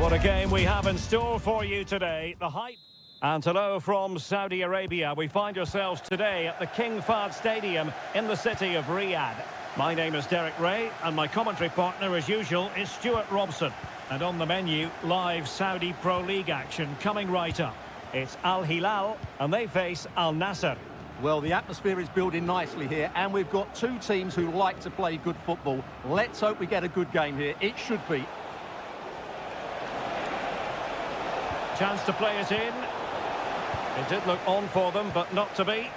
What a game we have in store for you today. The hype. And hello from Saudi Arabia. We find ourselves today at the King Fahd Stadium in the city of Riyadh. My name is Derek Ray, and my commentary partner, as usual, is Stuart Robson. And on the menu, live Saudi Pro League action coming right up. It's Al Hilal, and they face Al Nassr. Well, the atmosphere is building nicely here, and we've got two teams who like to play good football. Let's hope we get a good game here. It should be. Chance to play it in. It did look on for them, but not to be.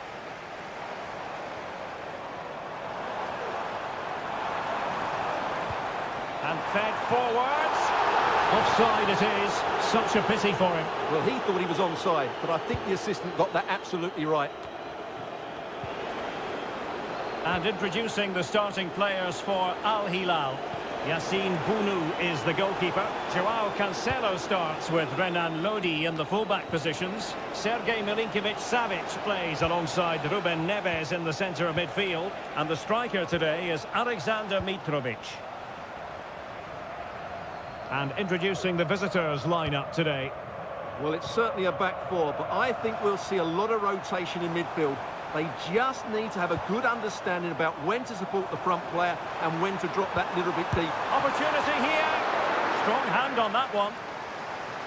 And fed forwards. Offside it is. Such a pity for him. Well, he thought he was onside, but I think the assistant got that absolutely right. And introducing the starting players for Al Hilal. Yassine Bounou is the goalkeeper. Joao Cancelo starts with Renan Lodi in the fullback positions. Sergej Milinkovic-Savic plays alongside Ruben Neves in the centre of midfield. And the striker today is Alexander Mitrovic. And introducing the visitors lineup today. Well, it's certainly a back four, but I think we'll see a lot of rotation in midfield. They just need to have a good understanding about when to support the front player and when to drop that little bit deep. Opportunity here. Strong hand on that one.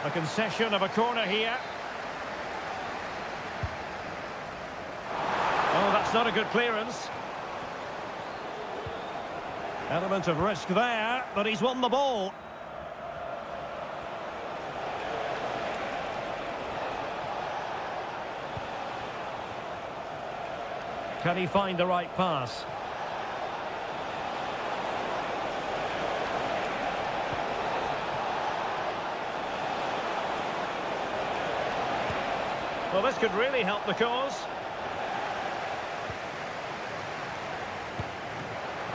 A concession of a corner here. Oh, that's not a good clearance. Element of risk there, but he's won the ball. Can he find the right pass? Well, this could really help the cause.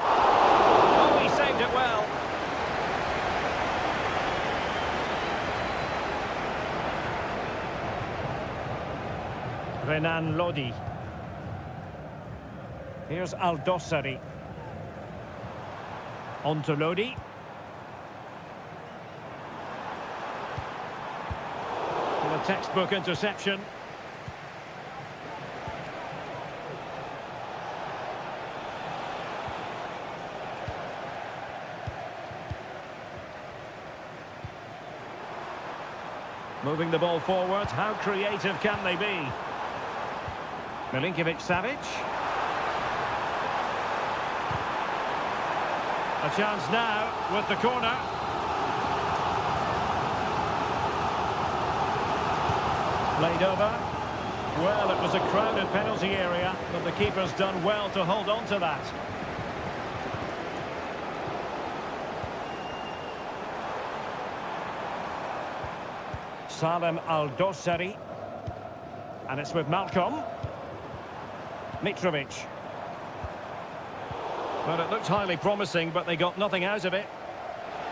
Oh, he saved it well. Renan Lodi. Here's Al-Dossari. On to Lodi. A textbook interception. Moving the ball forward. How creative can they be? Milinkovic-Savic. A chance now with the corner. Played over. Well, it was a crowded penalty area, but the keeper's done well to hold on to that. Salem Al-Dossari. And it's with Malcolm. Mitrovic. Well, it looked highly promising, but they got nothing out of it.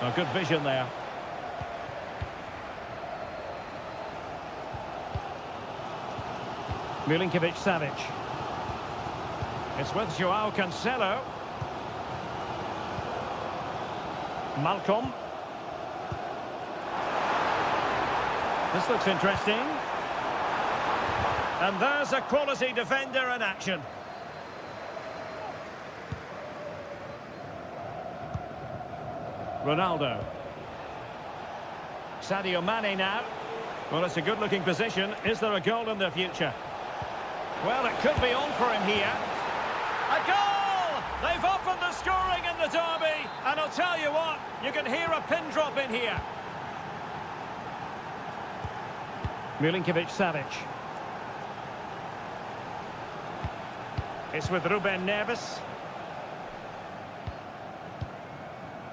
A good vision there. Milinkovic-Savic. It's with Joao Cancelo. Malcolm. This looks interesting. And there's a quality defender in action. Ronaldo. Sadio Mane now. Well, it's a good-looking position. Is there a goal in the future? Well, it could be on for him here. A goal! They've opened the scoring in the derby. And I'll tell you what, you can hear a pin drop in here. Milinkovic-Savic. It's with Ruben Neves.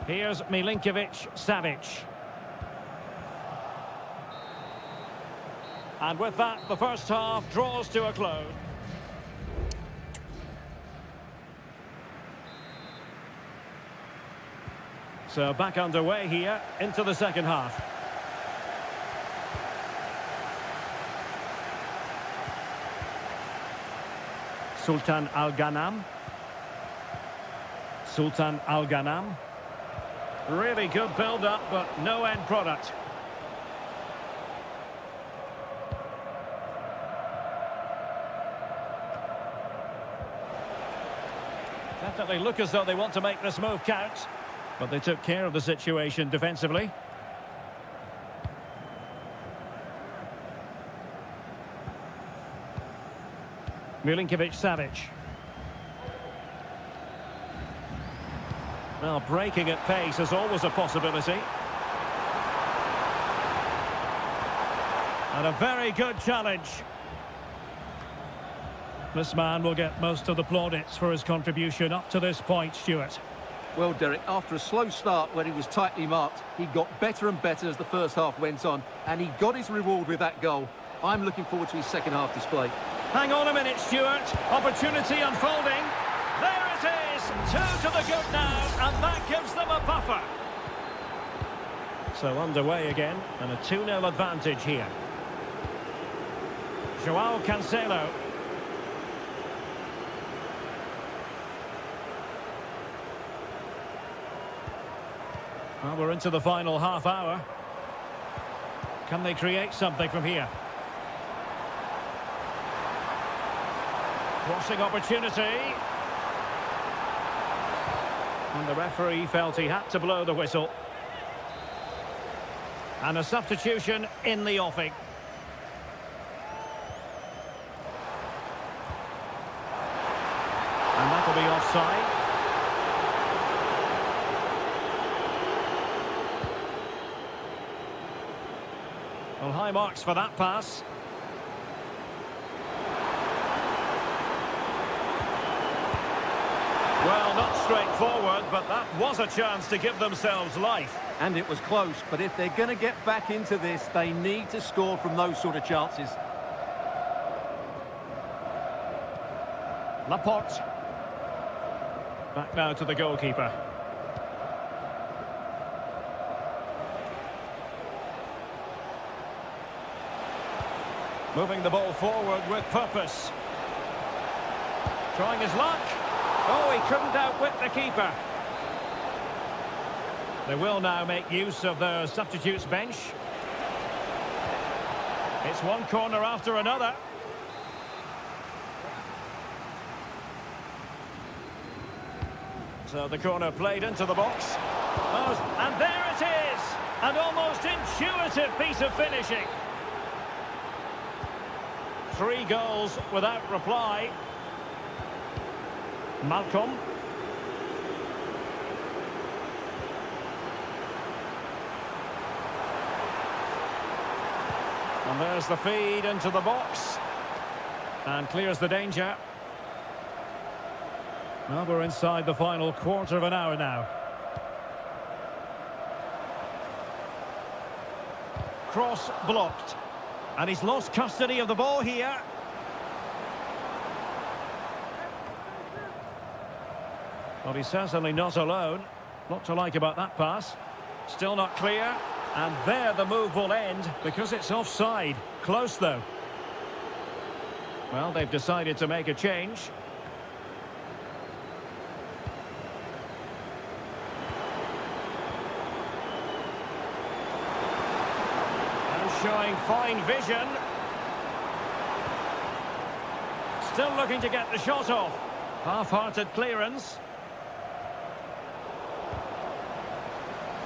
Here's Milinkovic-Savic. And with that, the first half draws to a close. So back underway here into the second half. Sultan Al-Ghanam. Sultan Al-Ghanam. Really good build-up, but no end product. Definitely look as though they want to make this move count. But they took care of the situation defensively. Milinkovic-Savic. Well, breaking at pace is always a possibility. And a very good challenge. This man will get most of the plaudits for his contribution up to this point, Stuart. Well, Derek, after a slow start when he was tightly marked, he got better and better as the first half went on, and he got his reward with that goal. I'm looking forward to his second half display. Hang on a minute, Stuart. Opportunity unfolding. There it is. 2 to the good now, and that gives them a buffer. So underway again, and a 2-0 advantage here. Joao Cancelo. Well, we're into the final half hour. Can they create something from here? Crossing opportunity. And the referee felt he had to blow the whistle. And a substitution in the offing. And that'll be offside. Well, high marks for that pass. Well, not straightforward, but that was a chance to give themselves life. And it was close, but if they're going to get back into this, they need to score from those sort of chances. Laporte. Back now to the goalkeeper. Moving the ball forward with purpose. Trying his luck. Oh, he couldn't outwit the keeper. They will now make use of their substitutes bench. It's one corner after another. So the corner played into the box. Oh, and there it is! An almost intuitive piece of finishing. 3 goals without reply. Malcolm. And there's the feed into the box. And clears the danger. Well, we're inside the final quarter of an hour now. Cross blocked. And he's lost custody of the ball here. Well, he's certainly not alone. Not to like about that pass. Still not clear. And there the move will end because it's offside. Close, though. Well, they've decided to make a change. Showing fine vision. Still looking to get the shot off. Half-hearted clearance.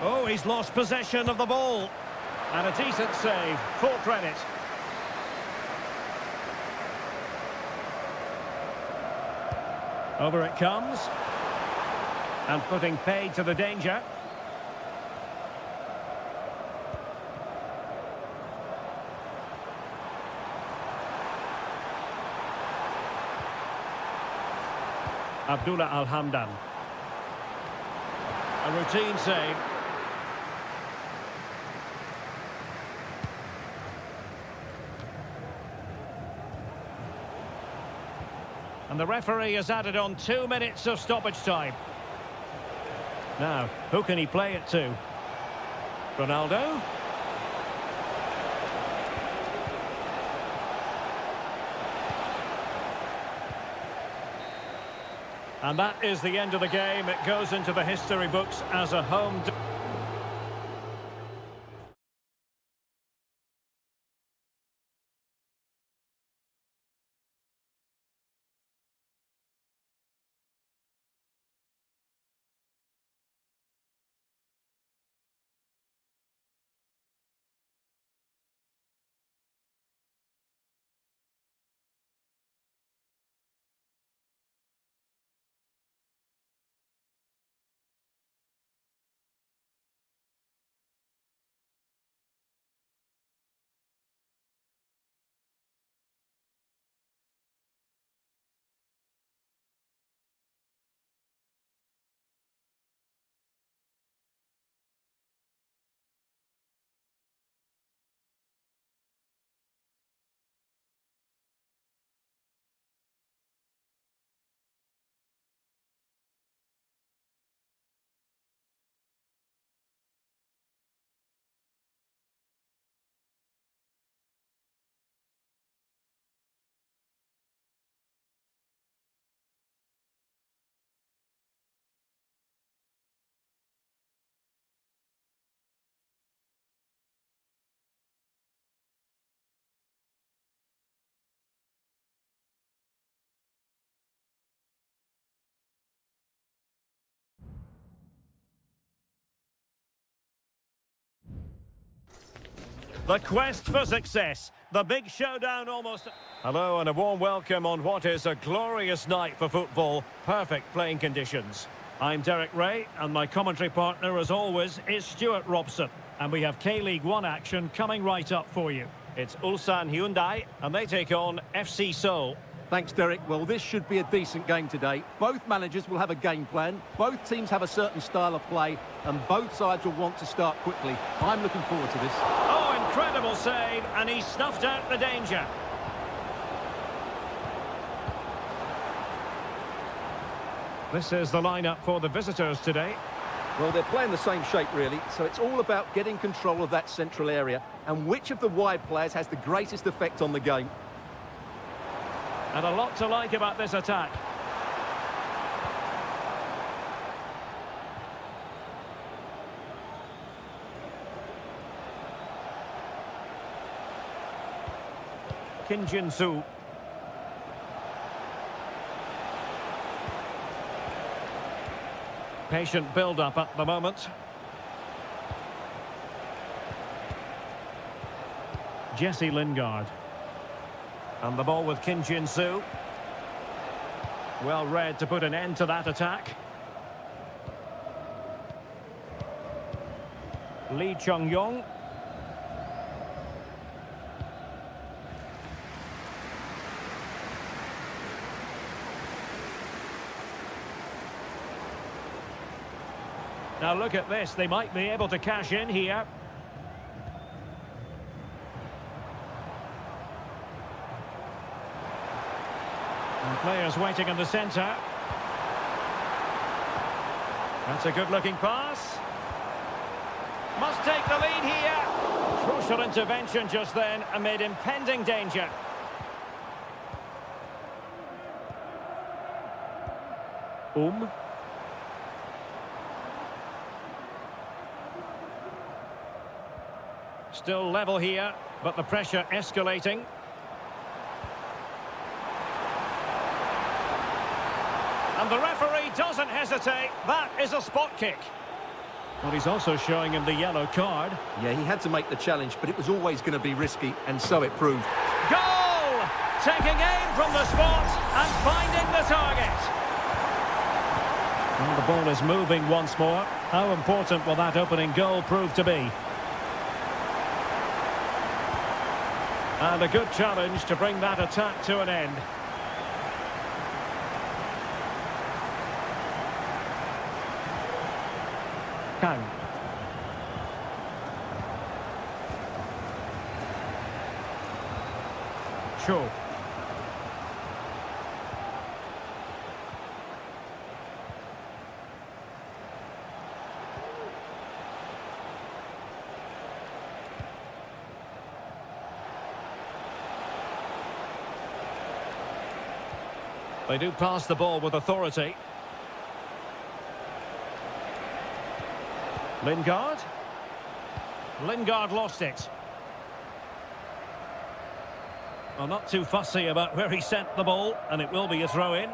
Oh, he's lost possession of the ball. And a decent save. Full credit. Over it comes. And putting paid to the danger. Abdullah Al-Hamdan. A routine save. And the referee has added on 2 minutes of stoppage time. Now, who can he play it to? Ronaldo? And that is the end of the game. It goes into the history books as a home... The quest for success. The big showdown almost... Hello and a warm welcome on what is a glorious night for football. Perfect playing conditions. I'm Derek Ray, and my commentary partner, as always, is Stuart Robson. And we have K-League 1 action coming right up for you. It's Ulsan Hyundai, and they take on FC Seoul. Thanks, Derek. Well, this should be a decent game today. Both managers will have a game plan. Both teams have a certain style of play, and both sides will want to start quickly. I'm looking forward to this. Oh, incredible save, and he snuffed out the danger. This is the lineup for the visitors today. Well, they're playing the same shape, really, so it's all about getting control of that central area and which of the wide players has the greatest effect on the game. And a lot to like about this attack. Kim Jin-soo. Patient build-up at the moment. Jesse Lingard. And the ball with Kim Jin-soo. Well read to put an end to that attack. Lee Chung-yong. Now look at this, they might be able to cash in here. And players waiting in the centre. That's a good-looking pass. Must take the lead here. Crucial intervention just then amid impending danger. Still level here, but the pressure escalating. And the referee doesn't hesitate. That is a spot kick. Well, he's also showing him the yellow card. Yeah, he had to make the challenge, but it was always going to be risky, and so it proved. Goal! Taking aim from the spot and finding the target. And the ball is moving once more. How important will that opening goal prove to be? And a good challenge to bring that attack to an end. Kang. Cho. They do pass the ball with authority. Lingard. Lingard lost it. Well, not too fussy about where he sent the ball, and it will be a throw-in.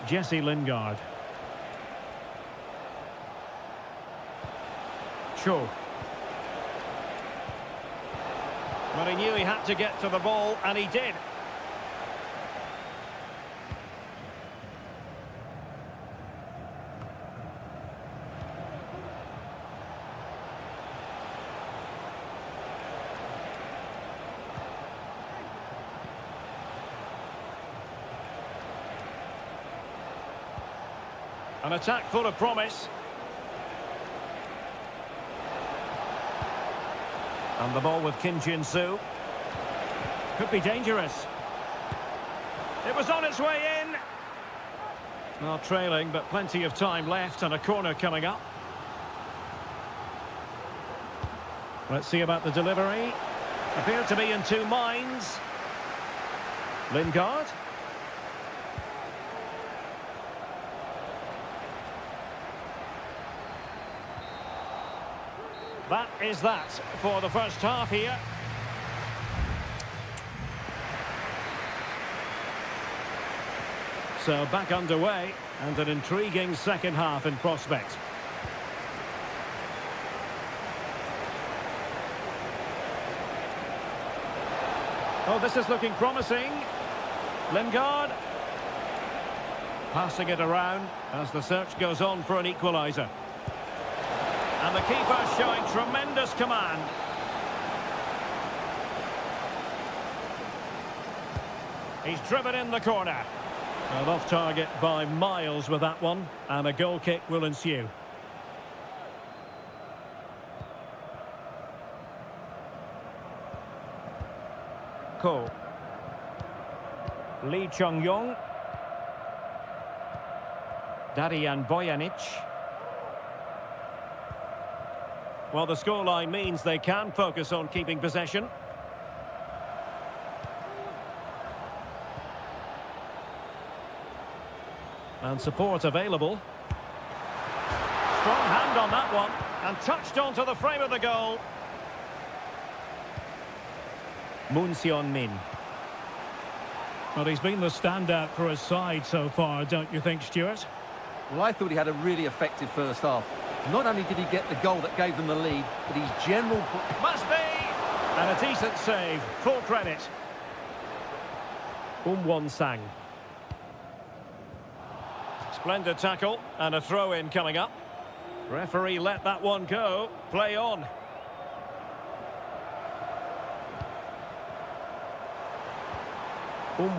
Jesse Lingard. Cho. Well, he knew he had to get to the ball, and he did. An attack full of promise. And the ball with Kim Jin-soo. Could be dangerous. It was on its way in. Well, trailing, but plenty of time left and a corner coming up. Let's see about the delivery. Appeared to be in two minds. Lingard. That is that for the first half here. So back underway and an intriguing second half in prospect. Oh, this is looking promising. Lingard. Passing it around as the search goes on for an equaliser. And the keeper showing tremendous command. He's driven in the corner. Well, off target by miles with that one, and a goal kick will ensue. Ko. Lee Chung-yong. Darian Bojanic. Well, the scoreline means they can focus on keeping possession. And support available. Strong hand on that one. And touched onto the frame of the goal. Moon Seon-min. Well, he's been the standout for his side so far, don't you think, Stuart? Well, I thought he had a really effective first half. Not only did he get the goal that gave them the lead, but his general... Must be! And a decent save. Full credit. Won-sang. Splendid tackle and a throw-in coming up. Referee let that one go. Play on.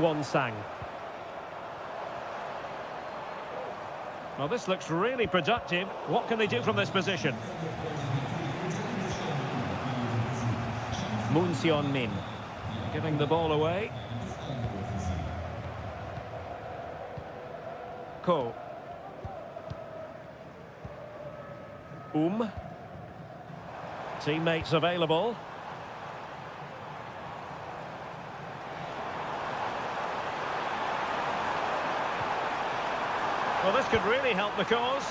Won-sang. Well, this looks really productive. What can they do from this position? Moon Seon-min giving the ball away. Ko. Teammates available. Well, this could really help the cause.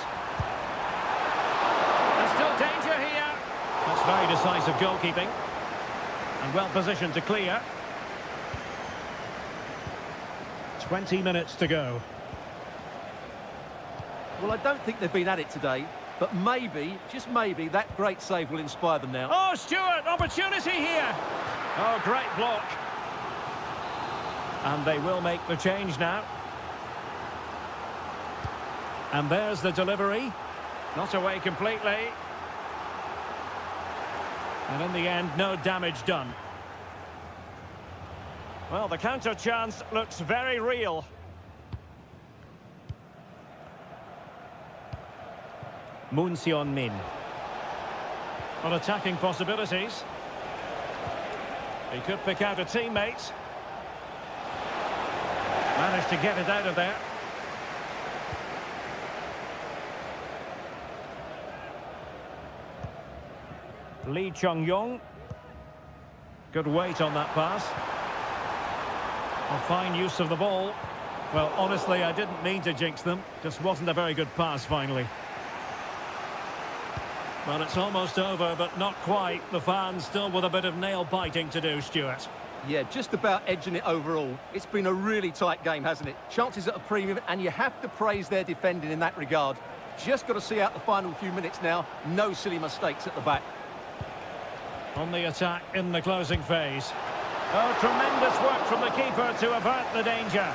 There's still danger here. That's very decisive goalkeeping. And well positioned to clear. 20 minutes to go. Well, I don't think they've been at it today, but maybe, just maybe, that great save will inspire them now. Oh, Stuart, opportunity here. Oh, great block. And they will make the change now. And there's the delivery. Not away completely. And in the end, no damage done. Well, the counter chance looks very real. Moon Seon-min. On attacking possibilities. He could pick out a teammate. Managed to get it out of there. Lee Chung-yong. Good weight on that pass. A fine use of the ball. Well, honestly, I didn't mean to jinx them. Just wasn't a very good pass, finally. Well, it's almost over, but not quite. The fans still with a bit of nail-biting to do, Stuart. Yeah, just about edging it overall. It's been a really tight game, hasn't it? Chances at a premium, and you have to praise their defending in that regard. Just got to see out the final few minutes now. No silly mistakes at the back. On the attack in the closing phase. Oh, tremendous work from the keeper to avert the danger.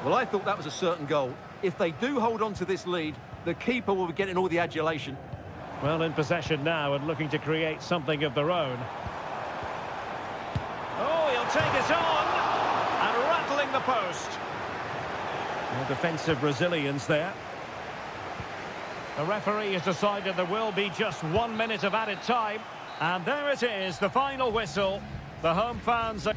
Well, I thought that was a certain goal. If they do hold on to this lead, the keeper will be getting all the adulation. Well, in possession now and looking to create something of their own. Oh, he'll take it on. And rattling the post. No defensive resilience there. The referee has decided there will be just 1 minute of added time. And there it is, the final whistle. The home fans are...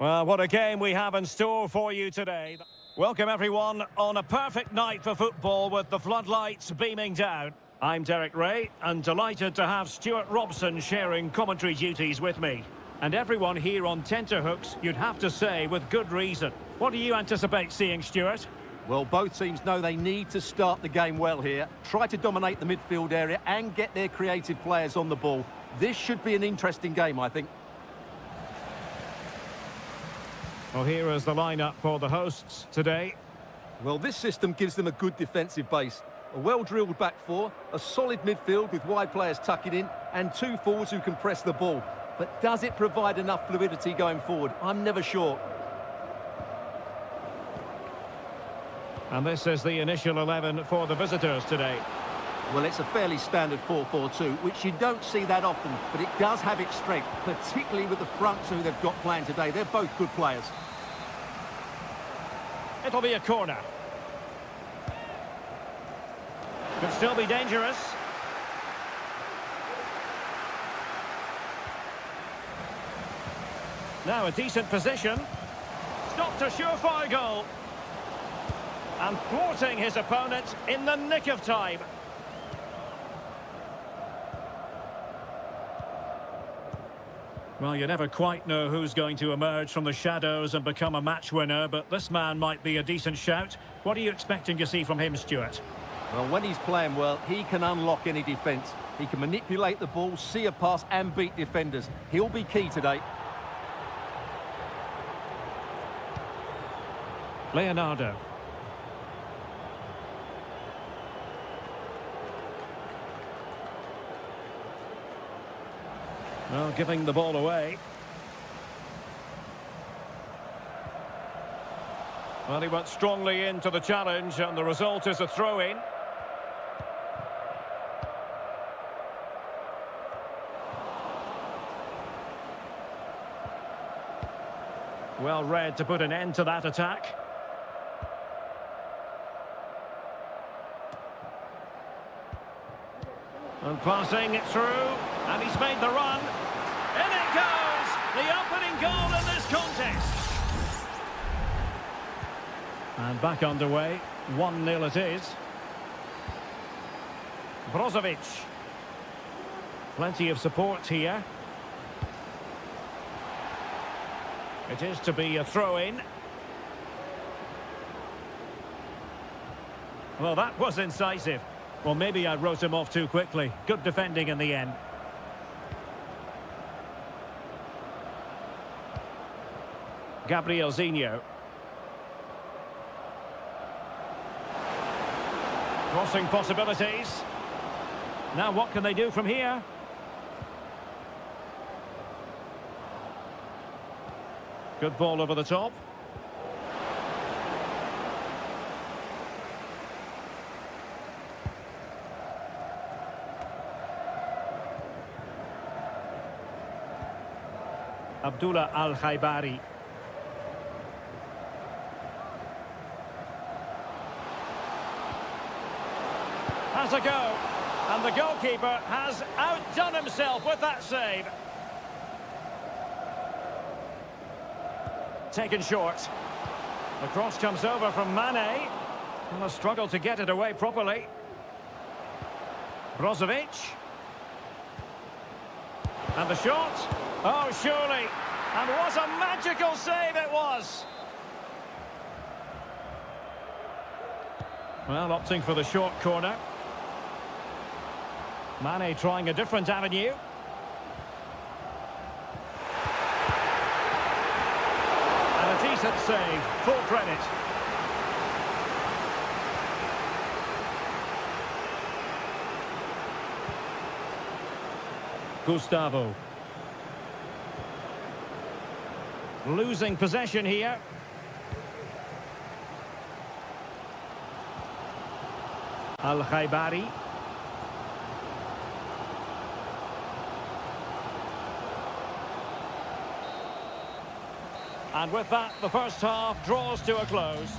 Well, what a game we have in store for you today. Welcome everyone on a perfect night for football with the floodlights beaming down. I'm Derek Ray and delighted to have Stuart Robson sharing commentary duties with me. And everyone here on tenterhooks, you'd have to say, with good reason. What do you anticipate seeing, Stuart? Well, both teams know they need to start the game well here, try to dominate the midfield area and get their creative players on the ball. This should be an interesting game, I think. Well, here is the lineup for the hosts today. Well, this system gives them a good defensive base. A well-drilled back four, a solid midfield with wide players tucking in, and two forwards who can press the ball. But does it provide enough fluidity going forward? I'm never sure. And this is the initial 11 for the visitors today. Well, it's a fairly standard 4-4-2, which you don't see that often, but it does have its strength, particularly with the front two they've got playing today. They're both good players. It'll be a corner. Could still be dangerous. Now a decent position. Stopped a surefire goal. And thwarting his opponent in the nick of time. Well, you never quite know who's going to emerge from the shadows and become a match winner, but this man might be a decent shout. What are you expecting to see from him, Stuart? Well, when he's playing well, he can unlock any defence. He can manipulate the ball, see a pass and beat defenders. He'll be key today. Leonardo. Well, giving the ball away. Well, he went strongly into the challenge, and the result is a throw-in. Well read to put an end to that attack. And passing it through, and he's made the run. In it goes! The opening goal in this contest. And back underway, 1-0 it is. Brozovic. Plenty of support here. It is to be a throw-in. Well, that was incisive. Well, maybe I wrote him off too quickly. Good defending in the end. Gabriel Zinho. Crossing possibilities. Now what can they do from here? Good ball over the top. Abdullah Al-Khaibari. Has a go. And the goalkeeper has outdone himself with that save. Taken short. The cross comes over from Mane. And a struggle to get it away properly. Brozovic. And the shot. Oh, surely. And what a magical save it was. Well, opting for the short corner. Mane trying a different avenue. And a decent save. Full credit. Gustavo. Losing possession here. Al-Khaibari. And with that, the first half draws to a close.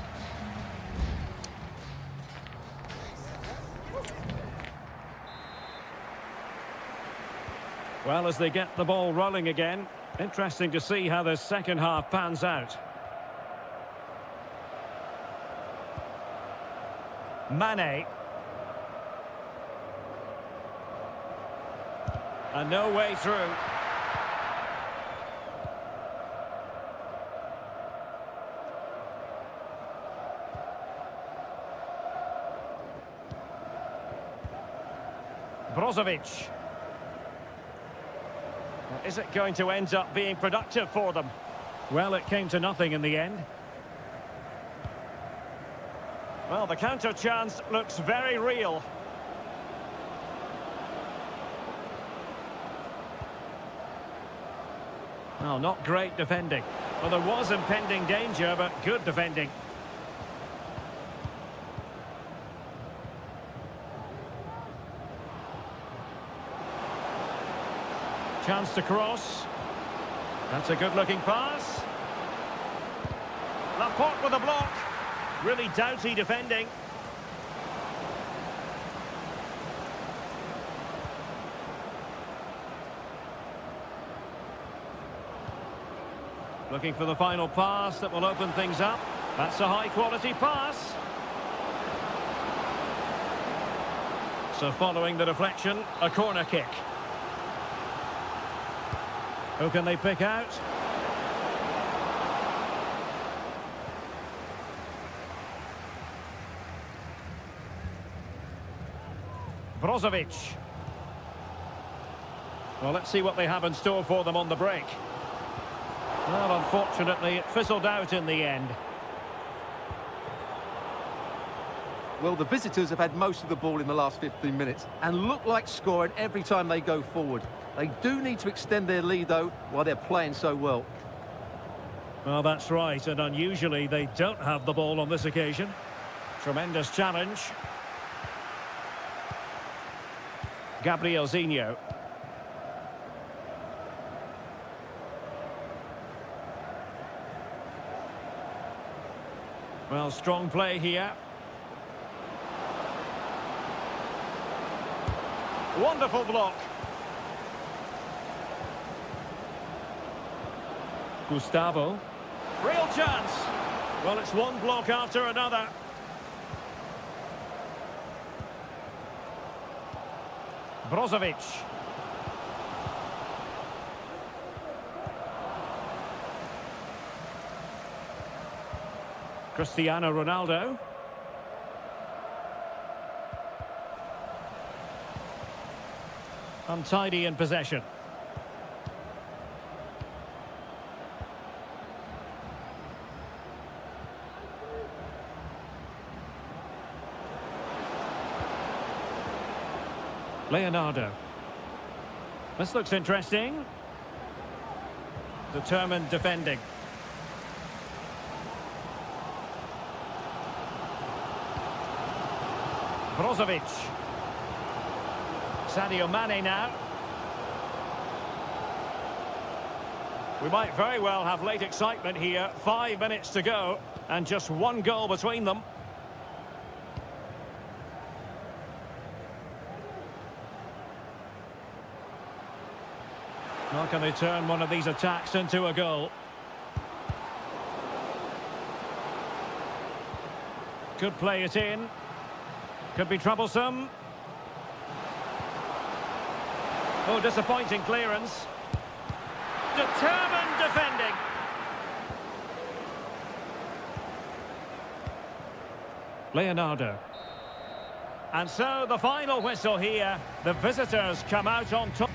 Well, as they get the ball rolling again, Interesting to see how the second half pans out. Mane. And no way through. Brozovic. Is it going to end up being productive for them? Well, it came to nothing in the end. Well, the counter chance looks very real. Well, not great defending. Well, there was impending danger, but good defending. Chance to cross. That's a good-looking pass. Laporte with a block. Really doughty defending. Looking for the final pass that will open things up. That's a high-quality pass. So following the deflection, a corner kick. Who can they pick out? Brozovic. Well, let's see what they have in store for them on the break. Well, unfortunately, it fizzled out in the end. Well, the visitors have had most of the ball in the last 15 minutes and look like scoring every time they go forward. They do need to extend their lead, though, while they're playing so well. Well, that's right, and unusually they don't have the ball on this occasion. Tremendous challenge. Gabriel Zinho. Well, strong play here. Wonderful block. Gustavo. Real chance. Well, it's one block after another. Brozovic. Cristiano Ronaldo. Untidy in possession. Leonardo. This looks interesting. Determined defending. Brozovic. Sadio Mane now. We might very well have late excitement here. 5 minutes to go and just one goal between them. How can they turn one of these attacks into a goal? Could play it in. Could be troublesome. Oh, disappointing clearance. Determined defending. Leonardo. And so the final whistle here. The visitors come out on top.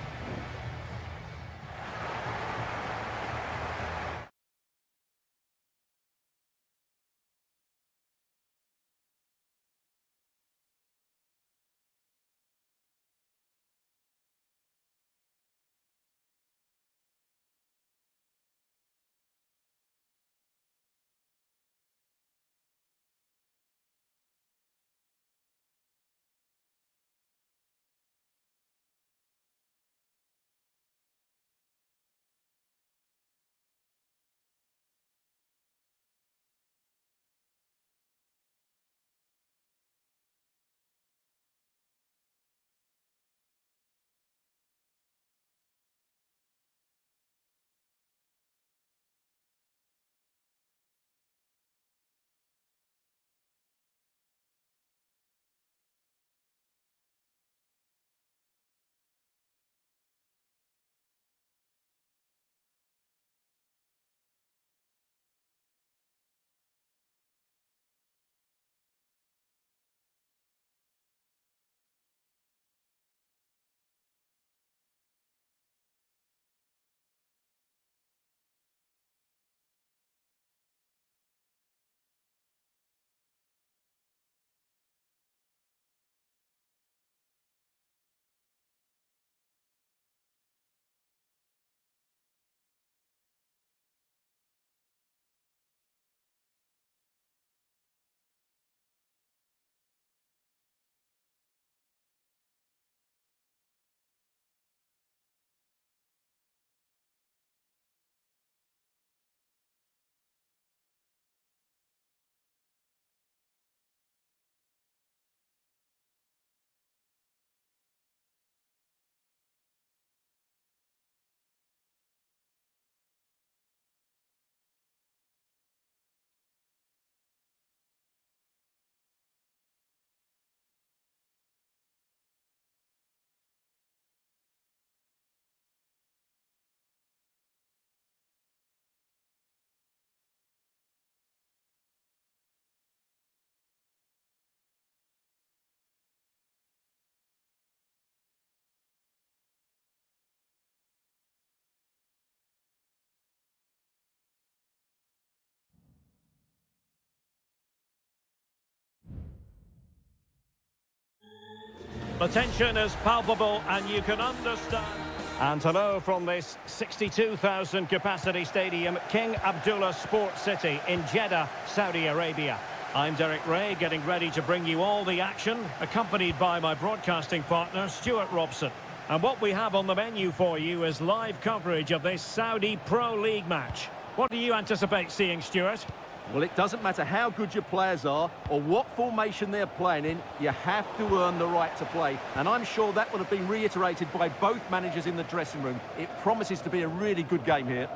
The tension is palpable and you can understand. And hello from this 62,000 capacity stadium, King Abdullah Sports City in Jeddah, Saudi Arabia. I'm Derek Ray, getting ready to bring you all the action, accompanied by my broadcasting partner, Stuart Robson. And what we have on the menu for you is live coverage of this Saudi Pro League match. What do you anticipate seeing, Stuart? Well, it doesn't matter how good your players are or what formation they're playing in, you have to earn the right to play. And I'm sure that will have been reiterated by both managers in the dressing room. It promises to be a really good game here.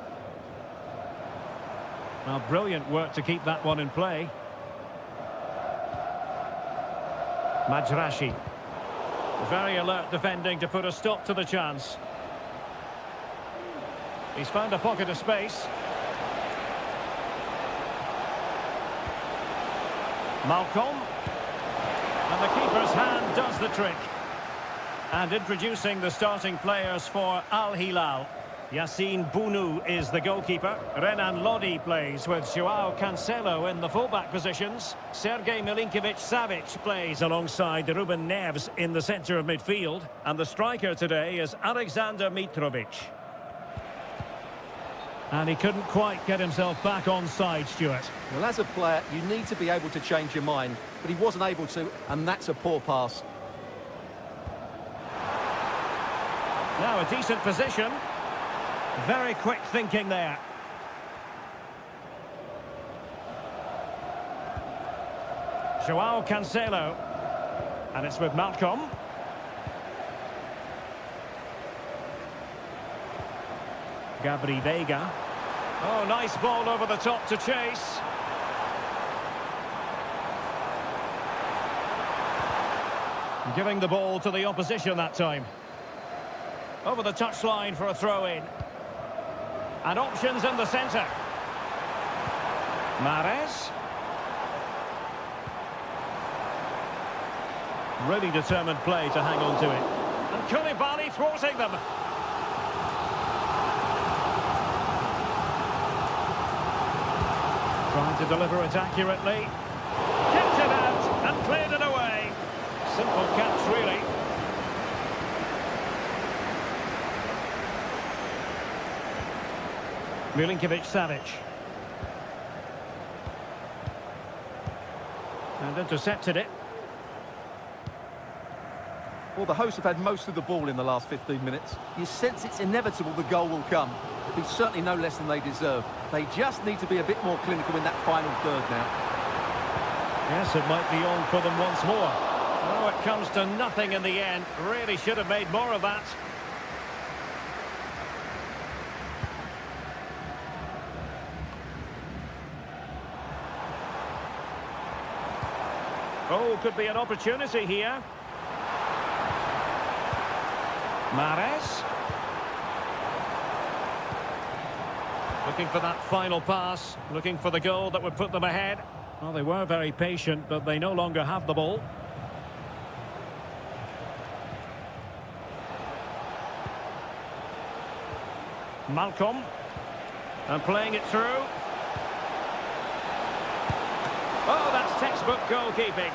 Well, brilliant work to keep that one in play. Majrashi. Very alert defending to put a stop to the chance. He's found a pocket of space. Malcolm. And the keeper's hand does the trick. And introducing the starting players for Al Hilal. Yassine Bounou is the goalkeeper. Renan Lodi plays with Joao Cancelo in the fullback positions. Sergej Milinkovic-Savic plays alongside Ruben Neves in the centre of midfield. And the striker today is Alexander Mitrovic. And he couldn't quite get himself back on side, Stuart. Well, as a player, you need to be able to change your mind. But he wasn't able to, and that's a poor pass. Now a decent position. Very quick thinking there. Joao Cancelo. And it's with Malcolm. Gabri Veiga. Oh, nice ball over the top to chase. Giving the ball to the opposition that time. Over the touchline for a throw-in. And options in the centre. Mahrez. Really determined play to hang on to it. And Koulibaly thwarting them. Trying to deliver it accurately. Kept it out and cleared it away. Simple catch, really. Milinkovic-Savic. And intercepted it. Well, the hosts have had most of the ball in the last 15 minutes. You sense it's inevitable the goal will come. It'll be certainly no less than they deserve. They just need to be a bit more clinical in that final third now. Yes, it might be on for them once more. Oh, it comes to nothing in the end. Really should have made more of that. Oh, could be an opportunity here. Mahrez. Looking for that final pass, looking for the goal that would put them ahead. Well, they were very patient, but they no longer have the ball. Malcolm. And playing it through. Oh, that's textbook goalkeeping.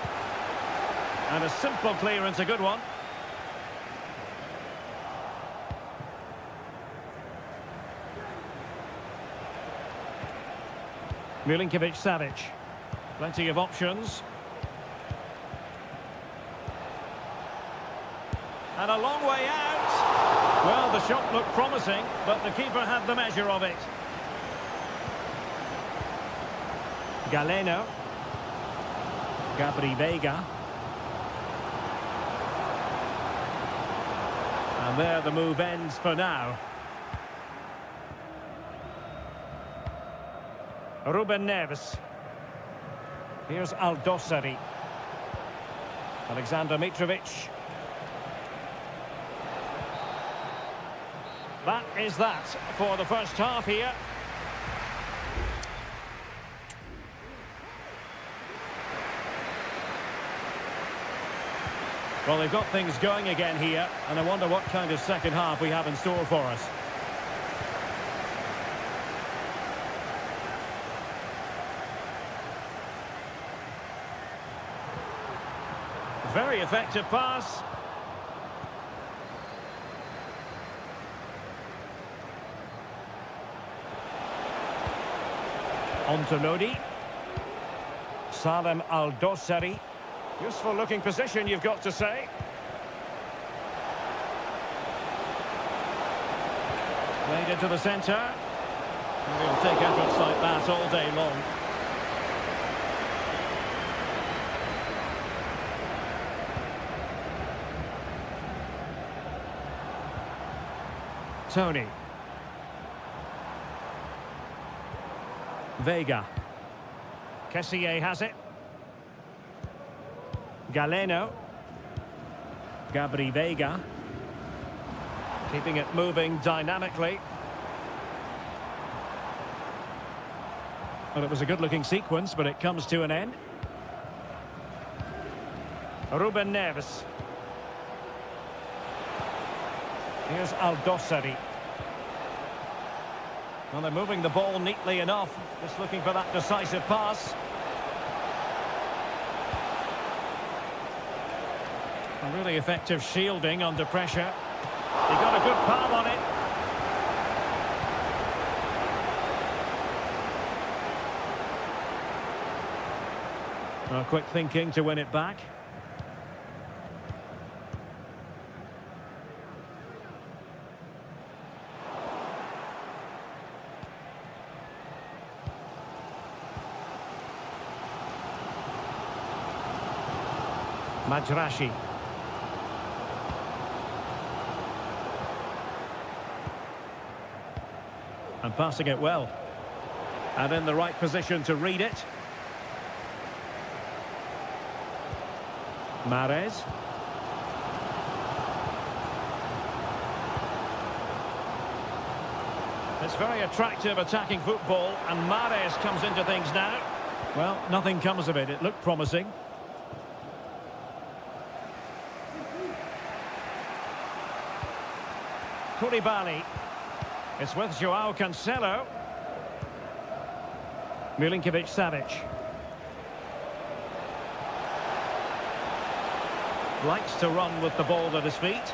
And a simple clearance, a good one. Milinkovic-Savic. Plenty of options. And a long way out. Well, the shot looked promising, but the keeper had the measure of it. Galeno. Gabri Veiga. And there the move ends for now. Ruben Neves. Here's Aldosari. Alexander Mitrovic. That is that for the first half here. Well, they've got things going again here, and I wonder what kind of second half we have in store for us. Very effective pass. On to Lodi. Salem Al-Dossari. Useful looking position, you've got to say. Played into the centre. He'll take efforts like that all day long. Tony. Vega. Kessier has it. Galeno. Gabri Vega. Keeping it moving dynamically. Well, it was a good-looking sequence, but it comes to an end. Ruben Neves. Here's Al-Dossari. Well, they're moving the ball neatly enough. Just looking for that decisive pass. A really effective shielding under pressure. He got a good palm on it. Well, quick thinking to win it back. Majrashi. And passing it well. And in the right position to read it. Mahrez. It's very attractive attacking football, and Mahrez comes into things now. Well, nothing comes of it. It looked promising. Koulibaly. It's with Joao Cancelo. Milinkovic-Savic. Likes to run with the ball at his feet.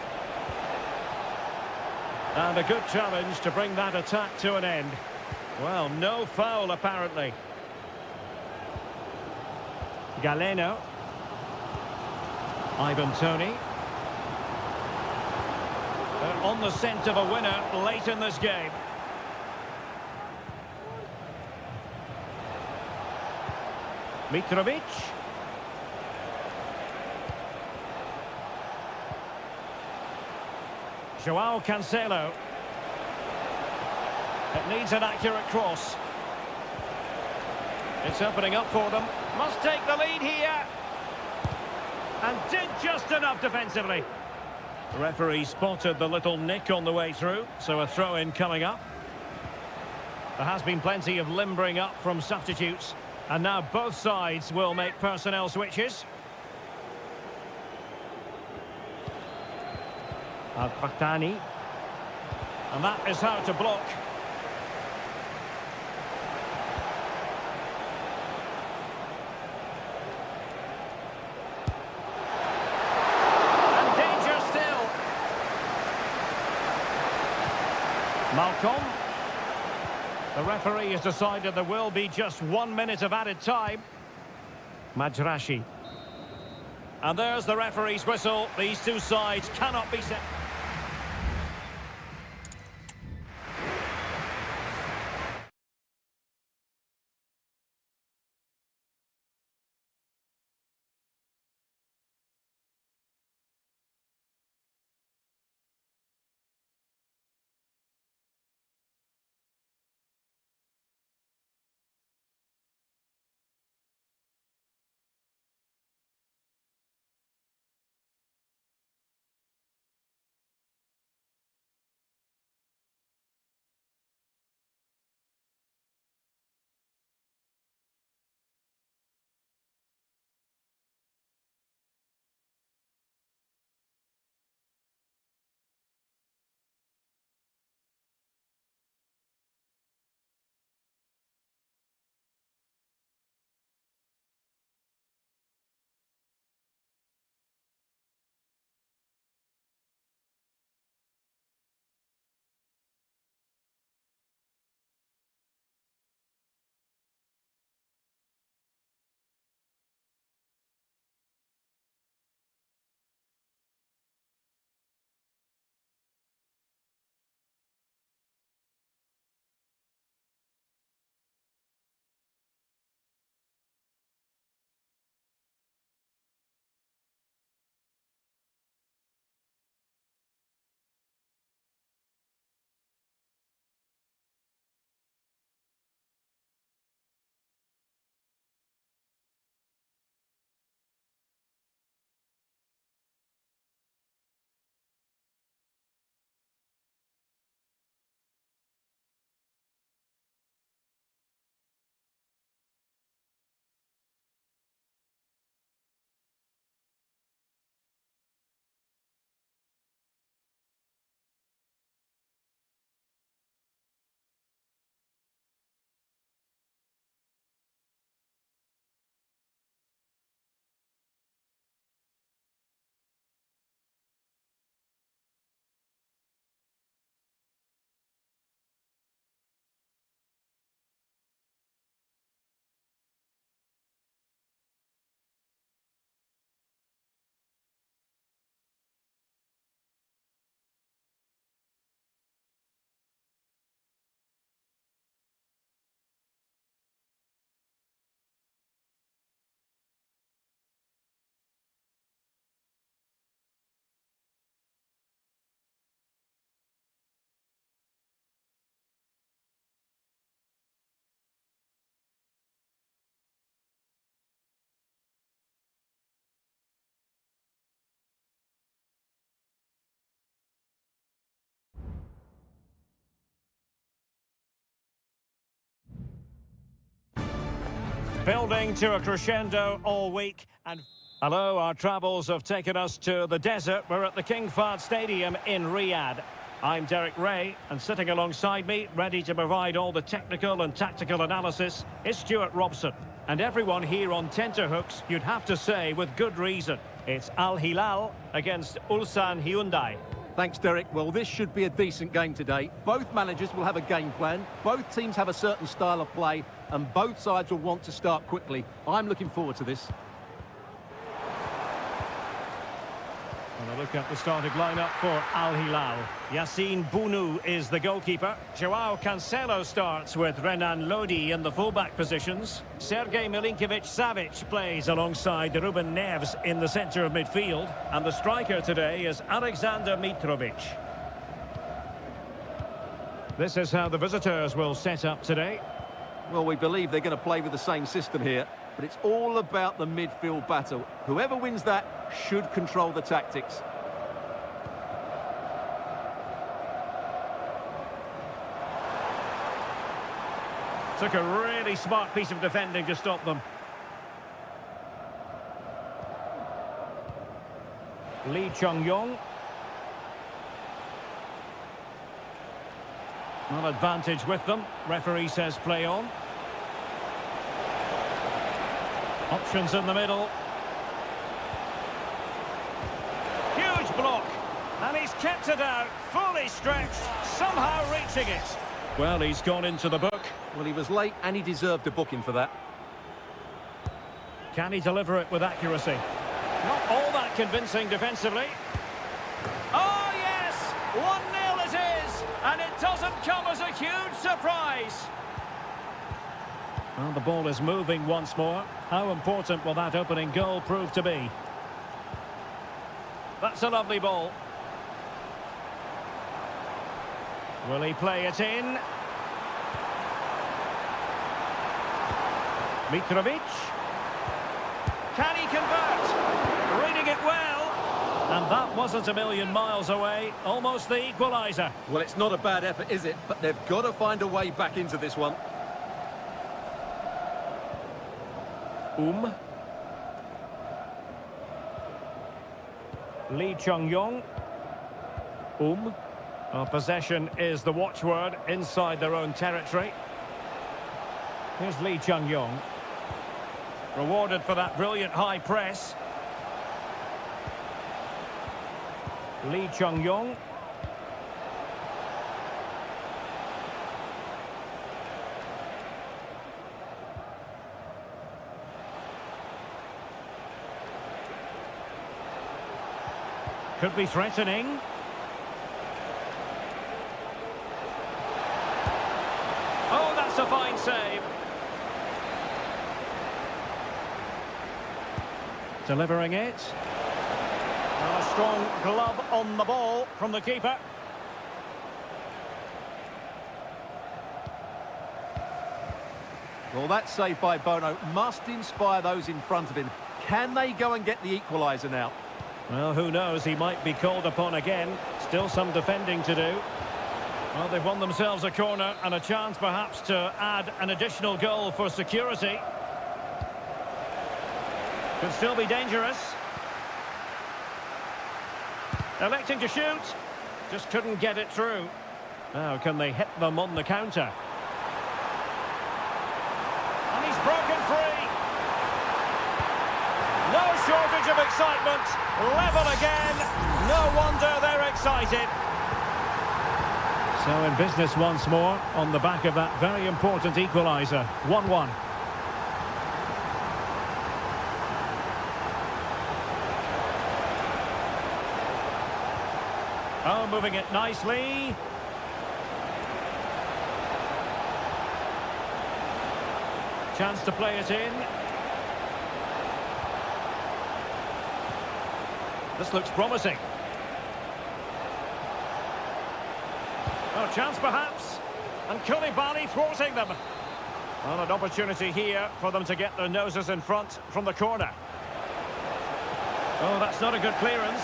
And a good challenge to bring that attack to an end. Well, no foul apparently. Galeno. Ivan Toney. They're on the scent of a winner late in this game. Mitrovic. Joao Cancelo. It needs an accurate cross. It's opening up for them. Must take the lead here. And did just enough defensively. The referee spotted the little nick on the way through, so a throw-in coming up. There has been plenty of limbering up from substitutes, and now both sides will make personnel switches. Al-Qahtani. And that is how to block. And danger still. Malcolm. The referee has decided there will be just 1 minute of added time. Majrashi. And there's the referee's whistle. These two sides cannot be set. Building to a crescendo all week. And hello, our travels have taken us to the desert. We're at the King Fahd Stadium in Riyadh. I'm Derek Ray, and sitting alongside me, ready to provide all the technical and tactical analysis, is Stuart Robson. And everyone here on tenterhooks, you'd have to say with good reason. It's Al Hilal against Ulsan Hyundai. Thanks, Derek. Well, this should be a decent game today. Both managers will have a game plan. Both teams have a certain style of play, and both sides will want to start quickly. I'm looking forward to this. And a look at the starting lineup for Al Hilal. Yassine Bounou is the goalkeeper. Joao Cancelo starts with Renan Lodi in the fullback positions. Sergej Milinkovic-Savic plays alongside Ruben Neves in the centre of midfield. And the striker today is Alexander Mitrovic. This is how the visitors will set up today. Well, we believe they're going to play with the same system here, but it's all about the midfield battle. Whoever wins that should control the tactics. Took a really smart piece of defending to stop them. Lee Chung-yong. Well, advantage with them. Referee says play on. Options in the middle. Huge block. And he's kept it out, fully stretched, somehow reaching it. Well, he's gone into the book. Well, he was late and he deserved a booking for that. Can he deliver it with accuracy? Not all that convincing defensively. Oh, yes! 1-0 it is! And it doesn't come as a huge surprise. Well, the ball is moving once more. How important will that opening goal prove to be? That's a lovely ball. Will he play it in? Mitrovic. Can he convert? Reading it well. And that wasn't a million miles away. Almost the equaliser. Well, it's not a bad effort, is it? But they've got to find a way back into this one. Lee Chung-yong. Possession is the watchword inside their own territory. Here's Lee Chung-yong. Rewarded for that brilliant high press. Lee Chung-yong. Could be threatening. Oh, that's a fine save. Delivering it. Well, a strong glove on the ball from the keeper. Well, that save by Bono must inspire those in front of him. Can they go and get the equaliser now? Well, who knows? He might be called upon again. Still some defending to do. Well, they've won themselves a corner and a chance perhaps to add an additional goal for security. Could still be dangerous. Electing to shoot. Just couldn't get it through. Now, can they hit them on the counter? And he's broken free. No shortage of excitement. Level again. No wonder they're excited. So in business once more on the back of that very important equaliser. 1-1. Oh, moving it nicely. Chance to play it in. This looks promising. Oh, chance perhaps. And Koulibaly thwarting them. Well, an opportunity here for them to get their noses in front from the corner. Oh, that's not a good clearance.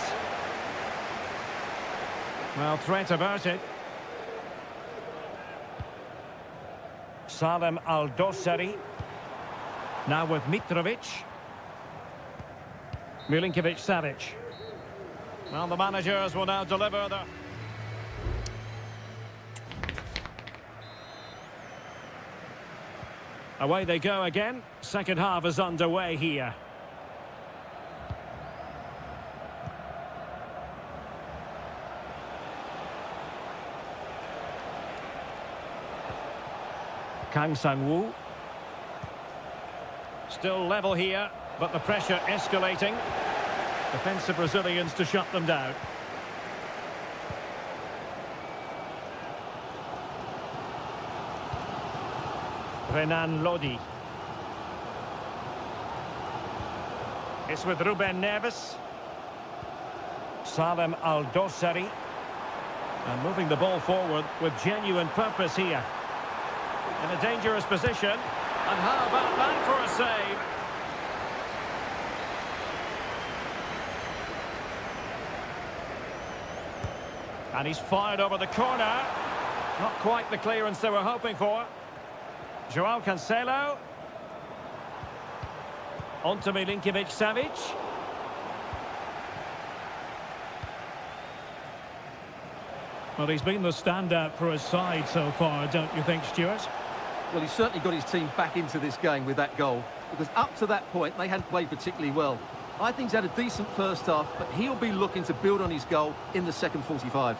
Well, threat averted. Salem Al-Dossari. Now with Mitrovic. Milinkovic-Savic. Well, the managers will now deliver the... Away they go again. Second half is underway here. Kang Sang-woo. Still level here, but the pressure escalating. Defensive Brazilians to shut them down. Renan Lodi. It's with Ruben Neves. Salem Aldosari. And moving the ball forward with genuine purpose here. In a dangerous position. And how about that for a save? And he's fired over the corner. Not quite the clearance they were hoping for. Joao Cancelo. On to Milinkovic-Savic. Well, he's been the standout for his side so far, don't you think, Stuart? Well, he's certainly got his team back into this game with that goal, because up to that point, they hadn't played particularly well. I think he's had a decent first half, but he'll be looking to build on his goal in the second 45.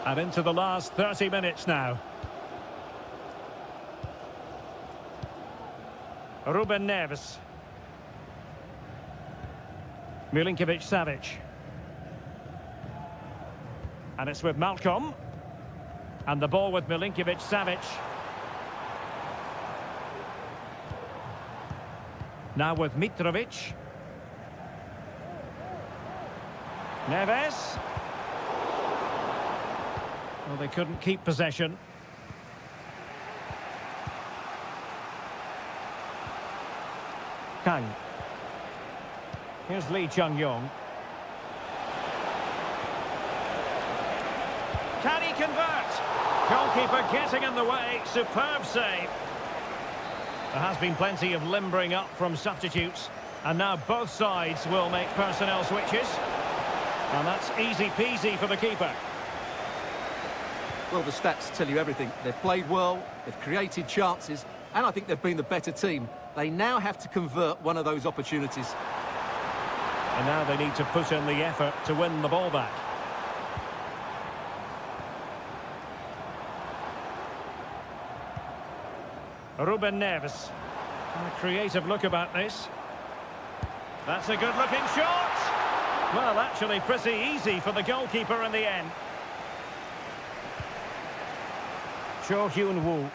And into the last 30 minutes now. Ruben Neves. Milinkovic-Savic. And it's with Malcolm. And the ball with Milinkovic-Savic. Now with Mitrovic. Neves. Well, they couldn't keep possession. Kang. Here's Lee Chung-yong. Can he convert? Goalkeeper getting in the way. Superb save. There has been plenty of limbering up from substitutes. And now both sides will make personnel switches. And that's easy peasy for the keeper. Well, the stats tell you everything. They've played well, they've created chances, and I think they've been the better team. They now have to convert one of those opportunities. And now they need to put in the effort to win the ball back. Ruben Neves. A creative look about this. That's a good-looking shot. Well, actually pretty easy for the goalkeeper in the end. Cho Hyun-woo.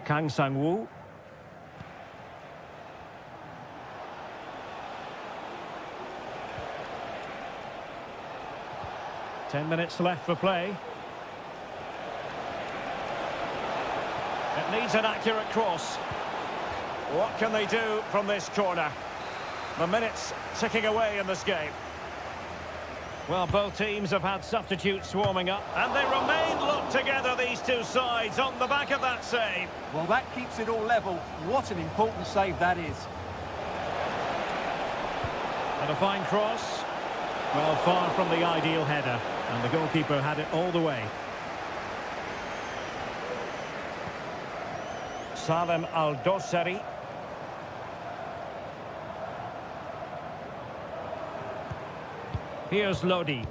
Kang Sang-woo. Ten minutes left for play. It needs an accurate cross. What can they do from this corner? The minutes ticking away in this game. Well, both teams have had substitutes warming up, and they remain locked together, these two sides, on the back of that save. Well, that keeps it all level. What an important save that is. And a fine cross. Well, far from the ideal header, and the goalkeeper had it all the way. Salem Aldosari. Here's Lodi.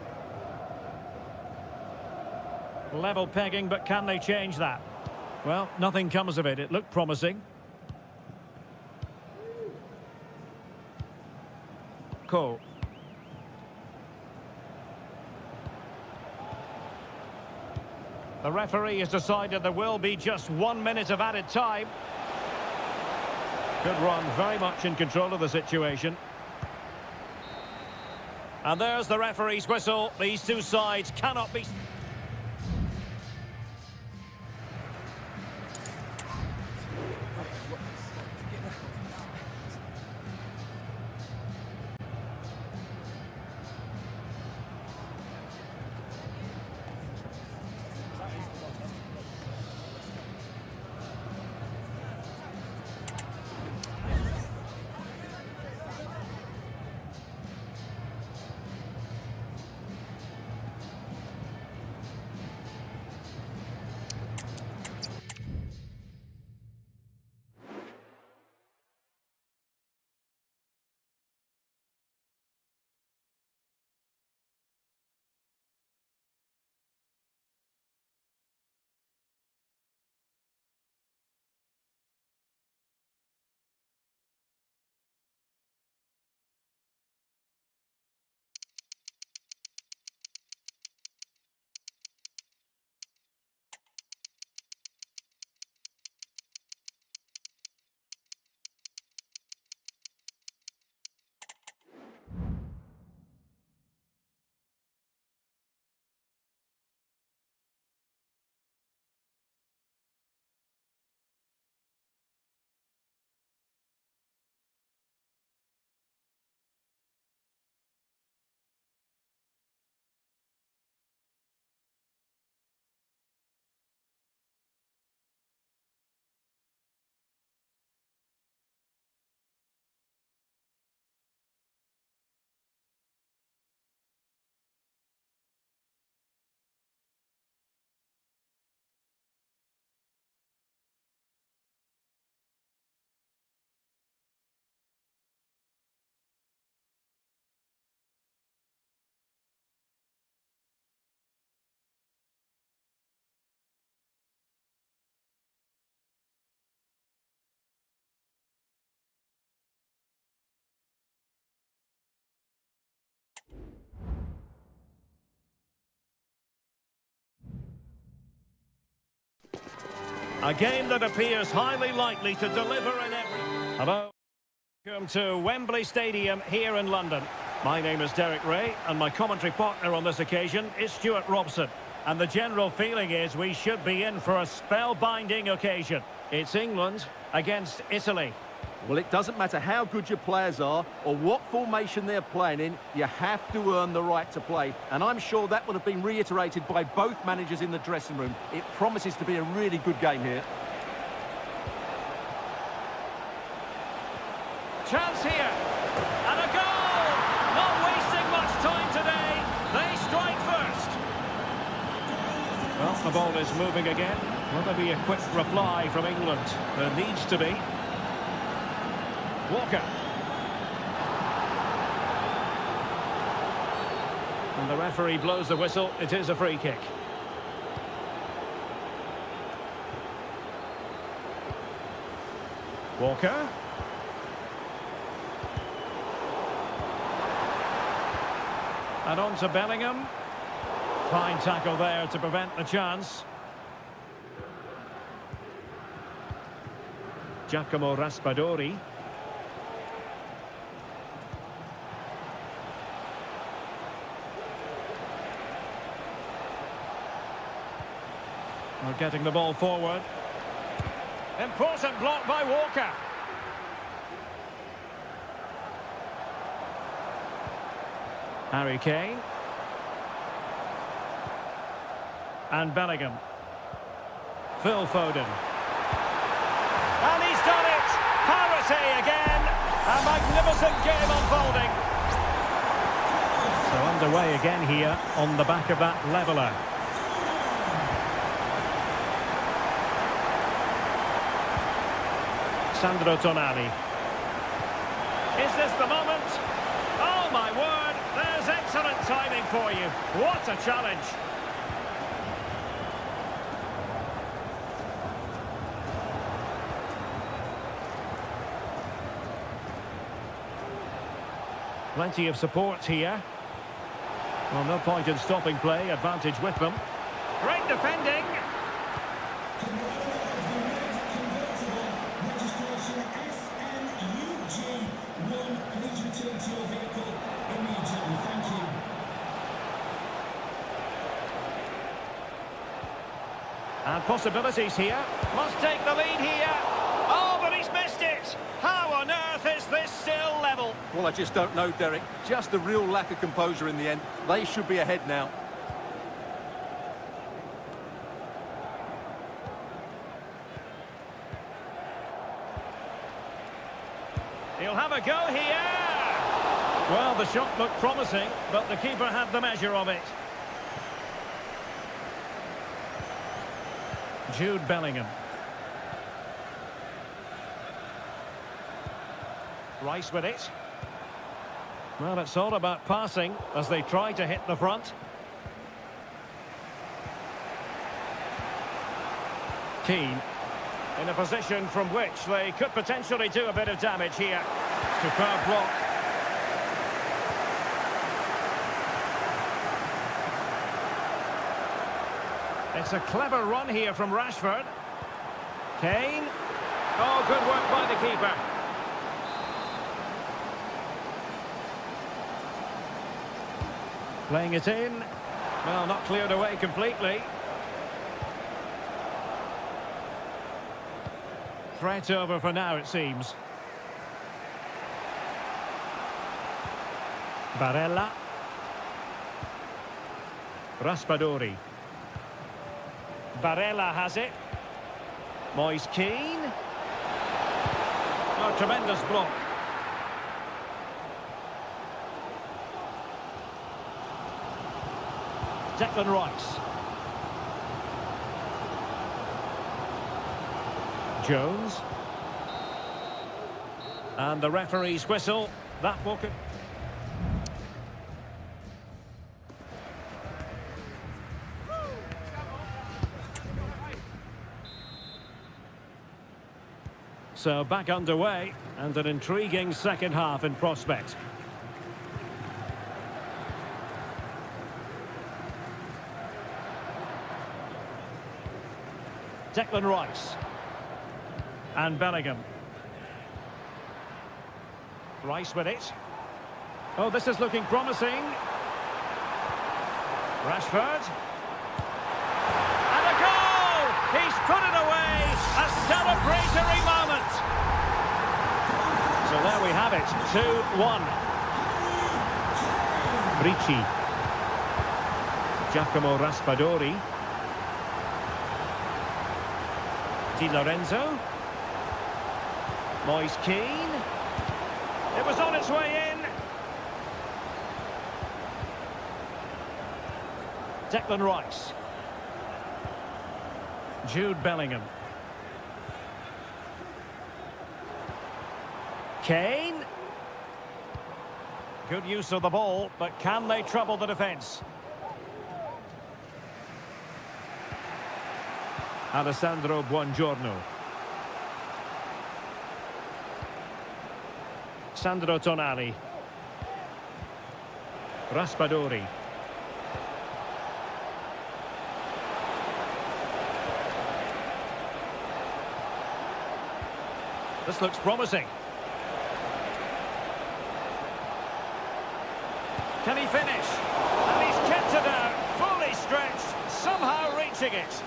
Level pegging, but can they change that? Well, nothing comes of it. It looked promising. Ko. The referee has decided there will be just 1 minute of added time. Good run, very much in control of the situation. And there's the referee's whistle. These two sides cannot be... A game that appears highly likely to deliver in every... Hello. Welcome to Wembley Stadium here in London. My name is Derek Ray, and my commentary partner on this occasion is Stuart Robson. And the general feeling is we should be in for a spellbinding occasion. It's England against Italy. Well, it doesn't matter how good your players are or what formation they're playing in, you have to earn the right to play. And I'm sure that would have been reiterated by both managers in the dressing room. It promises to be a really good game here. Chance here. And a goal! Not wasting much time today. They strike first. Well, the ball is moving again. Will there be a quick reply from England? There needs to be. Walker. And the referee blows the whistle. It is a free kick. Walker. And on to Bellingham. Fine tackle there to prevent the chance. Giacomo Raspadori. We're getting the ball forward. Important block by Walker. Harry Kane. And Bellingham. Phil Foden. And he's done it! Parity again! A magnificent game unfolding. So underway again here on the back of that leveller. Sandro Tonali. Is this the moment? Oh my word, there's excellent timing for you. What a challenge. Plenty of support here. Well, no point in stopping play, advantage with them. Great defending. And possibilities here. Must take the lead here. Oh, but he's missed it. How on earth is this still level? Well, I just don't know, Derek. Just a real lack of composure in the end. They should be ahead now. He'll have a go here. Well, the shot looked promising, but the keeper had the measure of it. Jude Bellingham. Rice with it. Well, it's all about passing as they try to hit the front. Keane. In a position from which they could potentially do a bit of damage here. Superb block. It's a clever run here from Rashford. Kane. Oh, good work by the keeper. Playing it in. Well, not cleared away completely. Threat over for now, it seems. Barella. Raspadori. Barella has it. Moise Keane. Oh, tremendous block. Declan Rice. Jones. And the referee's whistle. That will... So back underway, and an intriguing second half in prospect. Declan Rice. And Bellingham. Rice with it. Oh, this is looking promising. Rashford. And a goal! He's put it away. A celebratory moment. So there we have it. 2-1. Ricci. Giacomo Raspadori. Di Lorenzo. Moise Keane. It was on its way in. Declan Rice. Jude Bellingham. Kane. Good use of the ball, but can they trouble the defence? Alessandro Buongiorno. Sandro Tonali. Raspadori. This looks promising. Can he finish? And he's kept it out, fully stretched, somehow reaching it.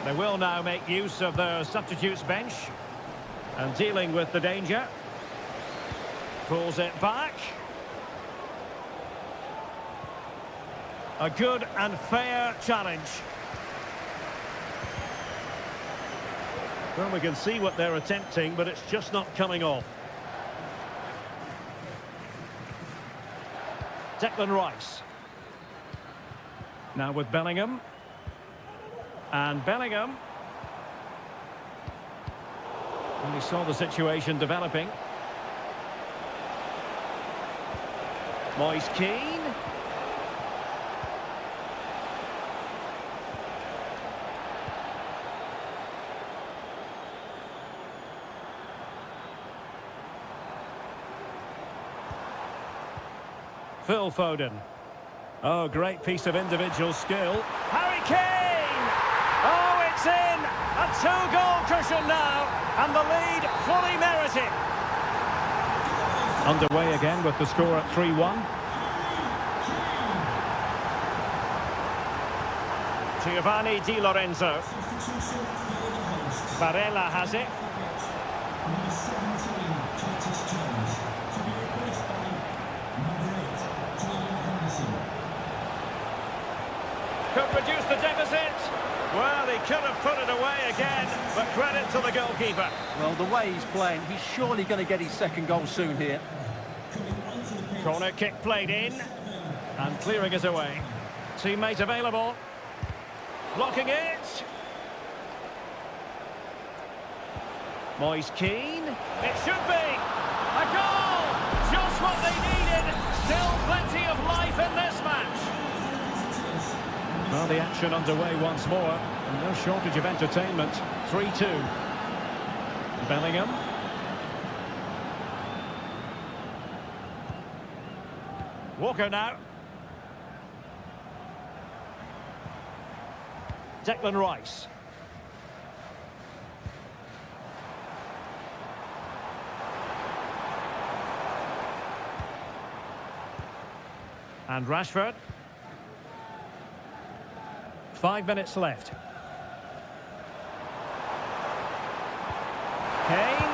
They will now make use of their substitutes bench and dealing with the danger. Pulls it back. A good and fair challenge. Well, we can see what they're attempting, but it's just not coming off. Declan Rice. Now with Bellingham. And Bellingham. And we saw the situation developing. Moise Keane. Phil Foden. Oh, great piece of individual skill. Harry Kane! Oh, it's in! A two-goal cushion now, and the lead fully merited. Underway again with the score at 3-1. Giovanni Di Lorenzo. Barella has it. Could reduce the deficit. Well, he could have put it away again, but credit to the goalkeeper. Well, the way he's playing, he's surely going to get his second goal soon here. Corner kick played in, and clearing it away. Teammate available. Blocking it. Moise Keane. It should be. A goal! Just what they needed. Still plenty of life in this match. Well, the action underway once more, and no shortage of entertainment. 3-2. Bellingham. Walker now. Declan Rice. And Rashford. 5 minutes left. Kane.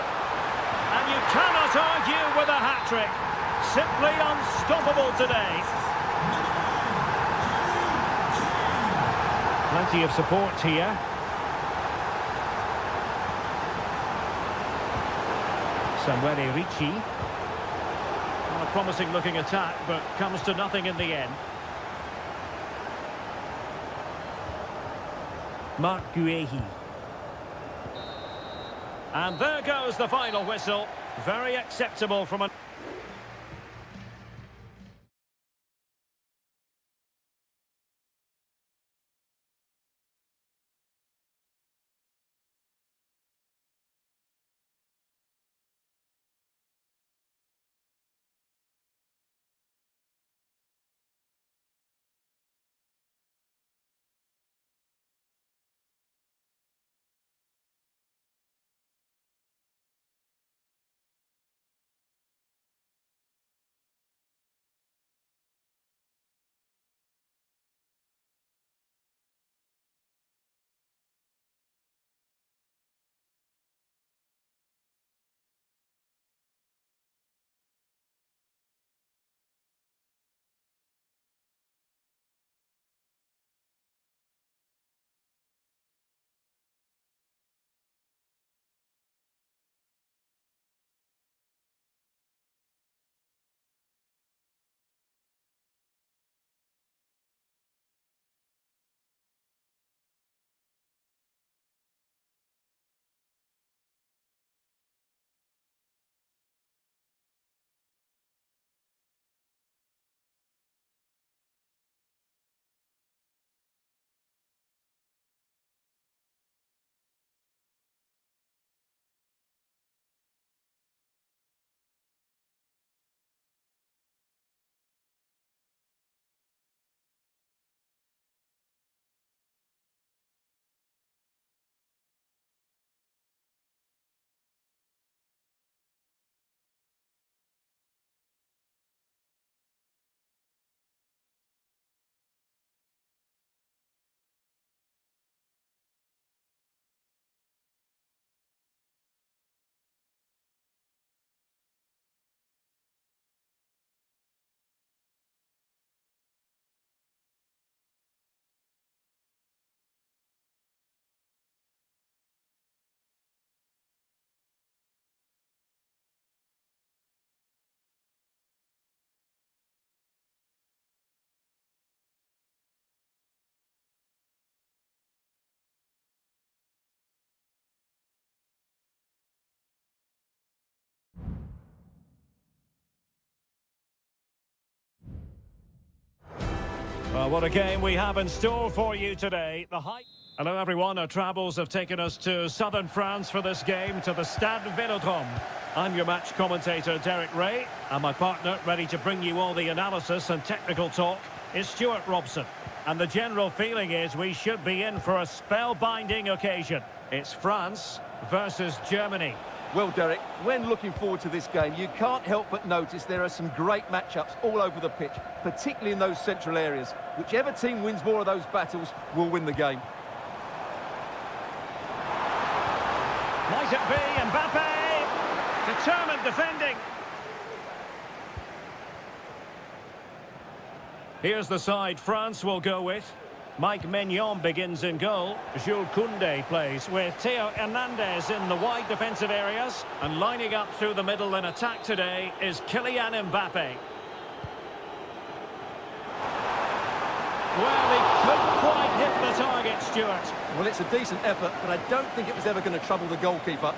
And you cannot argue with a hat-trick. Simply unstoppable today. Plenty of support here. Samuele Ricci. A promising looking attack, but comes to nothing in the end. Mark Guehi. And there goes the final whistle. Very acceptable from a... Well, what a game we have in store for you today. The hype. Hello, everyone. Our travels have taken us to southern France for this game, to the Stade Vélodrome. I'm your match commentator, Derek Ray, and my partner, ready to bring you all the analysis and technical talk, is Stuart Robson. And the general feeling is we should be in for a spellbinding occasion. It's France versus Germany. Well, Derek, when looking forward to this game, you can't help but notice there are some great matchups all over the pitch, particularly in those central areas. Whichever team wins more of those battles will win the game. Might it be Mbappe? Determined defending. Here's the side France will go with. Mike Maignan begins in goal. Jules Koundé plays with Theo Hernandez in the wide defensive areas. And lining up through the middle in attack today is Kylian Mbappe. Well, he couldn't quite hit the target, Stuart. Well, it's a decent effort, but I don't think it was ever going to trouble the goalkeeper.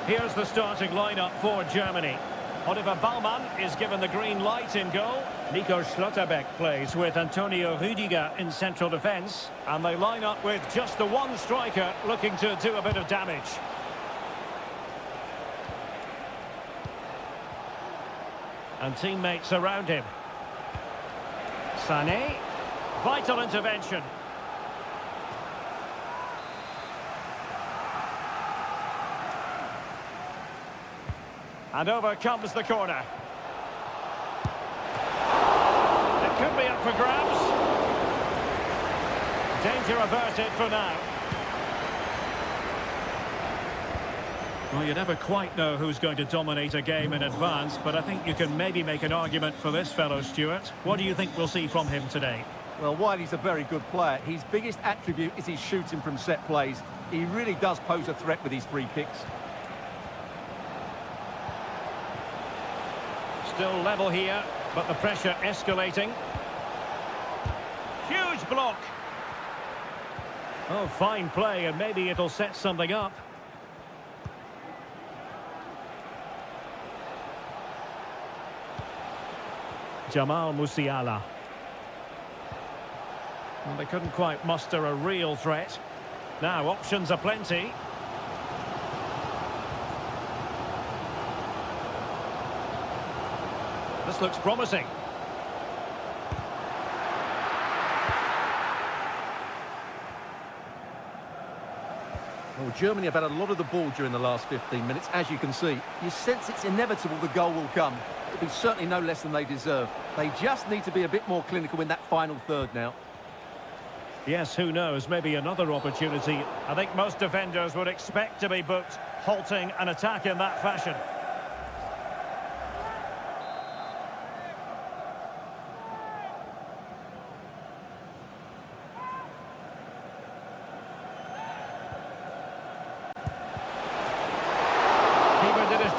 Here's the starting lineup for Germany. Oliver Baumann is given the green light in goal. Nico Schlotterbeck plays with Antonio Rüdiger in central defence. And they line up with just the one striker looking to do a bit of damage. And teammates around him. Sané. Vital intervention. And over comes the corner. It could be up for grabs. Danger averted for now. Well, you never quite know who's going to dominate a game in advance, but I think you can maybe make an argument for this fellow, Stuart. What do you think we'll see from him today? Well, while he's a very good player, his biggest attribute is his shooting from set plays. He really does pose a threat with his free kicks. Still level here, but the pressure escalating. Huge block. Oh, fine play, and maybe it'll set something up. Jamal Musiala. Well, they couldn't quite muster a real threat. Now, options are plenty. This looks promising. Well, Germany have had a lot of the ball during the last 15 minutes, as you can see. You sense it's inevitable the goal will come. It'll be certainly no less than they deserve. They just need to be a bit more clinical in that final third now. Yes, who knows, maybe another opportunity. I think most defenders would expect to be booked, halting an attack in that fashion.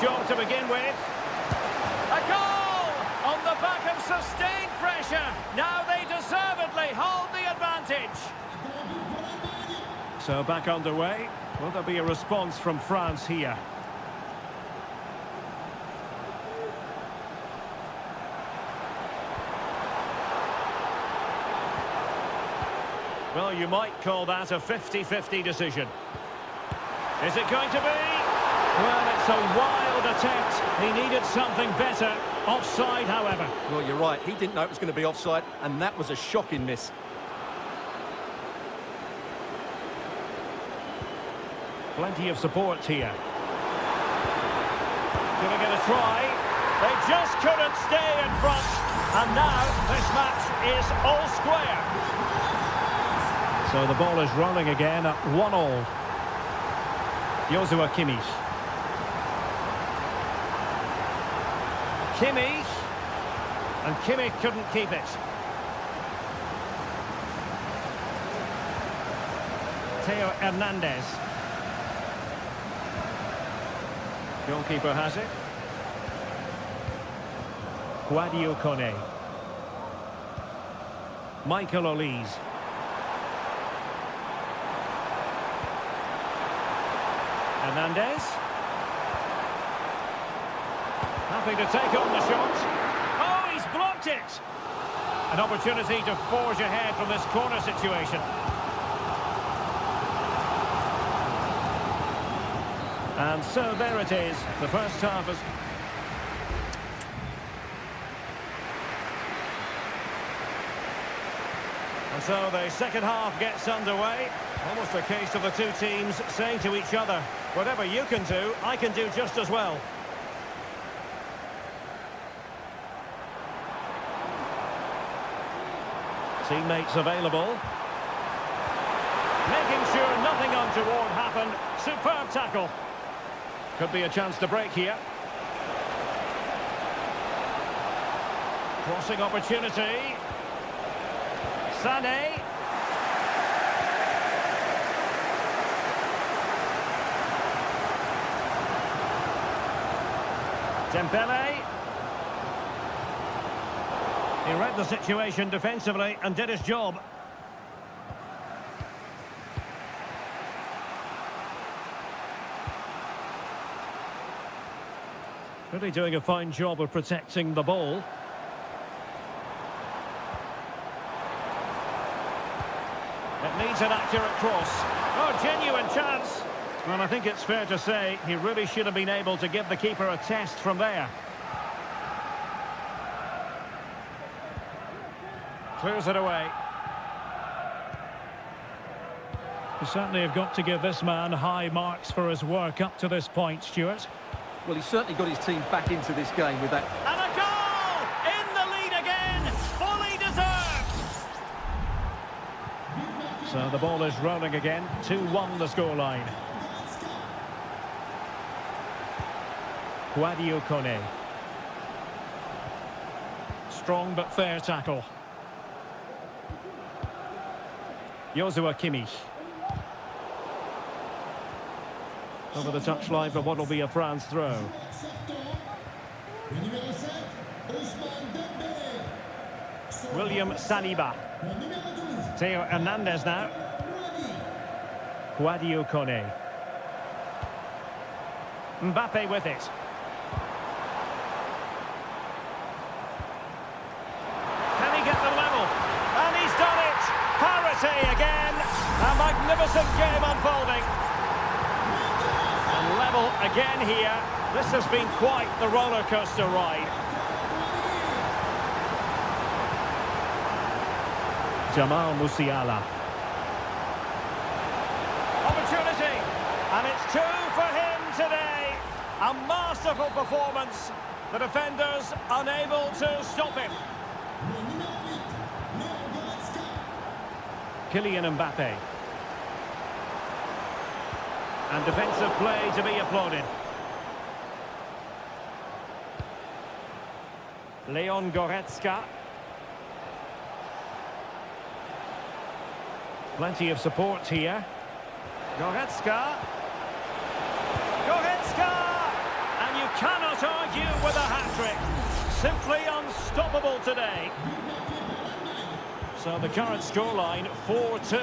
Job to begin with. A goal on the back of sustained pressure. Now they deservedly hold the advantage. So back underway. Will there be a response from France here? Well, you might call that a 50-50 decision. Is it going to be? Well, it's a wild attempt. He needed something better. Offside, however. Well, you're right. He didn't know it was going to be offside, and that was a shocking miss. Plenty of support here. Gonna get a try. They just couldn't stay in front. And now this match is all square. So the ball is rolling again at 1-1. Joshua Kimmich. Kimmich, and Kimmich couldn't keep it. Theo Hernandez. Goalkeeper has it. Guadio Kone. Michael Olise. Hernandez. Happy to take on the shot. Oh, he's blocked it. An opportunity to forge ahead from this corner situation. And so there it is. The first half is... And so the second half gets underway. Almost a case of the two teams saying to each other, whatever you can do, I can do just as well. Teammates available. Making sure nothing untoward happened. Superb tackle. Could be a chance to break here. Crossing opportunity. Sané. Dembele. He read the situation defensively and did his job. Really doing a fine job of protecting the ball. It needs an accurate cross. Oh, genuine chance. Well, I think it's fair to say he really should have been able to give the keeper a test from there. Clears it away. You certainly have got to give this man high marks for his work up to this point, Stuart. Well, he's certainly got his team back into this game with that. And a goal! In the lead again! Fully deserved! So the ball is rolling again. 2-1 the scoreline. Kone. Strong but fair tackle. Joshua Kimmich. Over the touchline for what will be a France throw. William Saliba. Theo Hernandez now. Kone. Mbappe with it. Can he get the level? And he's done it! Parity again! A magnificent game unfolding. And level again here. This has been quite the roller coaster ride. Jamal Musiala. Opportunity! And it's two for him today. A masterful performance. The defenders unable to stop him. Kylian Mbappe. And defensive play to be applauded. Leon Goretzka. Plenty of support here. Goretzka. Goretzka! And you cannot argue with a hat-trick. Simply unstoppable today. So the current scoreline, 4-2.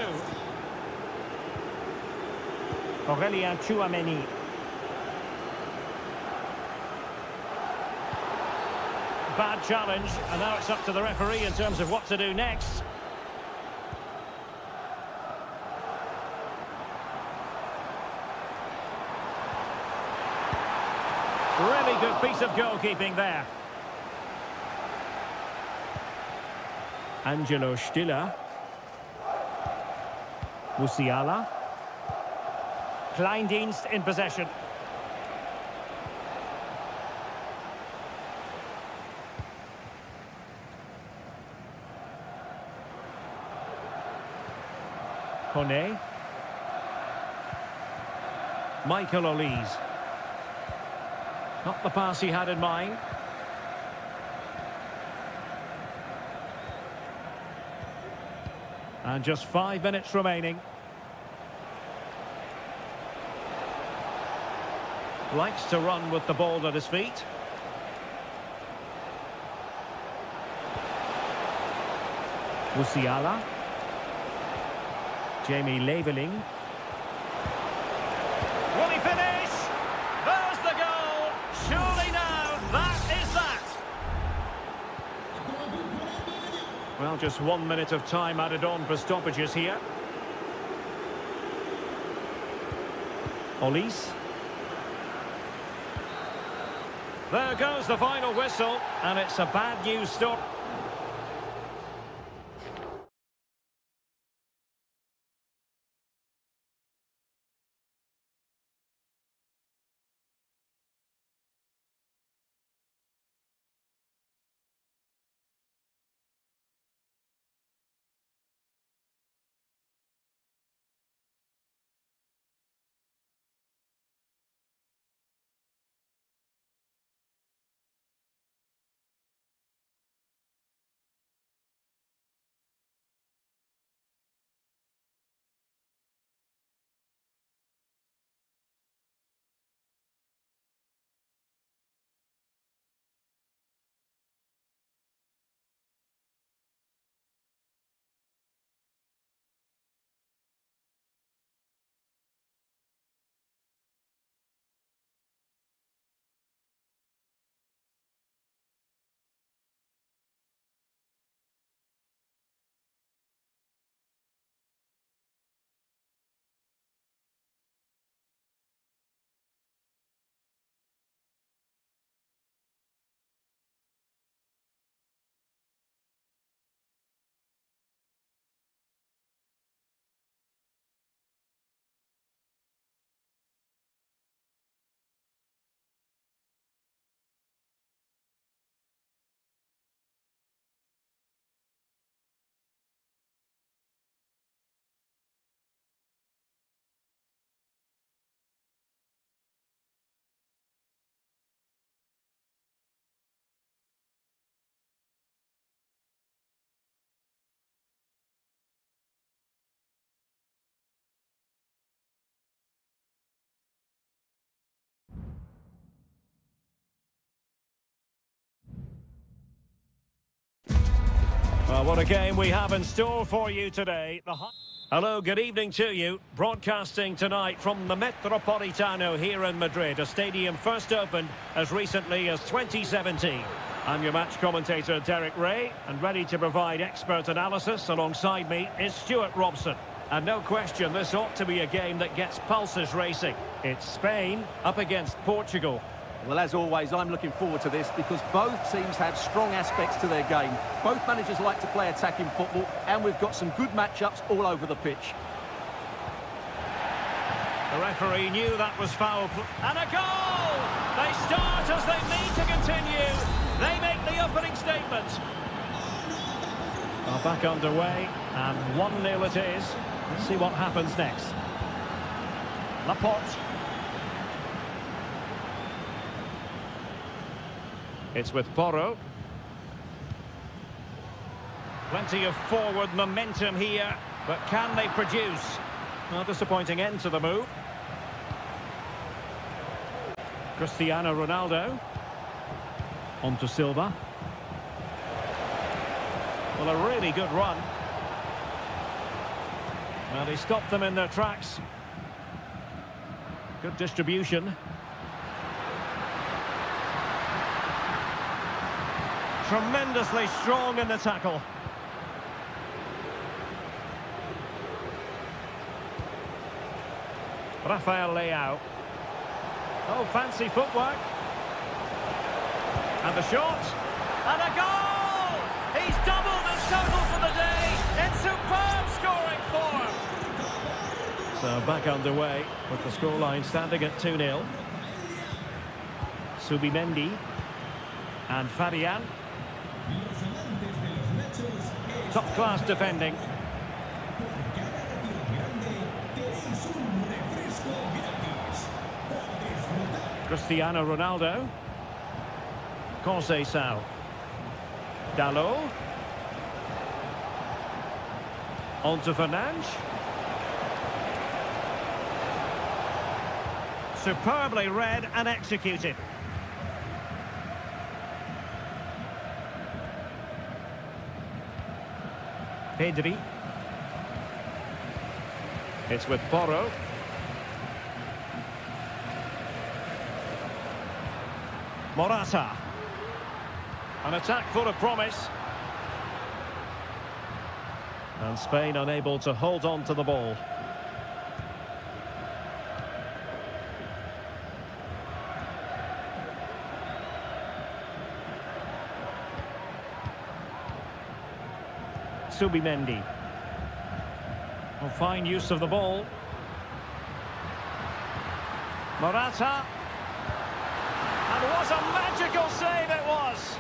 Aurélien Tchouameni. Bad challenge, and now it's up to the referee in terms of what to do next. Really good piece of goalkeeping there. Angelo Stiller. Musiala. Kleindienst in possession. Kone. Michael Olise. Not the pass he had in mind. And just 5 minutes remaining. Likes to run with the ball at his feet. Musiala. Jamie Leveling. Will he finish? There's the goal. Surely now, that is that. Well, just 1 minute of time added on for stoppages here. Olise. There goes the final whistle, and it's a bad news stop. Well, what a game we have in store for you today. Hello, good evening to you. Broadcasting tonight from the Metropolitano here in Madrid, a stadium first opened as recently as 2017. I'm your match commentator, Derek Ray, and ready to provide expert analysis alongside me is Stuart Robson. And no question, this ought to be a game that gets pulses racing. It's Spain up against Portugal. Well, as always, I'm looking forward to this because both teams have strong aspects to their game. Both managers like to play attacking football, and we've got some good matchups all over the pitch. The referee knew that was foul. And a goal! They start as they need to continue. They make the opening statement. Well, back underway, and 1-0 it is. Let's see what happens next. Laporte. It's with Porro. Plenty of forward momentum here, but can they produce? Well, disappointing end to the move. Cristiano Ronaldo. On to Silva. Well, a really good run. Well, he stopped them in their tracks. Good distribution. Tremendously strong in the tackle. Rafael Leao. Oh, fancy footwork. And the shot. And a goal! He's doubled his total for the day in superb scoring form. So back underway with the scoreline standing at 2-0. Subimendi. And Fabian. Top-class defending. Cristiano Ronaldo. Conceição. Dalot. On to Fernandes. Superbly read and executed. Pedri. It's with Porro. Morata. An attack full of promise. And Spain unable to hold on to the ball. Subimendi. Well, fine use of the ball. Morata. And what a magical save it was!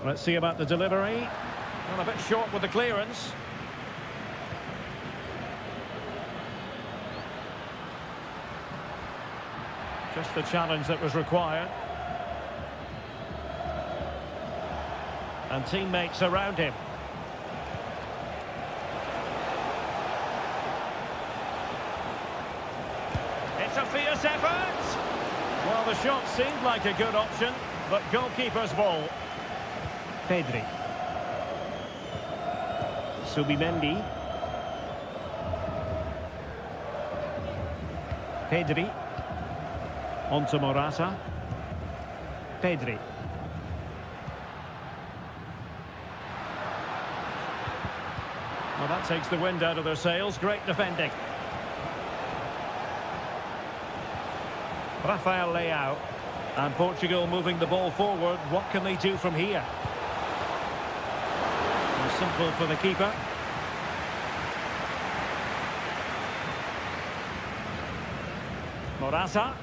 Let's see about the delivery. Well, a bit short with the clearance. Just the challenge that was required. And teammates around him. It's a fierce effort. Well, the shot seemed like a good option, but goalkeeper's ball. Pedri. Subimendi. Pedri. On to Morata. Pedri. Well, that takes the wind out of their sails. Great defending. Rafael Leao. And Portugal moving the ball forward. What can they do from here? And simple for the keeper. Morata.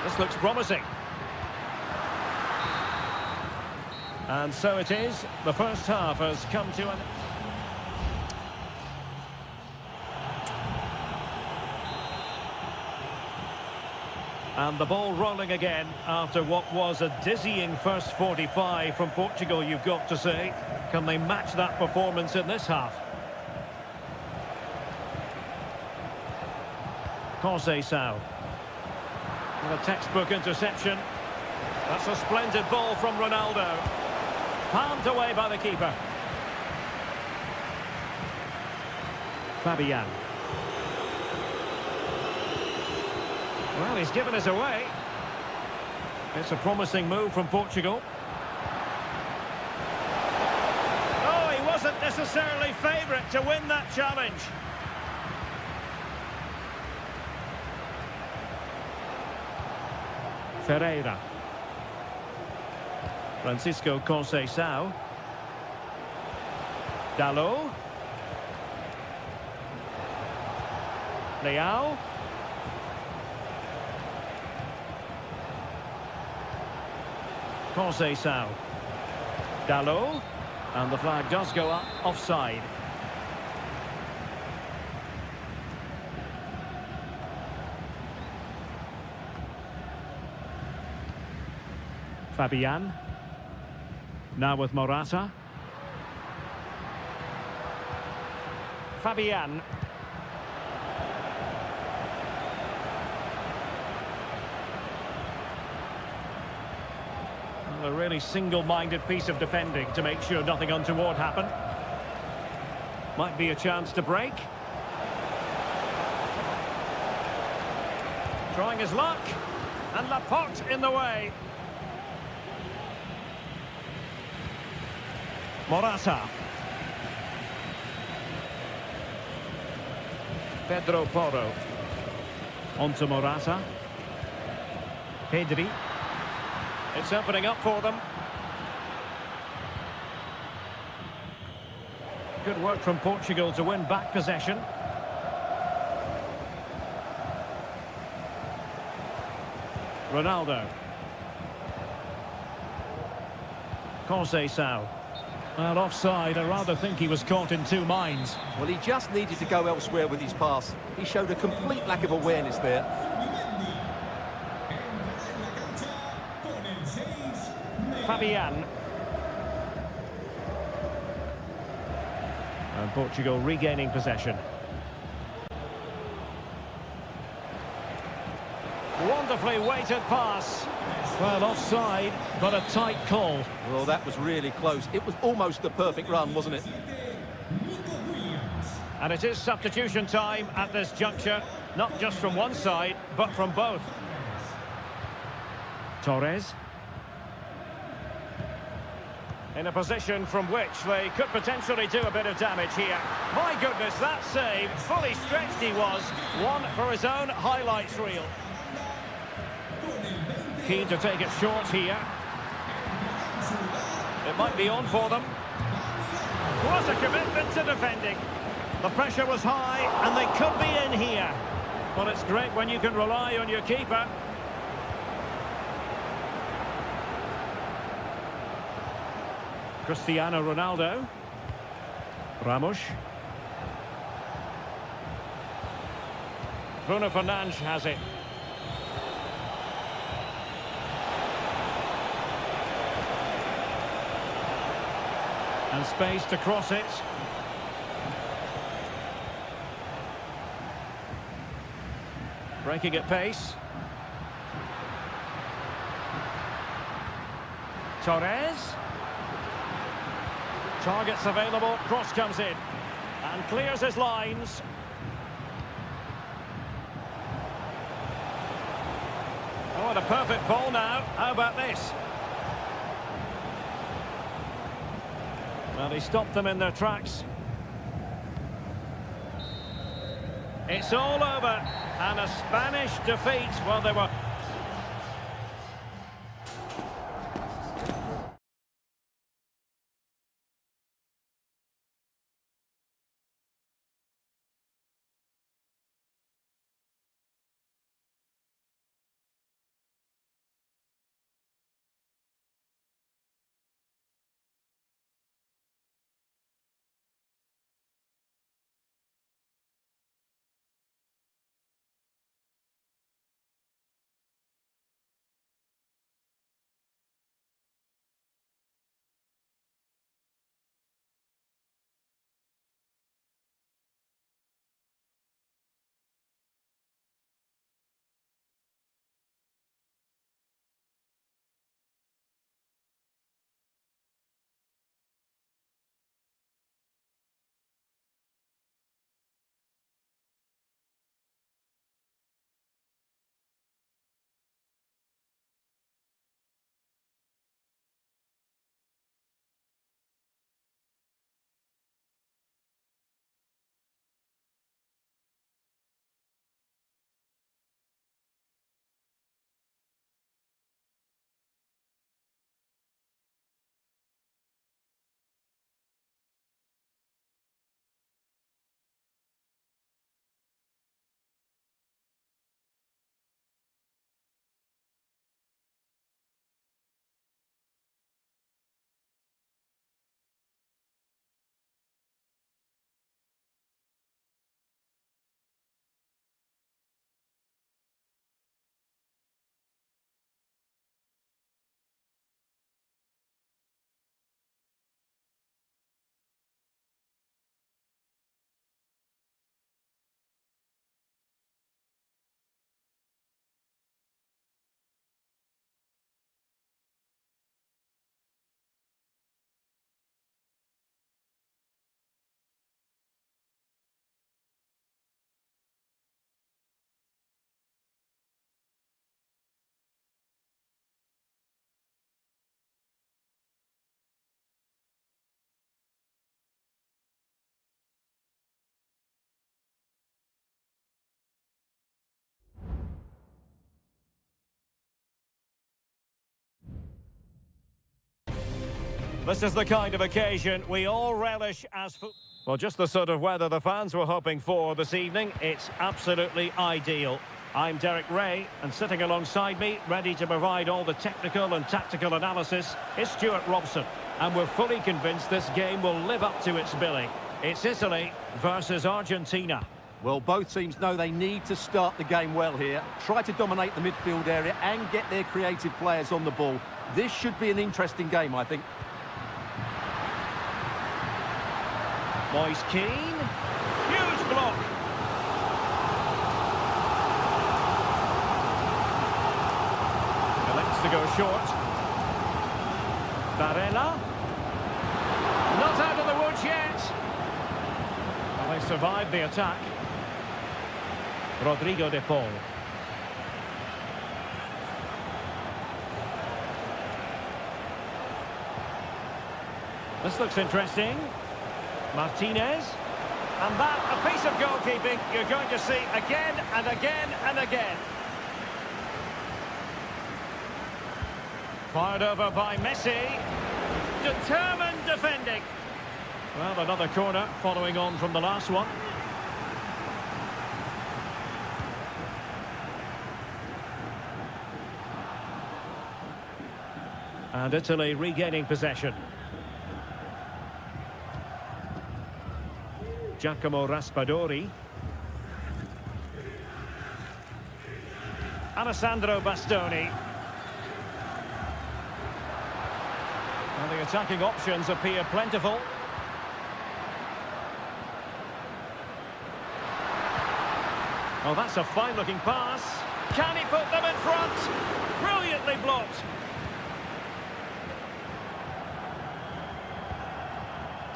This looks promising. And so it is. The first half has come to an... And the ball rolling again after what was a dizzying first 45 from Portugal, you've got to say. Can they match that performance in this half? Conceição. And a textbook interception. That's a splendid ball from Ronaldo. Palmed away by the keeper. Fabian. Well, he's given us away. It's a promising move from Portugal. Oh, he wasn't necessarily favourite to win that challenge. Ferreira. Francisco Conceição. Dalot. Leao. Conceição. Dalot. And the flag does go up offside. Fabian. Now with Morata. Fabian. A really single-minded piece of defending to make sure nothing untoward happened. Might be a chance to break. Trying his luck. And Laporte in the way. Morata. Pedro Porro. On to Morata. Pedri. It's opening up for them. Good work from Portugal to win back possession. Ronaldo. Conceição. Well, offside. I rather think he was caught in two minds. Well, he just needed to go elsewhere with his pass. He showed a complete lack of awareness there. Fabian. And Portugal regaining possession. Wonderfully weighted pass. Well, offside, but a tight call. Well, that was really close. It was almost the perfect run, wasn't it? And it is substitution time at this juncture, not just from one side, but from both. Torres. In a position from which they could potentially do a bit of damage here. My goodness, that save, fully stretched he was. One for his own highlights reel. Keen to take it short here. It might be on for them. What a commitment to defending. The pressure was high and they could be in here. Well, it's great when you can rely on your keeper. Cristiano Ronaldo. Ramos. Bruno Fernandes has it. And space to cross it. Breaking at pace. Torres. Targets available, cross comes in. And clears his lines. Oh, and a perfect ball now. How about this? Well, he stopped them in their tracks. It's all over. And a Spanish defeat. Well, they were... This is the kind of occasion we all relish as... Well, just the sort of weather the fans were hoping for this evening. It's absolutely ideal. I'm Derek Ray, and sitting alongside me, ready to provide all the technical and tactical analysis, is Stuart Robson. And we're fully convinced this game will live up to its billing. It's Italy versus Argentina. Well, both teams know they need to start the game well here. Try to dominate the midfield area and get their creative players on the ball. This should be an interesting game, I think. Moise Keane. Huge block. Elects to go short. Barella. Not out of the woods yet. Well, they survived the attack. Rodrigo de Paul. This looks interesting. Martinez. And that, a piece of goalkeeping you're going to see again and again and again. Fired over by Messi. Determined defending. Well, another corner following on from the last one. And Italy regaining possession. Giacomo Raspadori. Alessandro Bastoni. And the attacking options appear plentiful. Oh, that's a fine-looking pass. Can he put them in front? Brilliantly blocked.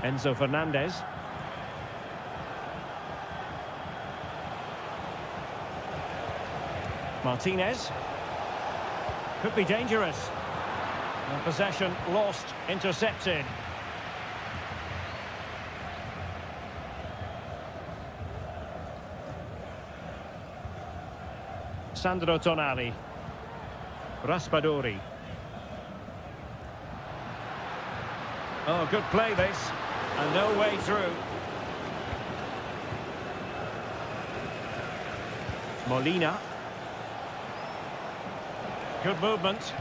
Enzo Fernandez. Martinez. Could be dangerous. And possession lost, intercepted. Sandro Tonali. Raspadori. Oh, good play this. And no way through. Molina. Good movement.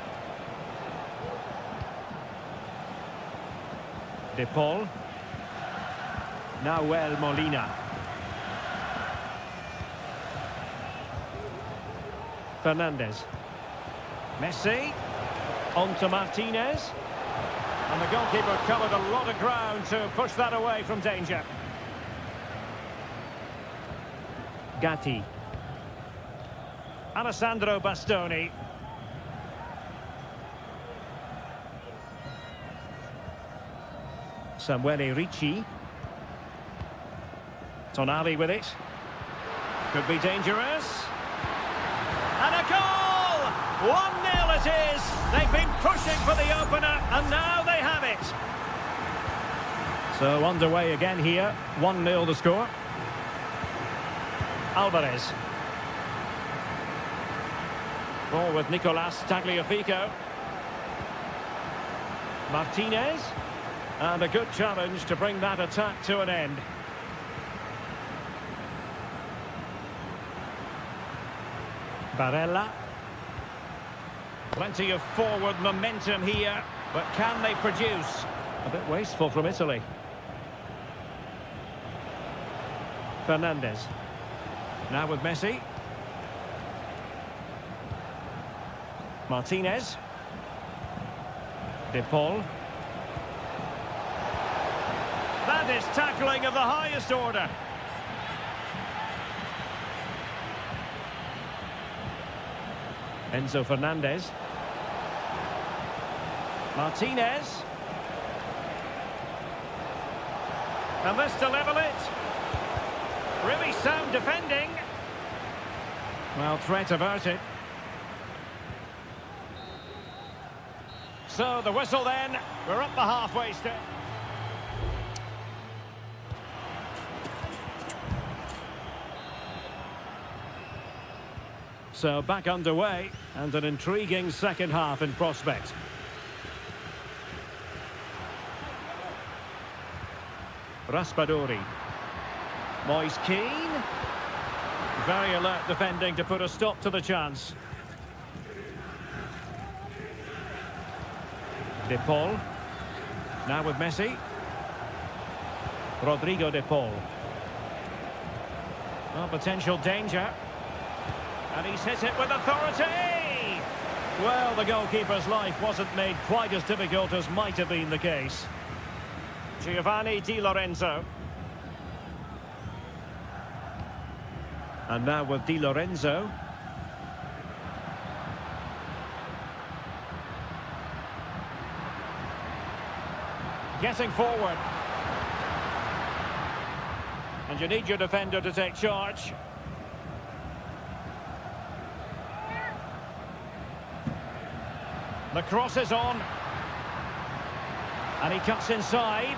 De Paul. Nahuel Molina. Fernandez. Messi. On to Martinez. And the goalkeeper covered a lot of ground to push that away from danger. Gatti. Alessandro Bastoni. Samuele Ricci. Tonali with it. Could be dangerous. And a goal! 1-0 it is. They've been pushing for the opener, and now they have it. So underway again here. 1-0 the score. Alvarez. Ball with Nicolas Tagliafico. Martinez. And a good challenge to bring that attack to an end. Barella. Plenty of forward momentum here, but can they produce? A bit wasteful from Italy. Fernandez. Now with Messi. Martinez. De Paul. That is tackling of the highest order. Enzo Fernandez. Martinez. And this to level it. Really sound defending. Well, threat averted. So the whistle then. We're up the halfway stage. So back underway, and an intriguing second half in prospect. Raspadori. Moise Keane. Very alert defending to put a stop to the chance. De Paul. Now with Messi. Rodrigo De Paul. Well, potential danger. And he's hit it with authority! Well, the goalkeeper's life wasn't made quite as difficult as might have been the case. Giovanni Di Lorenzo. And now with Di Lorenzo. Getting forward. And you need your defender to take charge. The cross is on. And he cuts inside.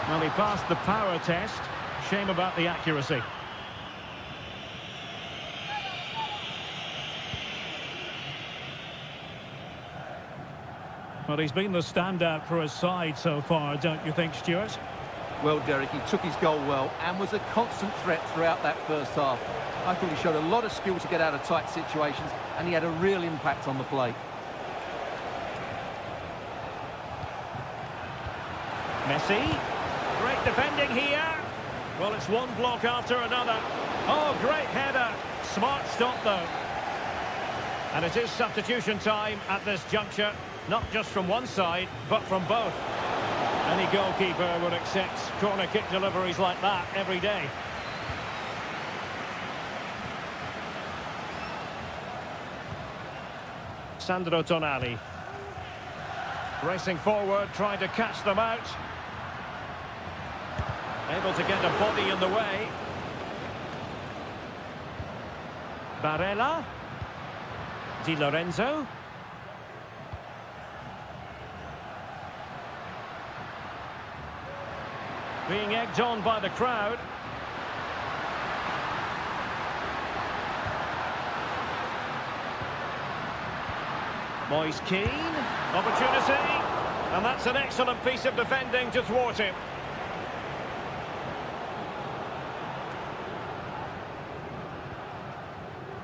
Well, he passed the power test. Shame about the accuracy. Well, he's been the standout for his side so far, don't you think, Stuart? Well, Derek, he took his goal well and was a constant threat throughout that first half. I thought he showed a lot of skill to get out of tight situations, and he had a real impact on the play. Messi. Great defending here. Well, it's one block after another. Oh, great header. Smart stop, though. And it is substitution time at this juncture. Not just from one side, but from both. Any goalkeeper would accept corner kick deliveries like that every day. Sandro Tonali. Racing forward, trying to catch them out. Able to get a body in the way. Barella. Di Lorenzo. Being egged on by the crowd. Moise Keane. Opportunity. And that's an excellent piece of defending to thwart him.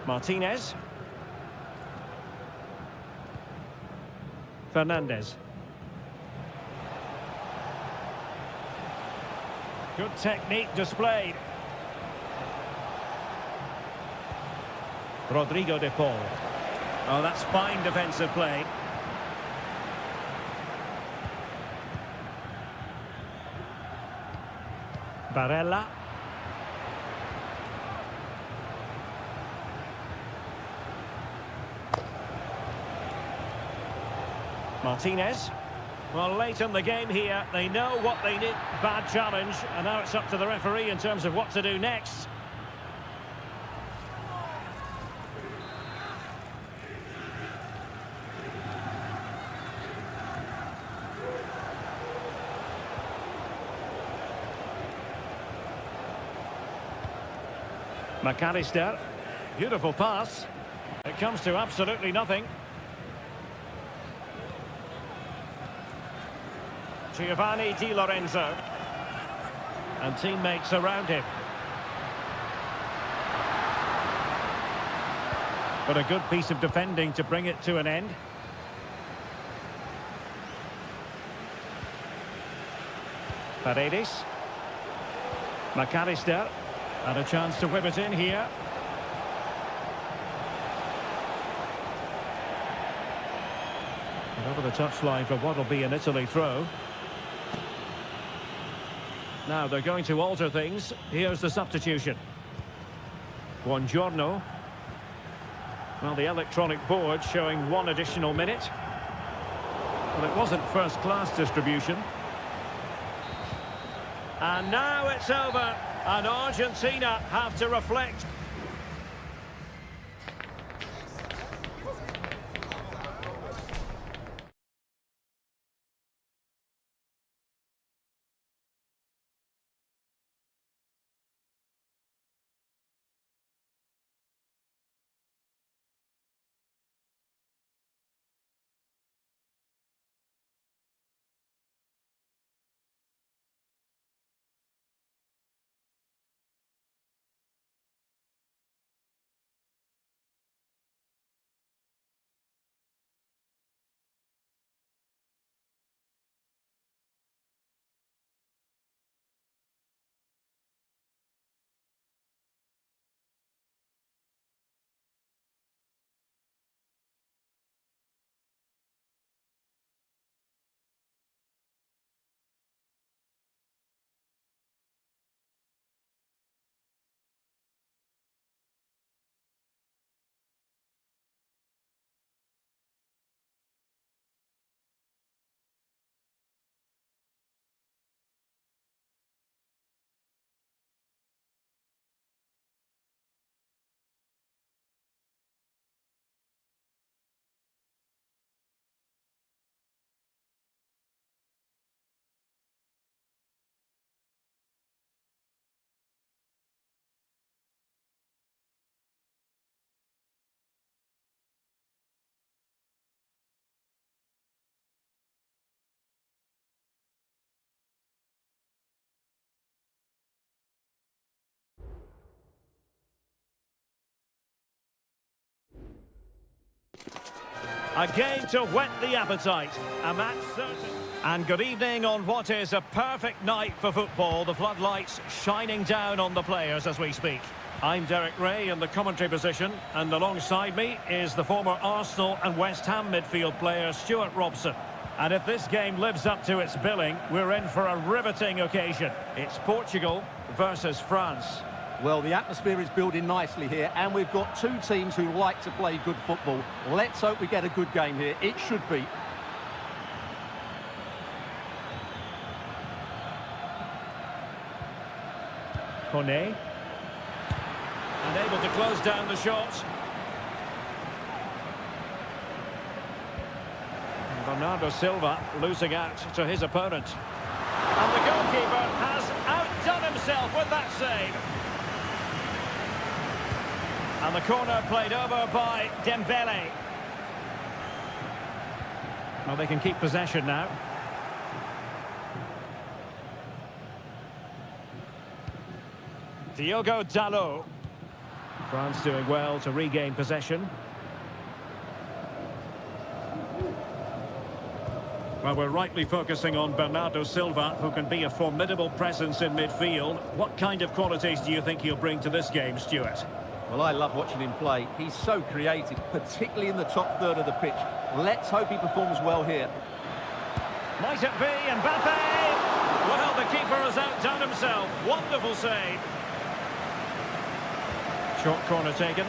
Martinez. Fernandez. Good technique displayed. Rodrigo de Paul. Oh, that's fine defensive play. Barella. Martinez. Well, late in the game here, they know what they need. Bad challenge, and now it's up to the referee in terms of what to do next. McAllister. Beautiful pass. It comes to absolutely nothing. Giovanni Di Lorenzo. And teammates around him. But a good piece of defending to bring it to an end. Paredes. McAllister. And a chance to whip it in here. And over the touchline for what will be an Italy throw. Now they're going to alter things. Here's the substitution. Buongiorno. Well, the electronic board showing one additional minute. Well, it wasn't first-class distribution. And now it's over. And Argentina have to reflect. A game to whet the appetite. A match certain. And good evening on what is a perfect night for football. The floodlights shining down on the players as we speak. I'm Derek Ray in the commentary position, and alongside me is the former Arsenal and West Ham midfield player Stuart Robson. And if this game lives up to its billing, we're in for a riveting occasion. It's Portugal versus France. Well, the atmosphere is building nicely here, and we've got two teams who like to play good football. Let's hope we get a good game here. It should be. Kone. And able to close down the shot. Bernardo Silva losing out to his opponent. And the goalkeeper has outdone himself with that save. And the corner played over by Dembele. Well, they can keep possession now. Diogo Dalot. France doing well to regain possession. Well, we're rightly focusing on Bernardo Silva, who can be a formidable presence in midfield. What kind of qualities do you think he'll bring to this game, Stuart? Well, I love watching him play. He's so creative, particularly in the top third of the pitch. Let's hope he performs well here. Might it be Mbappe? Well, the keeper has outdone himself. Wonderful save. Short corner taken.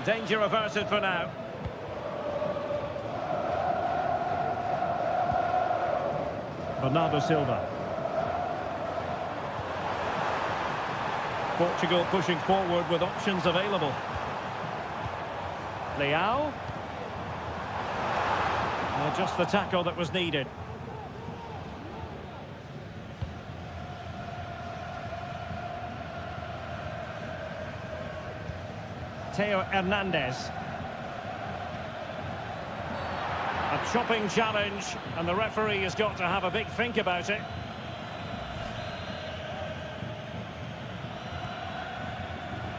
Danger averted for now. Bernardo Silva. Portugal pushing forward with options available. Leao. Just the tackle that was needed. Theo Hernandez. A chopping challenge, and the referee has got to have a big think about it.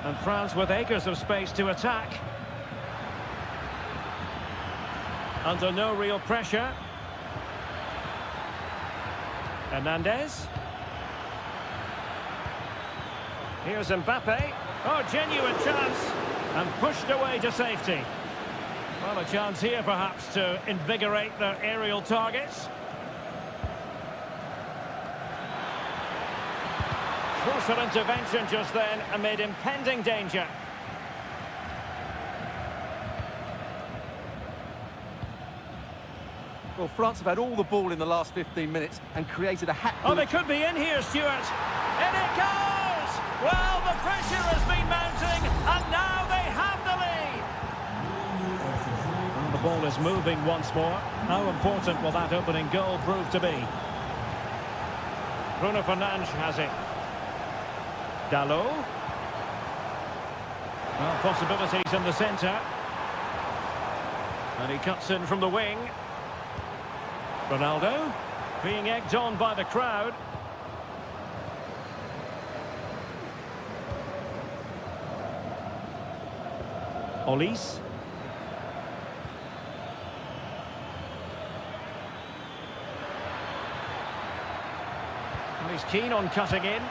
And France with acres of space to attack. Under no real pressure. Hernandez. Here's Mbappe. Oh, genuine chance. And pushed away to safety. Well, a chance here perhaps to invigorate their aerial targets. Crucial intervention just then amid impending danger. Well, France have had all the ball in the last 15 minutes and created a hat. Oh, they could be in here, Stuart. In it goes! Well, the pressure has been mounting, and now they have the lead. And the ball is moving once more. How important will that opening goal prove to be? Bruno Fernandes has it. Dalot. Well, possibilities in the centre. And he cuts in from the wing. Ronaldo being egged on by the crowd. Olise. He's keen on cutting in.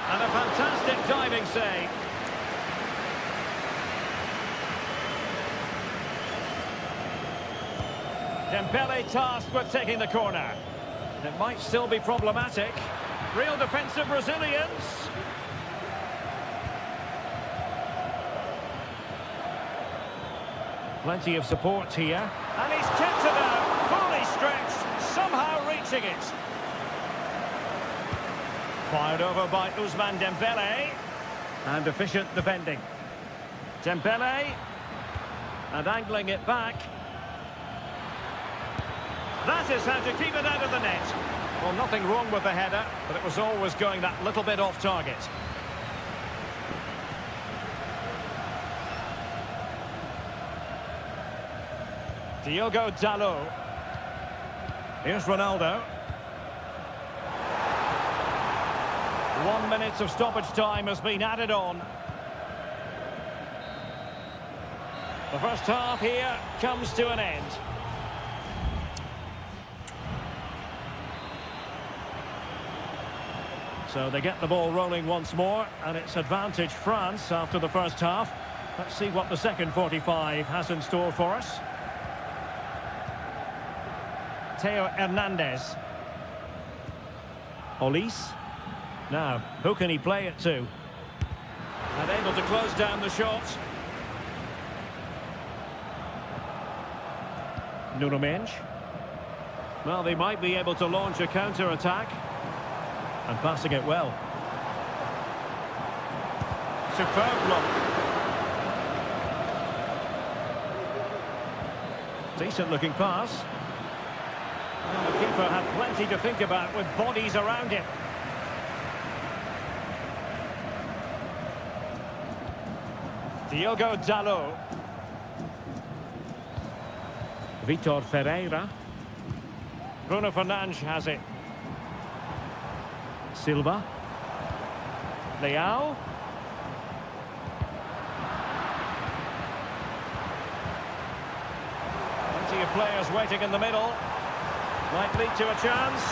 And a fantastic diving save. Dembele tasked with taking the corner. It might still be problematic. Real defensive resilience. Plenty of support here. And he's kept it out, fully stretched, somehow reaching it. Fired over by Ousmane Dembele. And efficient defending. Dembele. And angling it back. That is how to keep it out of the net. Well, nothing wrong with the header, but it was always going that little bit off target. Diogo Dalot. Here's Ronaldo. 1 minute of stoppage time has been added on. The first half here comes to an end. So they get the ball rolling once more, and it's advantage France after the first half. Let's see what the second 45 has in store for us. Theo Hernandez. Olise. Now, who can he play it to? And able to close down the shot. Nuno Mendes. Well, they might be able to launch a counter-attack. And passing it well. Superb block. Decent looking pass. Well, the keeper had plenty to think about with bodies around him. Diogo Dalot. Vitor Ferreira. Bruno Fernandes has it. Silva. Leao. Plenty of players waiting in the middle. Might lead to a chance.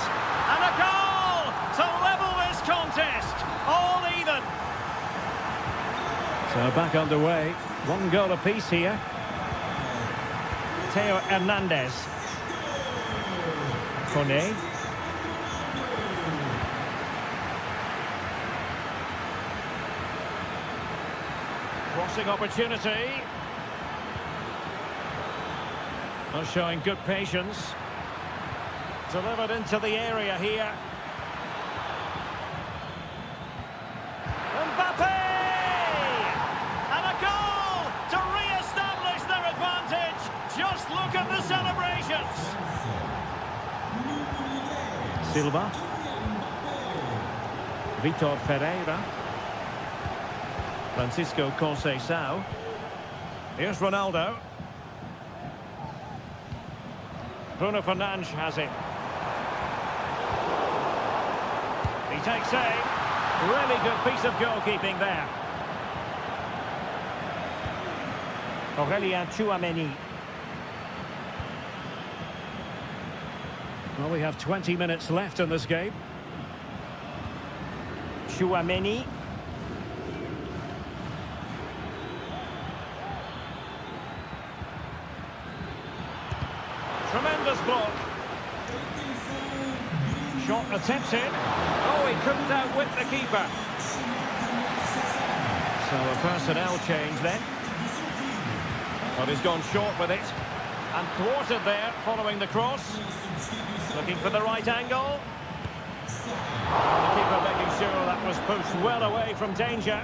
And a goal to level this contest. All even. So back underway. One goal apiece here. Theo Hernandez. Kone. Crossing opportunity. Not showing good patience. Delivered into the area here. Mbappe! And a goal to re-establish their advantage. Just look at the celebrations. Silva. Vitor Ferreira. Francisco Conceição. Here's Ronaldo. Bruno Fernandes has it. He takes aim. Really good piece of goalkeeping there. Aurélien Tchouameni. Well, we have 20 minutes left in this game. Tchouameni. Tremendous block. Shot attempted. Oh, he couldn't outwit the keeper. So a personnel change then. But he's gone short with it. And thwarted there following the cross. Looking for the right angle. The keeper making sure that was pushed well away from danger.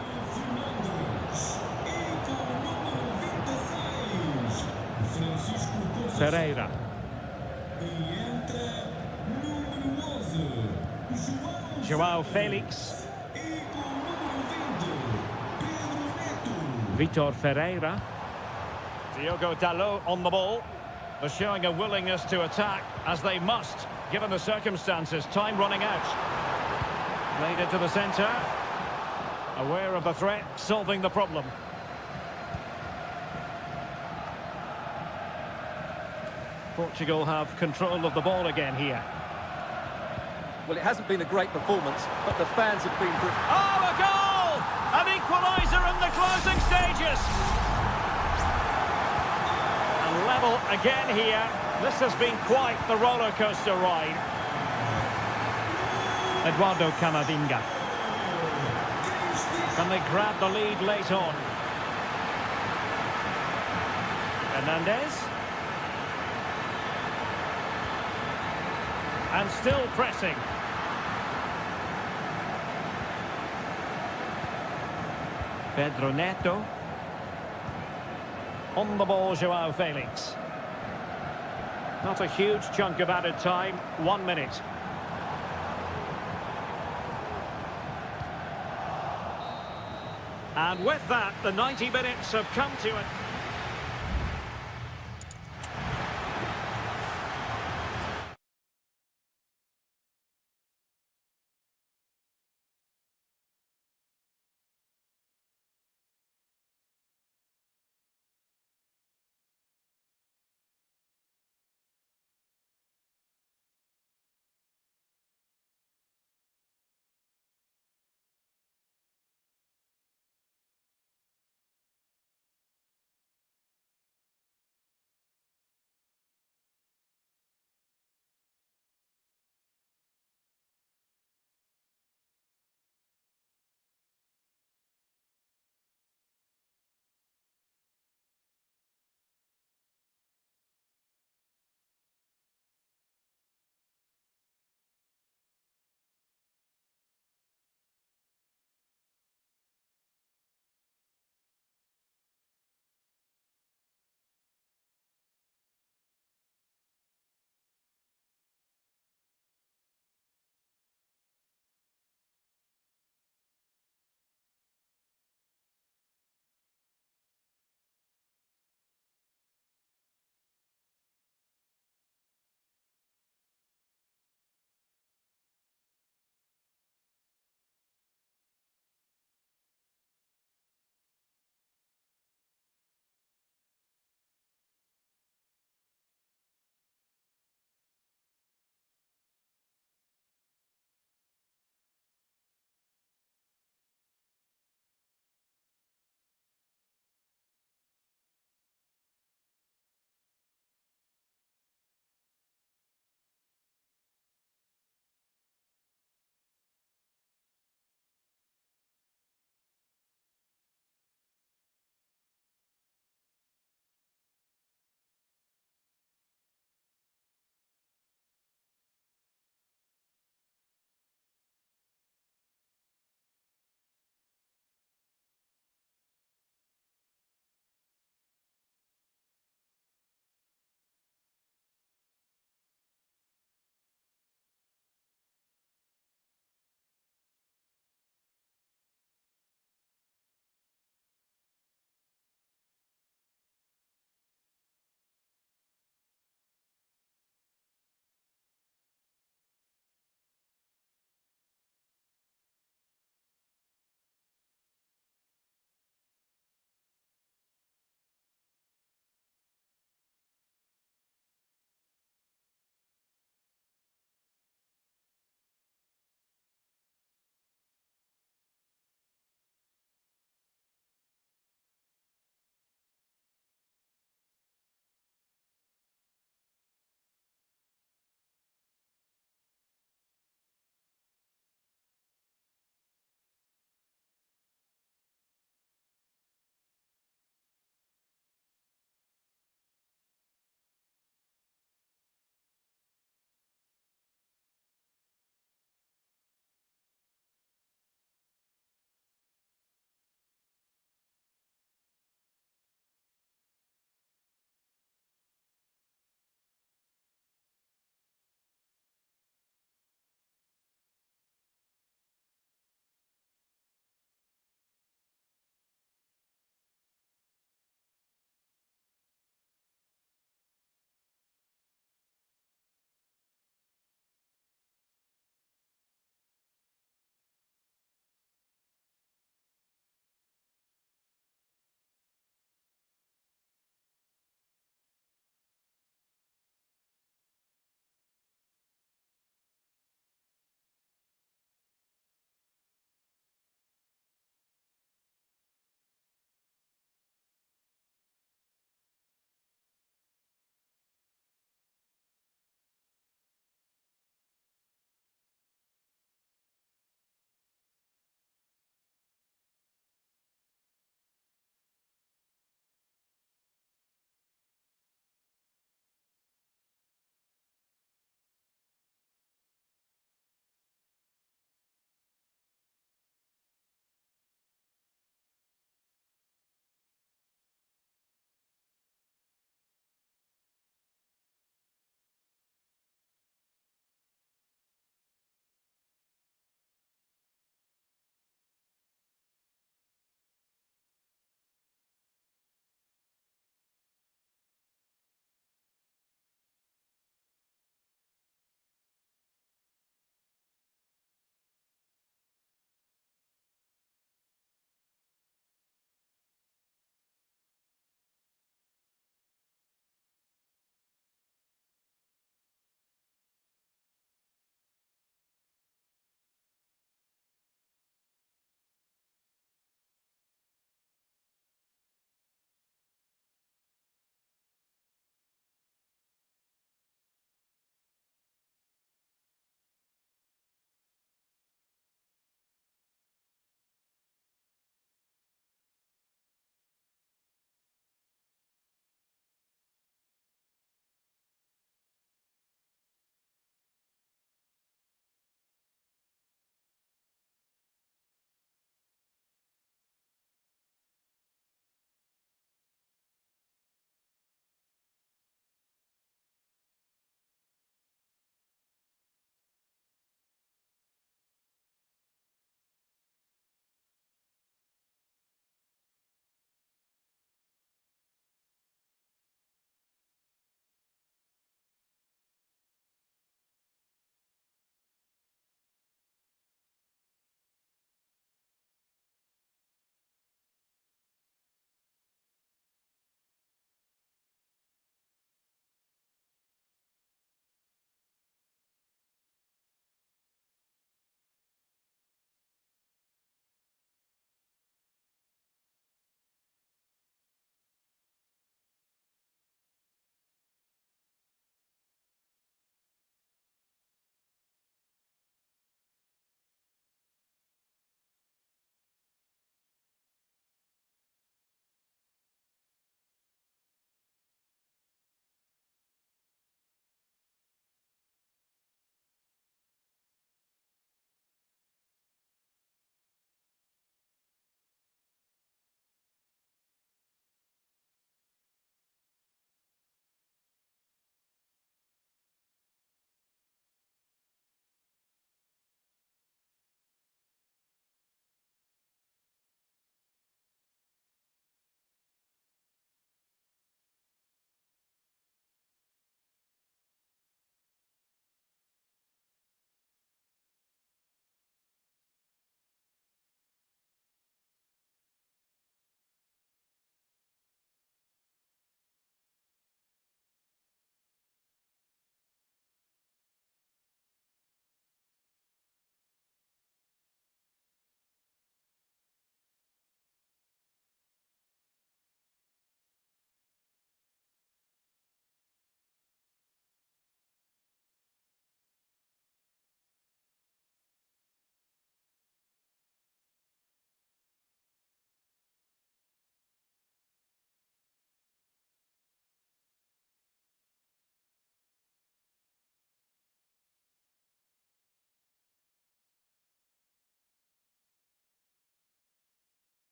Ferreira. João Felix. Vitor Ferreira. Diogo Dalot on the ball. They're showing a willingness to attack, as they must, given the circumstances. Time running out. Played into the centre. Aware of the threat, solving the problem. Portugal have control of the ball again here. Well, it hasn't been a great performance, but the fans have been... Oh, a goal! An equaliser in the closing stages. And level again here. This has been quite the roller coaster ride. Eduardo Camavinga. Can they grab the lead late on? Hernandez. And still pressing. Pedro Neto. On the ball, João Felix. Not a huge chunk of added time, 1 minute. And with that, the 90 minutes have come to an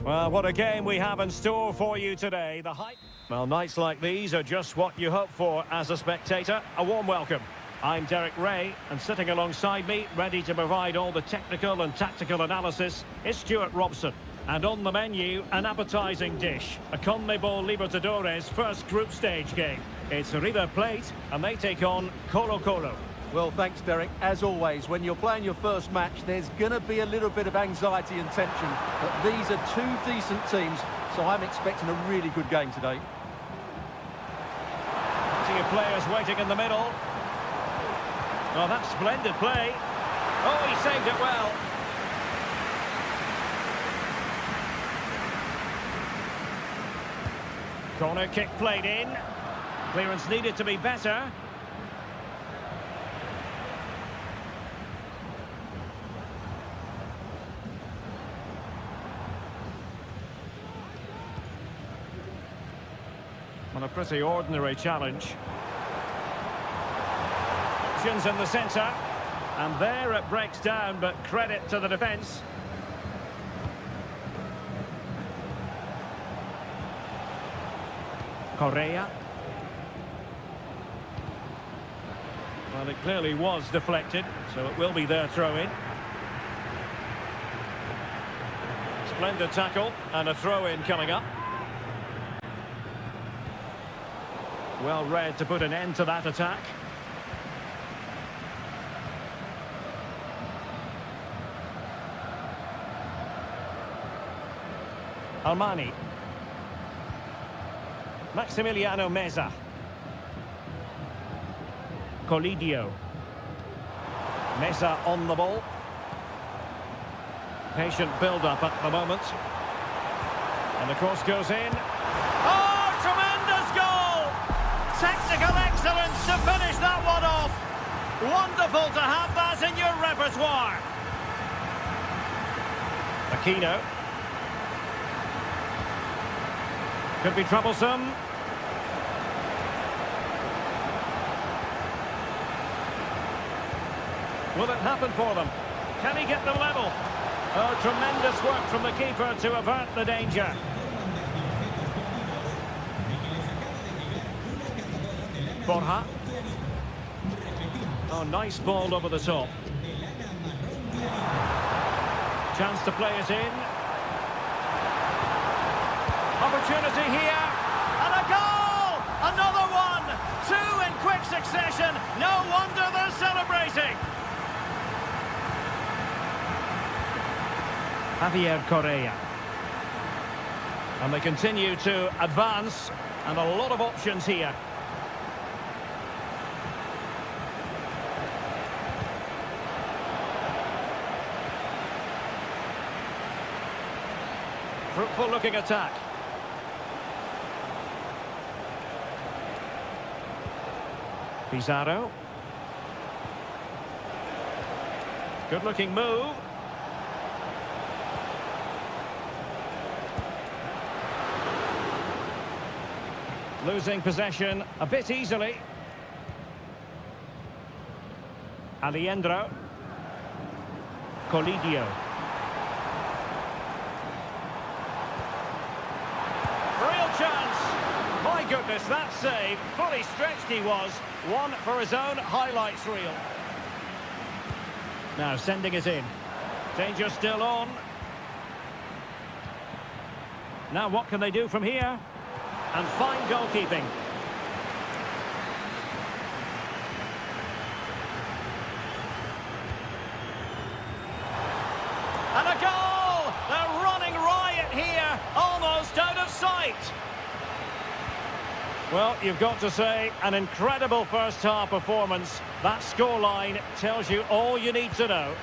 Well, what a game we have in store for you today. The hype. Well, nights like these are just what you hope for as a spectator. A warm welcome. I'm Derek Ray, and sitting alongside me, ready to provide all the technical and tactical analysis, is Stuart Robson. And on the menu, an appetising dish. A CONMEBOL Libertadores first group stage game. It's River Plate, and they take on Colo-Colo. Well, thanks, Derek. As always, when you're playing your first match, there's going to be a little bit of anxiety and tension. But these are two decent teams, so I'm expecting a really good game today. Plenty of players waiting in the middle. Well, that's splendid play. Oh, he saved it well. Corner kick played in. Clearance needed to be better. On a pretty ordinary challenge. Options in the centre. And there it breaks down, but credit to the defence. Correa. Well, it clearly was deflected, so it will be their throw-in. Splendid tackle, and a throw-in coming up. Well read to put an end to that attack. Almani. Maximiliano Meza. Colidio. Meza on the ball. Patient build-up at the moment. And the cross goes in. Oh, tremendous goal! Technical excellence to finish that one off. Wonderful to have that in your repertoire. Aquino. Could be troublesome. Will it happen for them? Can he get them level? Oh, tremendous work from the keeper to avert the danger. Borja. Oh, nice ball over the top. Chance to play it in. Opportunity here. And a goal! Another one! Two in quick succession. No wonder they're celebrating. Javier Correa. And they continue to advance, and a lot of options here. Fruitful looking attack. Pizarro. Good looking move. Losing possession a bit easily. Alejandro. Colidio. Real chance. My goodness, that save. Fully stretched he was. One for his own highlights reel. Now sending it in. Danger still on. Now what can they do from here? And fine goalkeeping. And a goal! They're running riot here, almost out of sight. Well, you've got to say, an incredible first-half performance. That scoreline tells you all you need to know.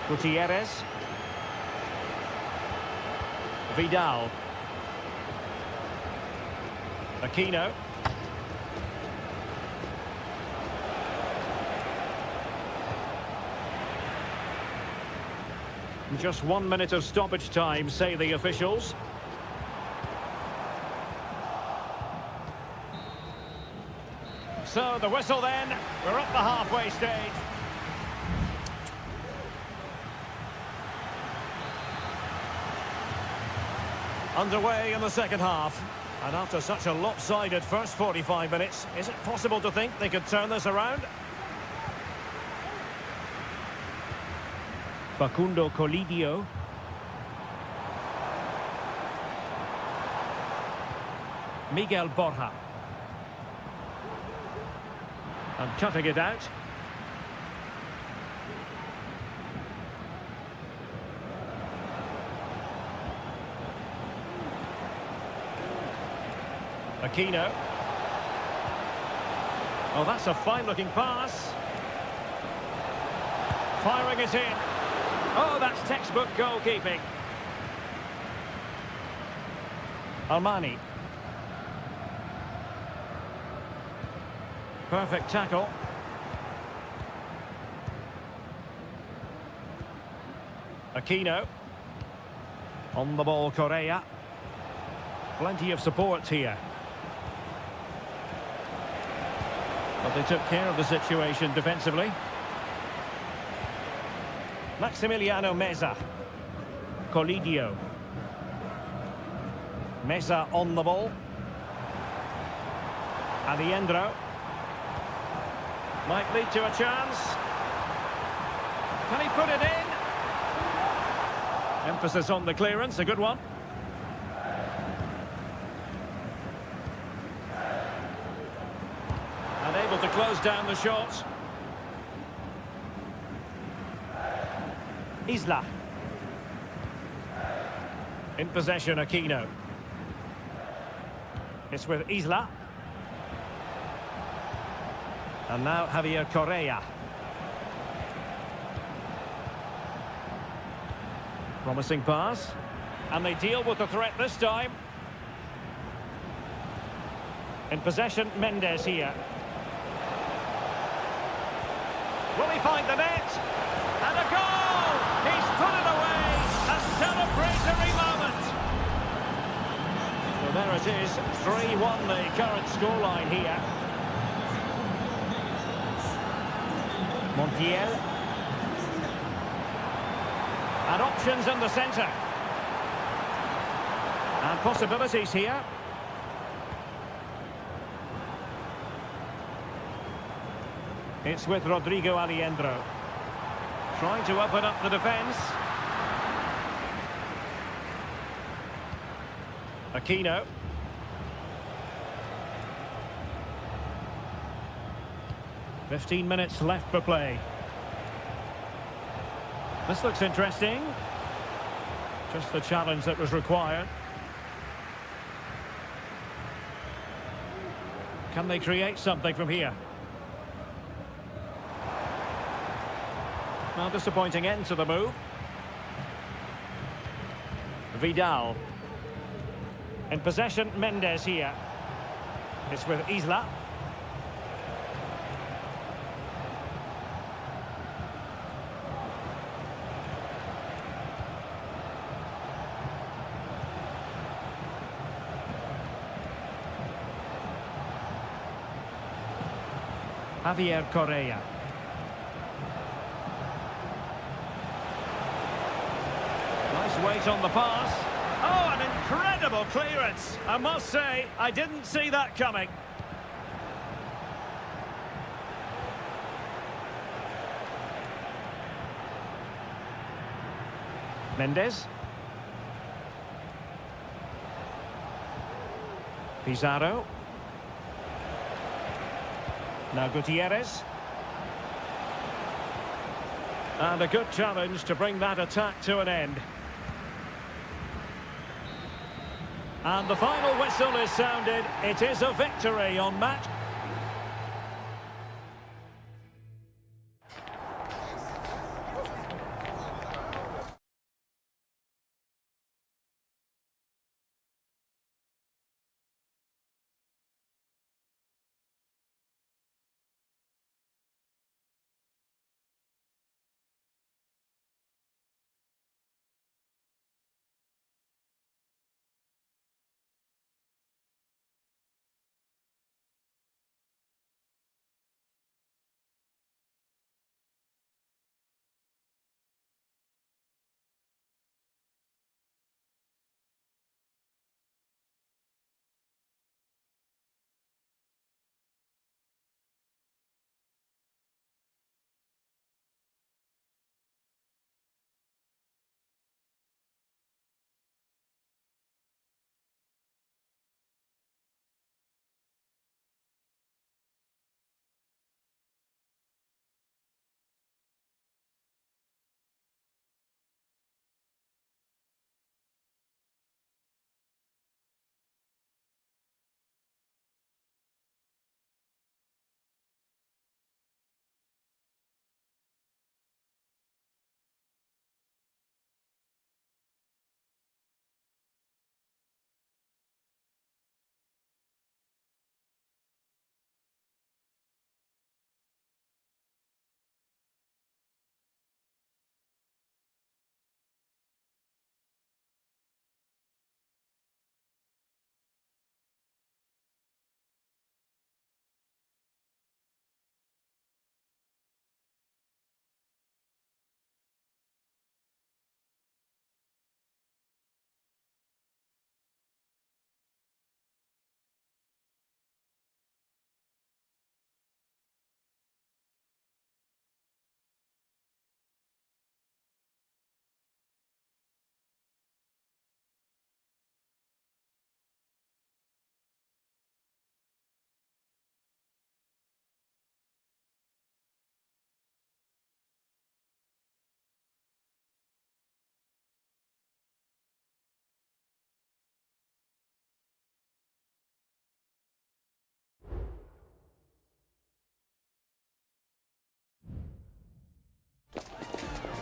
Gutierrez. Vidal. Aquino. Just 1 minute of stoppage time, say the officials. So the whistle then, we're at the halfway stage. Underway in the second half. And after such a lopsided first 45 minutes, is it possible to think they could turn this around? Facundo Colidio. Miguel Borja. And cutting it out. Aquino. Oh, that's a fine-looking pass. Firing it in. Oh, that's textbook goalkeeping. Armani. Perfect tackle. Aquino. On the ball, Correa. Plenty of support here. But they took care of the situation defensively. Maximiliano Meza. Colidio. Meza on the ball. Aliendro. Might lead to a chance. Can he put it in? Emphasis on the clearance, a good one. And able to close down the shot. Isla. In possession, Aquino. It's with Isla. And now Javier Correa. Promising pass. And they deal with the threat this time. In possession, Mendes here. Will he find the net? And a goal! He's put it away! A celebratory moment! So there it is, 3-1 the current scoreline here. Montiel. And options in the centre. And possibilities here. It's with Rodrigo Aliendro. Trying to open up the defence. Aquino. "15 minutes left for play. This looks interesting. Just the challenge that was required. Can they create something from here? Well, disappointing end to the move. Vidal. In possession, Mendes here. It's with Isla. Javier Correa. Nice weight on the pass. Oh, an incredible clearance. I must say, I didn't see that coming. Mendes. Pizarro. Now Gutierrez. And a good challenge to bring that attack to an end. And the final whistle is sounded. It is a victory on match.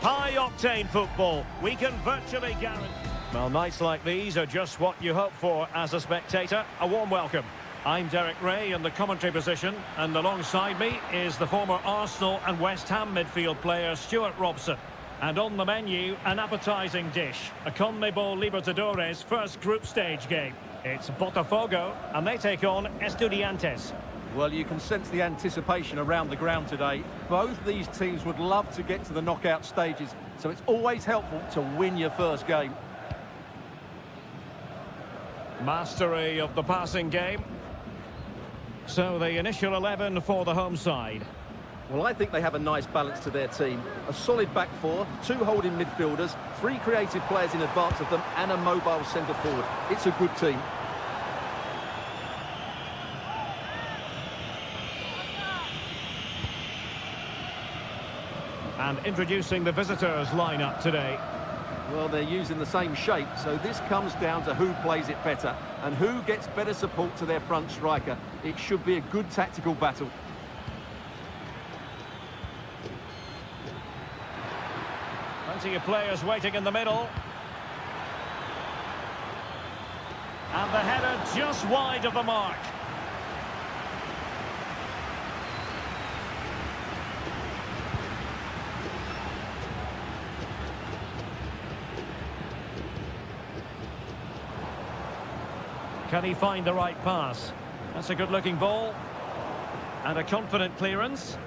High-octane football. We can virtually guarantee... Well, nights like these are just what you hope for as a spectator. A warm welcome. I'm Derek Ray in the commentary position, and alongside me is the former Arsenal and West Ham midfield player Stuart Robson. And on the menu, an appetising dish, a CONMEBOL Libertadores first group stage game. It's Botafogo, and they take on Estudiantes. Well, you can sense the anticipation around the ground today. Both these teams would love to get to the knockout stages, so it's always helpful to win your first game. Mastery of the passing game. So the initial 11 for the home side. Well, I think they have a nice balance to their team. A solid back four, 2 holding midfielders, 3 creative players in advance of them, and a mobile centre forward. It's a good team. And introducing the visitors lineup today. Well, they're using the same shape, so this comes down to who plays it better and who gets better support to their front striker. It should be a good tactical battle. Plenty of players waiting in the middle. And the header just wide of the mark. Can he find the right pass? That's a good-looking ball. And a confident clearance.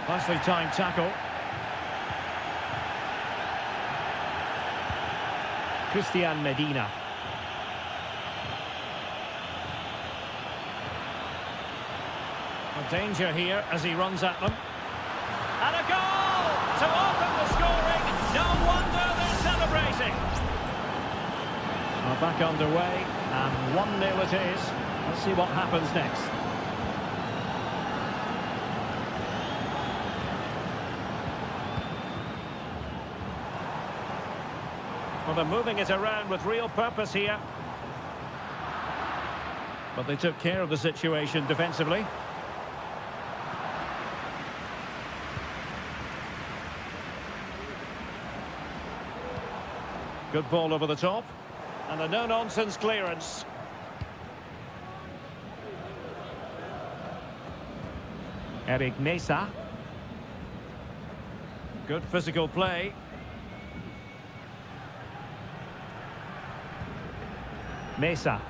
Nicely timed tackle. Christian Medina. A danger here as he runs at them. And a goal to open the scoring. No wonder they're celebrating. Well, back underway, and 1-0 it is. Let's see what happens next. Well, they're moving it around with real purpose here. But they took care of the situation defensively. Good ball over the top. And a no-nonsense clearance. Eric Mesa. Good physical play. Mesa.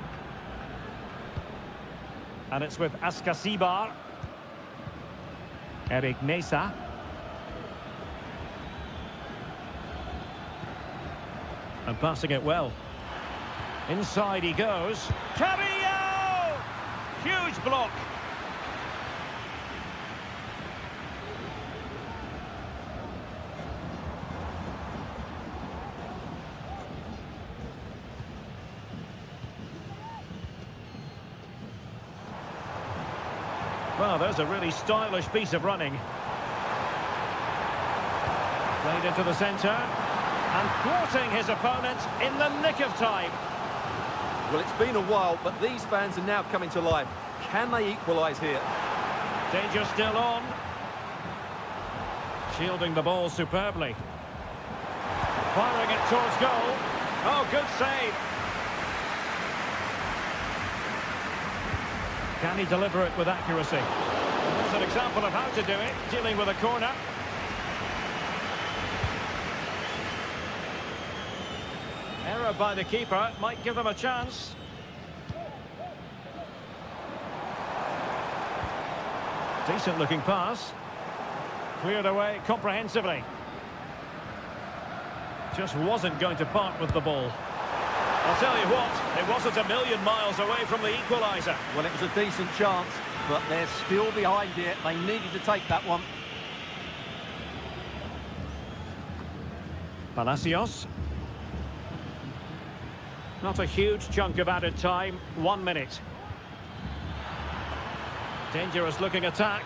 And it's with Askasibar. Eric Mesa. And passing it well. Inside he goes. Cabello! Huge block. Well, there's a really stylish piece of running. Played into the centre. And thwarting his opponent in the nick of time. Well, it's been a while, but these fans are now coming to life. Can they equalise here? Danger still on. Shielding the ball superbly. Firing it towards goal. Oh, good save. Can he deliver it with accuracy? There's an example of how to do it, dealing with a corner. Error by the keeper might give them a chance. Decent looking pass. Cleared away comprehensively. Just wasn't going to part with the ball. I'll tell you what, it wasn't a million miles away from the equaliser. Well, it was a decent chance, but they're still behind here. They needed to take that one. Palacios. Not a huge chunk of added time, 1 minute. Dangerous looking attack.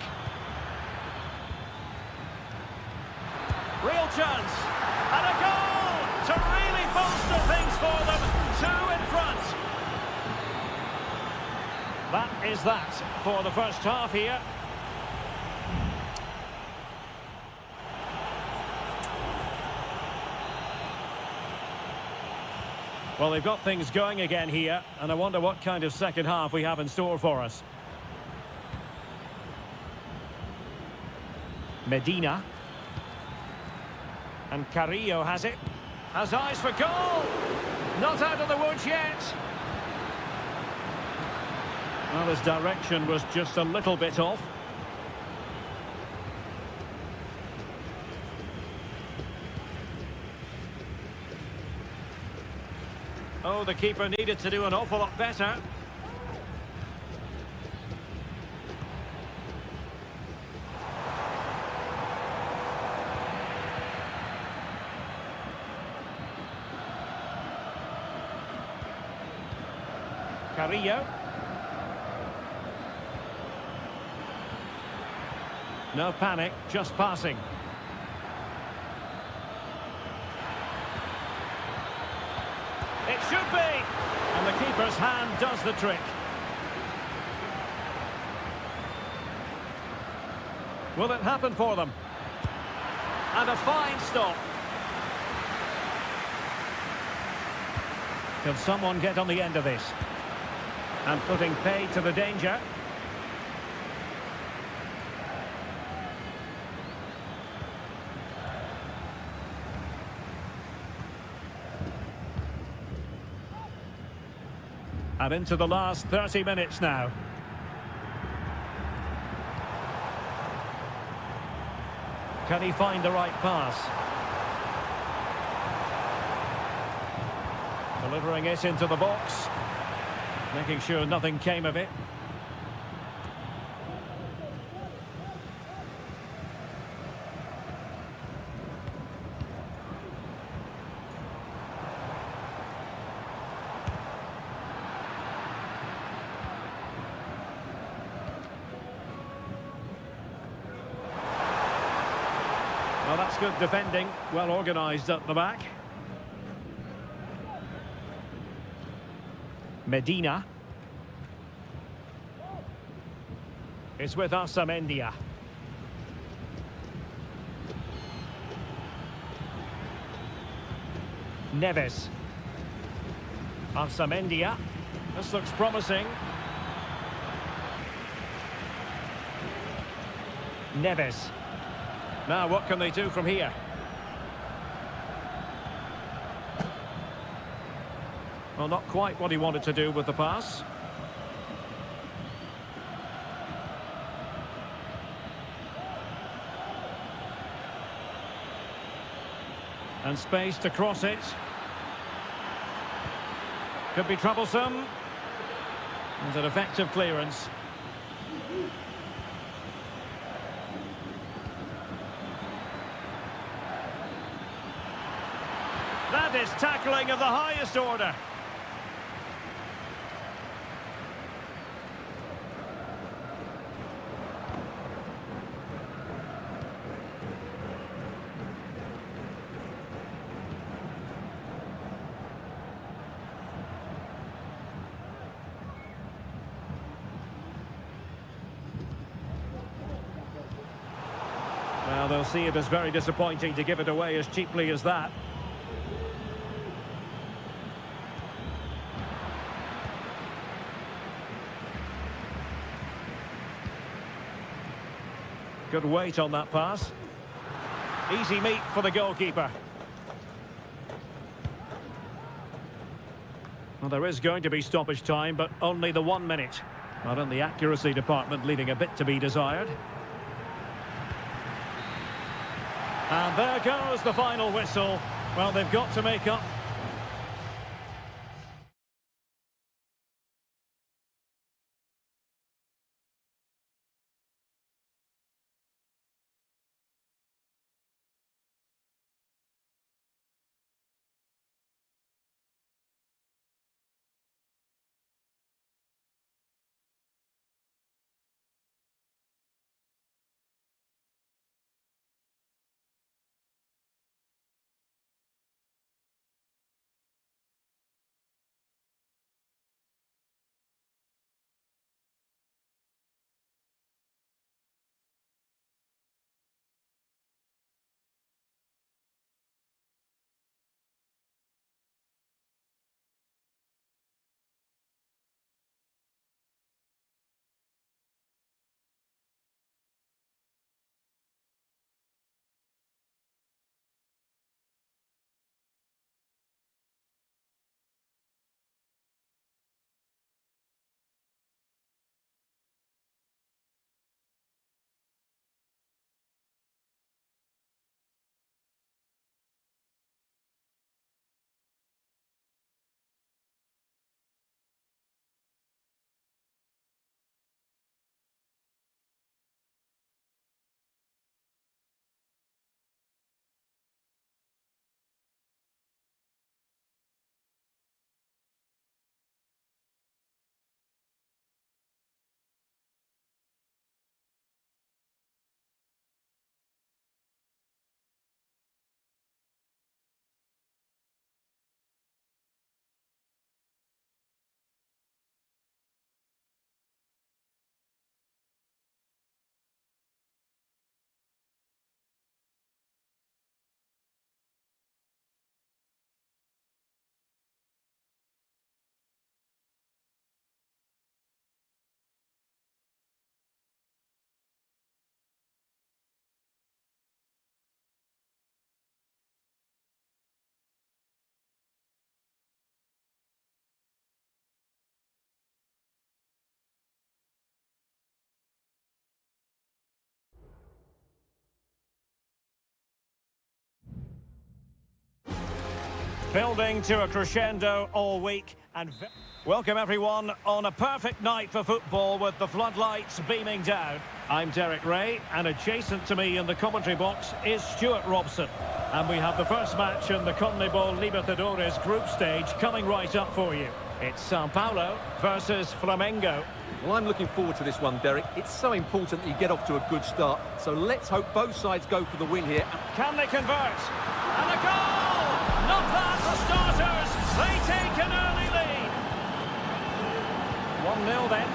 Real chance. And a goal to really bolster things for them. 2 in front. That is that for the first half here. Well, they've got things going again here, and I wonder what kind of second half we have in store for us. Medina. And Carrillo has it. Has eyes for goal! Not out of the woods yet. Well, his direction was just a little bit off. Oh, the keeper needed to do an awful lot better. Carrillo. No panic, just passing. It should be! And the keeper's hand does the trick. Will it happen for them? And a fine stop. Can someone get on the end of this? And putting pay to the danger. And into the last 30 minutes now. Can he find the right pass? Delivering it into the box. Making sure nothing came of it. Well, that's good defending, well organised at the back. Medina. It's with Amendia. Neves. Amendia. This looks promising. Neves. Now, what can they do from here? Well, not quite what he wanted to do with the pass. And space to cross it. Could be troublesome. And an effective clearance. That is tackling of the highest order. Well, they'll see it as very disappointing to give it away as cheaply as that. Good weight on that pass. Easy meat for the goalkeeper. Well, there is going to be stoppage time, but only the 1 minute. Not in the accuracy department, leaving a bit to be desired. And there goes the final whistle. Well, they've got to make up Building to a crescendo all week and welcome everyone on a perfect night for football with the floodlights beaming down. I'm Derek Ray and adjacent to me in the commentary box is Stuart Robson. And we have the first match in the CONMEBOL Libertadores group stage coming right up for you. It's Sao Paulo versus Flamengo. Well, I'm looking forward to this one, Derek. It's so important that you get off to a good start. So let's hope both sides go for the win here. Can they convert? And a goal! Not bad for starters. They take an early lead. 1-0 then.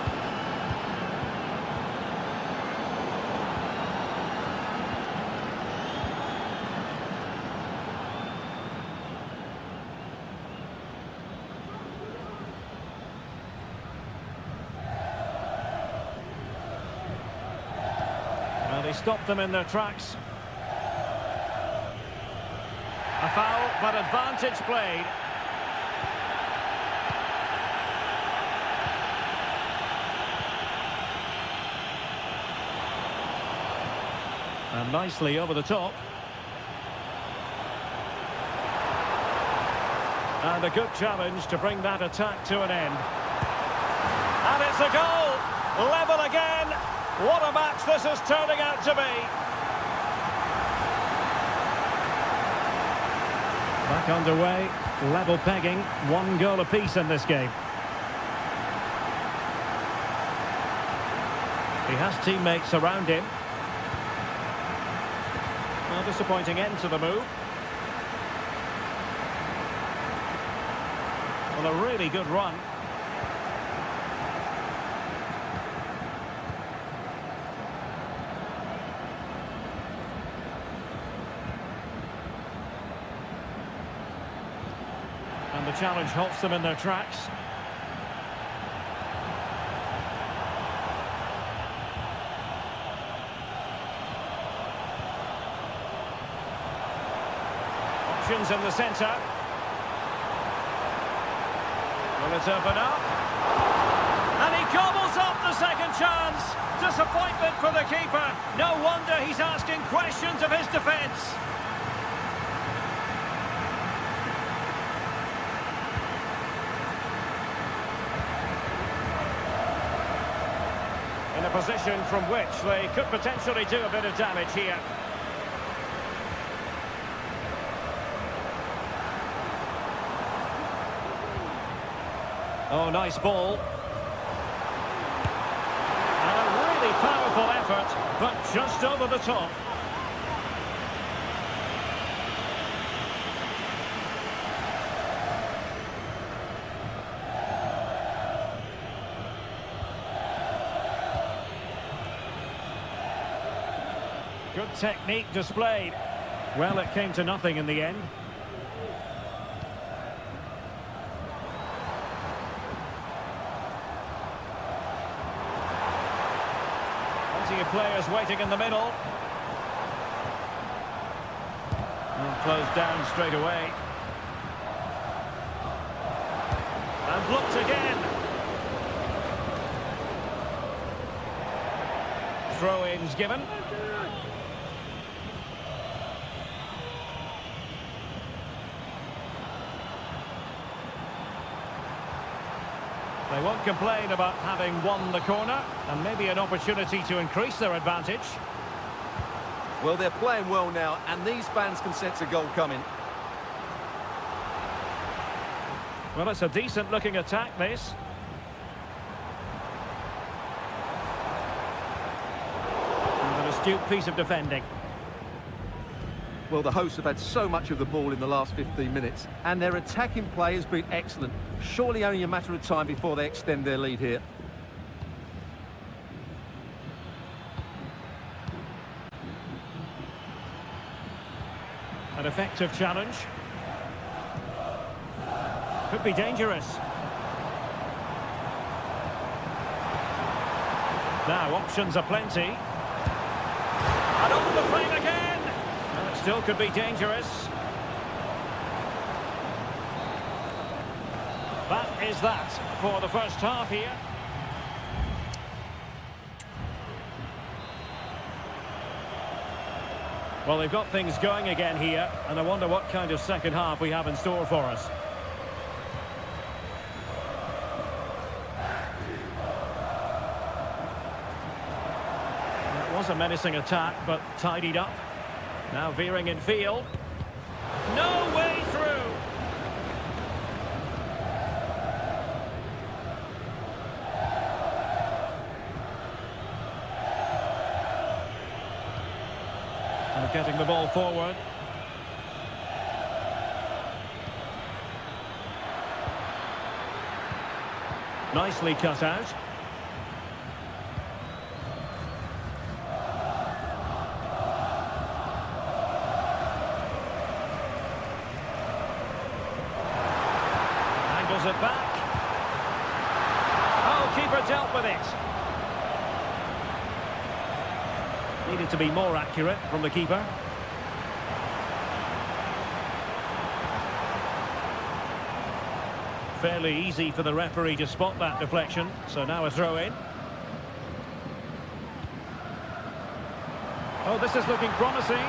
Well, they stopped them in their tracks. A foul, but advantage played. And nicely over the top. And a good challenge to bring that attack to an end. And it's a goal! Level again! What a match this is turning out to be! Back underway, level pegging, 1 goal apiece in this game. He has teammates around him. A disappointing end to the move. Well, a really good run. And the challenge halts them in their tracks. Options in the centre. Will it open up? And he gobbles up the second chance. Disappointment for the keeper. No wonder he's asking questions of his defence. In a position from which they could potentially do a bit of damage here. Oh, nice ball. And a really powerful effort, but just over the top. Good technique displayed. Well, it came to nothing in the end. Plenty of players waiting in the middle. And closed down straight away. And blocked again. Throw-ins given. They won't complain about having won the corner, and maybe an opportunity to increase their advantage. Well, they're playing well now, and these fans can sense a goal coming. Well, it's a decent-looking attack, this. And an astute piece of defending. Well, the hosts have had so much of the ball in the last 15 minutes, and their attacking play has been excellent. Surely only a matter of time before they extend their lead here. An effective challenge. Could be dangerous. Now, options are plenty. And over the frame again! Well, it still could be dangerous. That is that for the first half here. Well, they've got things going again here, and I wonder what kind of second half we have in store for us. It was a menacing attack, but tidied up. Now veering in field. No way through! Getting the ball forward. Nicely cut out. Angles it back. Oh, keeper dealt with it. Needed to be more accurate from the keeper. Fairly easy for the referee to spot that deflection, so now a throw-in. Oh, this is looking promising.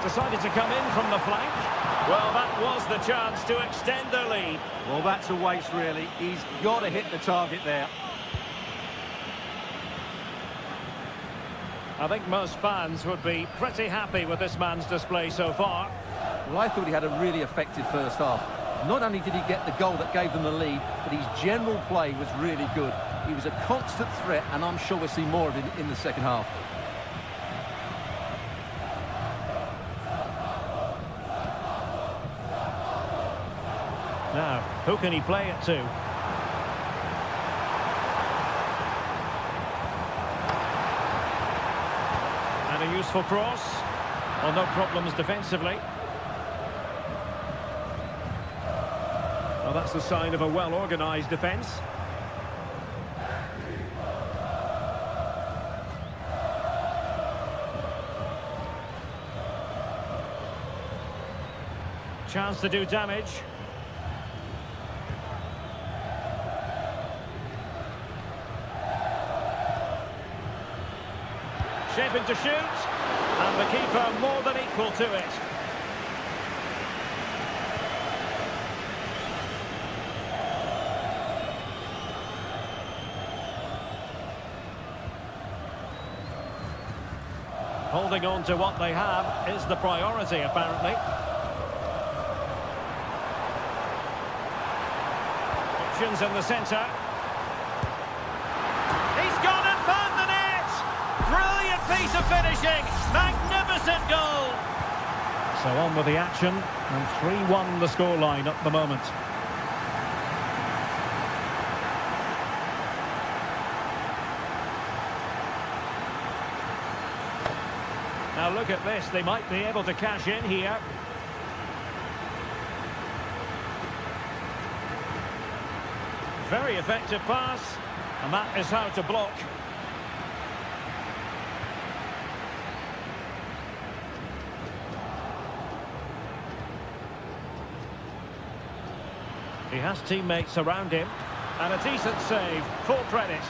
Decided to come in from the flank. Well, that was the chance to extend their lead. Well, that's a waste, really. He's got to hit the target there. I think most fans would be pretty happy with this man's display so far. Well, I thought he had a really effective first half. Not only did he get the goal that gave them the lead, but his general play was really good. He was a constant threat, and I'm sure we'll see more of him in the second half. Now, who can he play it to? And a useful cross. Well, no problems defensively. Well, that's the sign of a well-organised defence. Chance to do damage. Shaping to shoot, and the keeper more than equal to it. Holding on to what they have is the priority, apparently. Options in the centre. He's gone and found the net! Brilliant piece of finishing! Magnificent goal! So on with the action, and 3-1 the scoreline at the moment. Now look at this, they might be able to cash in here. Very effective pass, and that is how to block. He has teammates around him, and a decent save, full credit.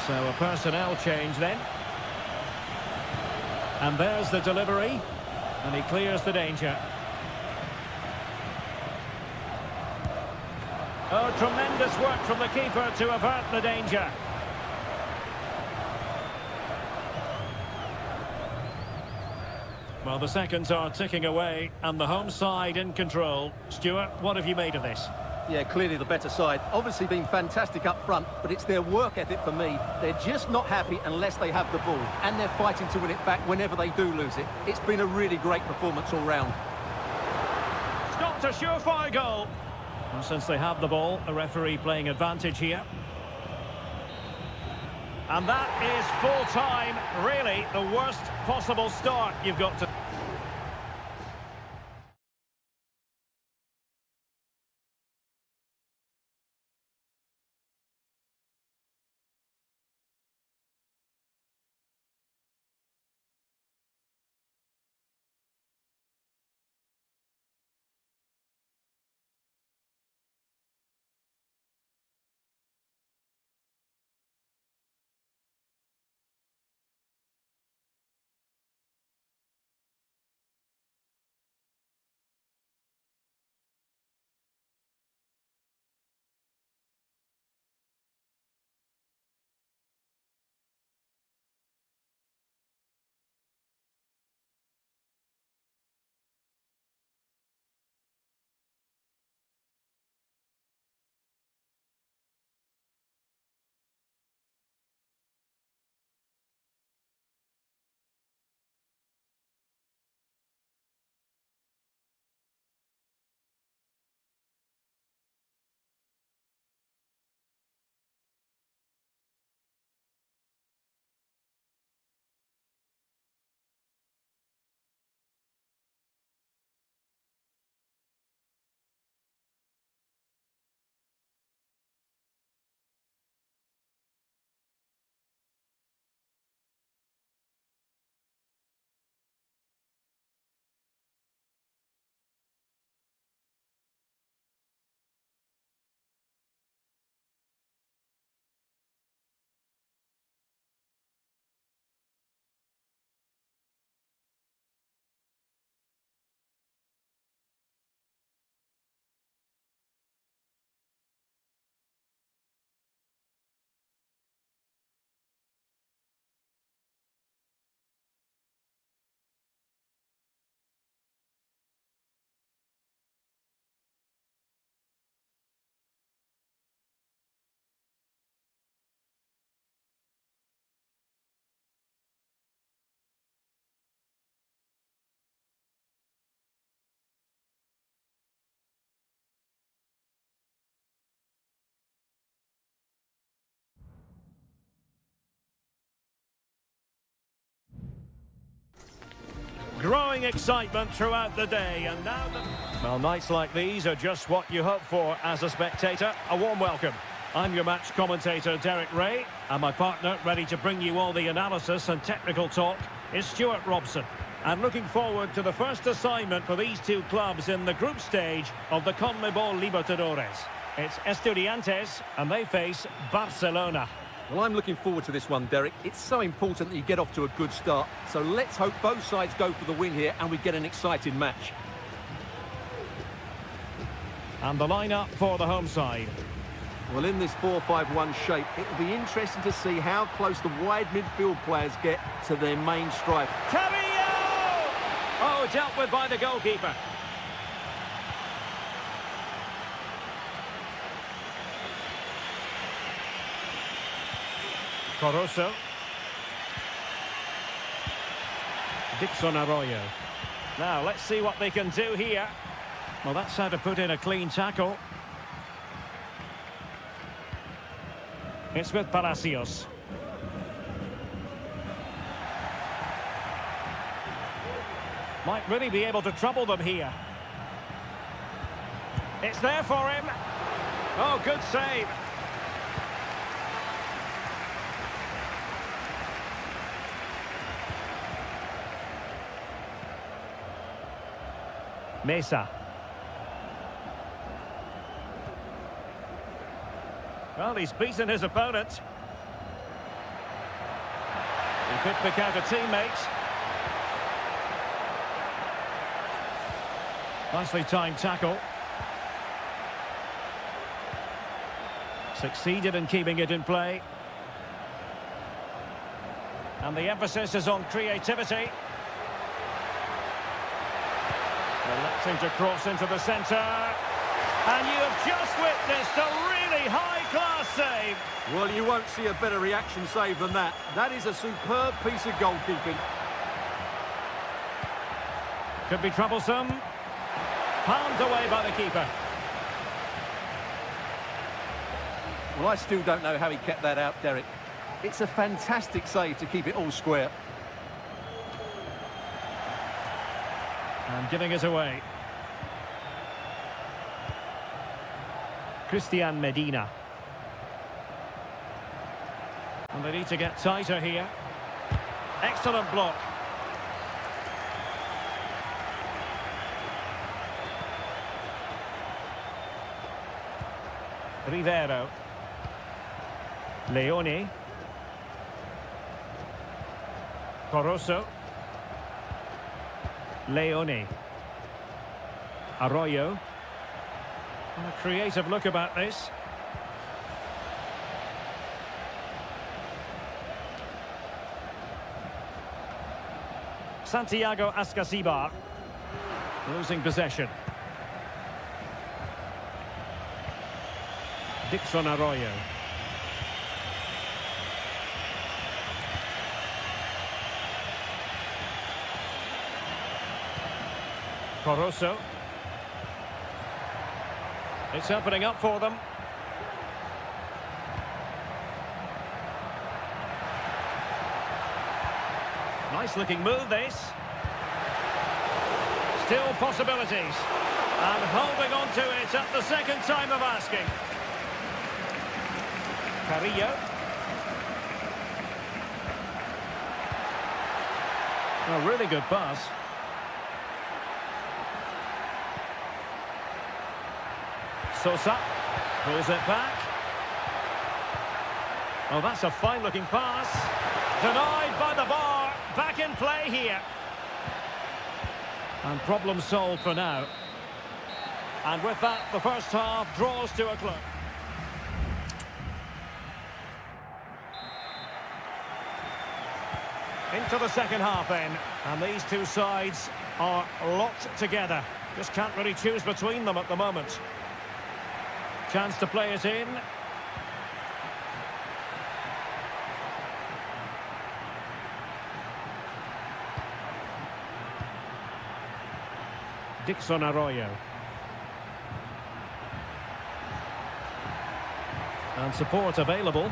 So a personnel change then. And there's the delivery, and he clears the danger. Oh, tremendous work from the keeper to avert the danger. Well, the seconds are ticking away, and the home side in control. Stuart, what have you made of this? Yeah, clearly the better side. Obviously been fantastic up front, but it's their work ethic for me. They're just not happy unless they have the ball, and they're fighting to win it back whenever they do lose it. It's been a really great performance all round. Stopped a surefire goal. Well, since they have the ball, the referee playing advantage here. And that is full time. Really, the worst possible start you've got to... Growing excitement throughout the day, and now well, nights like these are just what you hope for as a spectator. A warm welcome. I'm your match commentator, Derek Ray, and my partner, ready to bring you all the analysis and technical talk, is Stuart Robson. And looking forward to the first assignment for these two clubs in the group stage of the CONMEBOL Libertadores. It's Estudiantes, and they face Barcelona. Well, I'm looking forward to this one, Derek. It's so important that you get off to a good start. So let's hope both sides go for the win here and we get an exciting match. And the lineup for the home side. Well, in this 4-5-1 shape, it'll be interesting to see how close the wide midfield players get to their main striker. Carrillo! Oh, dealt with by the goalkeeper. Caruso. Dixon Arroyo. Now, let's see what they can do here. Well, that's how to put in a clean tackle. It's with Palacios. Might really be able to trouble them here. It's there for him. Oh, good save. Mesa. Well, he's beaten his opponent. He could pick out a teammate. Nicely timed tackle. Succeeded in keeping it in play. And the emphasis is on creativity. Electing to cross into the centre. And you have just witnessed a really high-class save. Well, you won't see a better reaction save than that. That is a superb piece of goalkeeping. Could be troublesome. Palmed away by the keeper. Well, I still don't know how he kept that out, Derek. It's a fantastic save to keep it all square. And giving it away. Christian Medina. And they need to get tighter here. Excellent block. Rivero. Leone. Caruso. Leone. Arroyo. A creative look about this. Santiago Ascasibar. Losing possession. Dixon Arroyo. Caruso. It's opening up for them. Nice looking move, this. Still possibilities. And holding on to it at the second time of asking. Carrillo. A really good pass. Sosa pulls it back. Oh, that's a fine-looking pass. Denied by the bar. Back in play here. And problem solved for now. And with that, the first half draws to a close. Into the second half then. And these two sides are locked together. Just can't really choose between them at the moment. Chance to play it in. Dixon Arroyo. And support available.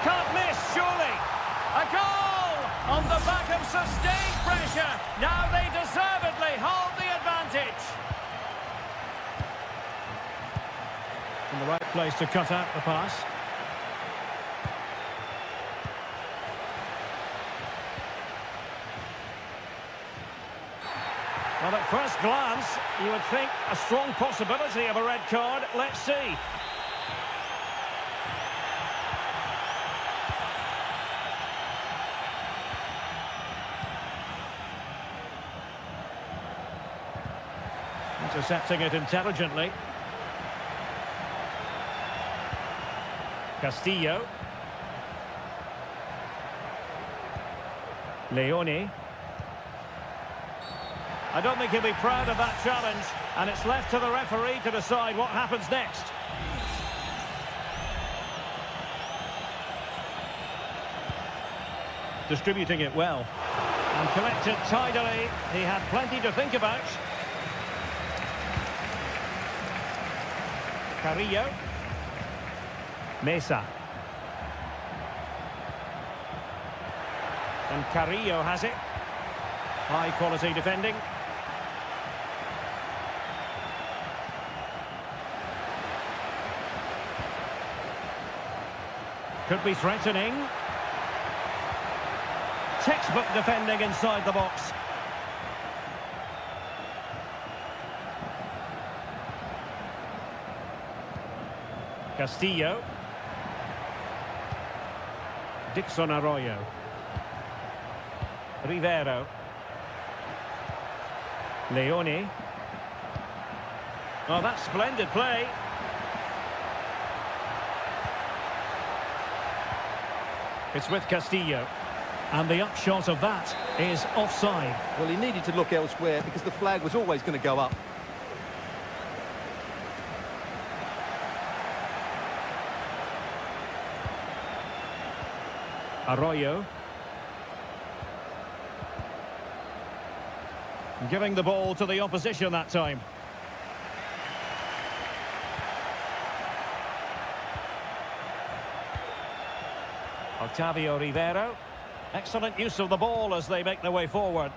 Can't miss, surely. On the back of sustained pressure, now they deservedly hold the advantage. In the right place to cut out the pass. Well, at first glance, you would think a strong possibility of a red card. Let's see. Intercepting it intelligently. Castillo. Leone. I don't think he'll be proud of that challenge, and it's left to the referee to decide what happens next. Distributing it well. And collected tidily. He had plenty to think about. Carrillo. Mesa. And Carrillo has it. High quality defending. Could be threatening. Textbook defending inside the box. Castillo. Dixon Arroyo. Rivero. Leone. Oh, that's splendid play. It's with Castillo. And the upshot of that is offside. Well, he needed to look elsewhere because the flag was always going to go up. Arroyo. Giving the ball to the opposition that time. Octavio Rivero. Excellent use of the ball as they make their way forward.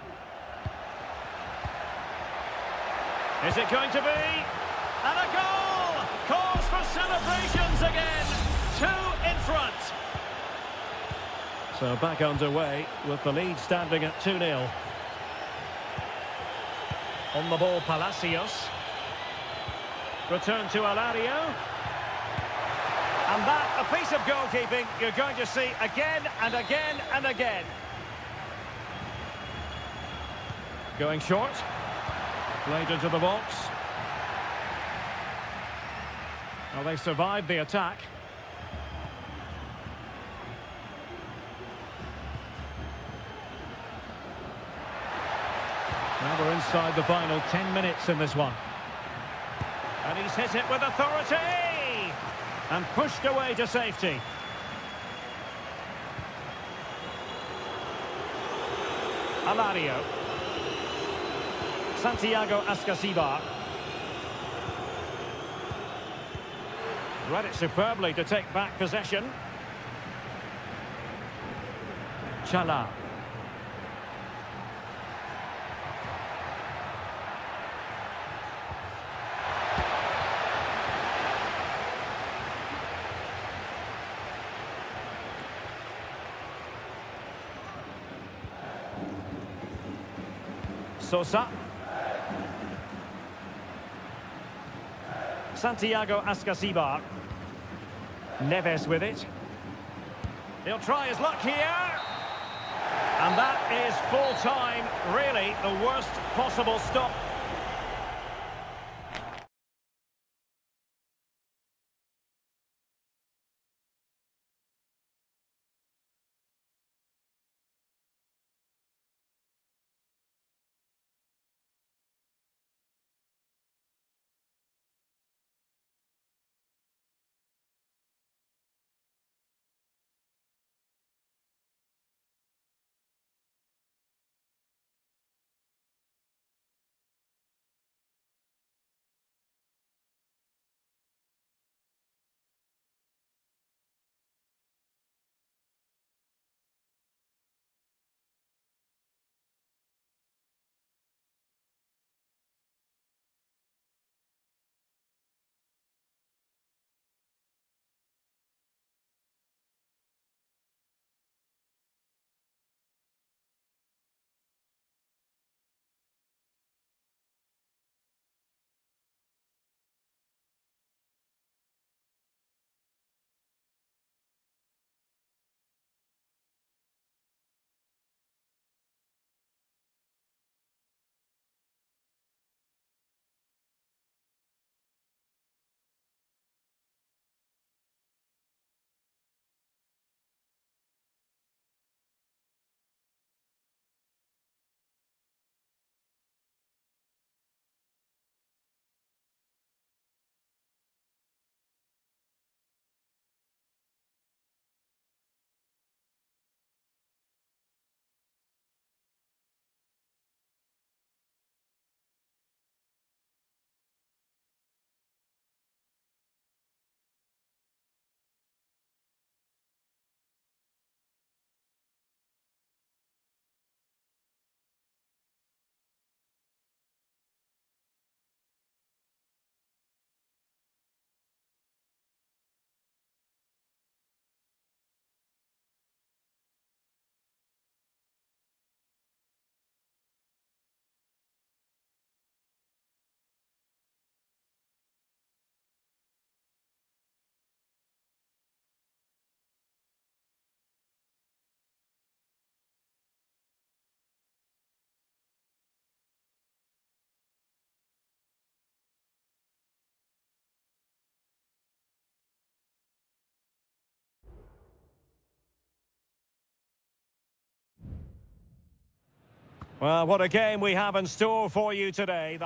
Is it going to be? And a goal! Cause for celebrations again. 2 in front. So back underway with the lead standing at 2-0. On the ball, Palacios. Return to Alario. And that, a piece of goalkeeping you're going to see again and again and again. Going short. Played into the box. Well, they survived the attack. Now we're inside the final 10 minutes in this one. And he's hit it with authority! And pushed away to safety. Alario. Santiago Ascasibar. Read it superbly to take back possession. Chala. Sosa. Santiago Ascasibar. Neves with it. He'll try his luck here. And that is full time. Really the worst possible stop. Well, what a game we have in store for you today.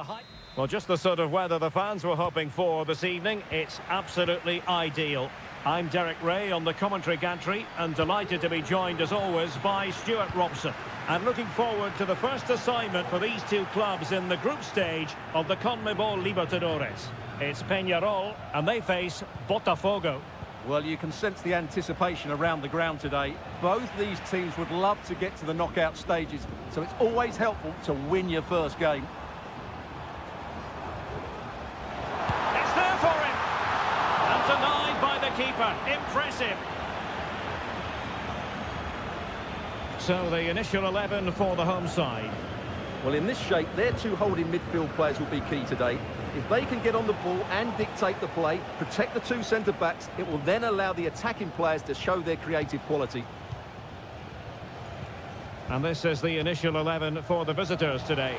Well, just the sort of weather the fans were hoping for this evening. It's absolutely ideal. I'm Derek Ray on the commentary gantry and delighted to be joined as always by Stuart Robson. And looking forward to the first assignment for these two clubs in the group stage of the CONMEBOL Libertadores. It's Peñarol and they face Botafogo. Well, you can sense the anticipation around the ground today. Both these teams would love to get to the knockout stages, so it's always helpful to win your first game. It's there for him. And denied by the keeper. Impressive. So the initial 11 for the home side. Well, in this shape, their two holding midfield players will be key today. If they can get on the ball and dictate the play, protect the two centre-backs, it will then allow the attacking players to show their creative quality. And this is the initial 11 for the visitors today.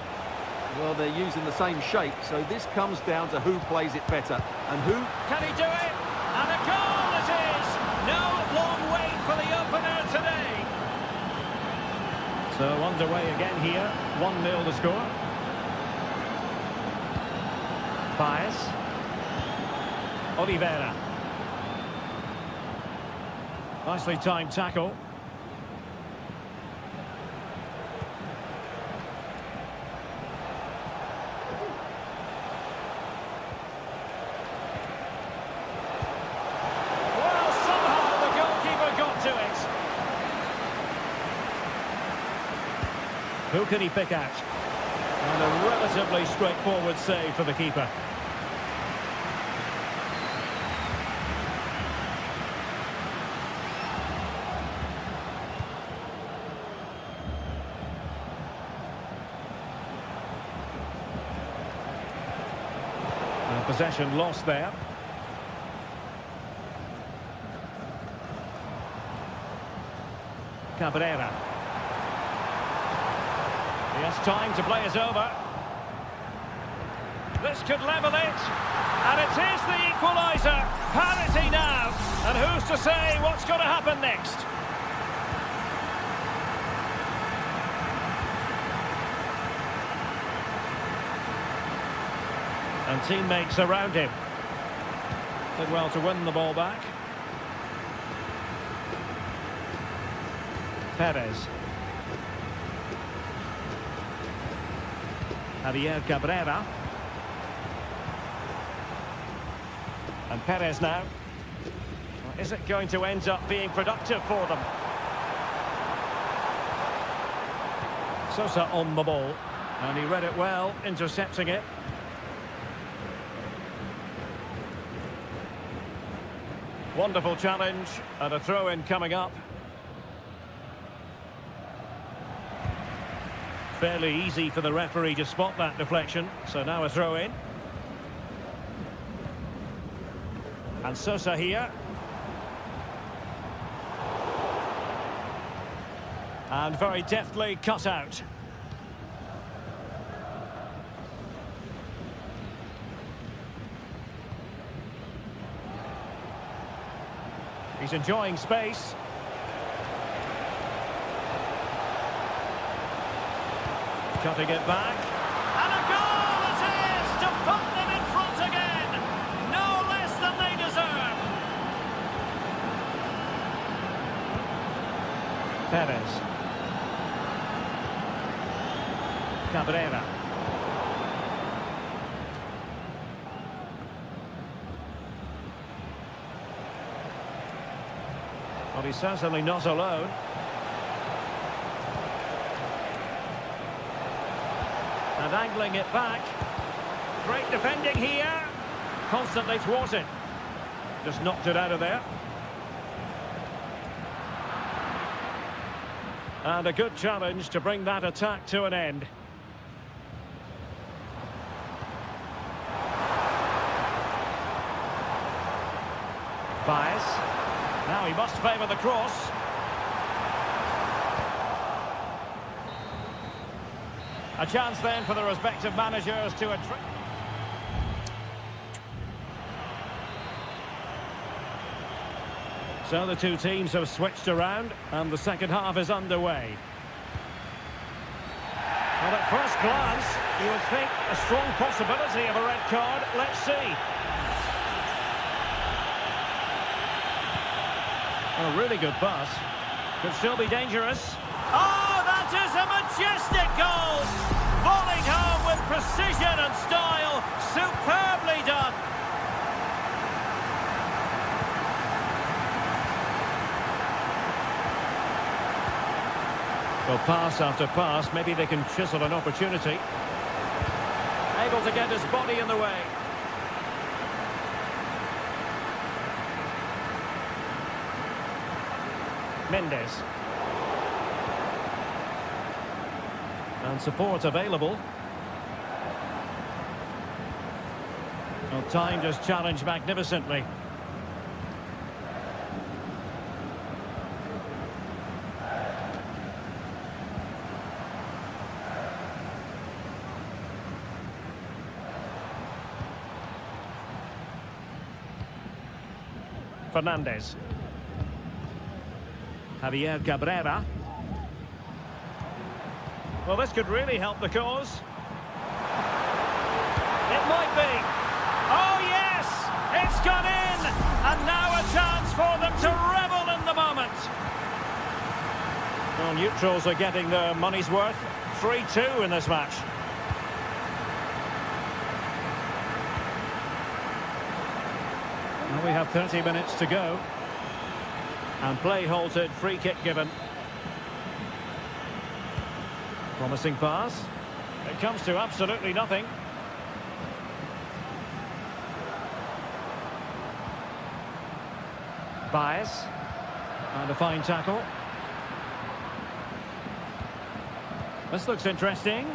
Well, they're using the same shape, so this comes down to who plays it better. And who... Can he do it? And a goal it is! No long wait for the opener today. So underway again here, 1-0 the score. Paez. Oliveira. Nicely timed tackle. Well, somehow the goalkeeper got to it. Who can he pick out? And a relatively straightforward save for the keeper. And possession lost there. Cabrera. He has time to play it over. This could level it. And it is the equaliser. Parity now. And who's to say what's going to happen next? And teammates around him. Did well to win the ball back. Perez. Javier Cabrera. And Perez now. Is it going to end up being productive for them? Sosa on the ball. And he read it well, intercepting it. Wonderful challenge and a throw-in coming up. Fairly easy for the referee to spot that deflection. So now a throw-in. And Sosa here. And very deftly cut out. He's enjoying space. Cutting it back. And a goal it is to put them in front again. No less than they deserve. Perez. Cabrera. Well, he's certainly not alone. And angling it back. Great defending here. Constantly thwarted. Just knocked it out of there. And a good challenge to bring that attack to an end. Paez. Now he must favour the cross. A chance then for the respective managers to address. So the two teams have switched around and the second half is underway. Well, at first glance, you would think a strong possibility of a red card. Let's see. A really good pass. Could still be dangerous. Oh, that is a majestic goal! Volleyed home with precision and style. Superbly done. Well, pass after pass, maybe they can chisel an opportunity. Able to get his body in the way. Mendes. And support available. Well, timed his challenge magnificently. Fernandez. Javier Cabrera. Well, this could really help the cause. It might be. Oh, yes! It's gone in! And now a chance for them to revel in the moment. Well, neutrals are getting their money's worth. 3-2 in this match. Now we have 30 minutes to go. And play halted, free kick given. Promising pass. It comes to absolutely nothing. Baez. And a fine tackle. This looks interesting.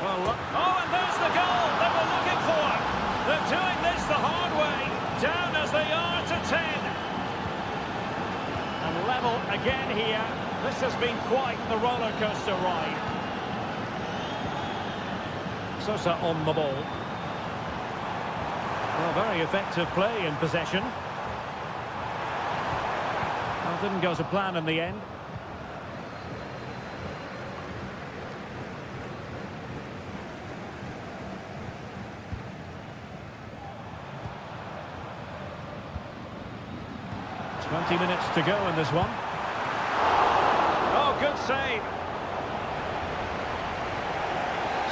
Well, look. Oh, and there's the goal they were looking for. They're doing this the hard way. Down as they are to 10. And level again here. This has been quite the roller coaster ride. Sosa on the ball. Well, very effective play in possession. Well, didn't go to plan in the end. Twenty minutes to go in this one. Oh, good save.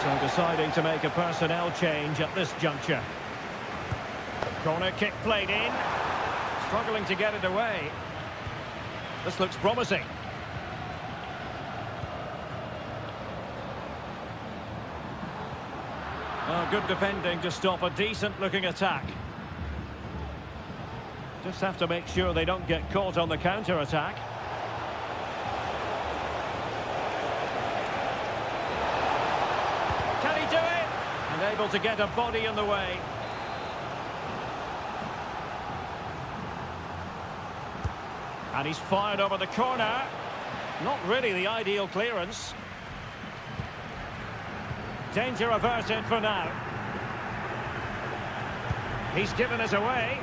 So deciding to make a personnel change at this juncture. Corner kick played in. Struggling to get it away. This looks promising. Oh, good defending to stop a decent-looking attack. Just have to make sure they don't get caught on the counter-attack. Can he do it? And able to get a body in the way. And he's fired over the corner. Not really the ideal clearance. Danger averted for now. He's given us away.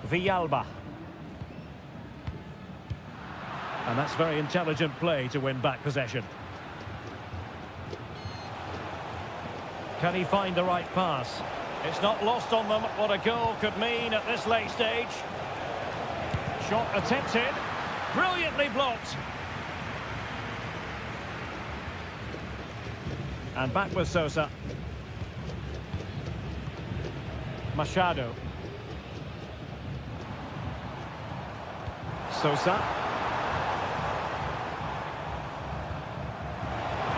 Villalba. And that's very intelligent play to win back possession. Can he find the right pass? It's not lost on them what a goal could mean at this late stage. Shot attempted. Brilliantly blocked. And back with Sosa. Machado. Sosa.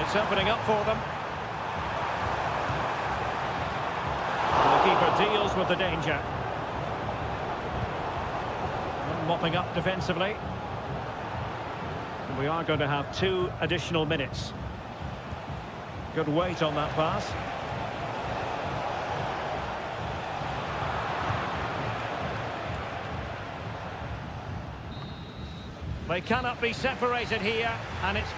It's opening up for them. The keeper deals with the danger. Mopping up defensively. And we are going to have 2 additional minutes. Good weight on that pass. They cannot be separated here, and it's...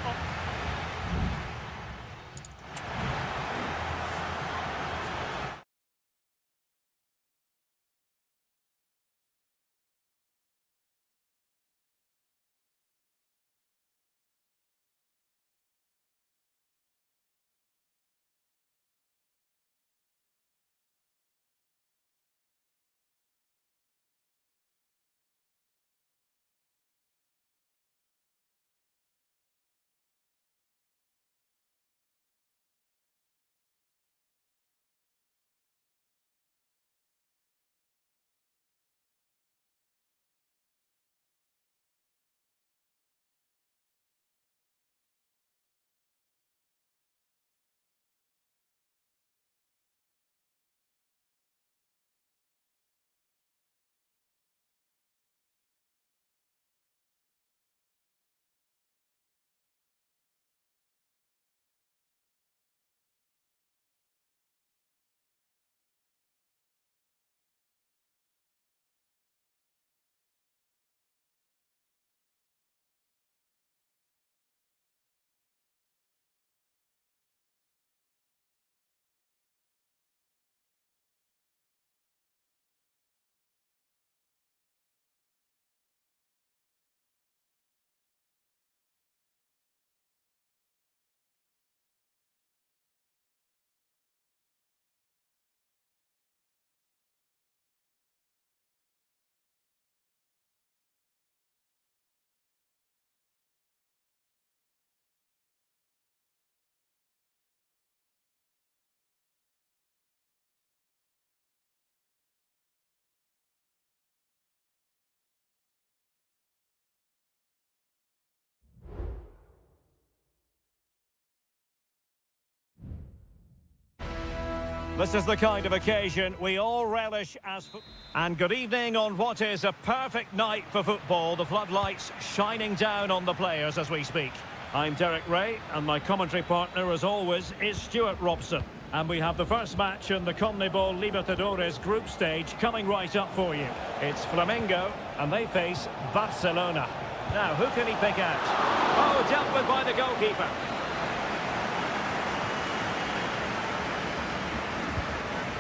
This is the kind of occasion we all relish as... And good evening on what is a perfect night for football. The floodlights shining down on the players as we speak. I'm Derek Ray, and my commentary partner, as always, is Stuart Robson. And we have the first match in the CONMEBOL Libertadores group stage coming right up for you. It's Flamengo, and they face Barcelona. Now, who can he pick out? Oh, dealt with by the goalkeeper.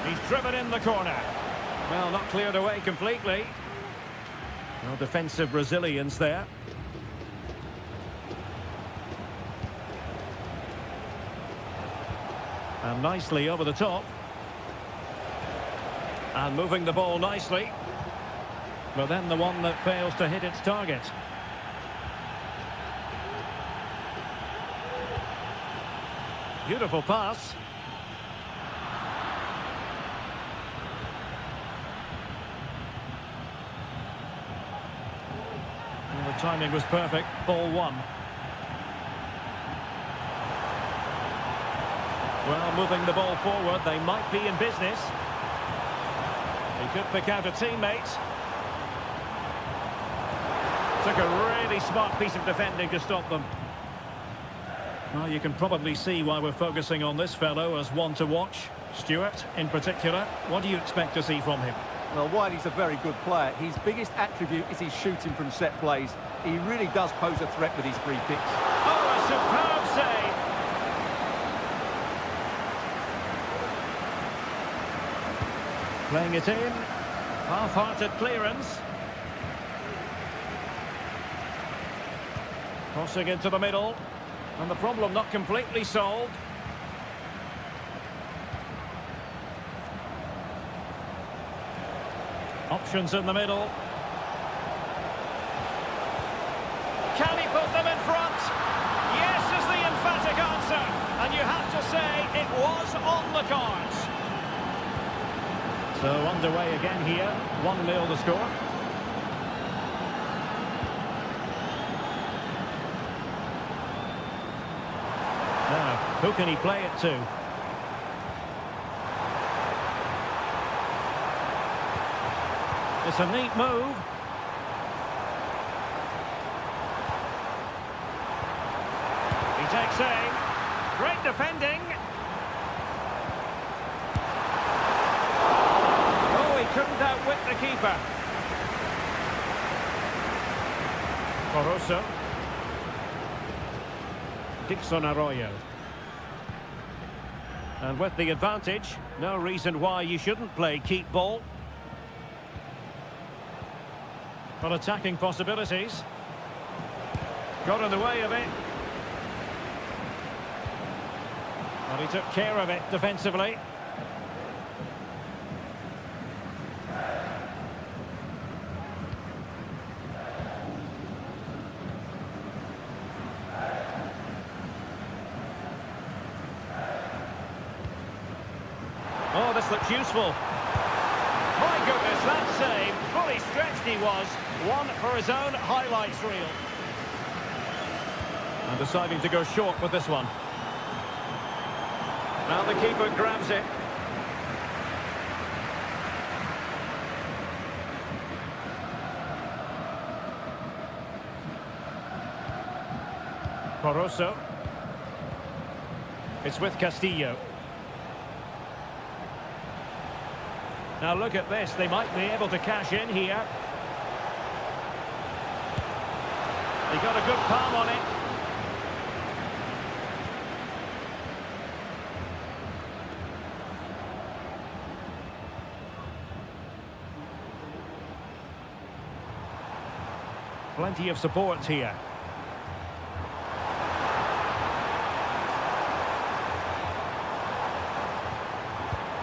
He's driven in the corner. Well, not cleared away completely. No defensive resilience there. And nicely over the top. And moving the ball nicely. But then the one that fails to hit its target. Beautiful pass. The timing was perfect. Ball one. Well, moving the ball forward, they might be in business. He could pick out a teammate. Took a really smart piece of defending to stop them. Well, you can probably see why we're focusing on this fellow as one to watch. Stuart, in particular, what do you expect to see from him? Well, while he's a very good player, his biggest attribute is his shooting from set plays. He really does pose a threat with his free kicks. Oh, a superb save! Playing it in. Half-hearted clearance. Crossing into the middle. And the problem not completely solved. Options in the middle. Can he put them in front? Yes is the emphatic answer. And you have to say it was on the cards. So underway again here. 1-0 the score. Now, who can he play it to? It's a neat move. He takes aim. Great defending. Oh, he couldn't outwit the keeper. Barroso. Dixon Arroyo. And with the advantage, no reason why you shouldn't play keep ball. But attacking possibilities. Got in the way of it. But he took care of it defensively. Oh, this looks useful. My goodness, that save. Fully stretched he was. One for his own highlights reel. And deciding to go short with this one. Now the keeper grabs it. Barroso. It's with Castillo. Now look at this, they might be able to cash in here. They got a good palm on it. Plenty of support here.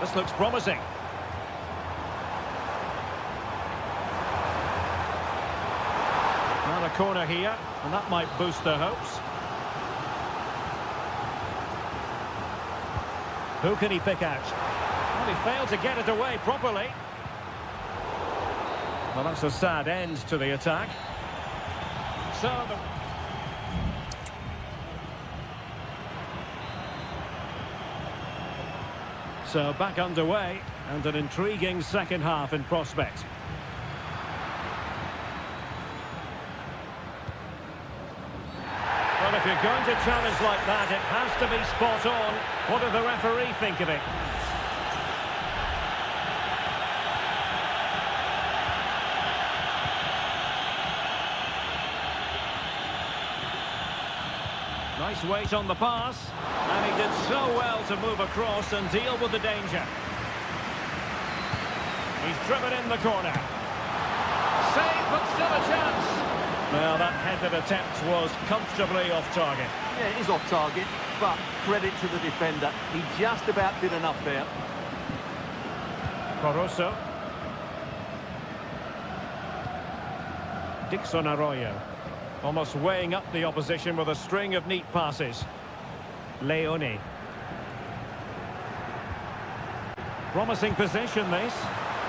This looks promising. Now a corner here, and that might boost their hopes. Who can he pick out? Well, he failed to get it away properly. Well, that's a sad end to the attack. So back underway and an intriguing second half in prospect. Well, if you're going to challenge like that, it has to be spot on. What did the referee think of it? Nice weight on the pass, and he did so well to move across and deal with the danger. He's driven in the corner. Save, but still a chance. Well, that headed attempt was comfortably off target. Yeah, it is off target, but credit to the defender. He just about did enough there. Caruso. Dixon Arroyo. Almost weighing up the opposition with a string of neat passes. Leone. Promising position, this.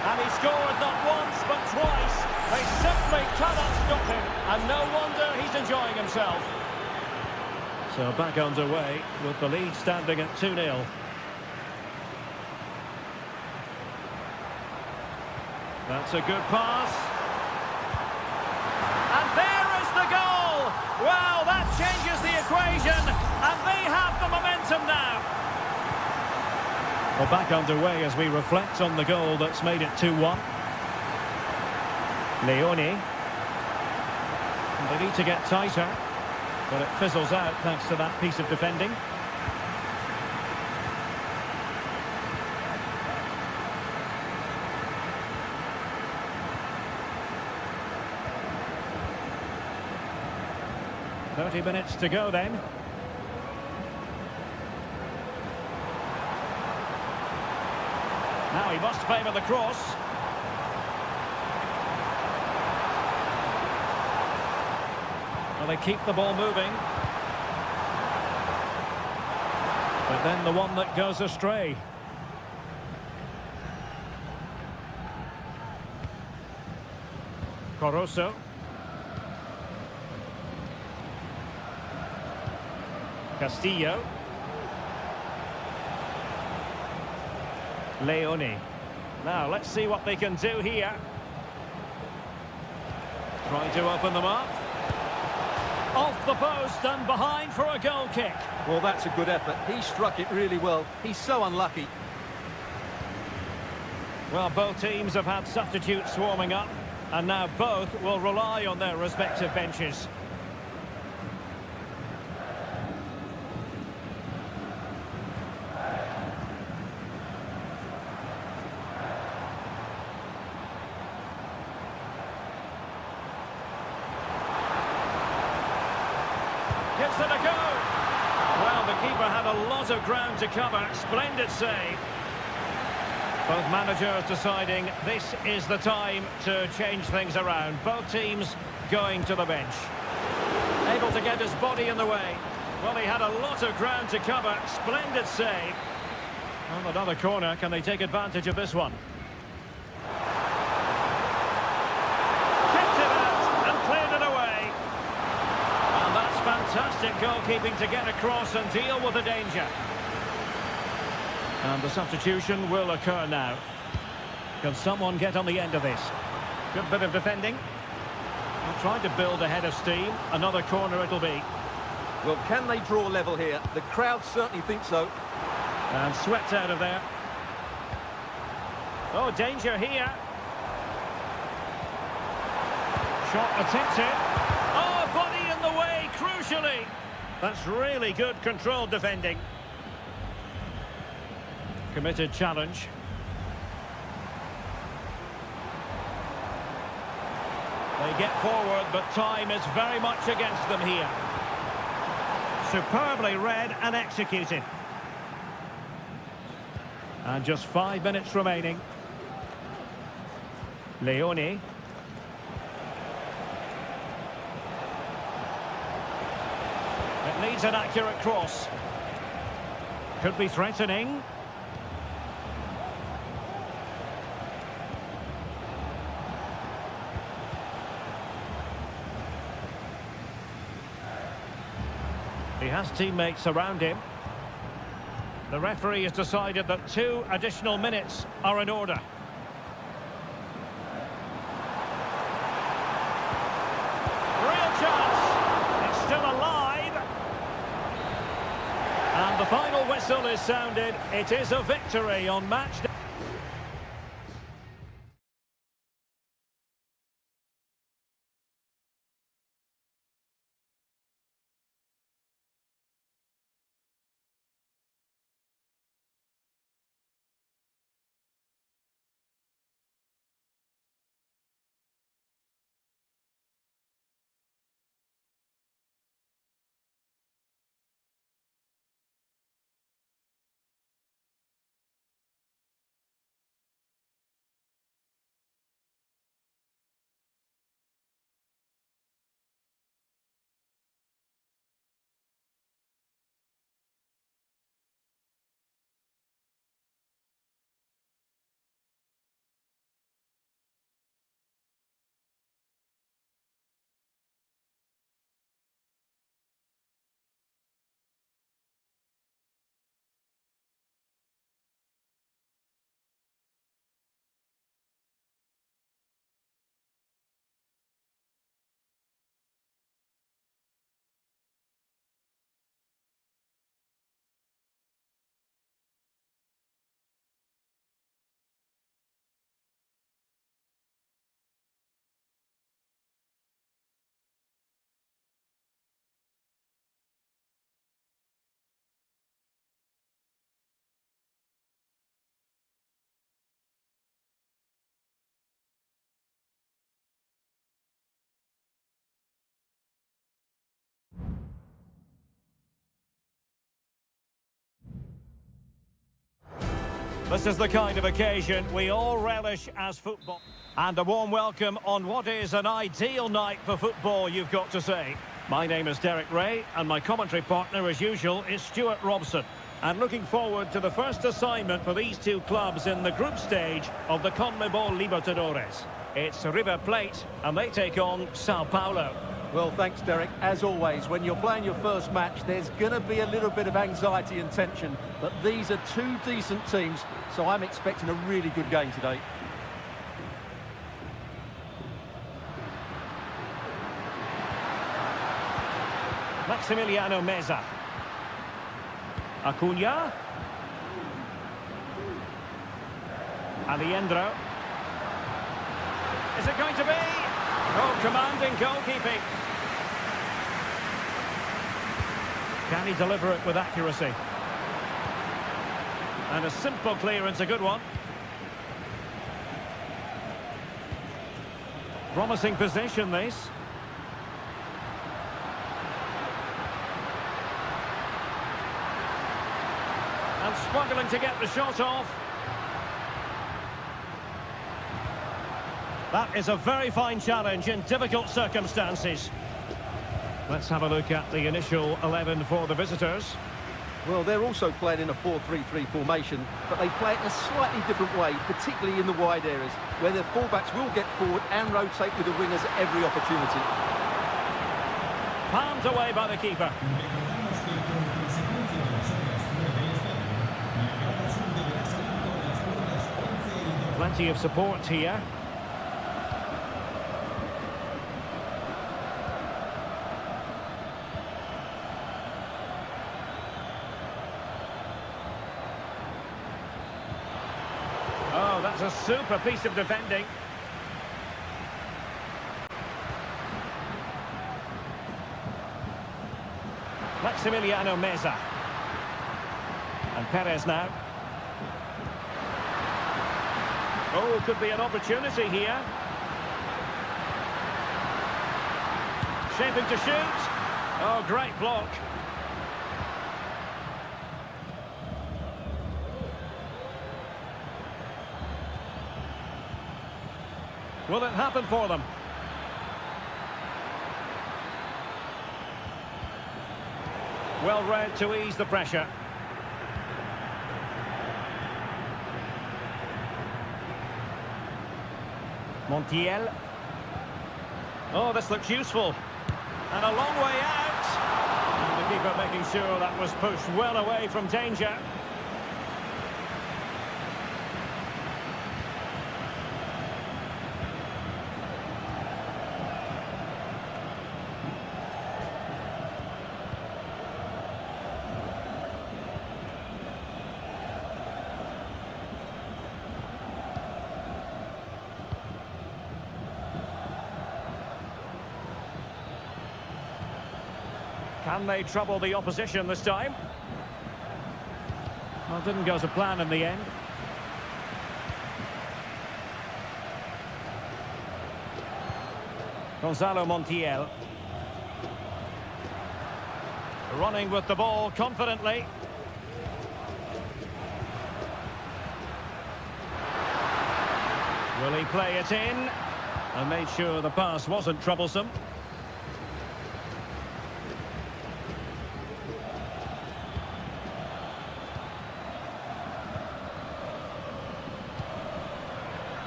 And he scored not once, but twice. They simply cannot stop him. And no wonder he's enjoying himself. So back underway with the lead standing at 2-0. That's a good pass. And there is the goal! Wow, that changes the equation. And they have the momentum now. Well, back underway as we reflect on the goal that's made it 2-1. Leone. They need to get tighter, but it fizzles out thanks to that piece of defending. "30 minutes to go then. Now he must favour the cross. Well, they keep the ball moving. But then the one that goes astray. Caruso. Castillo. Leone. Now, let's see what they can do here. Trying to open them up. Off the post and behind for a goal kick. Well, that's a good effort. He struck it really well. He's so unlucky. Well, both teams have had substitutes swarming up, and now both will rely on their respective benches. Gives it a go. Well, the keeper had a lot of ground to cover. Splendid save. Both managers deciding this is the time to change things around. Both teams going to the bench. Able to get his body in the way. Well, he had a lot of ground to cover. Splendid save. Well, another corner. Can they take advantage of this one? Kicked it out and cleared it away. And that's fantastic goalkeeping to get across and deal with the danger. And the substitution will occur now. Can someone get on the end of this? Good bit of defending. They're trying to build a head of steam. Another corner it'll be. Well, can they draw level here? The crowd certainly think so. And swept out of there. Oh, danger here. Shot attempted. Oh, body in the way, crucially. That's really good controlled defending. Committed challenge. They get forward, but time is very much against them here. Superbly read and executed. And just 5 minutes remaining. Leone. It needs an accurate cross. Could be threatening. He has teammates around him. The referee has decided that 2 additional minutes are in order. Real chance. It's still alive. And the final whistle is sounded. It is a victory on match day. This is the kind of occasion we all relish as football. And a warm welcome on what is an ideal night for football, you've got to say. My name is Derek Ray, and my commentary partner, as usual, is Stuart Robson. And looking forward to the first assignment for these two clubs in the group stage of the CONMEBOL Libertadores. It's River Plate, and they take on Sao Paulo. Well, thanks, Derek. As always, when you're playing your first match, there's going to be a little bit of anxiety and tension. But these are two decent teams, so I'm expecting a really good game today. Maximiliano Meza. Acuna. Aliendro. Is it going to be? Oh, commanding goalkeeping. Can he deliver it with accuracy? And a simple clearance, a good one. Promising position, this. And struggling to get the shot off. That is a very fine challenge in difficult circumstances. Let's have a look at the initial 11 for the visitors. Well, they're also playing in a 4-3-3 formation, but they play it in a slightly different way, particularly in the wide areas, where their fullbacks will get forward and rotate with the wingers at every opportunity. Palmed away by the keeper. Plenty of support here. Oh, that's a super piece of defending. Maximiliano Meza. And Perez now. Oh, could be an opportunity here. Shaping to shoot. Oh, great block. Will it happen for them? Well read to ease the pressure. Montiel. Oh, this looks useful. And a long way out. And the keeper making sure that was pushed well away from danger. Can they trouble the opposition this time? Well, it didn't go to plan in the end. Gonzalo Montiel. Running with the ball confidently. Will he play it in? And made sure the pass wasn't troublesome.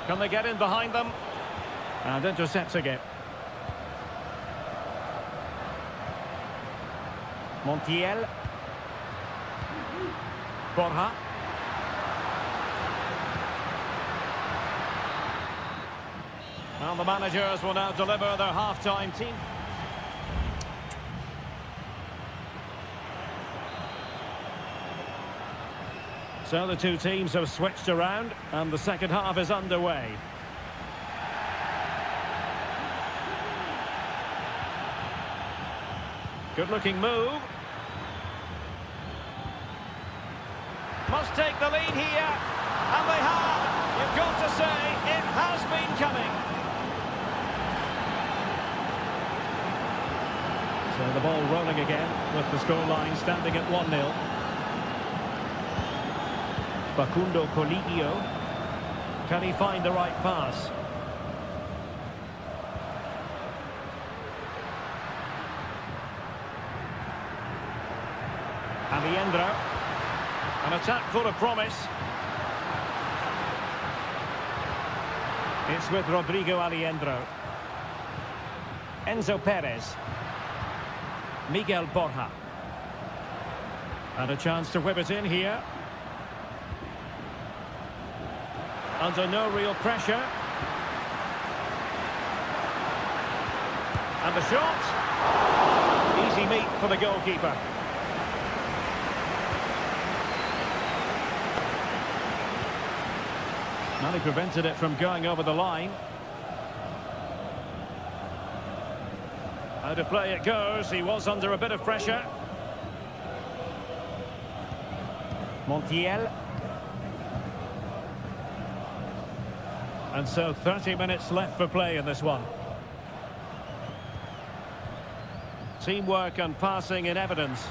Can they get in behind them? And intercepts again. Montiel. Borja. Well, the managers will now deliver their half-time team. So the two teams have switched around and the second half is underway. Good-looking move. Must take the lead here. And they have. You've got to say, it has been coming. So the ball rolling again with the scoreline standing at 1-0. Facundo Colidio. Can he find the right pass? Aliendro. An attack full of promise. It's with Rodrigo Aliendro. Enzo Perez. Miguel Borja. And a chance to whip it in here. Under no real pressure. And the shot. Easy meat for the goalkeeper. Well, he prevented it from going over the line. How to play it goes. He was under a bit of pressure. Montiel. And so 30 minutes left for play in this one. Teamwork and passing in evidence.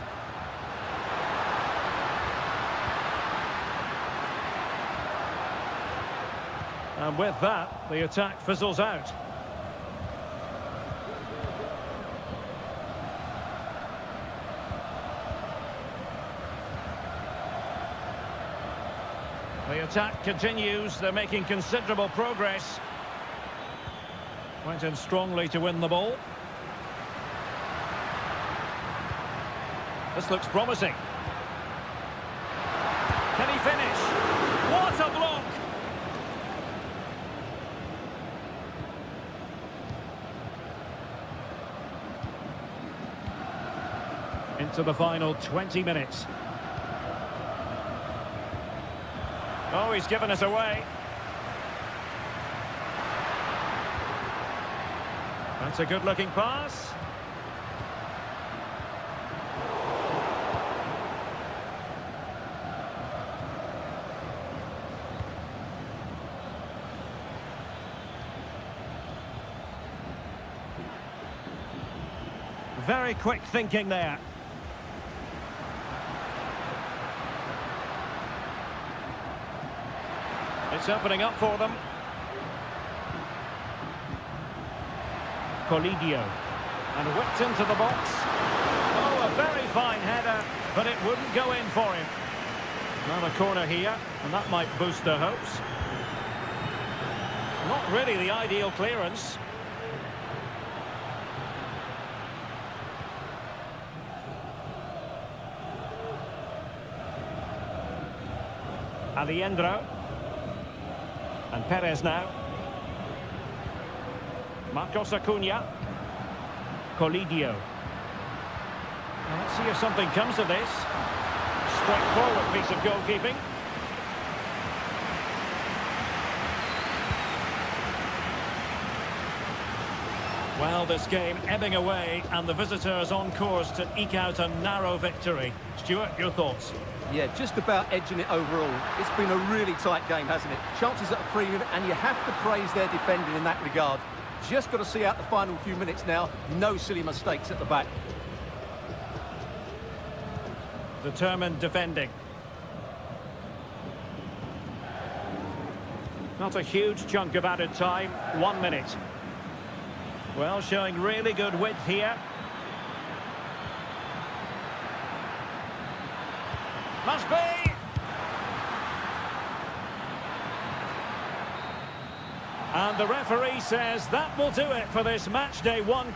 And with that, the attack fizzles out. The attack continues. They're making considerable progress. Went in strongly to win the ball. This looks promising. Can he finish? What a block! Into the final 20 minutes. Oh, he's given us away. That's a good-looking pass. Very quick thinking there. It's opening up for them. Colidio. And whipped into the box. Oh, a very fine header, but it wouldn't go in for him. Now a corner here, and that might boost their hopes. Not really the ideal clearance. Aliendro. And Perez now. Marcos Acuna. Colidio. Let's see if something comes of this. Straightforward piece of goalkeeping. Well, this game ebbing away and the visitors on course to eke out a narrow victory. Stuart, your thoughts? Yeah, just about edging it overall. It's been a really tight game, hasn't it? Chances at a premium, and you have to praise their defending in that regard. Just got to see out the final few minutes now. No silly mistakes at the back. Determined defending. Not a huge chunk of added time. 1 minute. Well, showing really good width here. Must be! And the referee says that will do it for this match day one.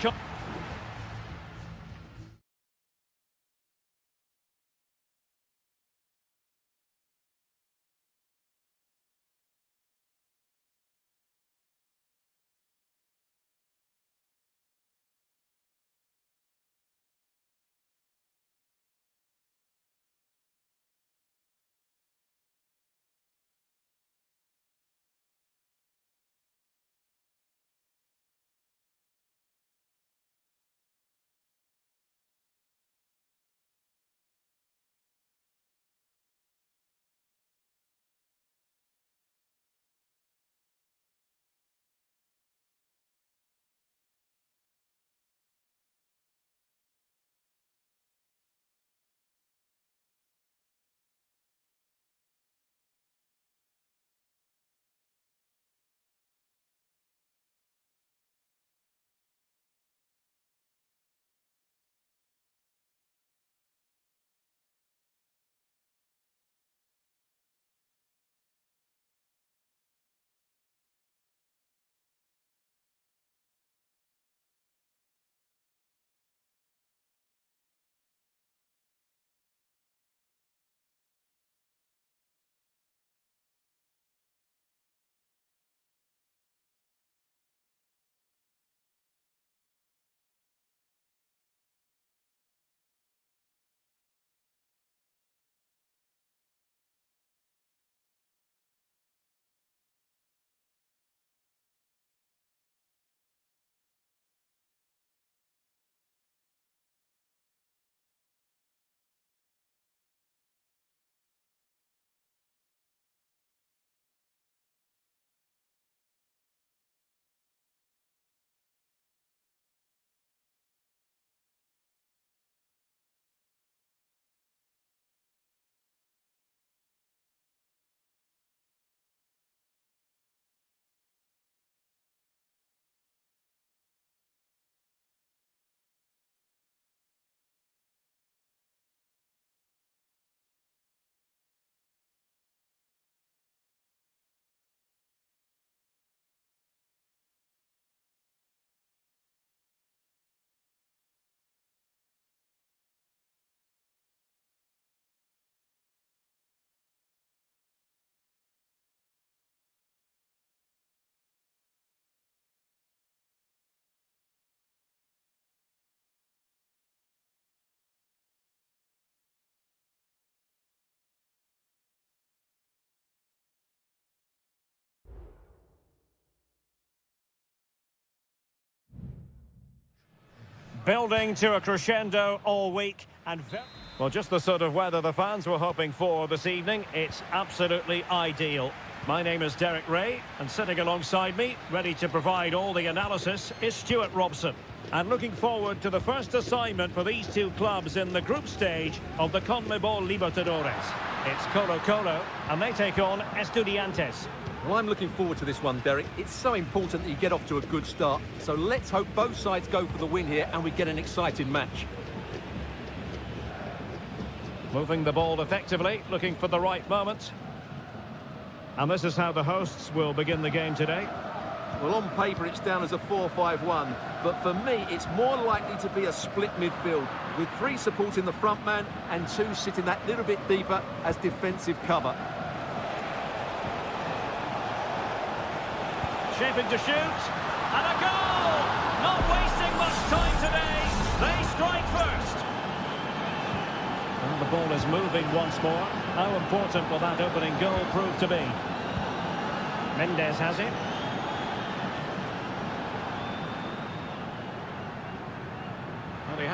Building to a crescendo all week and well, just the sort of weather the fans were hoping for this evening. It's absolutely ideal. My name is Derek Ray, and sitting alongside me, ready to provide all the analysis, is Stuart Robson. And looking forward to the first assignment for these two clubs in the group stage of the CONMEBOL Libertadores. It's Colo-Colo, and they take on Estudiantes. Well, I'm looking forward to this one, Derek. It's so important that you get off to a good start. So let's hope both sides go for the win here and we get an exciting match. Moving the ball effectively, looking for the right moment. And this is how the hosts will begin the game today. Well, on paper it's down as a 4-5-1, but for me it's more likely to be a split midfield, with 3 supporting the front man and 2 sitting that little bit deeper as defensive cover. Shaping to shoot, and a goal! Not wasting much time today, they strike first. And the ball is moving once more. How important will that opening goal prove to be? Mendes has it.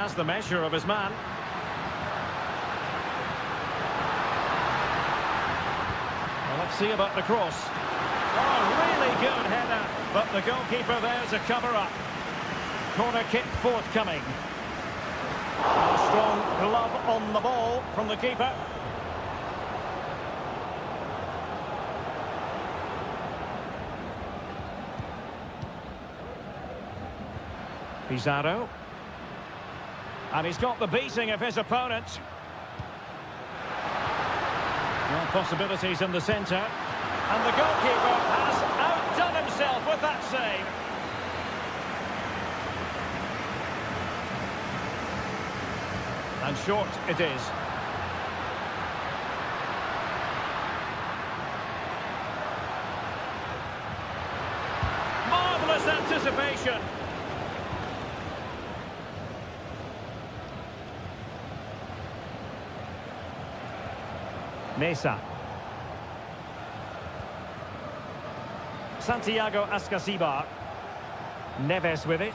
has the measure of his man. Well, let's see about the cross. Oh, really good header, but the goalkeeper there to cover up. Corner kick forthcoming. A strong glove on the ball from the keeper. Pizarro. And he's got the beating of his opponent. Well, possibilities in the centre. And the goalkeeper has outdone himself with that save. And short it is. Marvellous anticipation. Mesa. Santiago Ascasibar. Neves with it.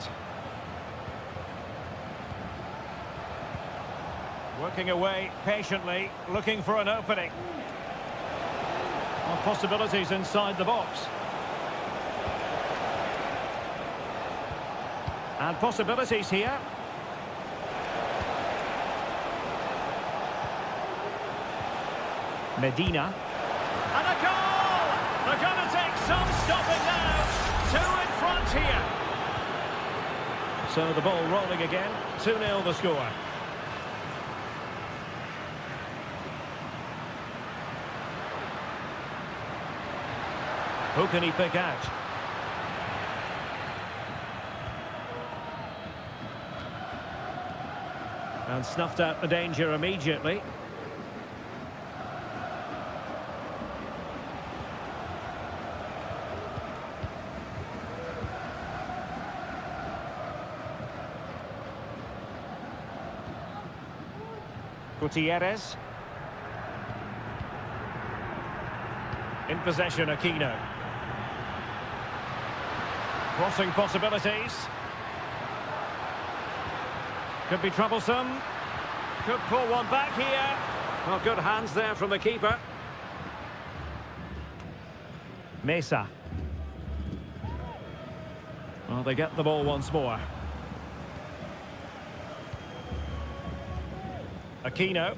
Working away patiently, looking for an opening. Well, possibilities inside the box. And possibilities here. Medina. And a goal! They're going to take some stopping now. 2 in front here. So the ball rolling again. 2-0 the score. Who can he pick out? And snuffed out the danger immediately. Gutierrez. In possession, Aquino. Crossing possibilities. Could be troublesome. Could pull one back here. Well, good hands there from the keeper. Mesa. Well, they get the ball once more. Aquino.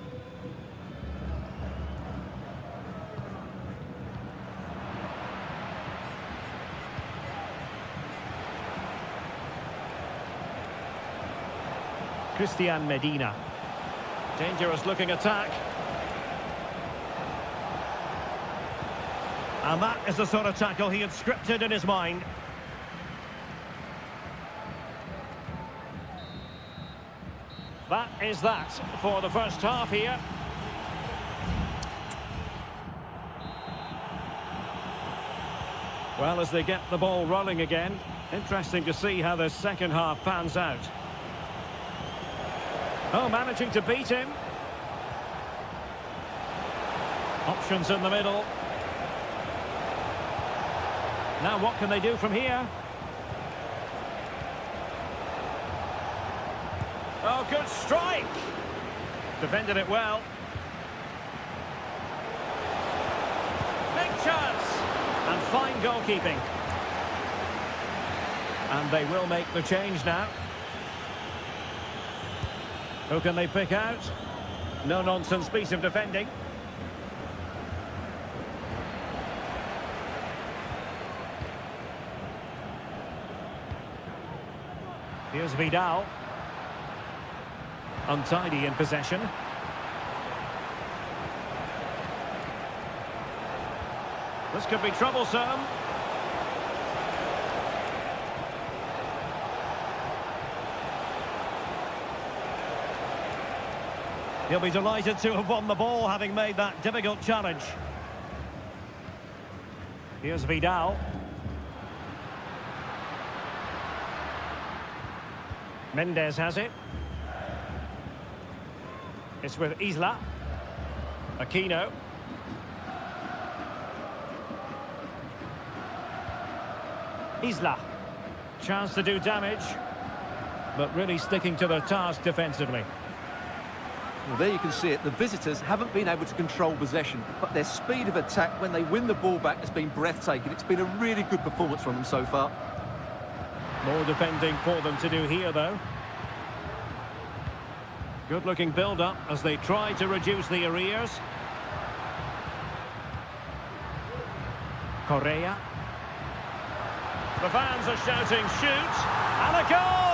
Christian Medina. Dangerous looking attack. And that is the sort of tackle he had scripted in his mind. That is that for the first half here. Well, as they get the ball rolling again, interesting to see how the second half pans out. Oh, managing to beat him. Options in the middle. Now what can they do from here? Oh, good strike. Defended it well. Big chance. And fine goalkeeping. And they will make the change now. Who can they pick out? No-nonsense piece of defending. Here's Vidal. Untidy in possession. This could be troublesome. He'll be delighted to have won the ball, having made that difficult challenge. Here's Vidal. Mendes has it. It's with Isla. Aquino. Isla. Chance to do damage. but really sticking to their task defensively. Well, there you can see it. The visitors haven't been able to control possession, but their speed of attack when they win the ball back has been breathtaking. It's been a really good performance from them so far. More defending for them to do here, though. Good-looking build-up as they try to reduce the arrears. Correa. The fans are shouting, shoot! And a goal!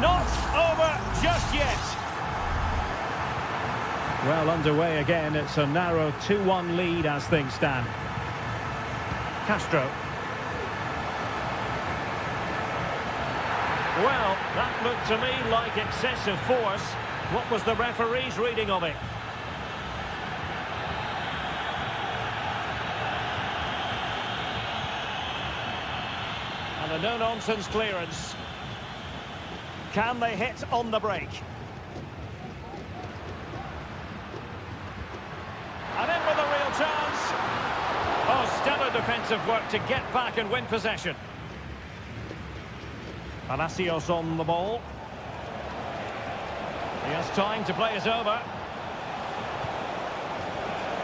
Not over just yet. Well, underway again. It's a narrow 2-1 lead as things stand. Castro. Well, that looked to me like excessive force. What was the referee's reading of it? And a no-nonsense clearance. Can they hit on the break? And in with a real chance. Oh, stellar defensive work to get back and win possession. Palacios on the ball. He has time to play it over.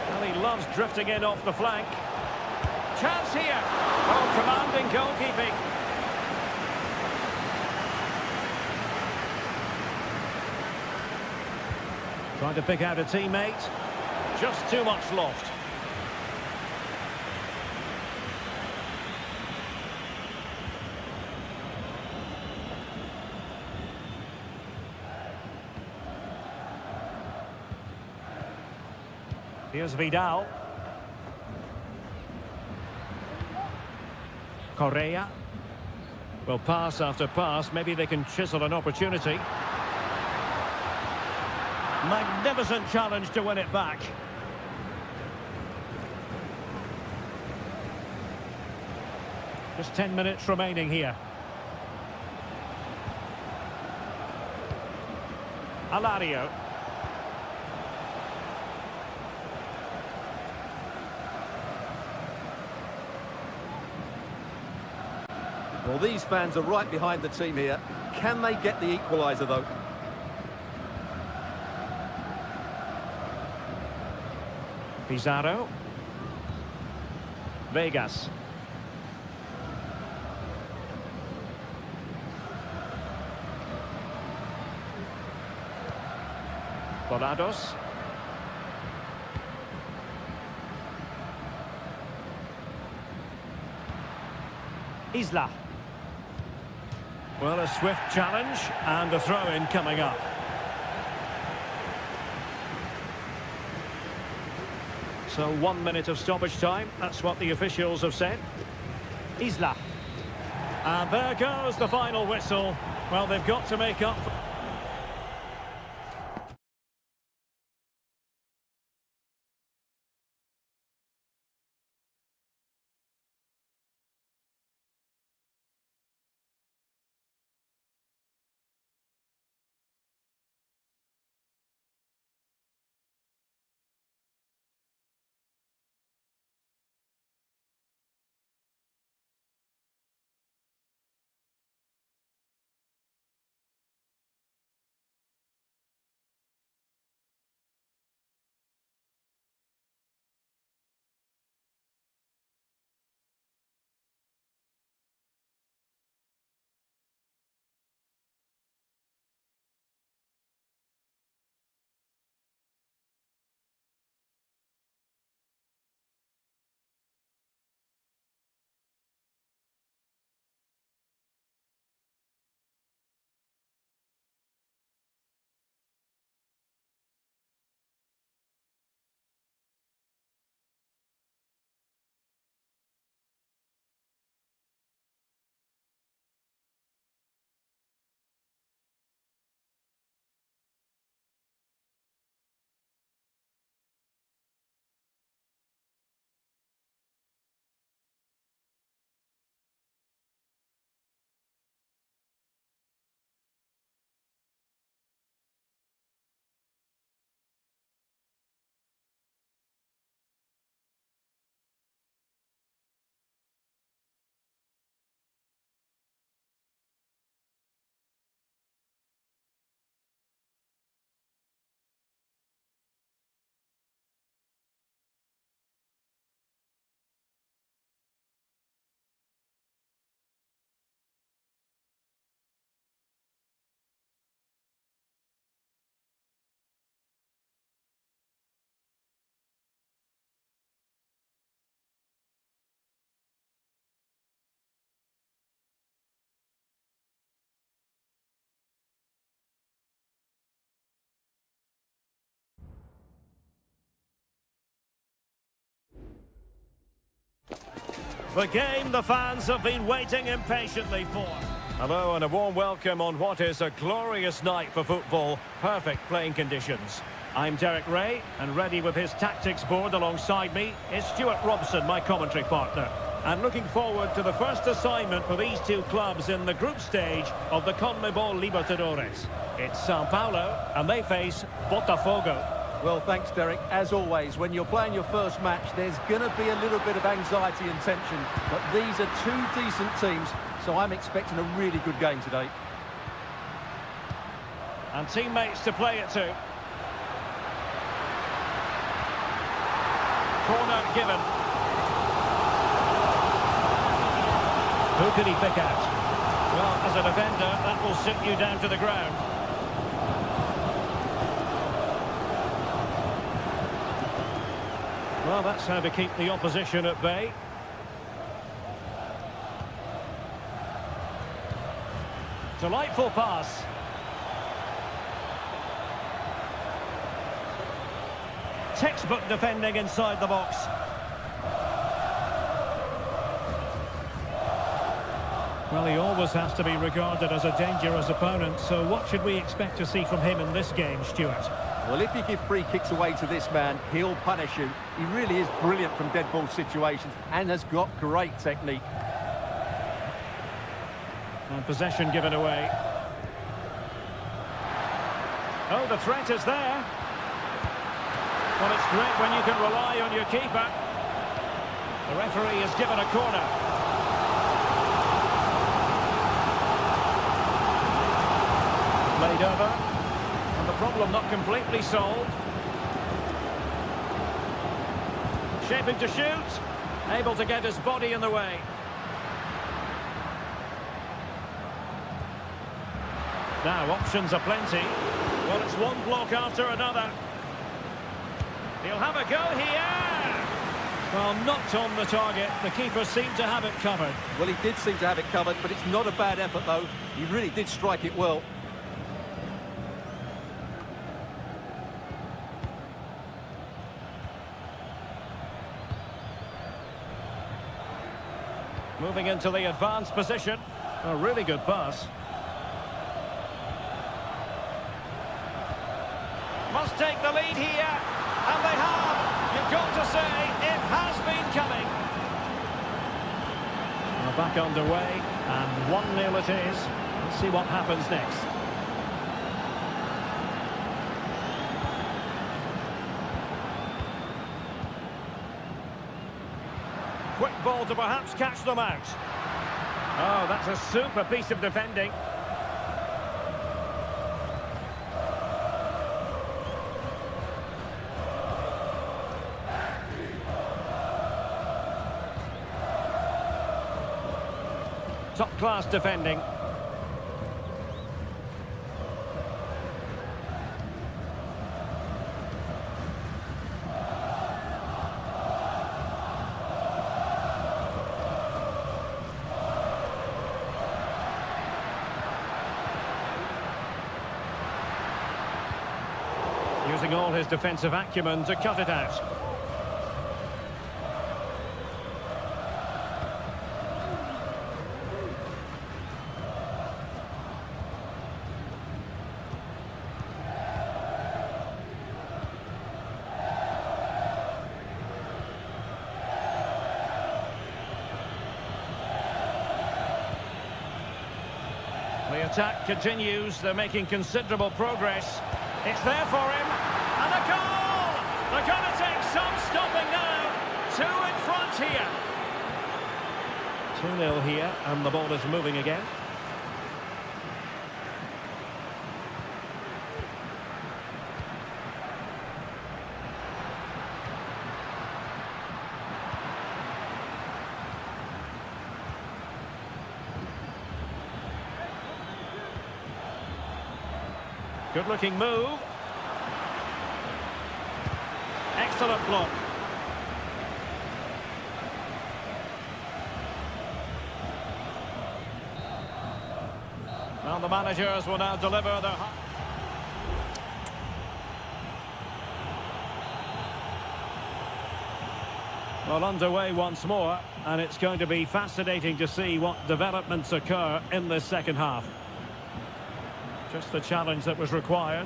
Well, he loves drifting in off the flank. Chance here. Oh, commanding goalkeeping. Trying to pick out a teammate. Just too much loft. Here's Vidal. Correa. Well, pass after pass. Maybe they can chisel an opportunity. Magnificent challenge to win it back. Just 10 minutes remaining here. Alario. Well, these fans are right behind the team here. Can they get the equaliser, though? Pizarro. Vegas. Volados. Isla. Well, a swift challenge and the throw-in coming up. So 1 minute of stoppage time. That's what the officials have said. Isla. And there goes the final whistle. Well, they've got to make up The game the fans have been waiting impatiently for. Hello and a warm welcome on what is a glorious night for football. Perfect playing conditions. I'm Derek Ray, and ready with his tactics board alongside me is Stuart Robson, my commentary partner. And looking forward to the first assignment for these two clubs in the group stage of the CONMEBOL Libertadores. It's São Paulo, and they face Botafogo. Well, thanks, Derek. As always, when you're playing your first match, there's going to be a little bit of anxiety and tension. But these are two decent teams, so I'm expecting a really good game today. And teammates to play it to. Corner given. Who could he pick out? Well, as a defender, that will sit you down to the ground. Well, that's how to keep the opposition at bay. Delightful pass. Textbook defending inside the box. Well, he always has to be regarded as a dangerous opponent, so what should we expect to see from him in this game, Stuart? Well, if you give free kicks away to this man, he'll punish you. He really is brilliant from dead ball situations and has got great technique. And possession given away. Oh, the threat is there. Well, it's great when you can rely on your keeper. The referee has given a corner. Played over. And the problem not completely solved. Shaping to shoot. Able to get his body in the way. Now, options are plenty. Well, it's one block after another. He'll have a go here. Well, not on the target. The keeper seemed to have it covered. Well, he did seem to have it covered, but it's not a bad effort, though. He really did strike it well. Moving into the advanced position. A really good pass. Must take the lead here. And they have. You've got to say, it has been coming. We're back underway. And 1-0 it is. Let's see what happens next. Quick ball to perhaps catch them out. Oh, that's a super piece of defending. Top-class defending. Using all his defensive acumen to cut it out. The attack continues. They're making considerable progress. It's there for him. And a goal! They're going to take some stopping now. 2 in front here. 2-0 here, and the ball is moving again. Good-looking move. Excellent block. Well, the managers will now deliver their... Well, underway once more, and it's going to be fascinating to see what developments occur in this second half. Just the challenge that was required.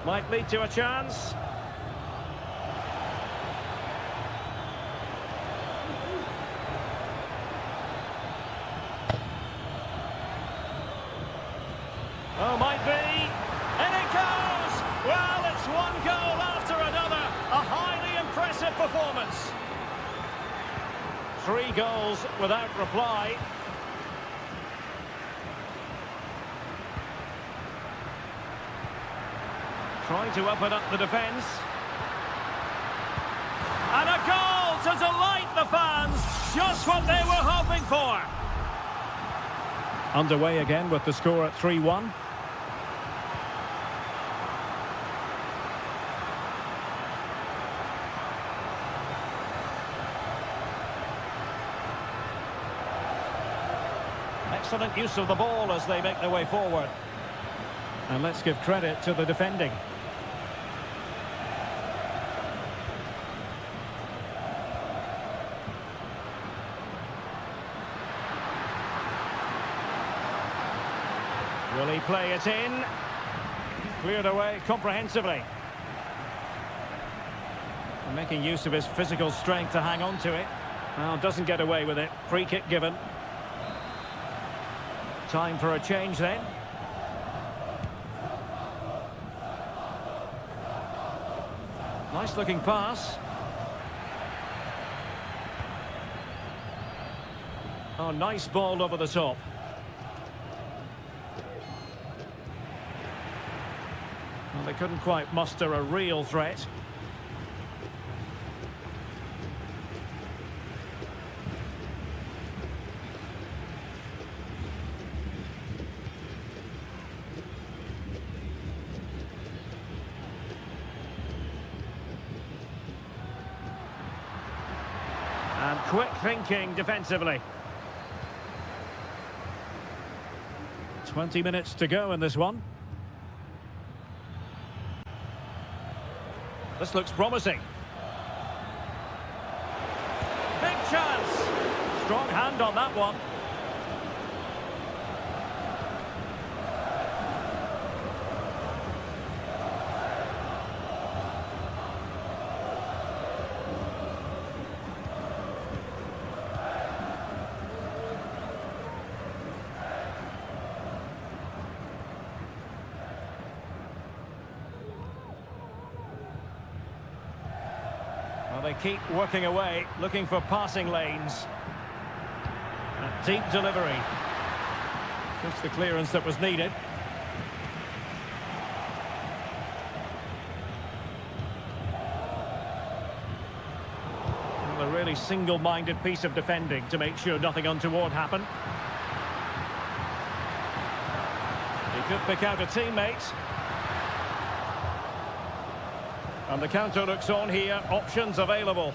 Might lead to a chance. Oh, might be. And it goes! Well, it's one goal after another. A highly impressive performance. 3 goals without reply. Trying to open up the defence. And a goal to delight the fans. Just what they were hoping for. Underway again with the score at 3-1. Excellent use of the ball as they make their way forward. And let's give credit to the defending. Will he play it in? Cleared away comprehensively. And making use of his physical strength to hang on to it. Well, doesn't get away with it. Free kick given. Time for a change then. Nice looking pass. Oh, nice ball over the top. Well, they couldn't quite muster a real threat. And quick thinking defensively. 20 minutes to go in this one. This looks promising. Big chance. Strong hand on that one. Well, they keep working away, looking for passing lanes. A deep delivery. Just the clearance that was needed. Well, a really single-minded piece of defending to make sure nothing untoward happened. He could pick out a teammate. And the counter looks on here, options available.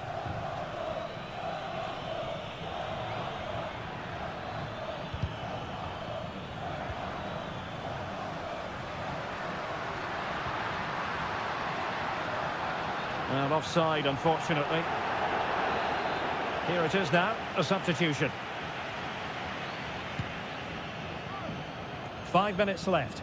And offside, unfortunately. Here it is now, a substitution. 5 minutes left.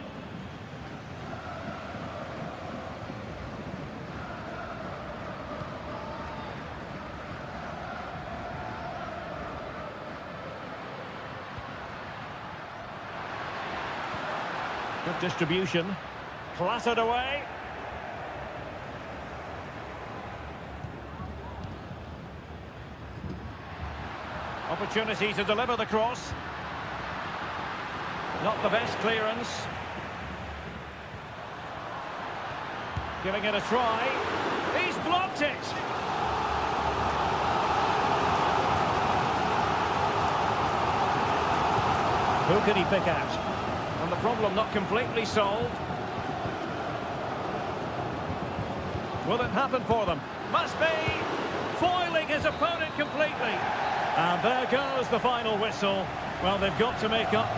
Good distribution. Clattered away. Opportunity to deliver the cross. Not the best clearance. Giving it a try. He's blocked it. Who can he pick out? And the problem not completely solved. Will it happen for them? Must be! Foiling his opponent completely. And there goes the final whistle. Well, they've got to make up.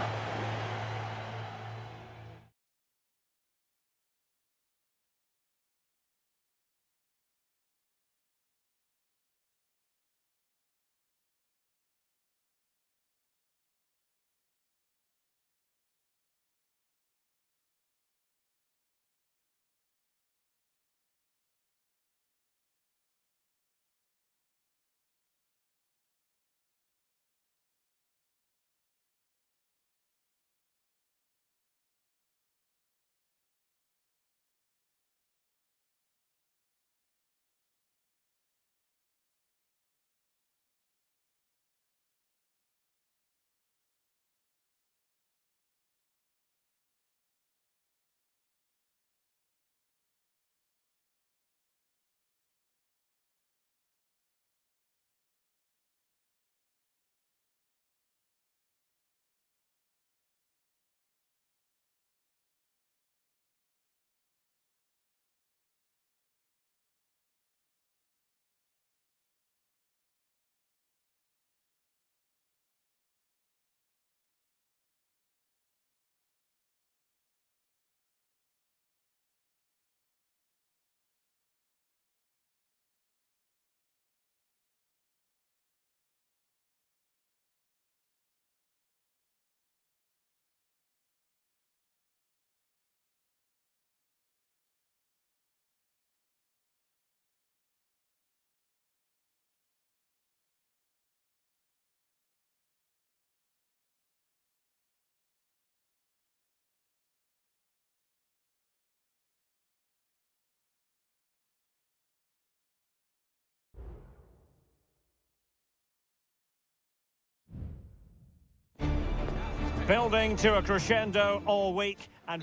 Building to a crescendo all week, and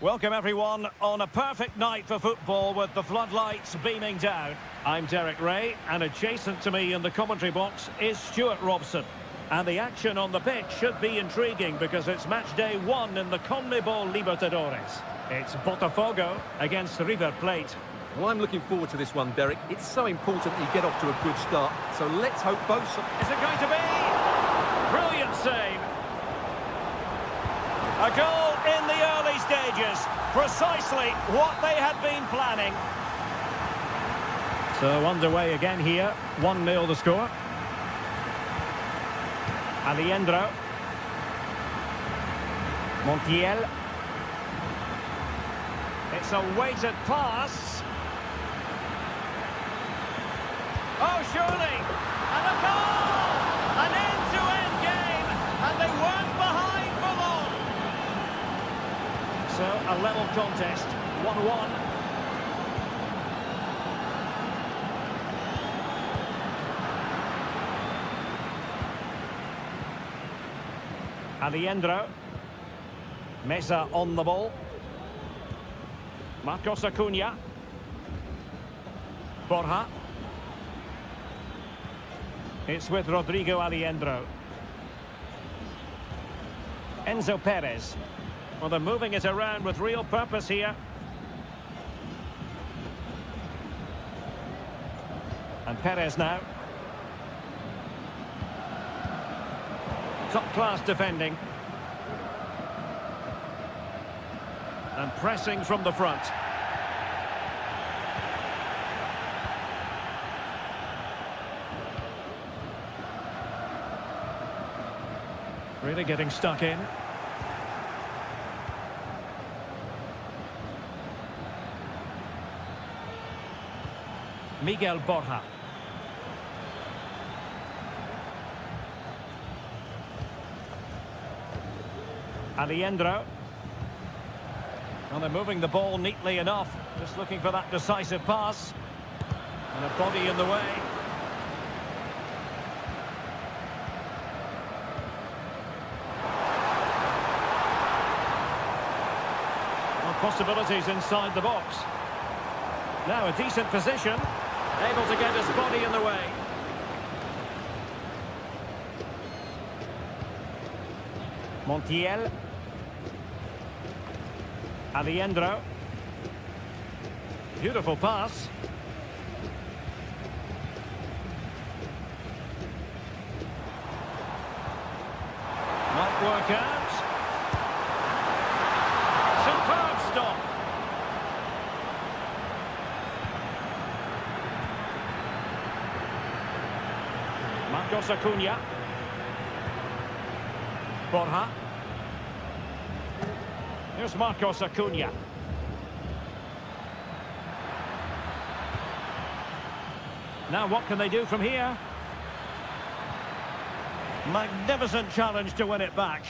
welcome everyone on a perfect night for football with the floodlights beaming down. I'm Derek Ray, and adjacent to me in the commentary box is Stuart Robson. And the action on the pitch should be intriguing because it's match day 1 in the CONMEBOL Libertadores. It's Botafogo against River Plate. Well, I'm looking forward to this one, Derek. It's so important that you get off to a good start, so let's hope both... Is it going to be? Brilliant save. A goal in the early stages, precisely what they had been planning. So underway again here, 1-0 the score. Alejandro. Montiel. It's a weighted pass. Oh, surely! And a goal! An end-to-end game, and they weren't behind for long. So, a level contest, 1-1. Alejandro. Mesa on the ball. Marcos Acuna. Borja. It's with Rodrigo Alejandro. Enzo Perez. Well, they're moving it around with real purpose here. And Perez now. Top-class defending. And pressing from the front. Really getting stuck in. Miguel Borja. Alejandro. Well, they're moving the ball neatly enough. Just looking for that decisive pass. And a body in the way. Well, possibilities inside the box. Now a decent position. Able to get his body in the way. Montiel. Alejandro. Beautiful pass. work out. Superb stop. Marcos Acuna. Borja. Here's Marcos Acuna. Now what can they do from here? Magnificent challenge to win it back.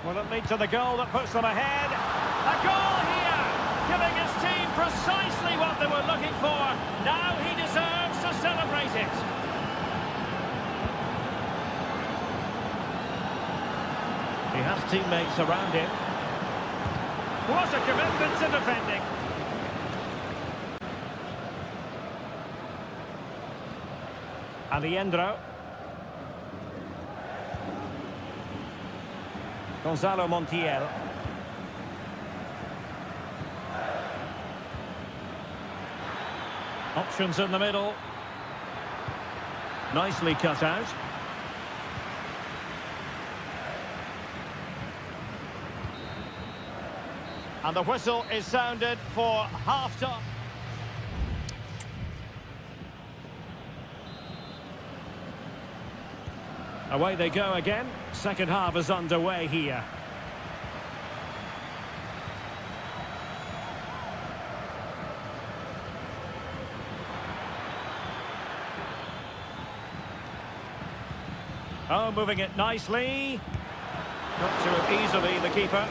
Will it lead to the goal that puts them ahead? A goal here! Giving his team precisely what they were looking for. Now he deserves to celebrate it. He has teammates around him. What a commitment to defending. Alejandro. Gonzalo Montiel. Options in the middle. Nicely cut out. And the whistle is sounded for half-time. Away they go again. Second half is underway here. Oh, moving it nicely. Not too easily, the keeper.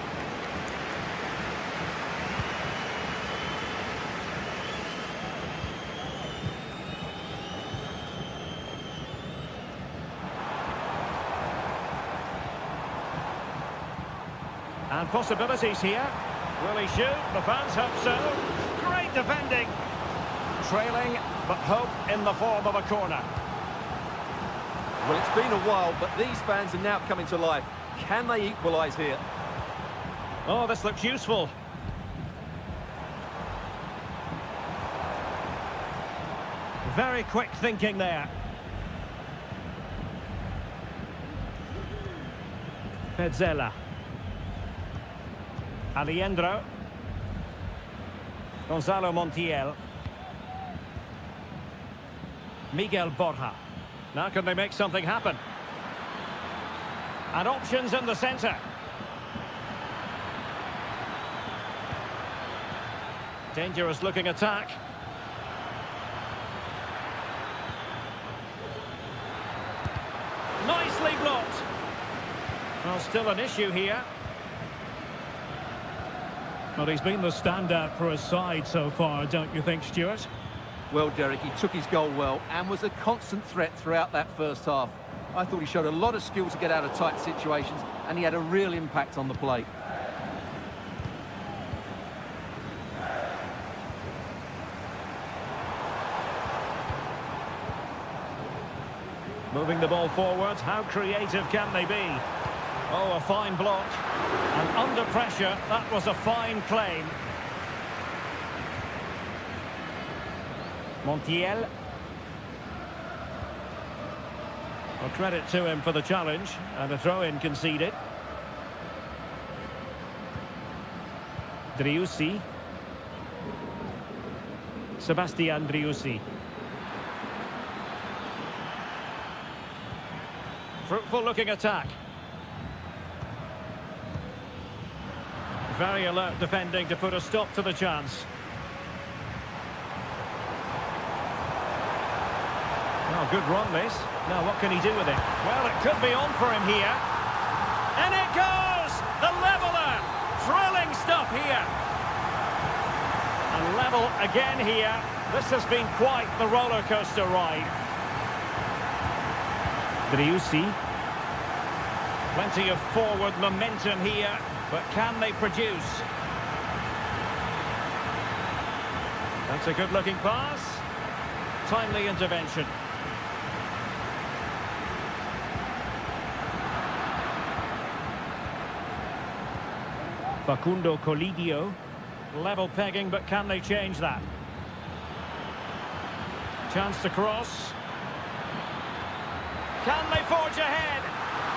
And possibilities here. Will he shoot? The fans hope so. Great defending. Trailing, but hope in the form of a corner. Well, it's been a while, but these fans are now coming to life. Can they equalise here? Oh, this looks useful. Very quick thinking there. Pezzella. Alejandro. Gonzalo Montiel. Miguel Borja. Now can they make something happen? And options in the centre. Dangerous looking attack. Nicely blocked. Well, still an issue here. Well, he's been the standout for his side so far, don't you think, Stuart? Well, Derek, he took his goal well and was a constant threat throughout that first half. I thought he showed a lot of skill to get out of tight situations, and he had a real impact on the plate. Moving the ball forward, how creative can they be? Oh, a fine block. And under pressure, that was a fine claim. Montiel. Well, credit to him for the challenge, and a throw-in conceded. Driussi. Sebastian Driussi. Fruitful looking attack. Very alert defending to put a stop to the chance. Oh, good run this. Now what can he do with it? Well, it could be on for him here. And it goes! The leveller! Thrilling stuff here. And level again here. This has been quite the roller coaster ride. Driussi. Plenty of forward momentum here, but can they produce? That's a good-looking pass. Timely intervention. Facundo Colidio. Level pegging, but can they change that? Chance to cross. Can they forge ahead?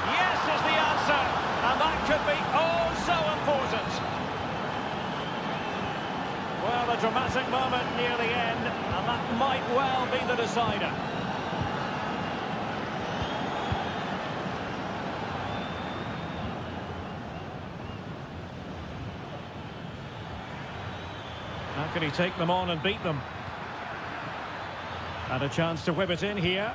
Yes is the answer. And that could be oh so important. Well, a dramatic moment near the end, and that might well be the decider. How can he take them on and beat them? And a chance to whip it in here.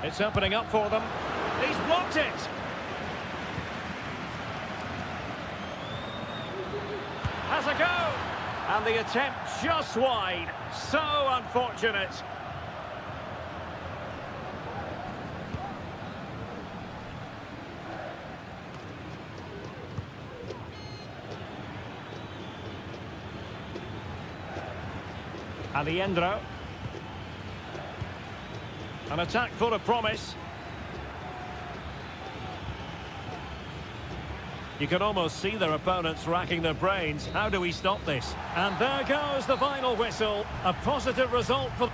It's opening up for them. He's blocked it! Has a go! And the attempt just wide. So unfortunate. Alejandro. An attack full of promise. You can almost see their opponents racking their brains. How do we stop this? And there goes the final whistle. A positive result for...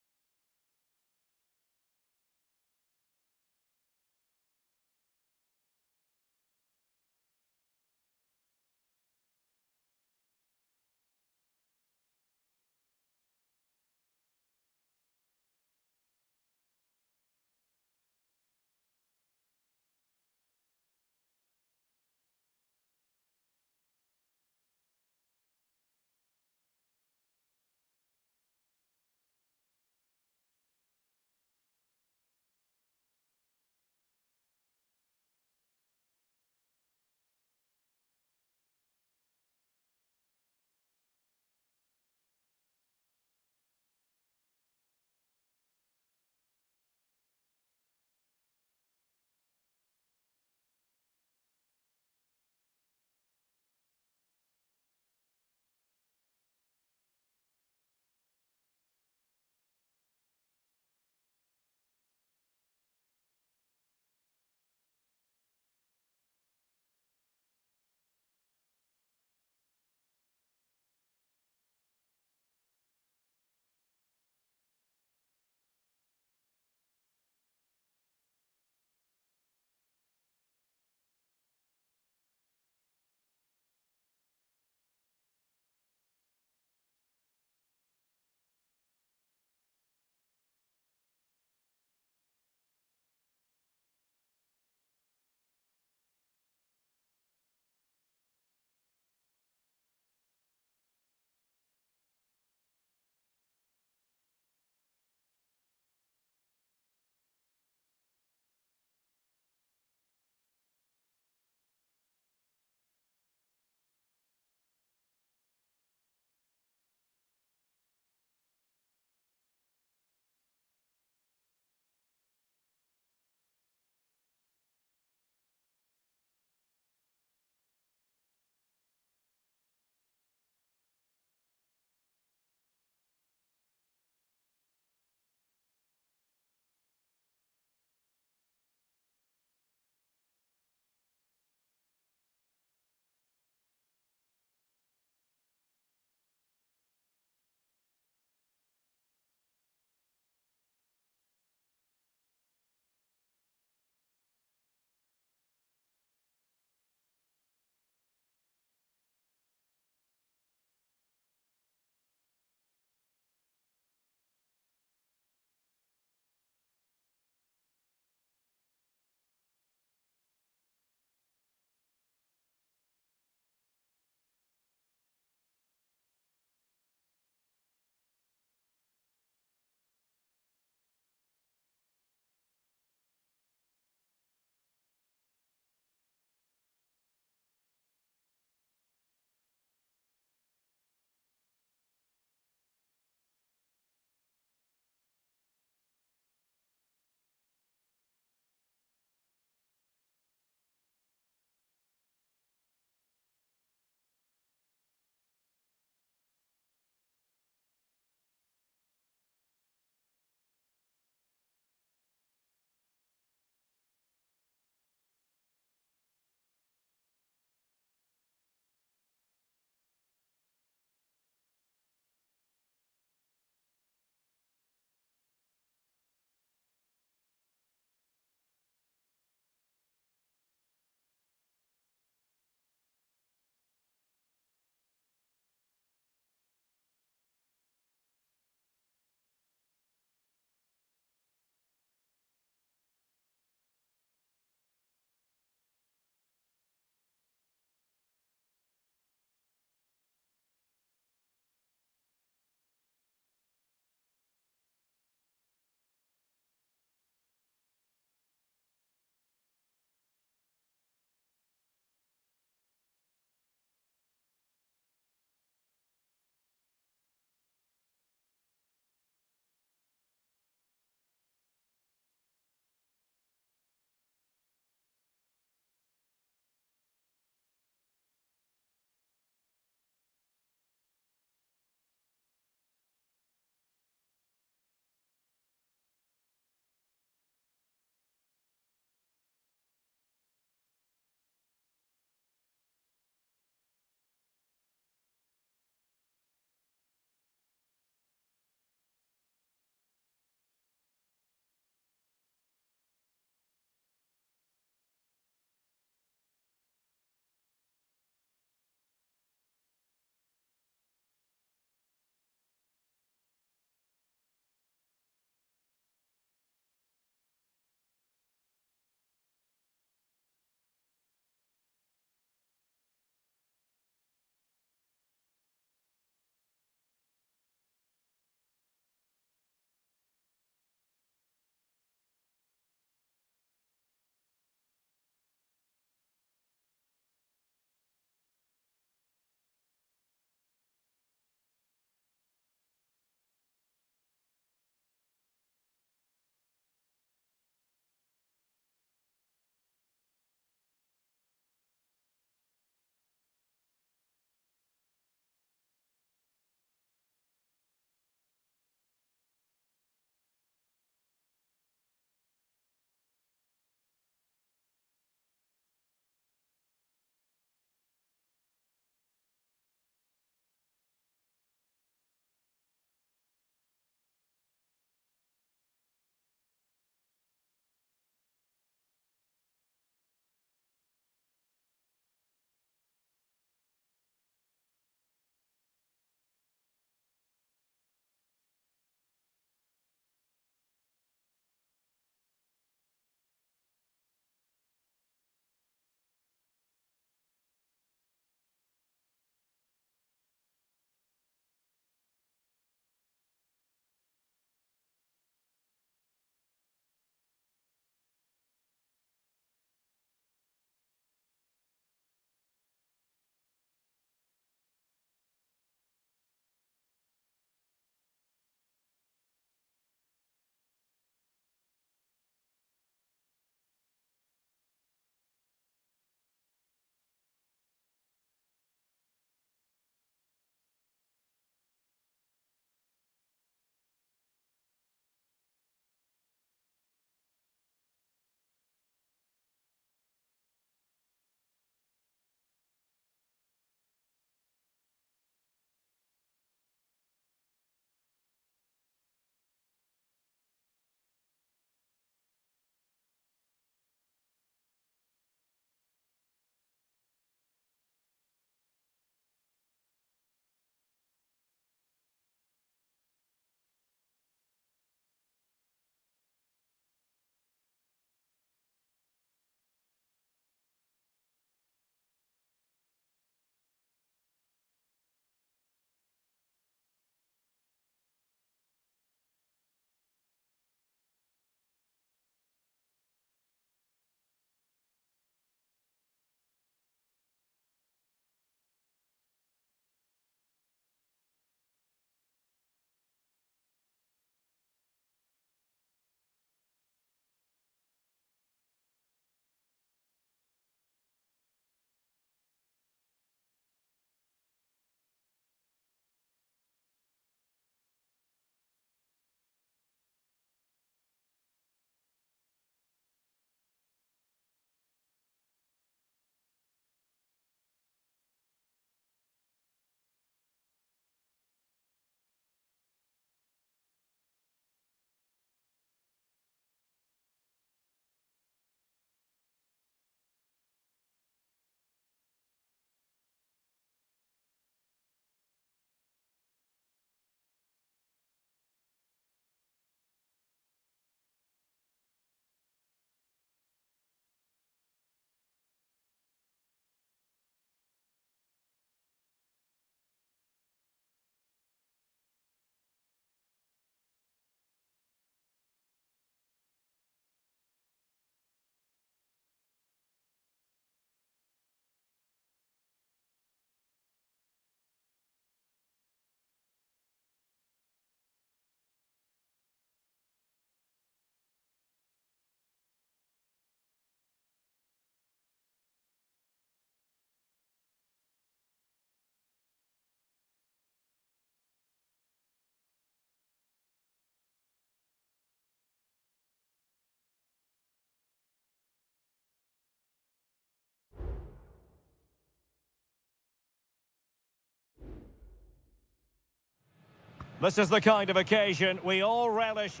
This is the kind of occasion we all relish.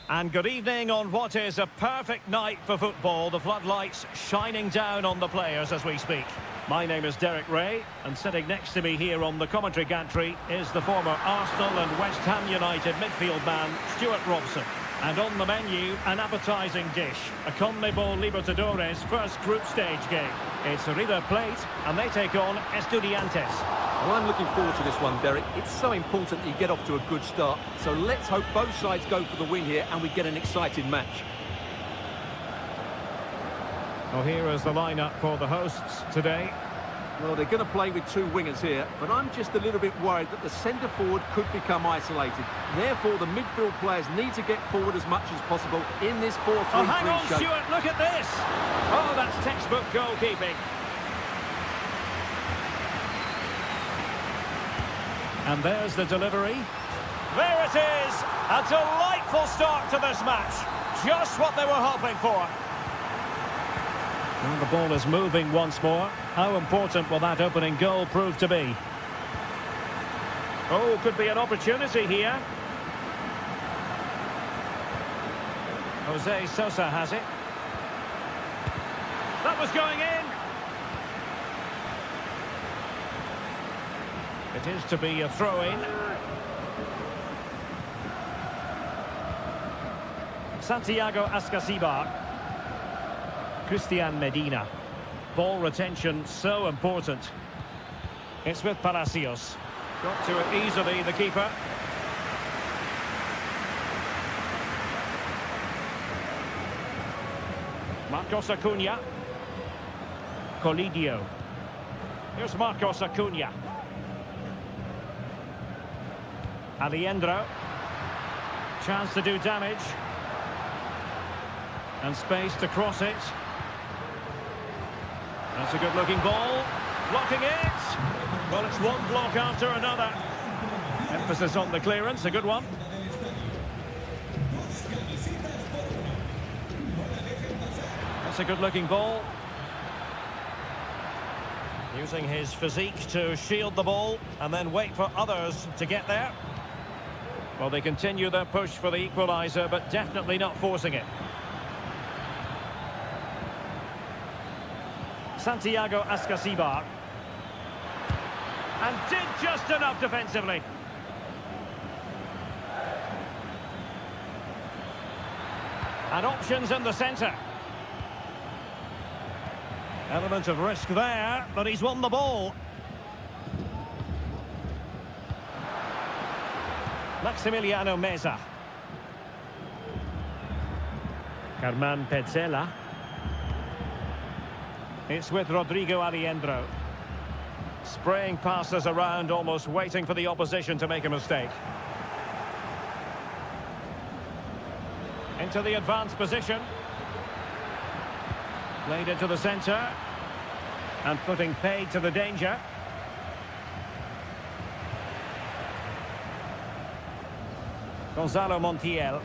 And good evening on what is a perfect night for football. The floodlights shining down on the players as we speak. My name is Derek Ray, and sitting next to me here on the commentary gantry is the former Arsenal and West Ham United midfield man, Stuart Robson. And on the menu, an appetising dish, a CONMEBOL Libertadores first group stage game. It's River Plate, and they take on Estudiantes. Well, I'm looking forward to this one, Derek. It's so important that you get off to a good start. So let's hope both sides go for the win here and we get an exciting match. Well, here is the lineup for the hosts today. Well, they're going to play with two wingers here, but I'm just a little bit worried that the centre-forward could become isolated. Therefore, the midfield players need to get forward as much as possible in this 4-3-3 Oh, hang on, shape. Stuart, look at this! Oh, that's textbook goalkeeping. And there's the delivery. There it is! A delightful start to this match. Just what they were hoping for. And the ball is moving once more. How important will that opening goal prove to be? Oh, could be an opportunity here. Jose Sosa has it. That was going in. It is to be a throw-in. Santiago Ascasibar. Christian Medina. Ball retention so important. It's with Palacios. Got to it easily, the keeper. Marcos Acuna. Colidio. Here's Marcos Acuna. Aliendro. Chance to do damage. And space to cross it. That's a good-looking ball. Blocking it. Well, it's one block after another. Emphasis on the clearance, a good one. That's a good-looking ball. Using his physique to shield the ball and then wait for others to get there. Well, they continue their push for the equaliser, but definitely not forcing it. Santiago Ascasibar. And did just enough defensively. And options in the centre. Element of risk there, but he's won the ball. Maximiliano Meza. Carman Petzela. It's with Rodrigo Aliendro. Spraying passes around, almost waiting for the opposition to make a mistake. Into the advanced position. Played into the centre. And putting paid to the danger. Gonzalo Montiel.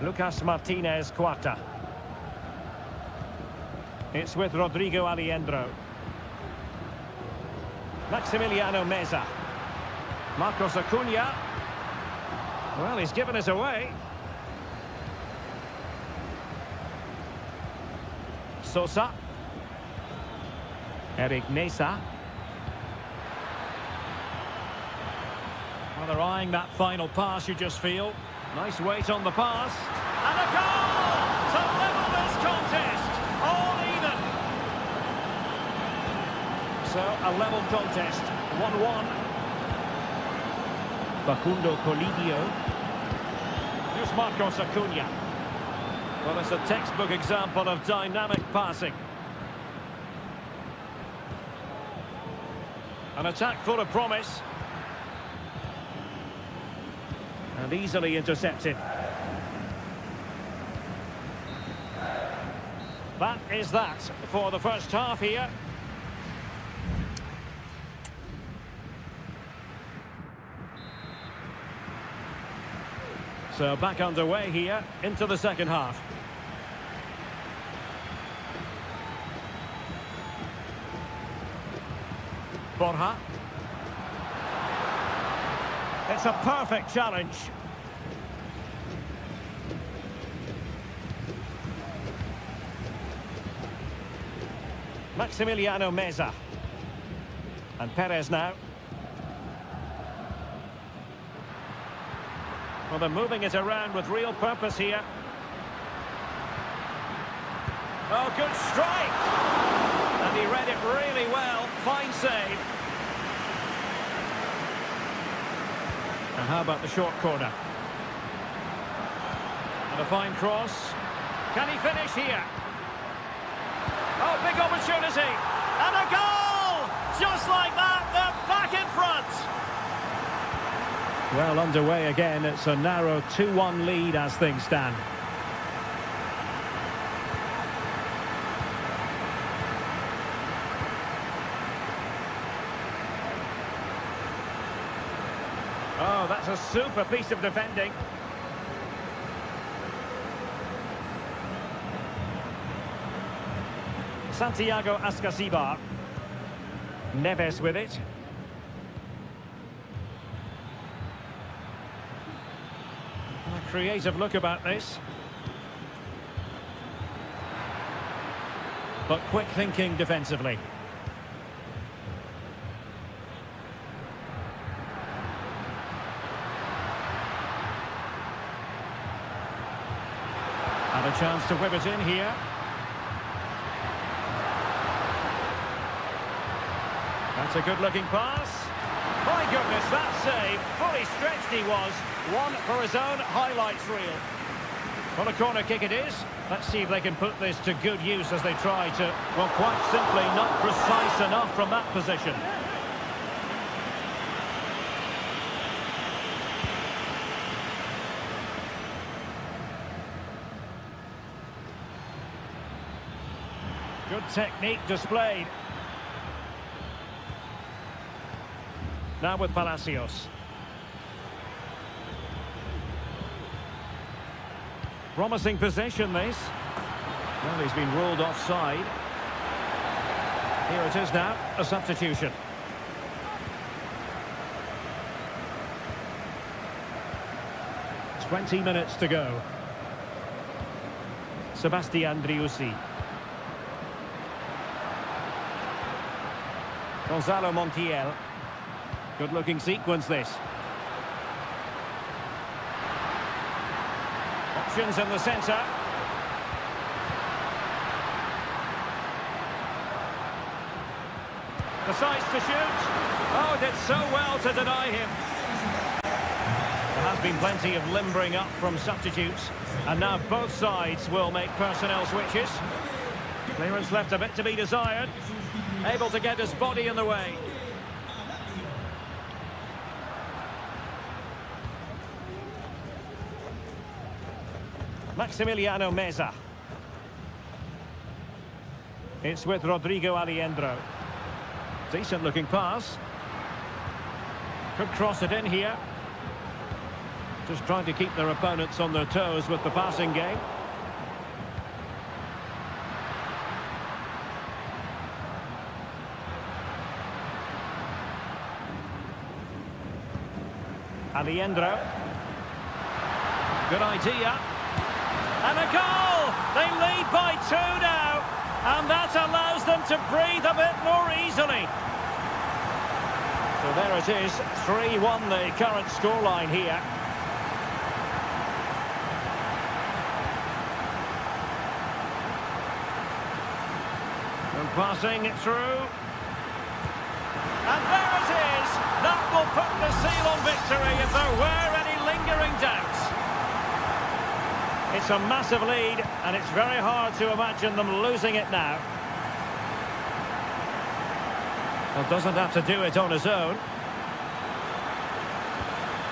Lucas Martinez Cuarta. It's with Rodrigo Aliendro. Maximiliano Meza. Marcos Acuna. Well, he's given us away. Sosa. Eric Nesa. Well, they're eyeing that final pass, you just feel. Nice weight on the pass. And a goal to level this contest. All even. So, a level contest. 1-1. Facundo Colidio. Here's Marcos Acuna. Well, it's a textbook example of dynamic passing. An attack full of promise. And easily intercepted. That is that for the first half here. So back underway here into the second half. Borja. It's a perfect challenge. Maximiliano Meza. And Perez now. Well, they're moving it around with real purpose here. Oh, good strike! And he read it really well. Fine save. And how about the short corner? And a fine cross. Can he finish here? Oh, big opportunity. And a goal! Just like that, they're back in front. Well, underway again. It's a narrow 2-1 lead as things stand. Oh, that's a super piece of defending. Santiago Ascasibar. Neves with it. A creative look about this. But quick thinking defensively. And a chance to whip it in here. That's a good-looking pass. My goodness, that save. Fully stretched he was. One for his own highlights reel. Well, a corner kick it is. Let's see if they can put this to good use as they try to, well, quite simply not precise enough from that position. Good technique displayed. Now with Palacios. Promising possession, this. Well, he's been ruled offside. Here it is now, a substitution. "20 minutes to go. Sebastian Driussi. Gonzalo Montiel. Good-looking sequence, this. Options in the centre. Decides to shoot. Oh, did so well to deny him. There has been plenty of limbering up from substitutes. And now both sides will make personnel switches. Clearance left a bit to be desired. Able to get his body in the way. Maximiliano Meza. It's with Rodrigo Aliendro. Decent looking pass. Could cross it in here. Just trying to keep their opponents on their toes with the passing game. Aliendro. Good idea. And a goal! They lead by 2 now. And that allows them to breathe a bit more easily. So there it is, 3-1 the current scoreline here. And passing it through. And there it is! That will put the seal on victory if there were any lingering doubts. It's a massive lead, and it's very hard to imagine them losing it now. Well, doesn't have to do it on his own.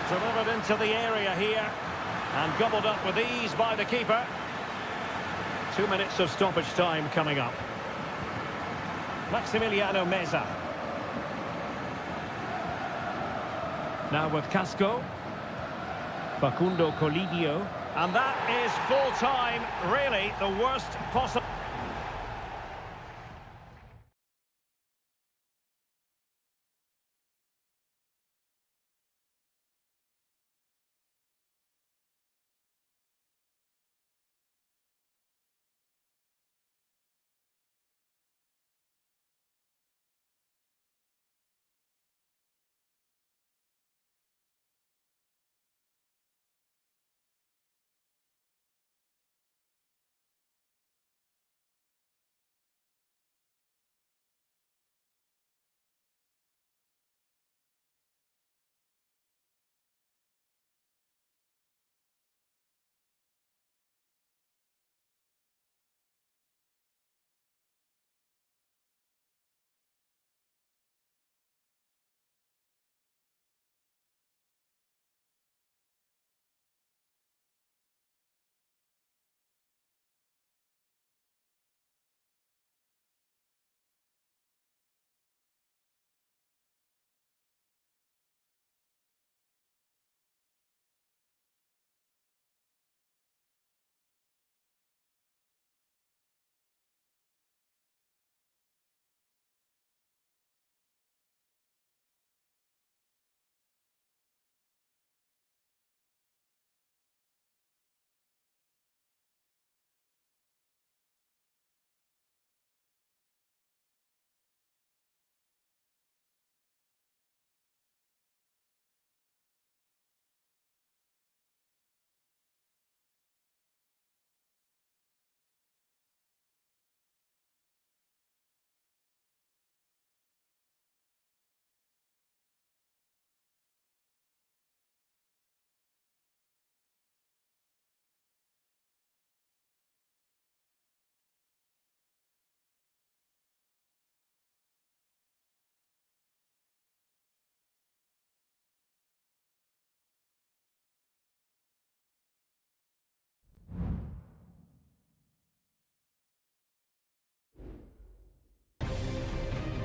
Delivered into the area here, and gobbled up with ease by the keeper. 2 minutes of stoppage time coming up. Maximiliano Meza. Now with Casco. Facundo Colidio. And that is full time, really the worst possible.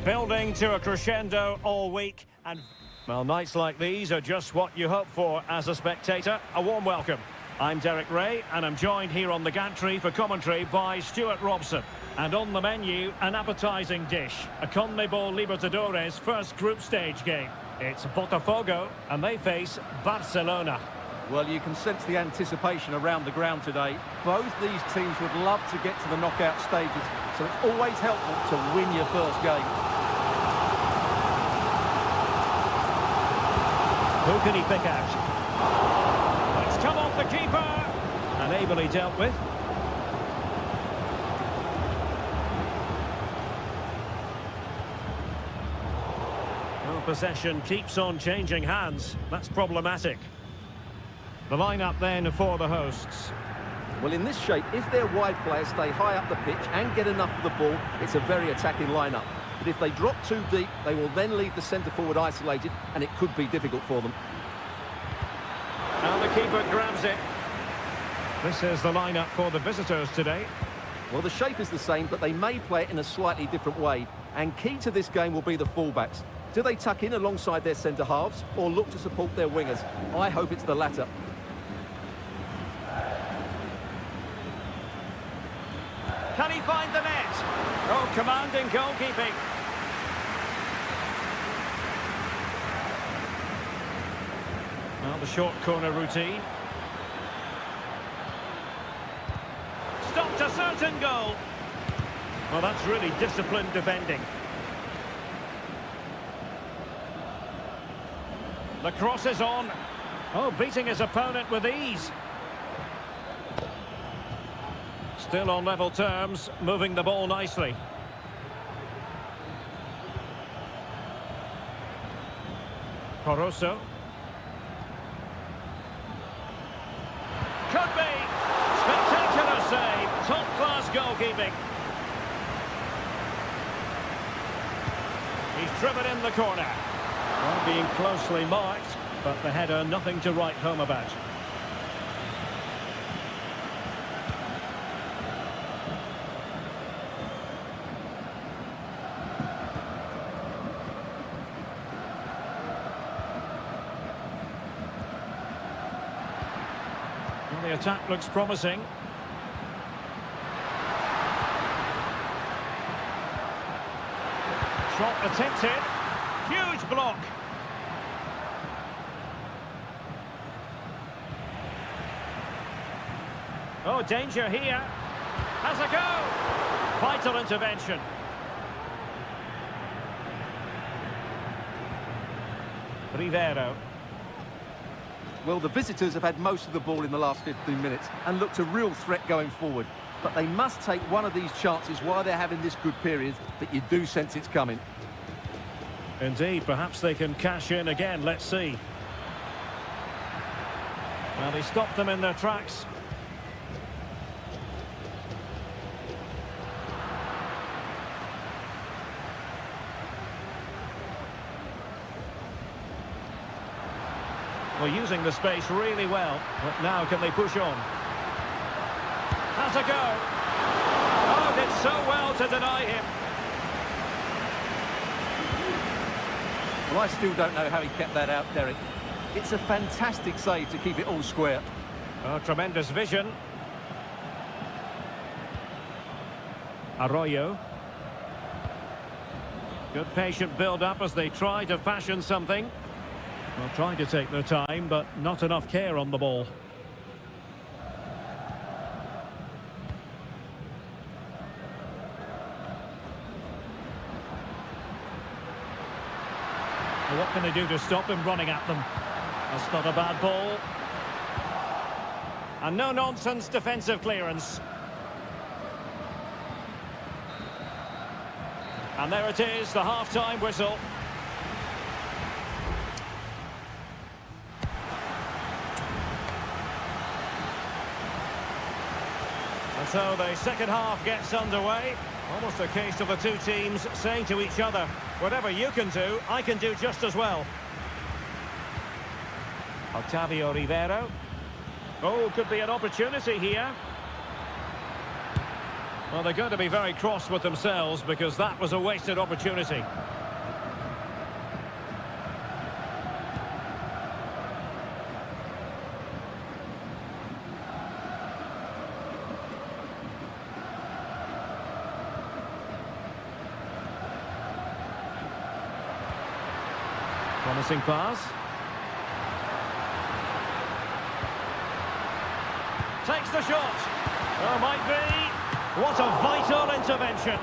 Building to a crescendo all week, and well, nights like these are just what you hope for as a spectator. A warm welcome. I'm Derek Ray, and I'm joined here on the gantry for commentary by Stuart Robson. And on the menu, an appetising dish, a CONMEBOL Libertadores first group stage game. It's Botafogo, and they face Barcelona. Well, you can sense the anticipation around the ground today. Both these teams would love to get to the knockout stages, so it's always helpful to win your first game. Who can he pick out? It's come off the keeper, and ably dealt with. Well, possession keeps on changing hands. That's problematic. The lineup then for the hosts. Well, in this shape, if their wide players stay high up the pitch and get enough of the ball, it's a very attacking lineup. But if they drop too deep, they will then leave the centre-forward isolated, and it could be difficult for them. And the keeper grabs it. This is the lineup for the visitors today. Well, the shape is the same, but they may play it in a slightly different way. And key to this game will be the fullbacks. Do they tuck in alongside their centre-halves or look to support their wingers? I hope it's the latter. Can he find the net? Oh, commanding goalkeeping. Well, the short corner routine. Stopped a certain goal. Well, that's really disciplined defending. The cross is on. Oh, beating his opponent with ease. Still on level terms, moving the ball nicely. Coroso. Could be. Spectacular save. Top-class goalkeeping. He's driven in the corner. Well, being closely marked, but the header nothing to write home about. Well, the attack looks promising. Shot attempted. Huge block. Oh, danger here. Has a go. Vital intervention. Rivero. Well, the visitors have had most of the ball in the last 15 minutes and looked a real threat going forward. But they must take one of these chances while they're having this good period that you do sense it's coming. Indeed, perhaps they can cash in again. Let's see. Well, he stopped them in their tracks. Well, using the space really well. But now can they push on? Has a go. Oh, did so well to deny him. Well, I still don't know how he kept that out, Derek. It's a fantastic save to keep it all square. Oh, tremendous vision. Arroyo. Good patient build-up as they try to fashion something. Well, trying to take their time, but not enough care on the ball. Well, what can they do to stop him running at them? That's not a bad ball. And no-nonsense defensive clearance. And there it is, the half-time whistle. And so the second half gets underway. Almost a case of the two teams saying to each other, whatever you can do, I can do just as well. Octavio Rivero. Oh, could be an opportunity here. Well, they're going to be very cross with themselves because that was a wasted opportunity. Promising pass. Takes the shot. Oh, might be. What a vital intervention.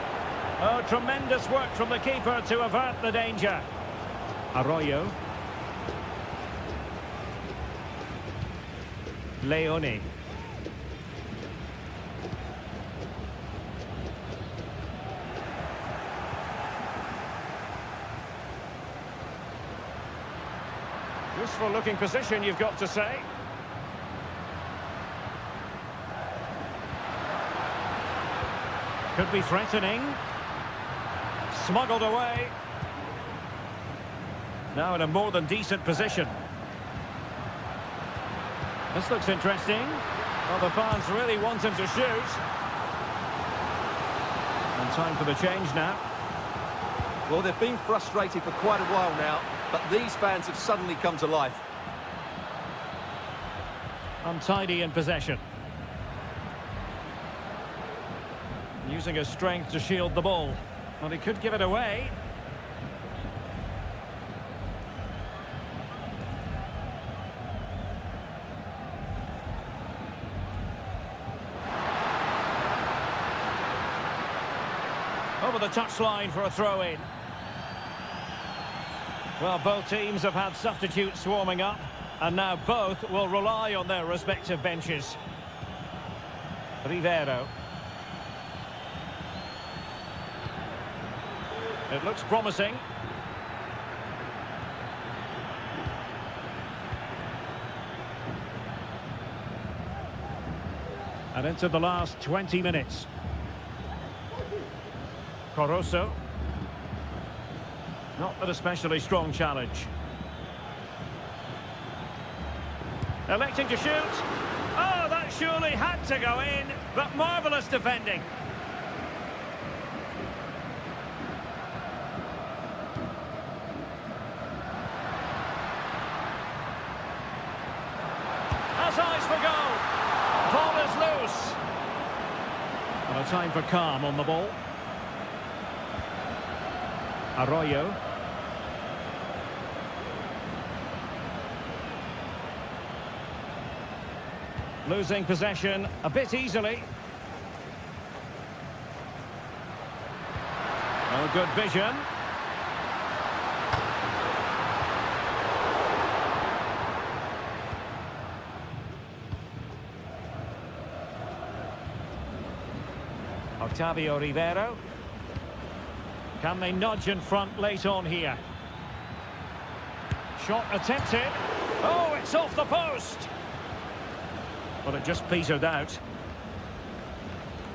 Oh, tremendous work from the keeper to avert the danger. Arroyo. Leone. Useful looking position, you've got to say. Could be threatening. Smuggled away. Now in a more than decent position. This looks interesting. Well, the fans really want him to shoot. And time for the change now. Well, they've been frustrated for quite a while now, but these fans have suddenly come to life. Untidy in possession. Using his strength to shield the ball. Well, he could give it away. Over the touchline for a throw-in. Well, both teams have had substitutes swarming up, and now both will rely on their respective benches. Rivero. It looks promising. And into the last 20 minutes. Coroso. Not an especially strong challenge. Electing to shoot. Oh, that surely had to go in, but marvellous defending. Has eyes for goal. Ball is loose. And a time for calm on the ball. Arroyo. Losing possession a bit easily. Oh, good vision. Octavio Rivero. Can they nudge in front late on here? Shot attempted. Oh, it's off the post. But it just petered out.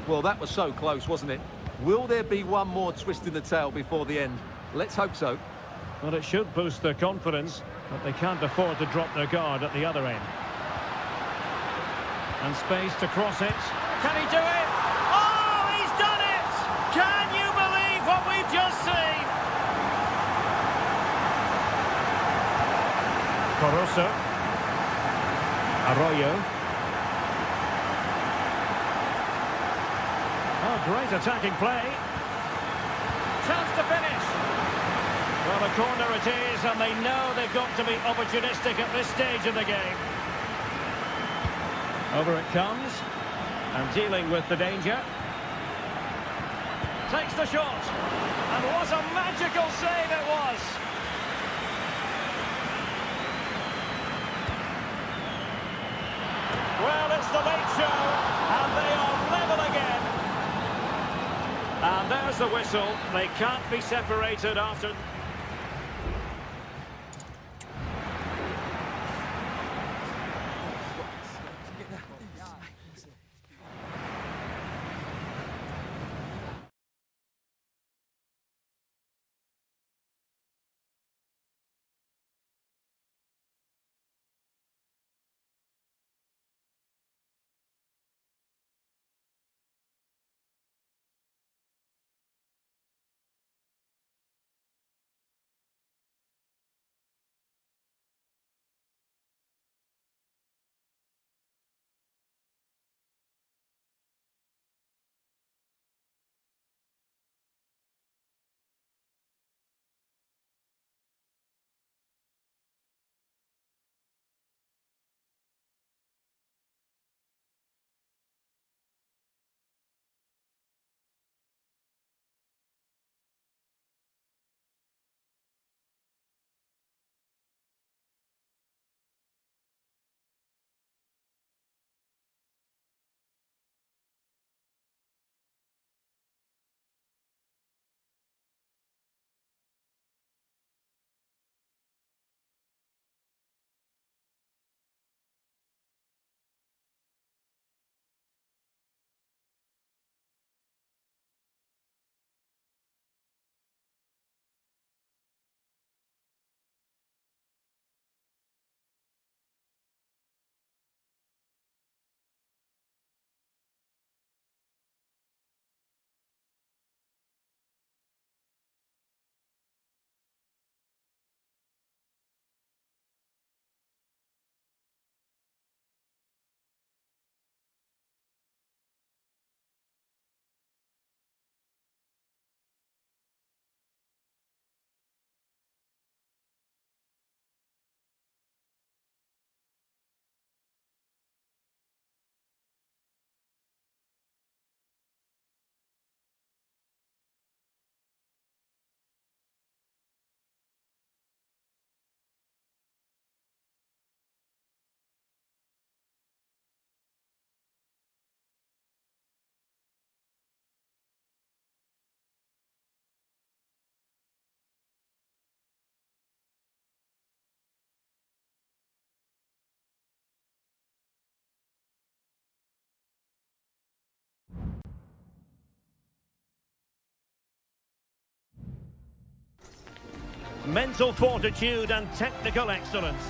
Well, that was so close, wasn't it? Will there be one more twist in the tail before the end? Let's hope so. Well, it should boost their confidence, but they can't afford to drop their guard at the other end. And space to cross it. Can he do it? Oh, he's done it! Can you believe what we've just seen? Coroso. Arroyo. Oh, great attacking play. Chance to finish. Well, a corner it is, and they know they've got to be opportunistic at this stage of the game. Over it comes, and dealing with the danger. Takes the shot, and what a magical save it was. Well, it's the late show, and they are level again. And there's the whistle. They can't be separated after... mental fortitude and technical excellence.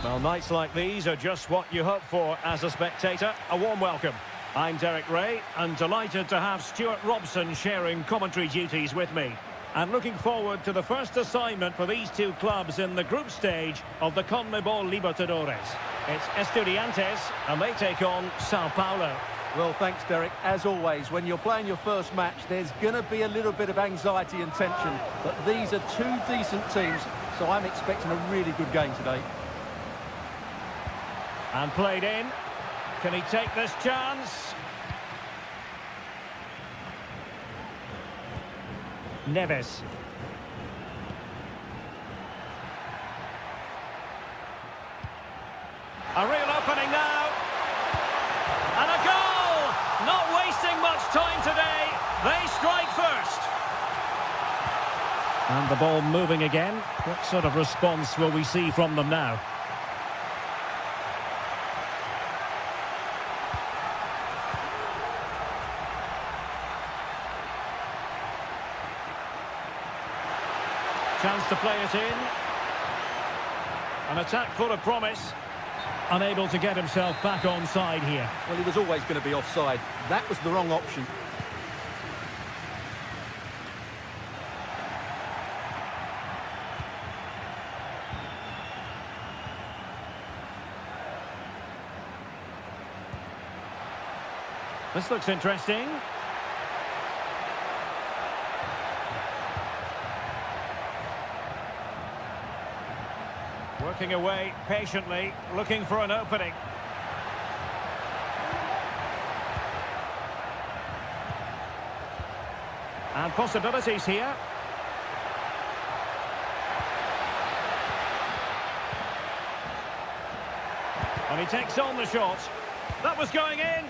Well, nights like these are just what you hope for as a spectator. A warm welcome. I'm Derek Ray, and delighted to have Stuart Robson sharing commentary duties with me. And looking forward to the first assignment for these two clubs in the group stage of the CONMEBOL Libertadores. It's Estudiantes, and they take on Sao Paulo. Well, thanks, Derek. As always, when you're playing your first match, there's going to be a little bit of anxiety and tension. But these are two decent teams, so I'm expecting a really good game today. And played in. Can he take this chance? Neves. A real opening now. And a goal! Not wasting much time today. They strike first. And the ball moving again. What sort of response will we see from them now? Chance to play it in. An attack full of promise. Unable to get himself back on side here. Well, he was always going to be offside. That was the wrong option. This looks interesting. Working away patiently, looking for an opening. And possibilities here. And he takes on the shot. That was going in.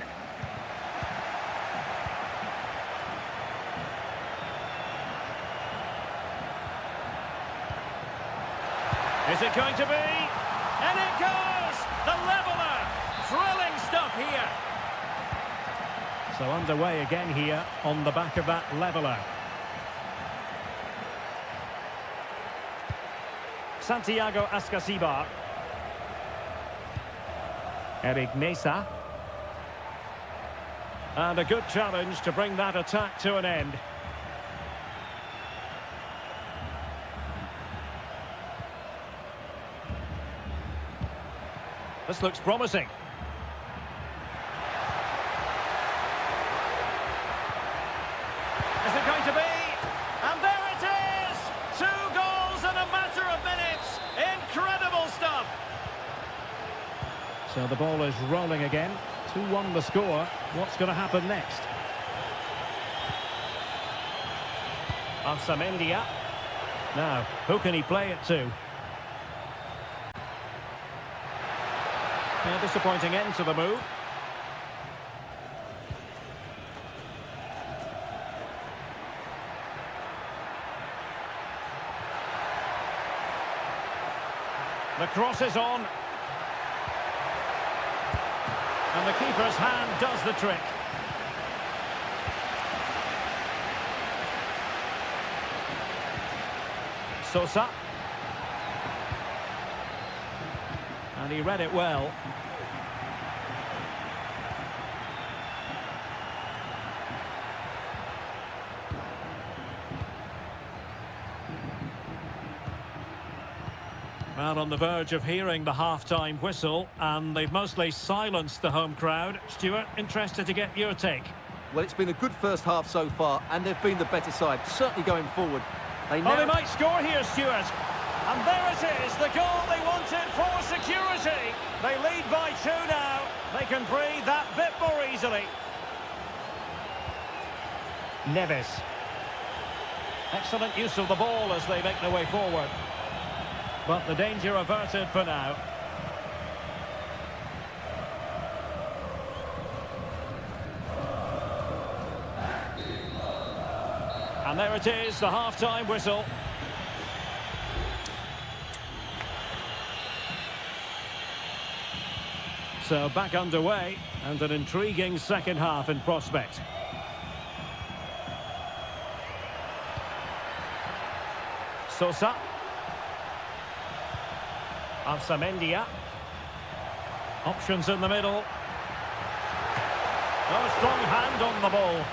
Is it going to be? And it goes! The leveller! Thrilling stuff here. So underway again here on the back of that leveller. Santiago Ascasibar. Eric Mesa. And a good challenge to bring that attack to an end. This looks promising. Is it going to be? And there it is! 2 goals in a matter of minutes. Incredible stuff. So the ball is rolling again. 2-1 the score. What's going to happen next? Ansamendia. Now, who can he play it to? A disappointing end to the move. The cross is on. And the keeper's hand does the trick. Sosa. And he read it well. Well, on the verge of hearing the half-time whistle, and they've mostly silenced the home crowd. Stuart, interested to get your take. Well, it's been a good first half so far, and they've been the better side, certainly going forward. They might score here, Stuart. And there it is, the goal they wanted for security. They lead by 2 now. They can breathe that bit more easily. Neves. Excellent use of the ball as they make their way forward. But the danger averted for now. And there it is, the half-time whistle. So back underway, and an intriguing second half in prospect. Sosa. Samendia. Options in the middle. Oh, strong hand on the ball.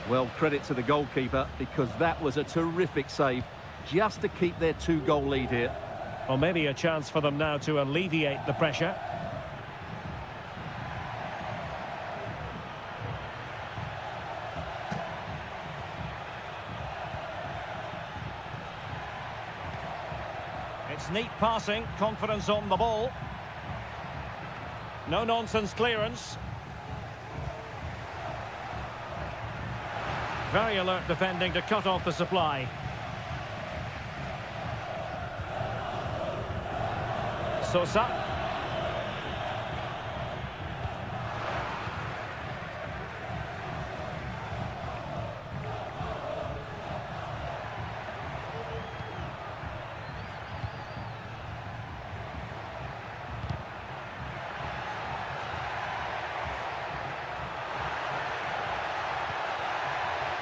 Well, credit to the goalkeeper, because that was a terrific save, just to keep their 2-goal lead here. Well, maybe a chance for them now to alleviate the pressure. It's neat passing, confidence on the ball. No-nonsense clearance. Very alert defending to cut off the supply. Sosa.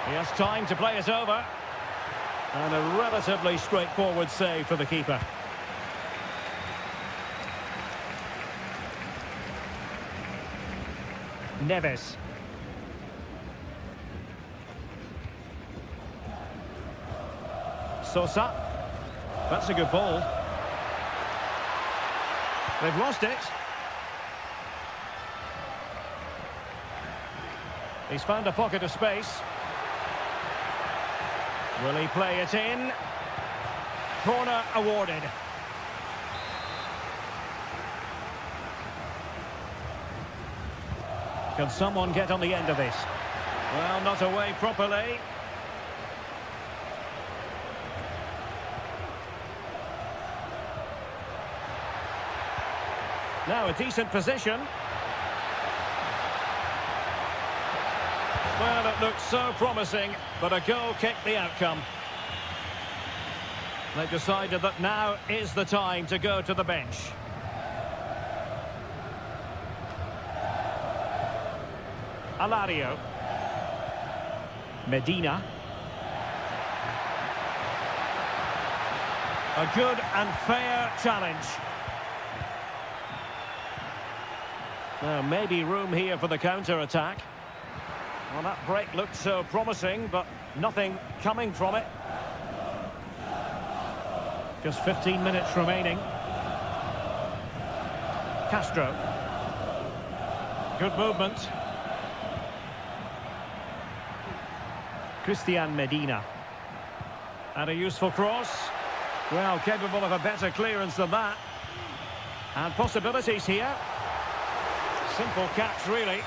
He has time to play it over. And a relatively straightforward save for the keeper. Neves. Sosa. That's a good ball. They've lost it. He's found a pocket of space. Will he play it in? Corner awarded. Can someone get on the end of this? Well, not away properly. Now a decent position. Well, it looked so promising, but a goal kicked the outcome. They've decided that now is the time to go to the bench. Alario. Medina. A good and fair challenge. Now, maybe room here for the counter-attack. Well, that break looked so promising, but nothing coming from it. Just 15 minutes remaining. Castro. Good movement. Christian Medina. And a useful cross. Well, capable of a better clearance than that. And possibilities here. Simple catch, really.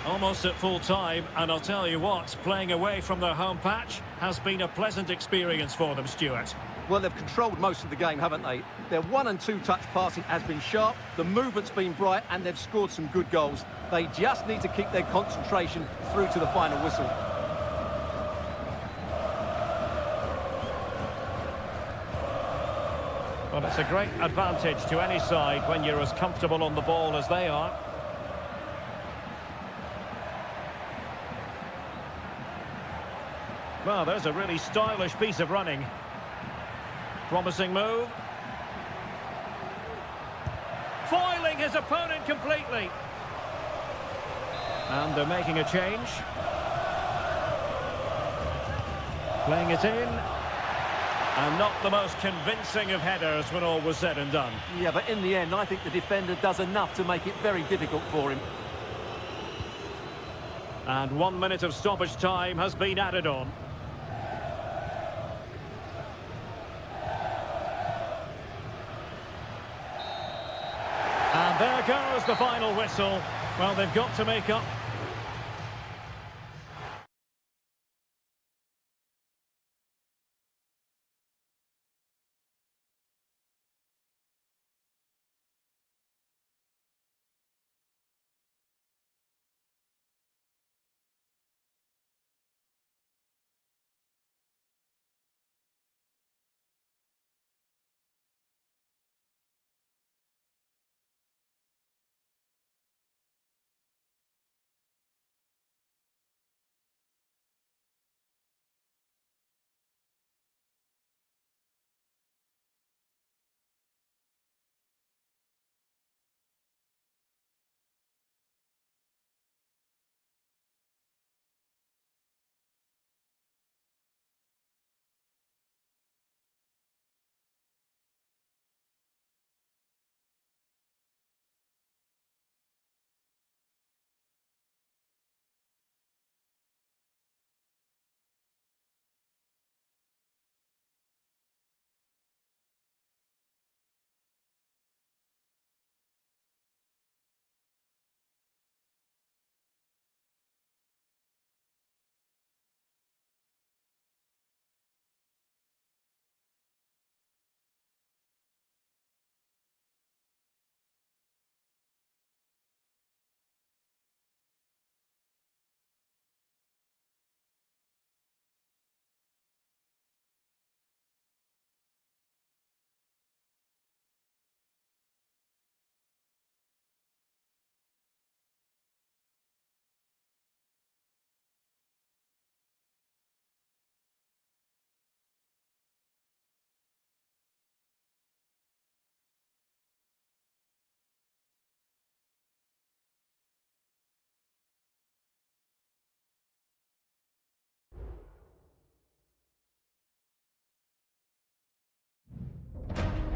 Almost at full time, and I'll tell you what, playing away from their home patch has been a pleasant experience for them, Stuart. Well, they've controlled most of the game, haven't they? Their 1- and 2-touch passing has been sharp, the movement's been bright, and they've scored some good goals. They just need to keep their concentration through to the final whistle. Well, it's a great advantage to any side when you're as comfortable on the ball as they are. Well, there's a really stylish piece of running. Promising move. Foiling his opponent completely. And they're making a change. Playing it in. And not the most convincing of headers when all was said and done. Yeah, but in the end, I think the defender does enough to make it very difficult for him. And 1 minute of stoppage time has been added on. And there goes the final whistle. Well, they've got to make up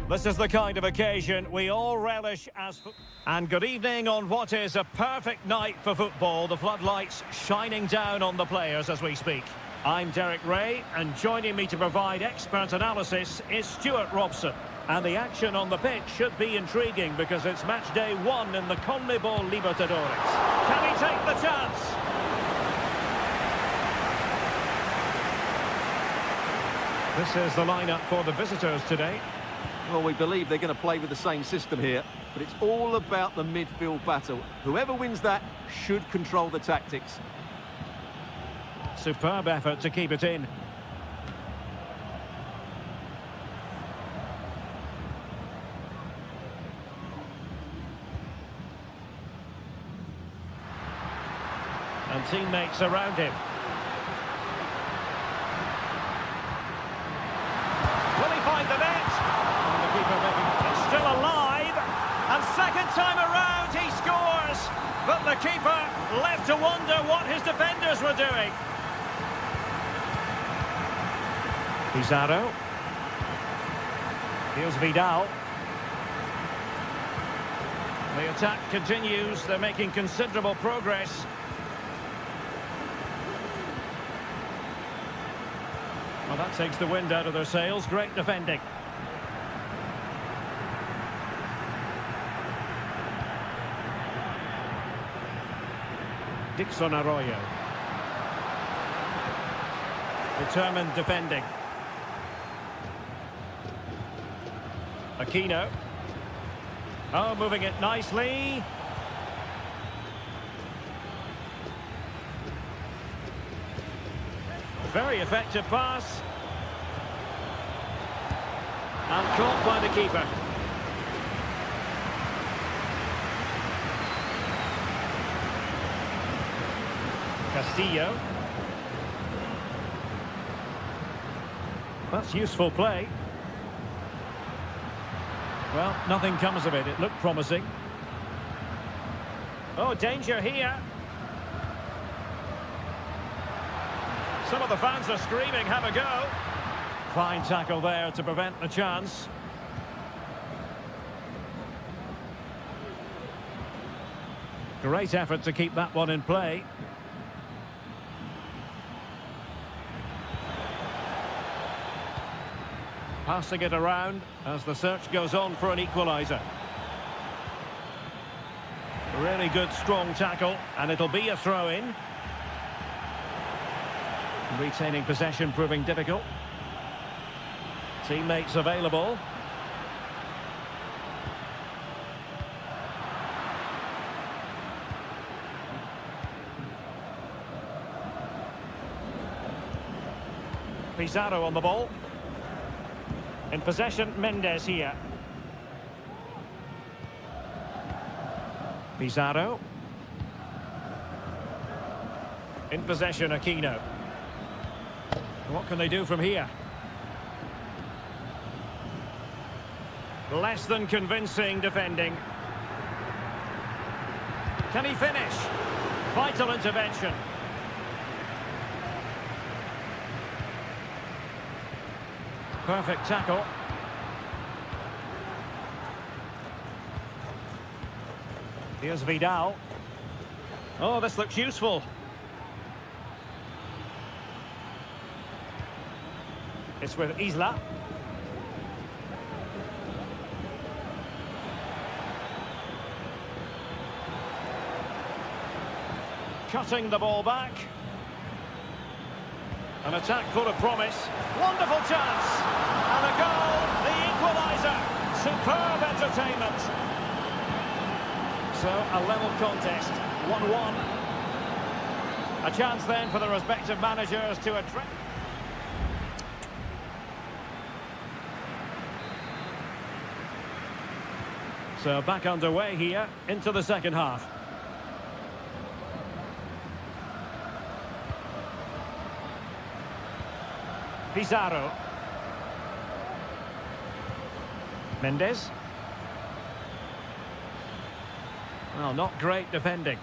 This is the kind of occasion we all relish as... And good evening on what is a perfect night for football. The floodlights shining down on the players as we speak. I'm Derek Ray, and joining me to provide expert analysis is Stuart Robson. And the action on the pitch should be intriguing because it's match day 1 in the CONMEBOL Libertadores. Can he take the chance? This is the lineup for the visitors today. Well, we believe they're going to play with the same system here, but it's all about the midfield battle. Whoever wins that should control the tactics. Superb effort to keep it in. And teammates around him. Will he find the net? And the keeper making it's still alive. And second time around he scores. But the keeper left to wonder what his defenders were doing. Pizarro. Here's Vidal. The attack continues. They're making considerable progress. Well, that takes the wind out of their sails. Great defending. Dixon Arroyo. Determined defending. Aquino. Oh, moving it nicely. Very effective pass. And caught by the keeper. Castillo. That's useful play. Well, nothing comes of it. It looked promising. Oh, danger here. Some of the fans are screaming, have a go. Fine tackle there to prevent the chance. Great effort to keep that one in play. Passing it around as the search goes on for an equaliser. Really good, strong tackle, and it'll be a throw-in. Retaining possession proving difficult. Teammates available. Pizarro on the ball. In possession, Mendes here. Pizarro. In possession, Aquino. What can they do from here? Less than convincing defending. Can he finish? Vital intervention. Perfect tackle. Here's Vidal. Oh, this looks useful. It's with Isla. Cutting the ball back. An attack full of promise. Wonderful chance. And a goal, the equaliser. Superb entertainment. So, a level contest, 1-1. A chance then for the respective managers to address... So, back underway here, into the second half. Pizarro. Mendes. Well, not great defending.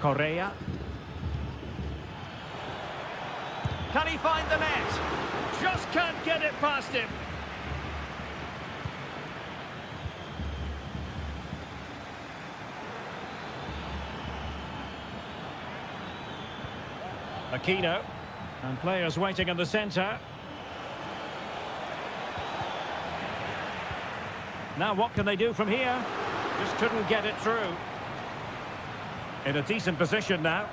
Correa. Can he find the net? Just can't get it past him. Aquino. And players waiting in the centre. Now what can they do from here? Just couldn't get it through. In a decent position now.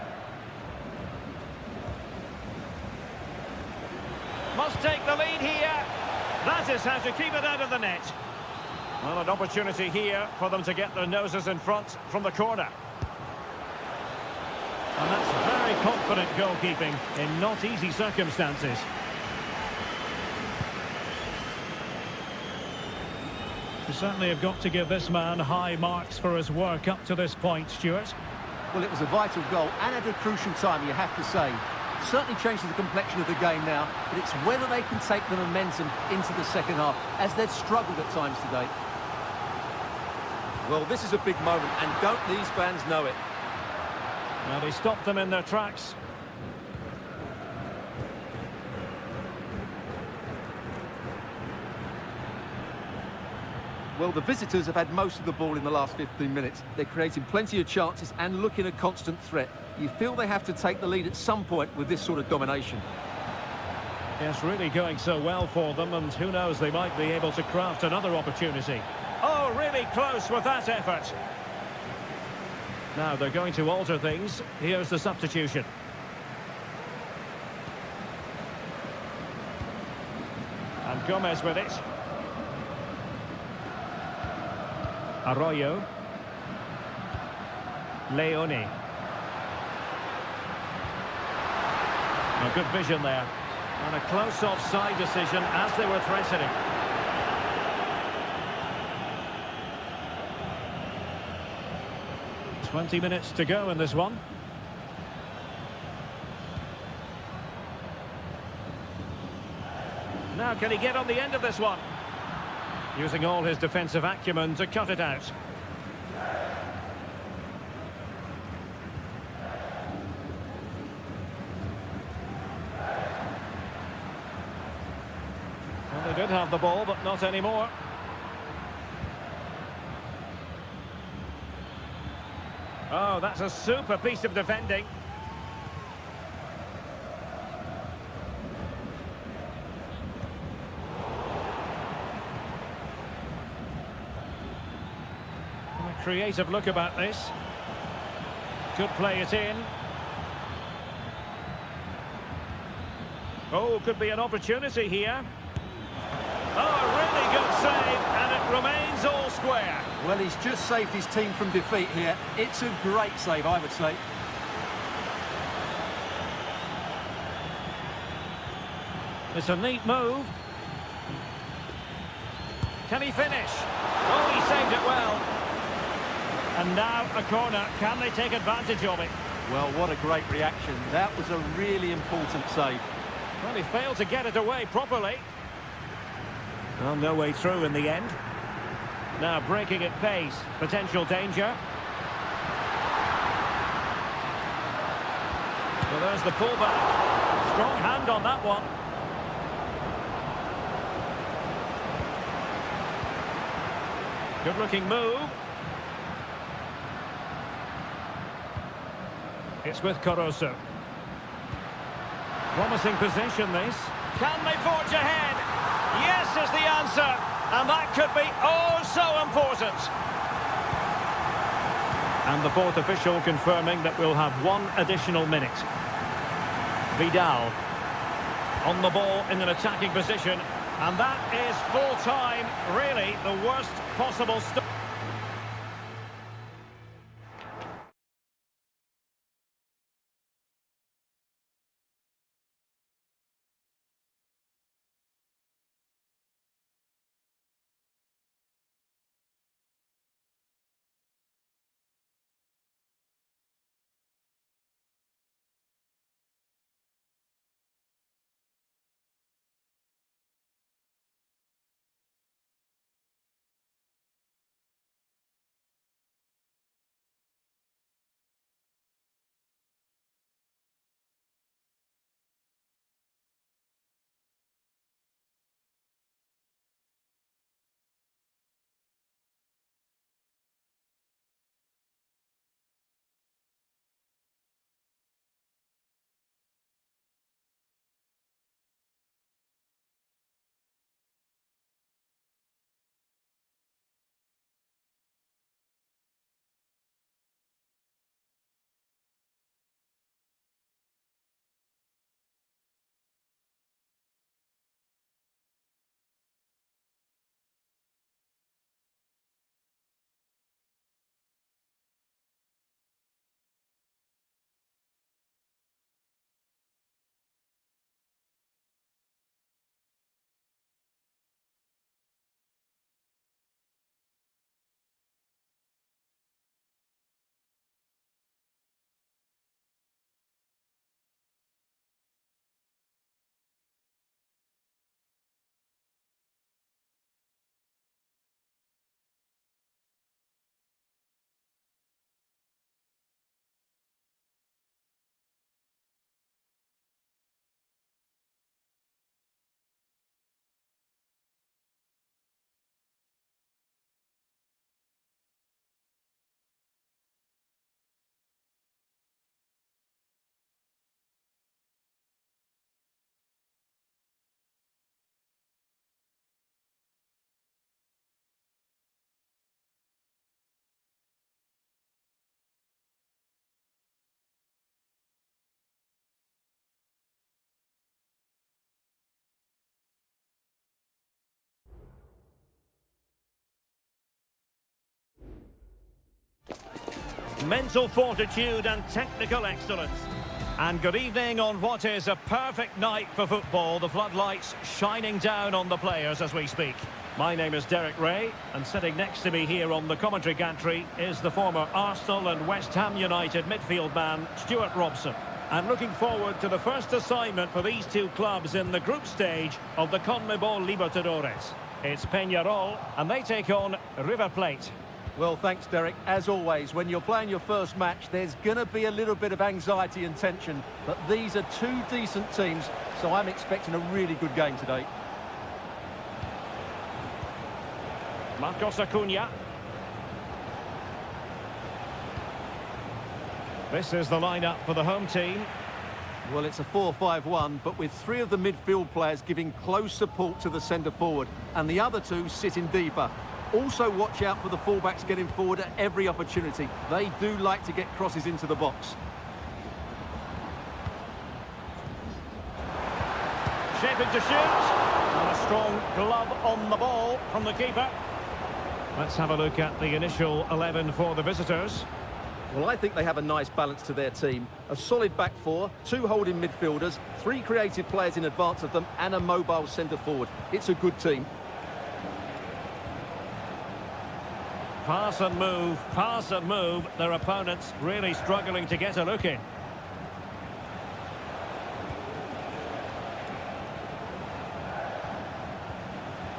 Must take the lead here. That is how to keep it out of the net. Well, an opportunity here for them to get their noses in front from the corner. And that's very confident goalkeeping in not easy circumstances. You certainly have got to give this man high marks for his work up to this point, Stuart. Well, it was a vital goal and at a crucial time, you have to say. Certainly changes the complexion of the game now, but it's whether they can take the momentum into the second half, as they've struggled at times today. Well, this is a big moment, and don't these fans know it? Now they stopped them in their tracks. Well, the visitors have had most of the ball in the last 15 minutes. They're creating plenty of chances and looking a constant threat. You feel they have to take the lead at some point with this sort of domination. Yes, really going so well for them, and who knows, they might be able to craft another opportunity. Oh, really close with that effort. Now they're going to alter things. Here's the substitution. And Gomez with it. Arroyo. Leone. A good vision there. And a close offside decision as they were threatening. "20 minutes to go in this one. Now can he get on the end of this one? Using all his defensive acumen to cut it out. Well, they did have the ball, but not anymore. Oh, that's a super piece of defending. A creative look about this. Could play it in. Oh, could be an opportunity here. Oh, a really good save, and it remains all square. Well, he's just saved his team from defeat here. It's a great save, I would say. It's a neat move. Can he finish? Oh, he saved it well. And now a corner. Can they take advantage of it? Well, what a great reaction. That was a really important save. Well, he failed to get it away properly. Well, no way through in the end. Now breaking at pace. Potential danger. Well, there's the pullback. Strong hand on that one. Good-looking move. It's with Caruso. Promising possession, this. Can they forge ahead? Yes is the answer. And that could be oh so important. And the fourth official confirming that we'll have one additional minute. Vidal on the ball in an attacking position. And that is full time. Really the worst possible start. mental fortitude and technical excellence. And good evening on what is a perfect night for football. The floodlights shining down on the players as we speak. My name is Derek Ray, and sitting next to me here on the commentary gantry is the former Arsenal and West Ham United midfield man, Stuart Robson. And looking forward to the first assignment for these two clubs in the group stage of the CONMEBOL Libertadores. It's Peñarol, and they take on River Plate. Well, thanks, Derek. As always, when you're playing your first match, there's going to be a little bit of anxiety and tension. But these are two decent teams, so I'm expecting a really good game today. Marcos Acuna. This is the lineup for the home team. Well, it's a 4-5-1, but with three of the midfield players giving close support to the centre forward, and the other two sitting deeper. Also watch out for the fullbacks getting forward at every opportunity. They do like to get crosses into the box. Shaping to shoot. And a strong glove on the ball from the keeper. Let's have a look at the initial 11 for the visitors. Well, I think they have a nice balance to their team. A solid back four, two holding midfielders, three creative players in advance of them, and a mobile centre forward. It's a good team. Pass and move. Their opponents really struggling to get a look in.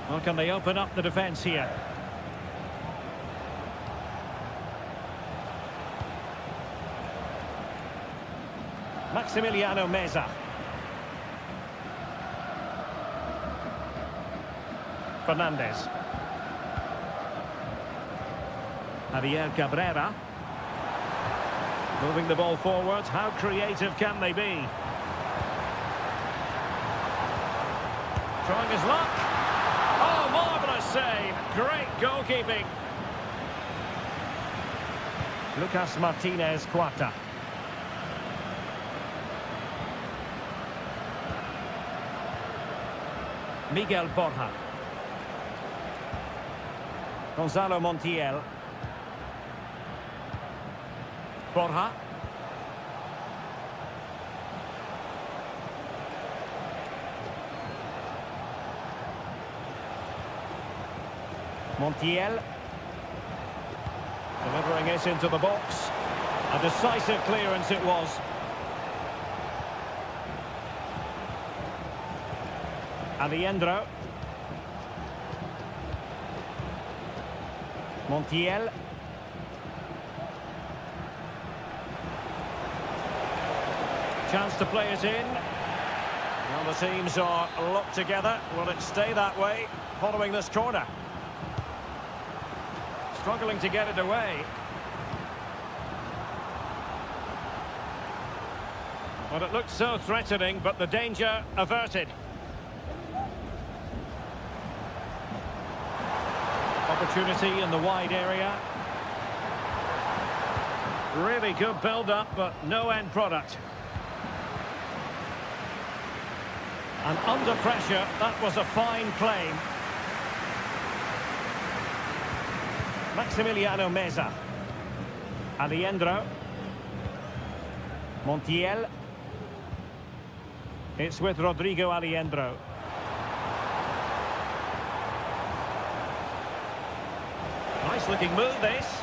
Well, can they open up the defence here? Maximiliano Meza. Fernandez. Javier Cabrera. Moving the ball forward. How creative can they be? Trying his luck. Oh, marvellous save. Great goalkeeping. Lucas Martinez Cuarta. Miguel Borja. Gonzalo Montiel. Borja. Montiel. Delivering it into the box. A decisive clearance it was. Aliendro. Montiel. Chance to play it in. Well, the teams are locked together. Will it stay that way following this corner? Struggling to get it away. Well, it looked so threatening, but the danger averted. Opportunity in the wide area. Really good build-up, but no end product. And under pressure, that was a fine claim. Maximiliano Meza. Aliendro. Montiel. It's with Rodrigo Aliendro. Nice looking move, this.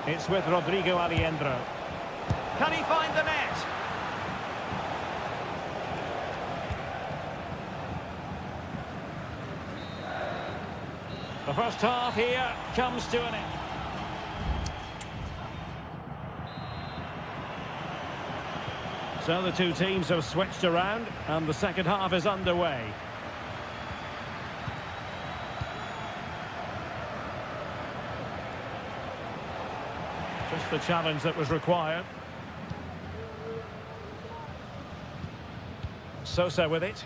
It's with Rodrigo Aliendro. Can he find the net? The first half here comes to an end. So the two teams have switched around and the second half is underway. Just the challenge that was required. Sosa with it.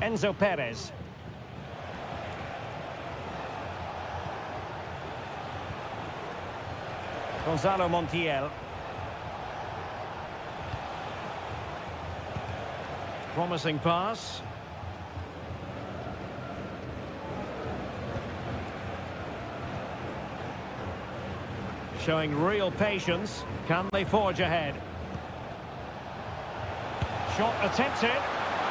Enzo Perez. Gonzalo Montiel. Promising pass. Showing real patience. Can they forge ahead? Shot attempted.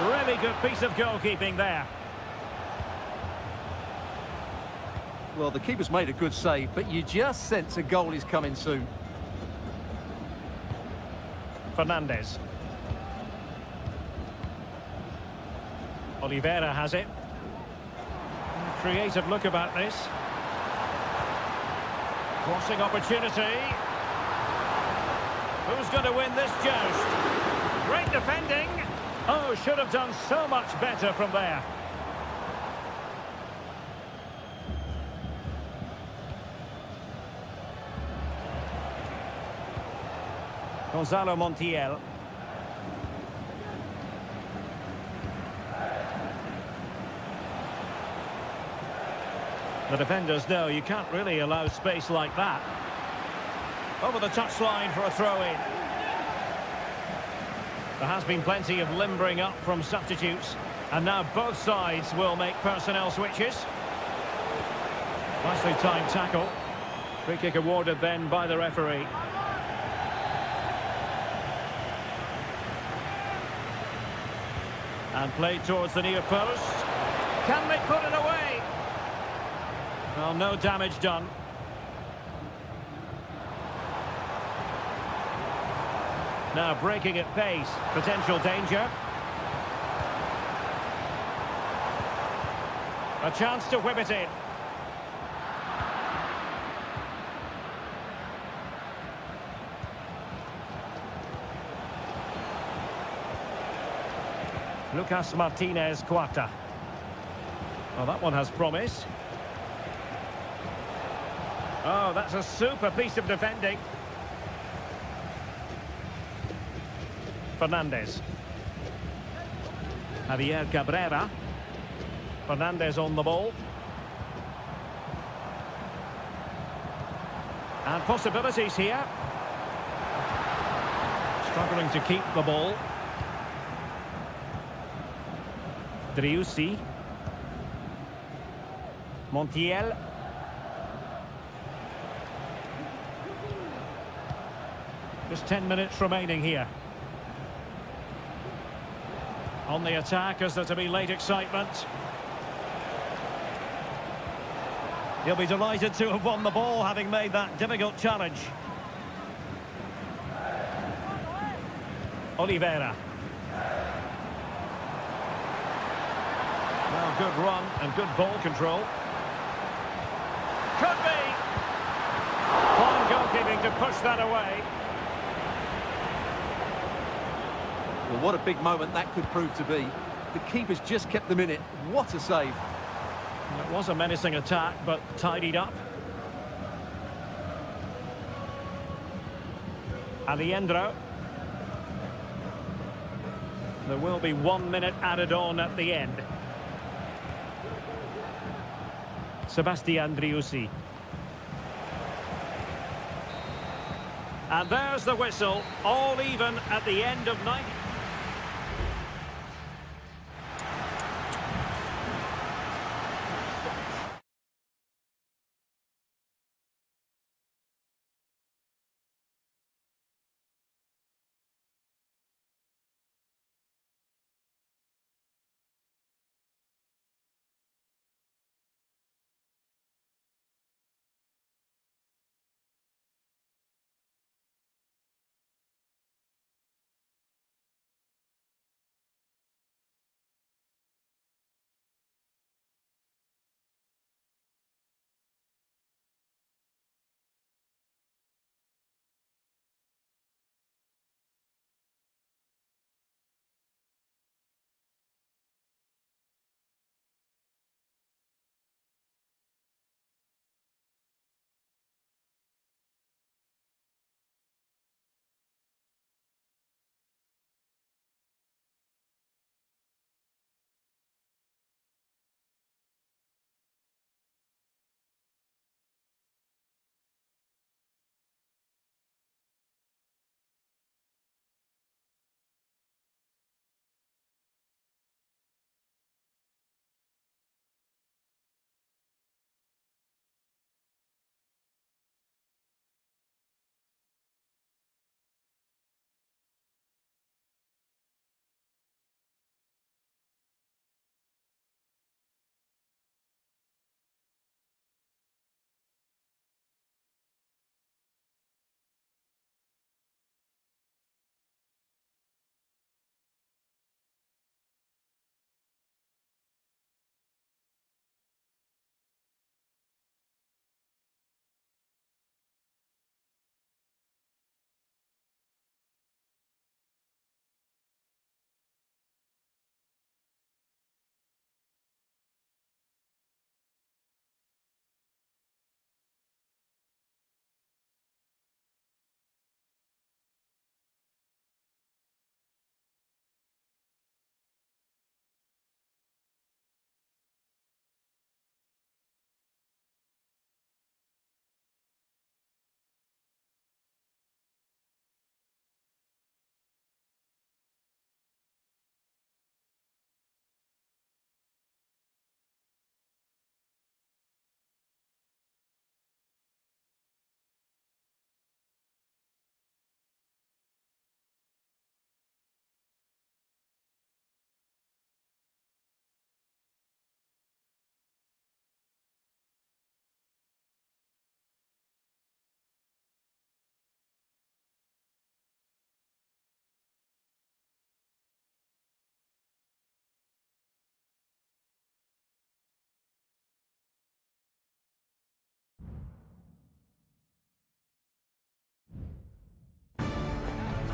Really good piece of goalkeeping there. Well, the keeper's made a good save, but you just sense a goal is coming soon. Fernandez. Oliveira has it. Creative look about this. Crossing opportunity. Who's going to win this joust? Great defending. Oh, should have done so much better from there. Gonzalo Montiel. The defenders know you can't really allow space like that. Over the touchline for a throw-in. There has been plenty of limbering up from substitutes, and now both sides will make personnel switches. Nicely timed tackle. Free kick awarded then by the referee. And played towards the near post. Can they put it away? Well, no damage done. Now breaking at pace. Potential danger. A chance to whip it in. Lucas Martinez Cuarta. Well, that one has promise. Oh, that's a super piece of defending. Fernandez. Javier Cabrera. Fernandez on the ball. And possibilities here. Struggling to keep the ball. Driussi. Montiel. Just 10 minutes remaining here. On the attack, as there to be late excitement. He'll be delighted to have won the ball, having made that difficult challenge. Oliveira. Well, good run and good ball control. Could be! Fine goalkeeping to push that away. Well, what a big moment that could prove to be. The keeper's just kept them in it. What a save. It was a menacing attack, but tidied up. Aliendro. There will be 1 minute added on at the end. Sebastian Driussi. And there's the whistle, all even at the end of 90.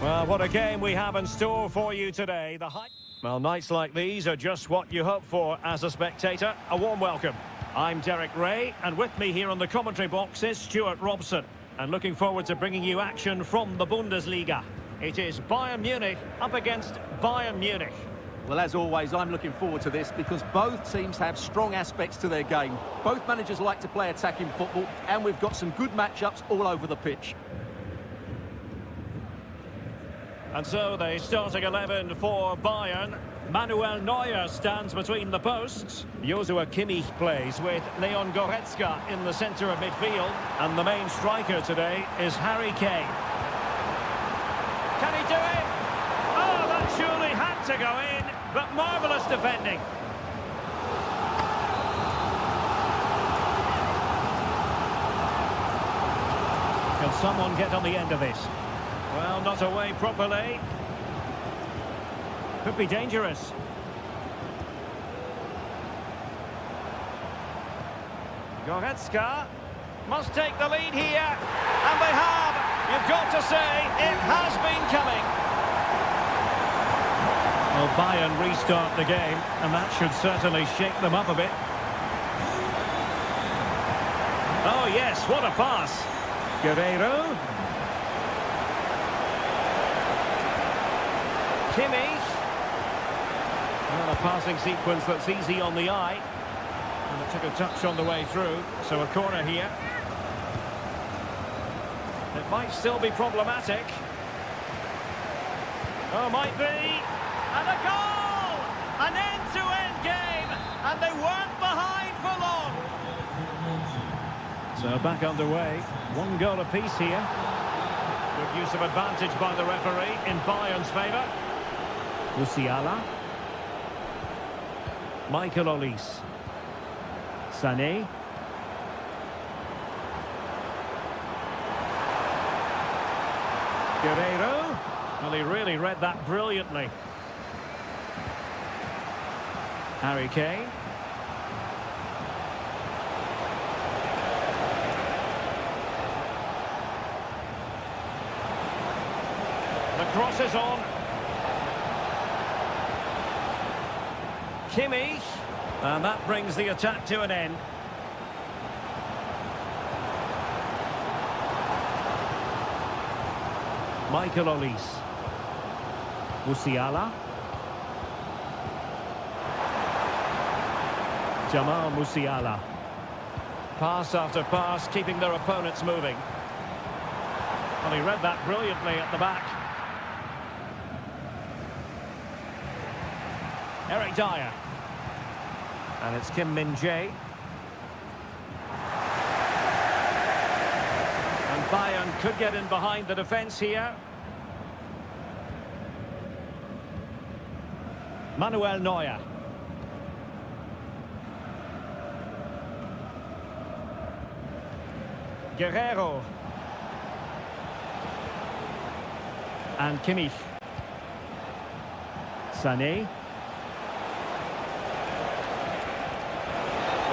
Well, what a game we have in store for you today. Well, nights like these are just what you hope for as a spectator. A warm welcome. I'm Derek Ray, and with me here on the commentary box is Stuart Robson. And looking forward to bringing you action from the Bundesliga. It is Bayern Munich up against Bayern Munich. Well, as always, I'm looking forward to this because both teams have strong aspects to their game. Both managers like to play attacking football, and we've got some good matchups all over the pitch. And so the starting 11 for Bayern. Manuel Neuer stands between the posts. Joshua Kimmich plays with Leon Goretzka in the centre of midfield. And the main striker today is Harry Kane. Can he do it? Oh, that surely had to go in, but marvellous defending. Can someone get on the end of this? Well, not away properly. Could be dangerous. Goretzka must take the lead here. And they have. You've got to say, it has been coming. Well, Bayern restart the game, and that should certainly shake them up a bit. Oh, yes, what a pass. Guerreiro. Kimmich. Well, a passing sequence that's easy on the eye. And it took a touch on the way through, so a corner here. It might still be problematic. Oh, might be. And a goal! An end-to-end game, and they weren't behind for long. So back underway. One goal apiece here. Good use of advantage by the referee in Bayern's favour. Musiala. Michael Olise. Sané. Guerreiro. Well, he really read that brilliantly. Harry Kane. The cross is on. Kimmich. And that brings the attack to an end. Michael Olise. Musiala. Jamal Musiala. Pass after pass, keeping their opponents moving. Well, he read that brilliantly at the back. Eric Dyer. And it's Kim Min-jae. And Bayern could get in behind the defence here. Manuel Neuer. Guerreiro. And Kimmich. Sané.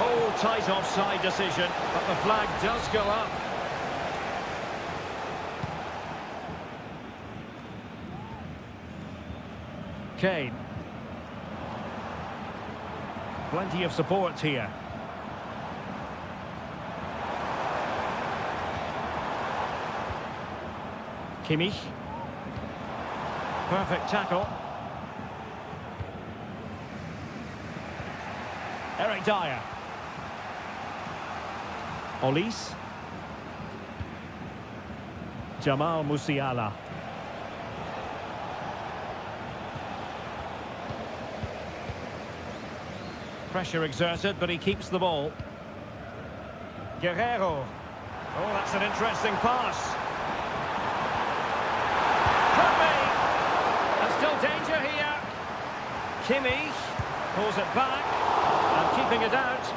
Oh, tight offside decision, but the flag does go up. Kane. Plenty of support here. Kimmich. Perfect tackle. Eric Dyer. Olise. Jamal Musiala. Pressure exerted, but he keeps the ball. Guerreiro. Oh, that's an interesting pass. Could be. And still danger here. Kimmich pulls it back and keeping it out.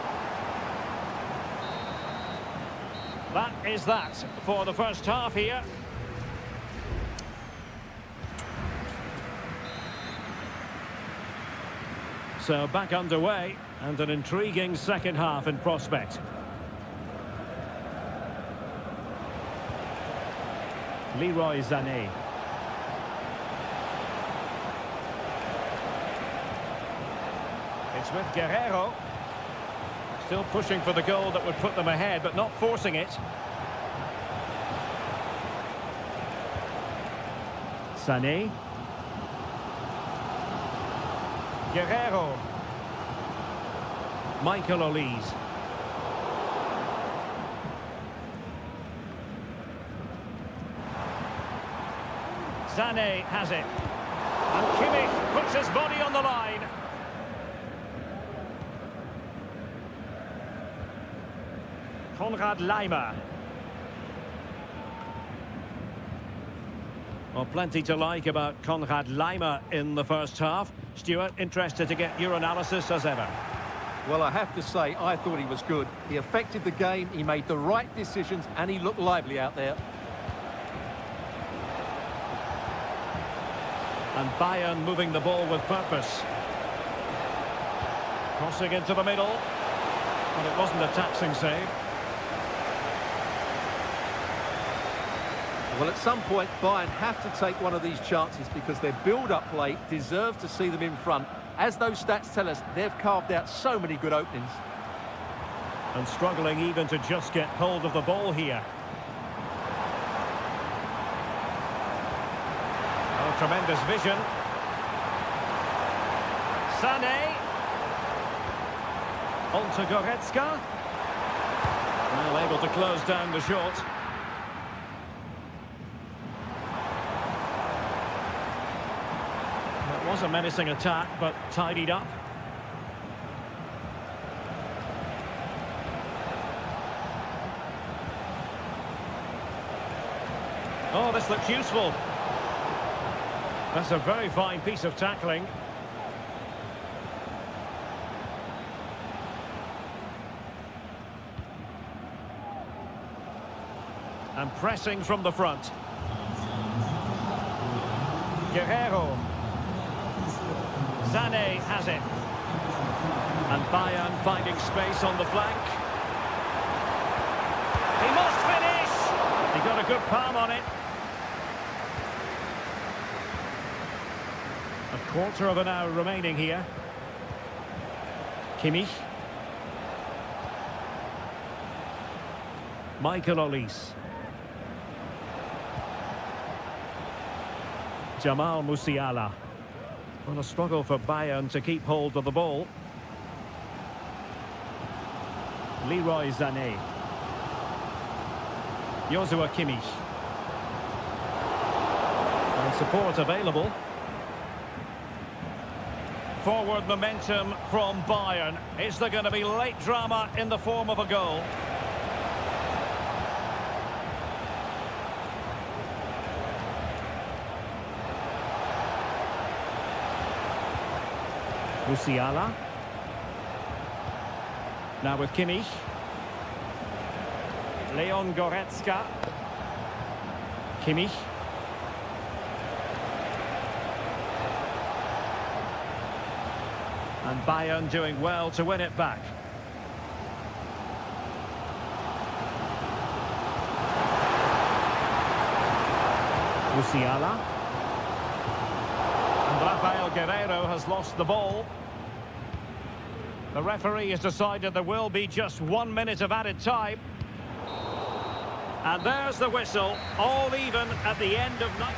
That is that for the first half here. So back underway, and an intriguing second half in prospect. Leroy Sané. It's with Guerrero. Still pushing for the goal that would put them ahead, but not forcing it. Sané. Guerrero. Michael Olise. Sané has it. And Kimmich puts his body on the line. Konrad Laimer. Well, plenty to like about Konrad Laimer in the first half. Stuart, interested to get your analysis as ever. Well, I have to say, I thought he was good. He affected the game, he made the right decisions, and he looked lively out there. And Bayern moving the ball with purpose. Crossing into the middle. But it wasn't a taxing save. Well, at some point, Bayern have to take one of these chances because their build-up play deserves to see them in front. As those stats tell us, they've carved out so many good openings. And struggling even to just get hold of the ball here. Oh, tremendous vision. Sané. On to Goretzka. Well, able to close down the shot. It was a menacing attack, but tidied up. Oh, this looks useful. That's a very fine piece of tackling. And pressing from the front. Guerrero. Sané has it. And Bayern finding space on the flank. He must finish! He got a good palm on it. A quarter of an hour remaining here. Kimmich. Michael Olise. Jamal Musiala. Well, a struggle for Bayern to keep hold of the ball. Leroy Sané. Joshua Kimmich. And support available. Forward momentum from Bayern. Is there going to be late drama in the form of a goal? Musiala. Now with Kimmich. Leon Goretzka. Kimmich. And Bayern doing well to win it back. Musiala. And Rafael Guerrero has lost the ball. The referee has decided there will be just 1 minute of added time. And there's the whistle, all even at the end of night.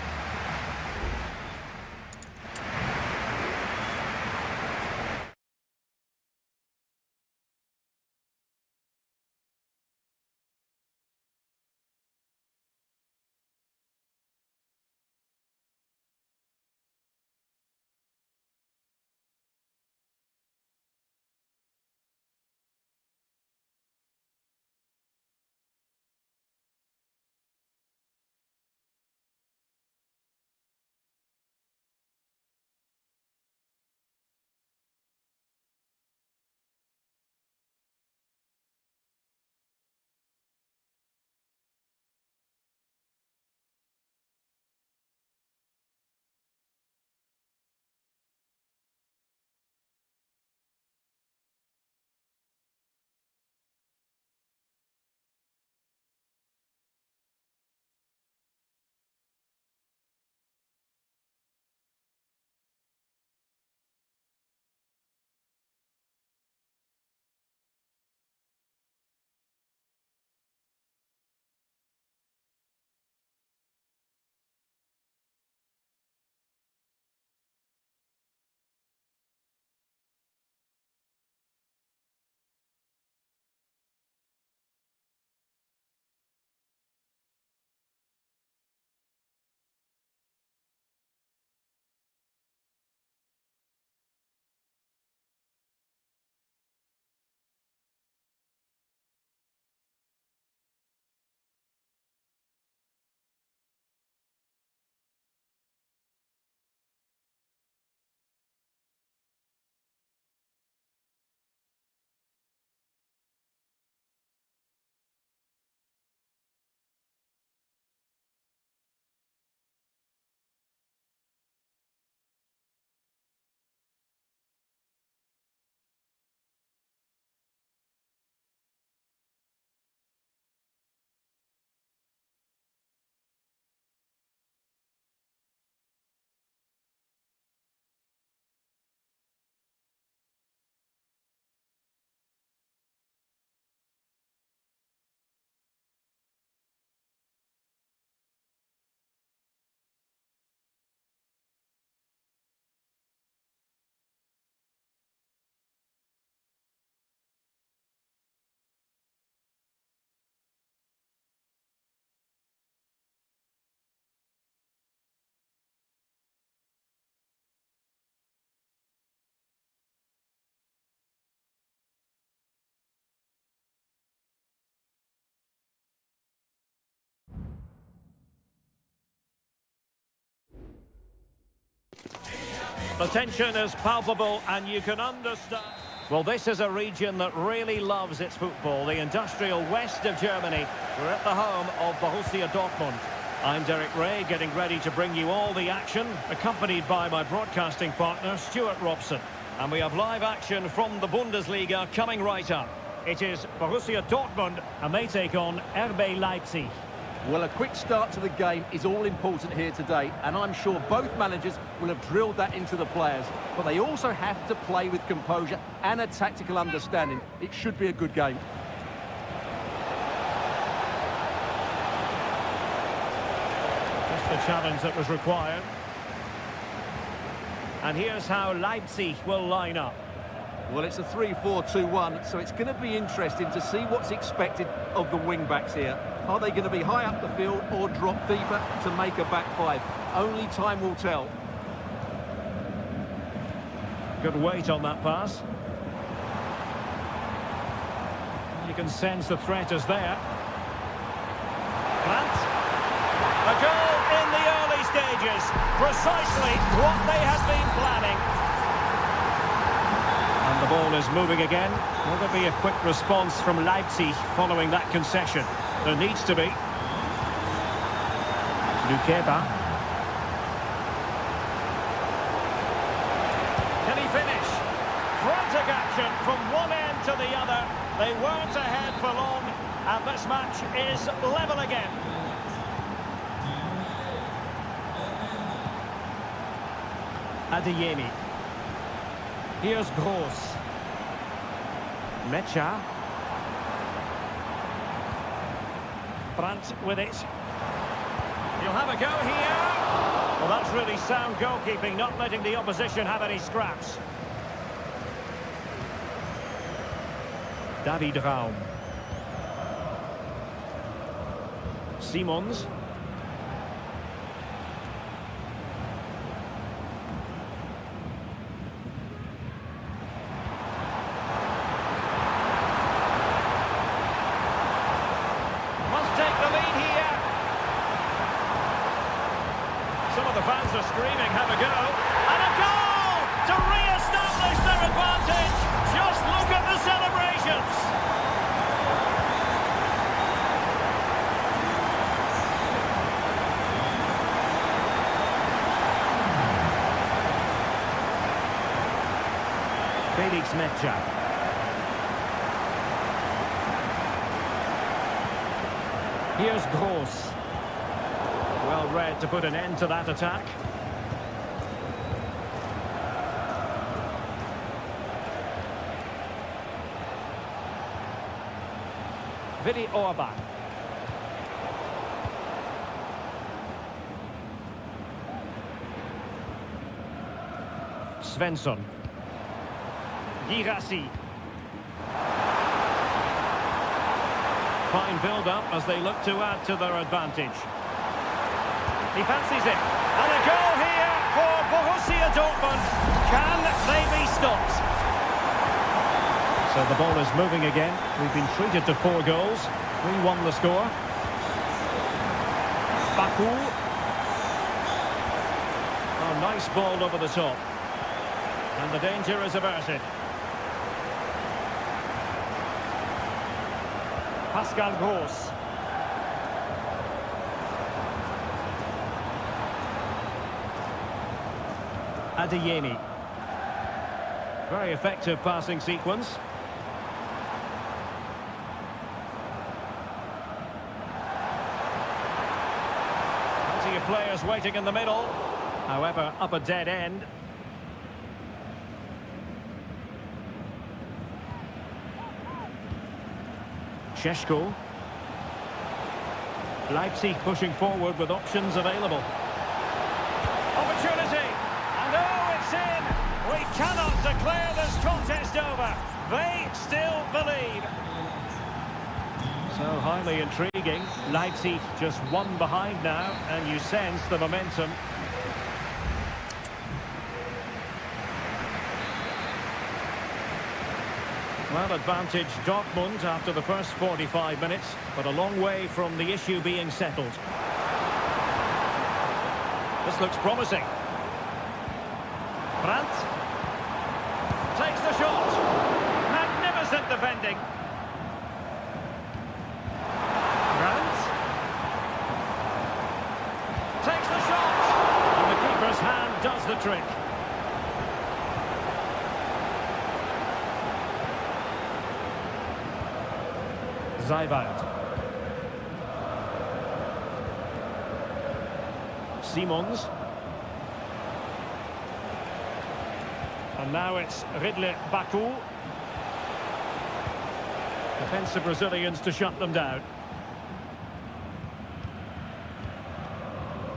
The tension is palpable and you can understand. Well, this is a region that really loves its football, the industrial west of Germany. We're at the home of Borussia Dortmund. I'm Derek Ray, getting ready to bring you all the action, accompanied by my broadcasting partner, Stuart Robson. And we have live action from the Bundesliga coming right up. It is Borussia Dortmund, and they take on RB Leipzig. Well, a quick start to the game is all important here today, and I'm sure both managers will have drilled that into the players. But they also have to play with composure and a tactical understanding. It should be a good game. Just the challenge that was required. And here's how Leipzig will line up. Well, it's a 3-4-2-1, so it's going to be interesting to see what's expected of the wing-backs here. Are they going to be high up the field or drop deeper to make a back five? Only time will tell. Good weight on that pass. You can sense the threat is there. Grant. A goal in the early stages. Precisely what they had been planning. And the ball is moving again. Will there be a quick response from Leipzig following that concession? There needs to be. Lukeba. Can he finish? Frantic action from one end to the other. They weren't ahead for long, and this match is level again. Adeyemi. Here's Gross. Mecha. Brandt with it. He'll have a go here. Well, that's really sound goalkeeping, not letting the opposition have any scraps. David Raum. Simons. Some of the fans are screaming, have a go. And a goal to re-establish their advantage. Just look at the celebrations. Felix Mecha. Here's Gross. Well read to put an end to that attack. Vidi Orban. Svensson. Girassi. Fine build-up as they look to add to their advantage. He fancies it. And a goal here for Borussia Dortmund. Can they be stopped? So the ball is moving again. We've been treated to 4 goals. 3-1 the score. Baku. Oh, nice ball over the top. And the danger is averted. Pascal Gross. Adeyemi. Very effective passing sequence. Plenty of players waiting in the middle. However, up a dead end. Šeško. Leipzig pushing forward with options available. Opportunity. And oh, it's in. We cannot declare this contest over. They still believe. So highly intriguing. Leipzig just one behind now, and you sense the momentum. Well, advantage Dortmund after the first 45 minutes, but a long way from the issue being settled. This looks promising. Brandt takes the shot. Magnificent defending. Brandt takes the shot. And the keeper's hand does the trick. Zijvaart. Simons. And now it's Ridley Baku. Defensive Brazilians to shut them down.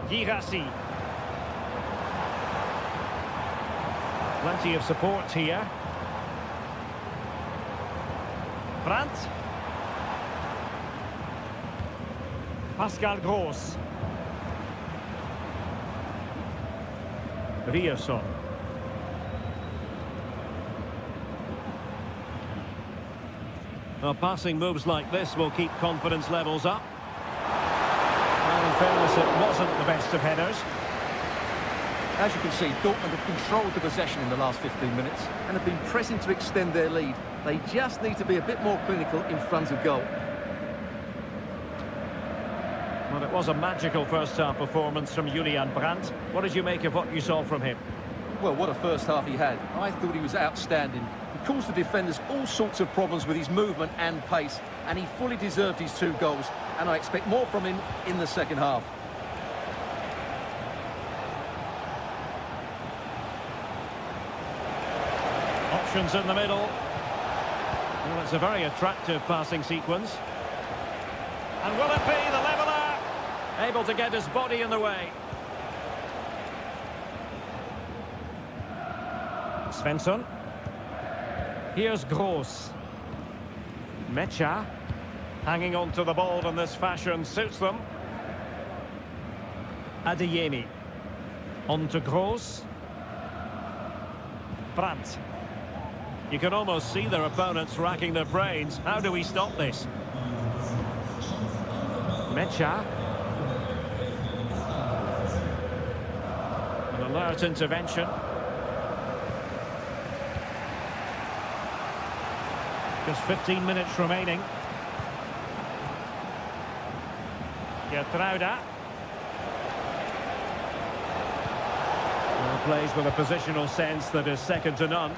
Girassi. Plenty of support here. Brandt. Pascal Gross. Rierson. Well, passing moves like this will keep confidence levels up. Well, in fairness, it wasn't the best of headers. As you can see, Dortmund have controlled the possession in the last 15 minutes and have been pressing to extend their lead. They just need to be a bit more clinical in front of goal. Well, it was a magical first-half performance from Julian Brandt. What did you make of what you saw from him? Well, what a first half he had. I thought he was outstanding. He caused the defenders all sorts of problems with his movement and pace, and he fully deserved his 2 goals, and I expect more from him in the second half. Options in the middle. Well, it's a very attractive passing sequence. And will it be the leveller? Able to get his body in the way. Svensson. Here's Gross. Mecha. Hanging on to the ball in this fashion suits them. Adeyemi. On to Gross. Brandt. You can almost see their opponents racking their brains. How do we stop this? Mecha. An alert intervention. Just 15 minutes remaining. Gertruida. Plays with a positional sense that is second to none.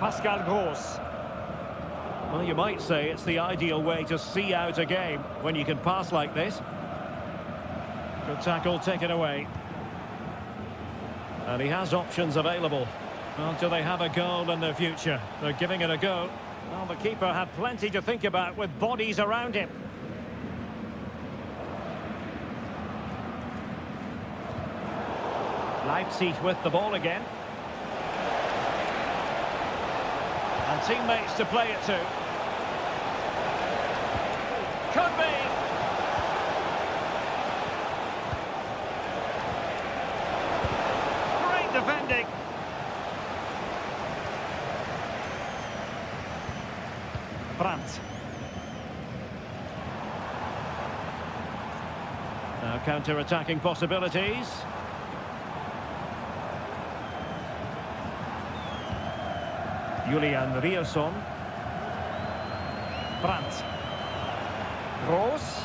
Pascal Gross. Well, you might say it's the ideal way to see out a game when you can pass like this. Good tackle taken away. And he has options available. Well, do they have a goal in their future? They're giving it a go. Well, the keeper had plenty to think about with bodies around him. Leipzig with the ball again. And teammates to play it to. Could be. Great defending. Brandt. Now counter-attacking possibilities. Julian Rierson. Brandt. Gross.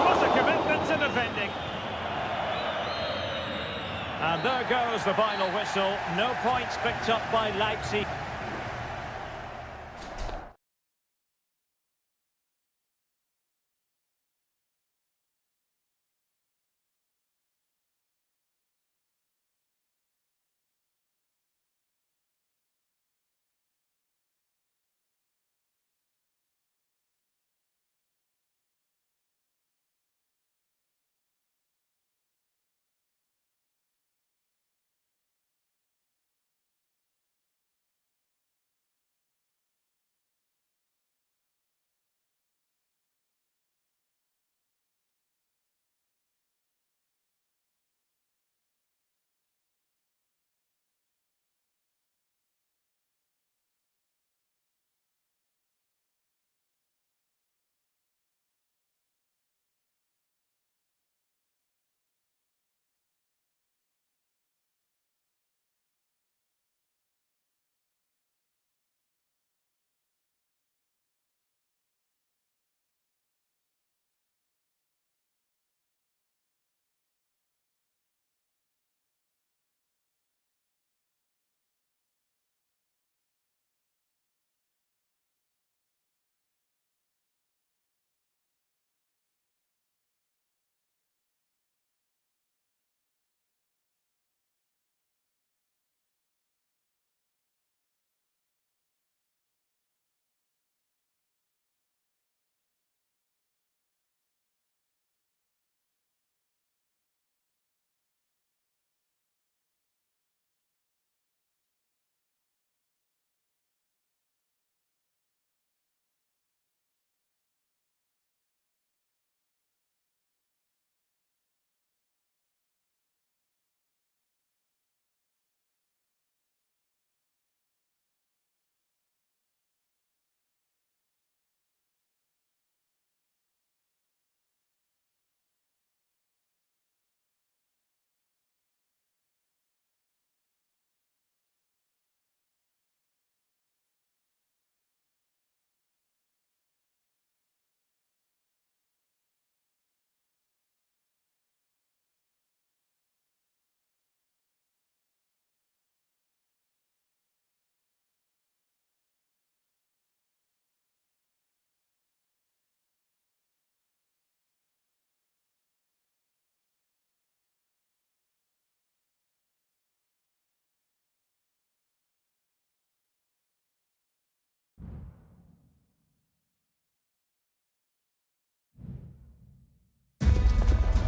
What a commitment to defending. And there goes the final whistle. No points picked up by Leipzig.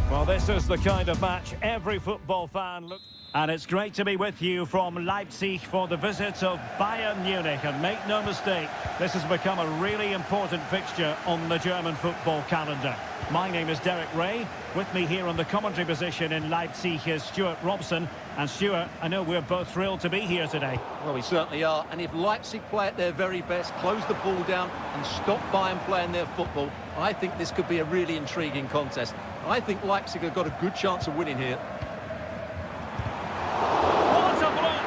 Well, this is the kind of match every football fan looks... And it's great to be with you from Leipzig for the visit of Bayern Munich. And make no mistake, this has become a really important fixture on the German football calendar. My name is Derek Ray. With me here on the commentary position in Leipzig is Stuart Robson. And Stuart, I know we're both thrilled to be here today. Well, we certainly are. And if Leipzig play at their very best, close the ball down and stop Bayern playing their football, I think this could be a really intriguing contest. I think Leipzig have got a good chance of winning here. What a block!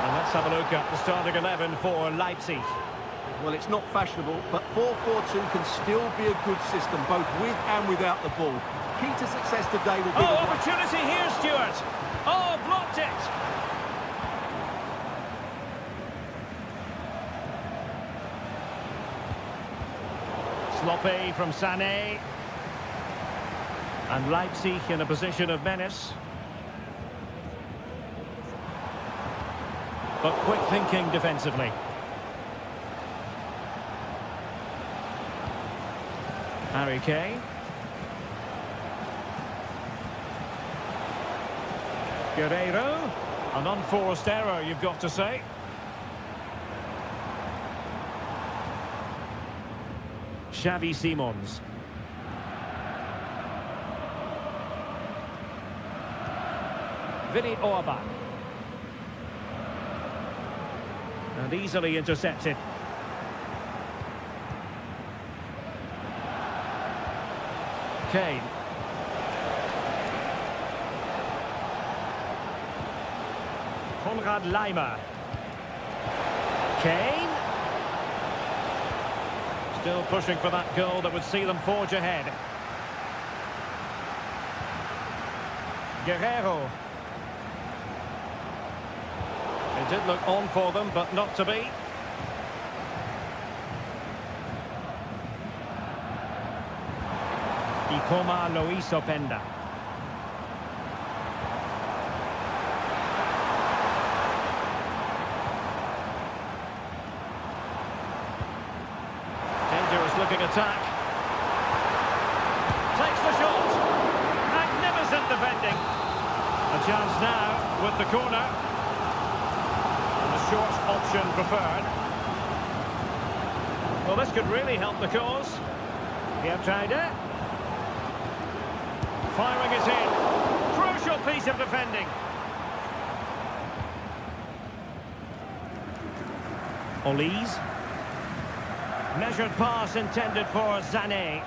And let's have a look at the starting 11 for Leipzig. Well, it's not fashionable, but 4-4-2 can still be a good system, both with and without the ball. Key to success today will be... Oh, opportunity here, Stuart! Oh, blocked it! Sloppy from Sané. And Leipzig in a position of menace. But quick thinking defensively. Harry Kane. Guerreiro. An unforced error, you've got to say. Xavi Simons. Vinny Orban. And easily intercepted. Kane. Konrad Laimer. Kane. Still pushing for that goal that would see them forge ahead. Guerreiro. It did look on for them, but not to be. Ikoma Luis Openda. Dangerous looking attack. Takes the shot. Magnificent defending. A chance now with the corner. And the short option preferred. Well, this could really help the cause. Geertruiden. Firing it in. Crucial piece of defending. Olise. Measured pass intended for Sané.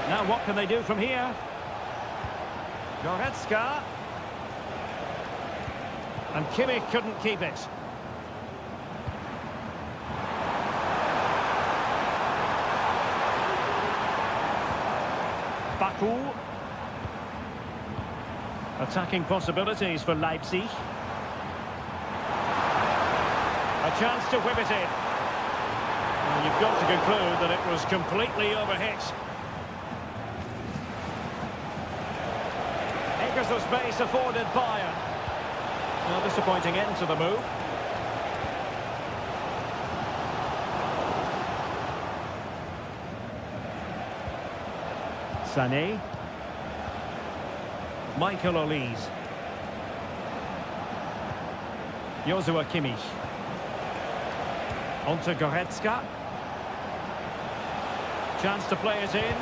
Now what can they do from here? Goretzka. And Kimmich couldn't keep it. Baku. Attacking possibilities for Leipzig. A chance to whip it in. And you've got to conclude that it was completely overhit. Acres of space afforded Bayern. No disappointing end to the move. Sané. Michael Olise. Joshua Kimmich. On to Goretzka. Chance to play it in.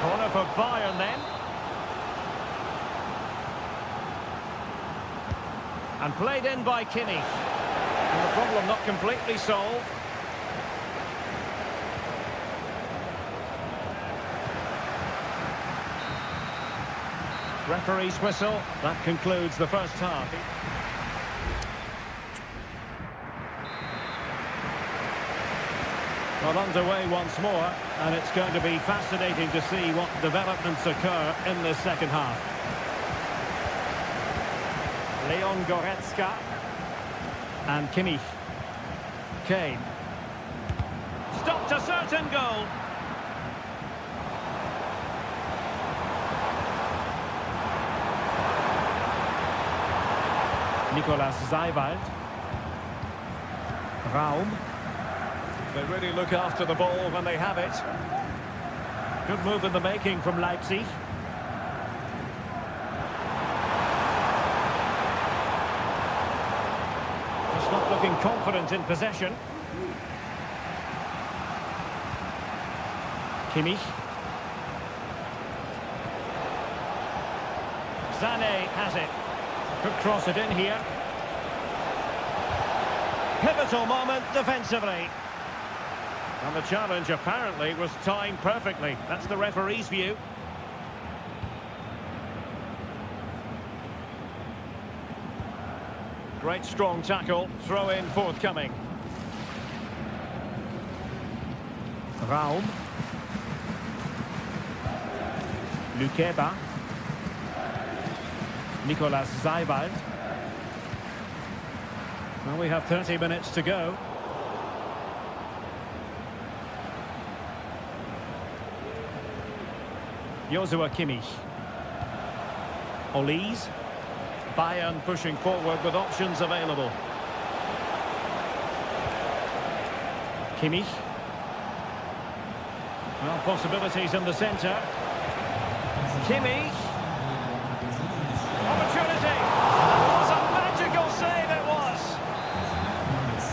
Corner for Bayern then. And played in by Kimmich. And the problem not completely solved. Referee's whistle. That concludes the first half. Well, underway once more, and it's going to be fascinating to see what developments occur in this second half. Leon Goretzka and Kimmich. Kane. Stopped a certain goal. Nicolas Zeiwald. Raum. They really look after the ball when they have it. Good move in the making from Leipzig. Just not looking confident in possession. Kimmich. Sané has it. Could cross it in here. Pivotal moment defensively. And the challenge apparently was timed perfectly. That's the referee's view. Great strong tackle. Throw in forthcoming. Raum. Lukeba. Nicolas Zeiwald. Well, we have 30 minutes to go. Joshua Kimmich. Olise. Bayern pushing forward with options available. Kimmich. Well, possibilities in the centre. Kimmich. Opportunity. That was a magical save, it was.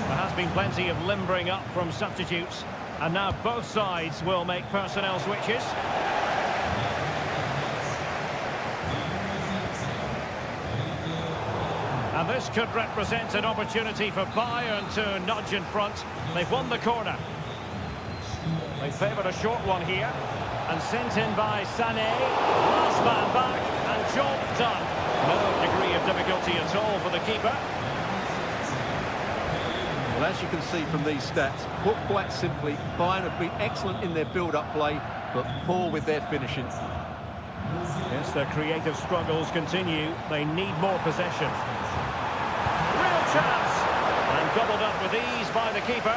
There has been plenty of limbering up from substitutes. And now both sides will make personnel switches. And this could represent an opportunity for Bayern to nudge in front. They've won the corner. They favoured a short one here. And sent in by Sané. Last man back. And job done. No degree of difficulty at all for the keeper. Well, as you can see from these stats, put quite simply, Bayern have been excellent in their build-up play, but poor with their finishing. Yes, their creative struggles continue. They need more possession. Real chance. And gobbled up with ease by the keeper.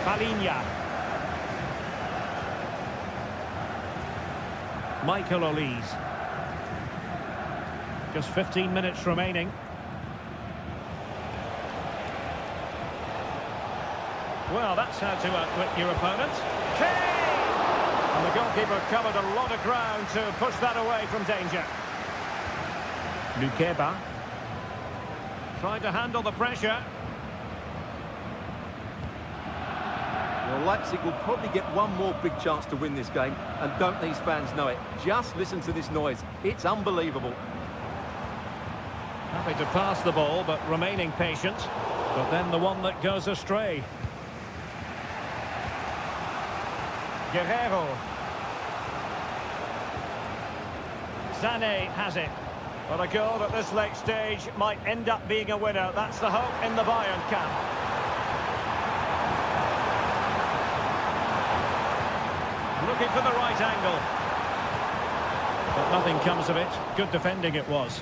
Palinha. Michael Olise. Just 15 minutes remaining. Well, that's how to outwit your opponent. Kane! And the goalkeeper covered a lot of ground to push that away from danger. Lukeba. Trying to handle the pressure. Well, Leipzig will probably get one more big chance to win this game, and don't these fans know it? Just listen to this noise. It's unbelievable. Happy to pass the ball, but remaining patient. But then the one that goes astray. Guerrero. Sané has it. But a goal at this late stage might end up being a winner. That's the hope in the Bayern camp. Looking for the right angle. But nothing comes of it. Good defending it was.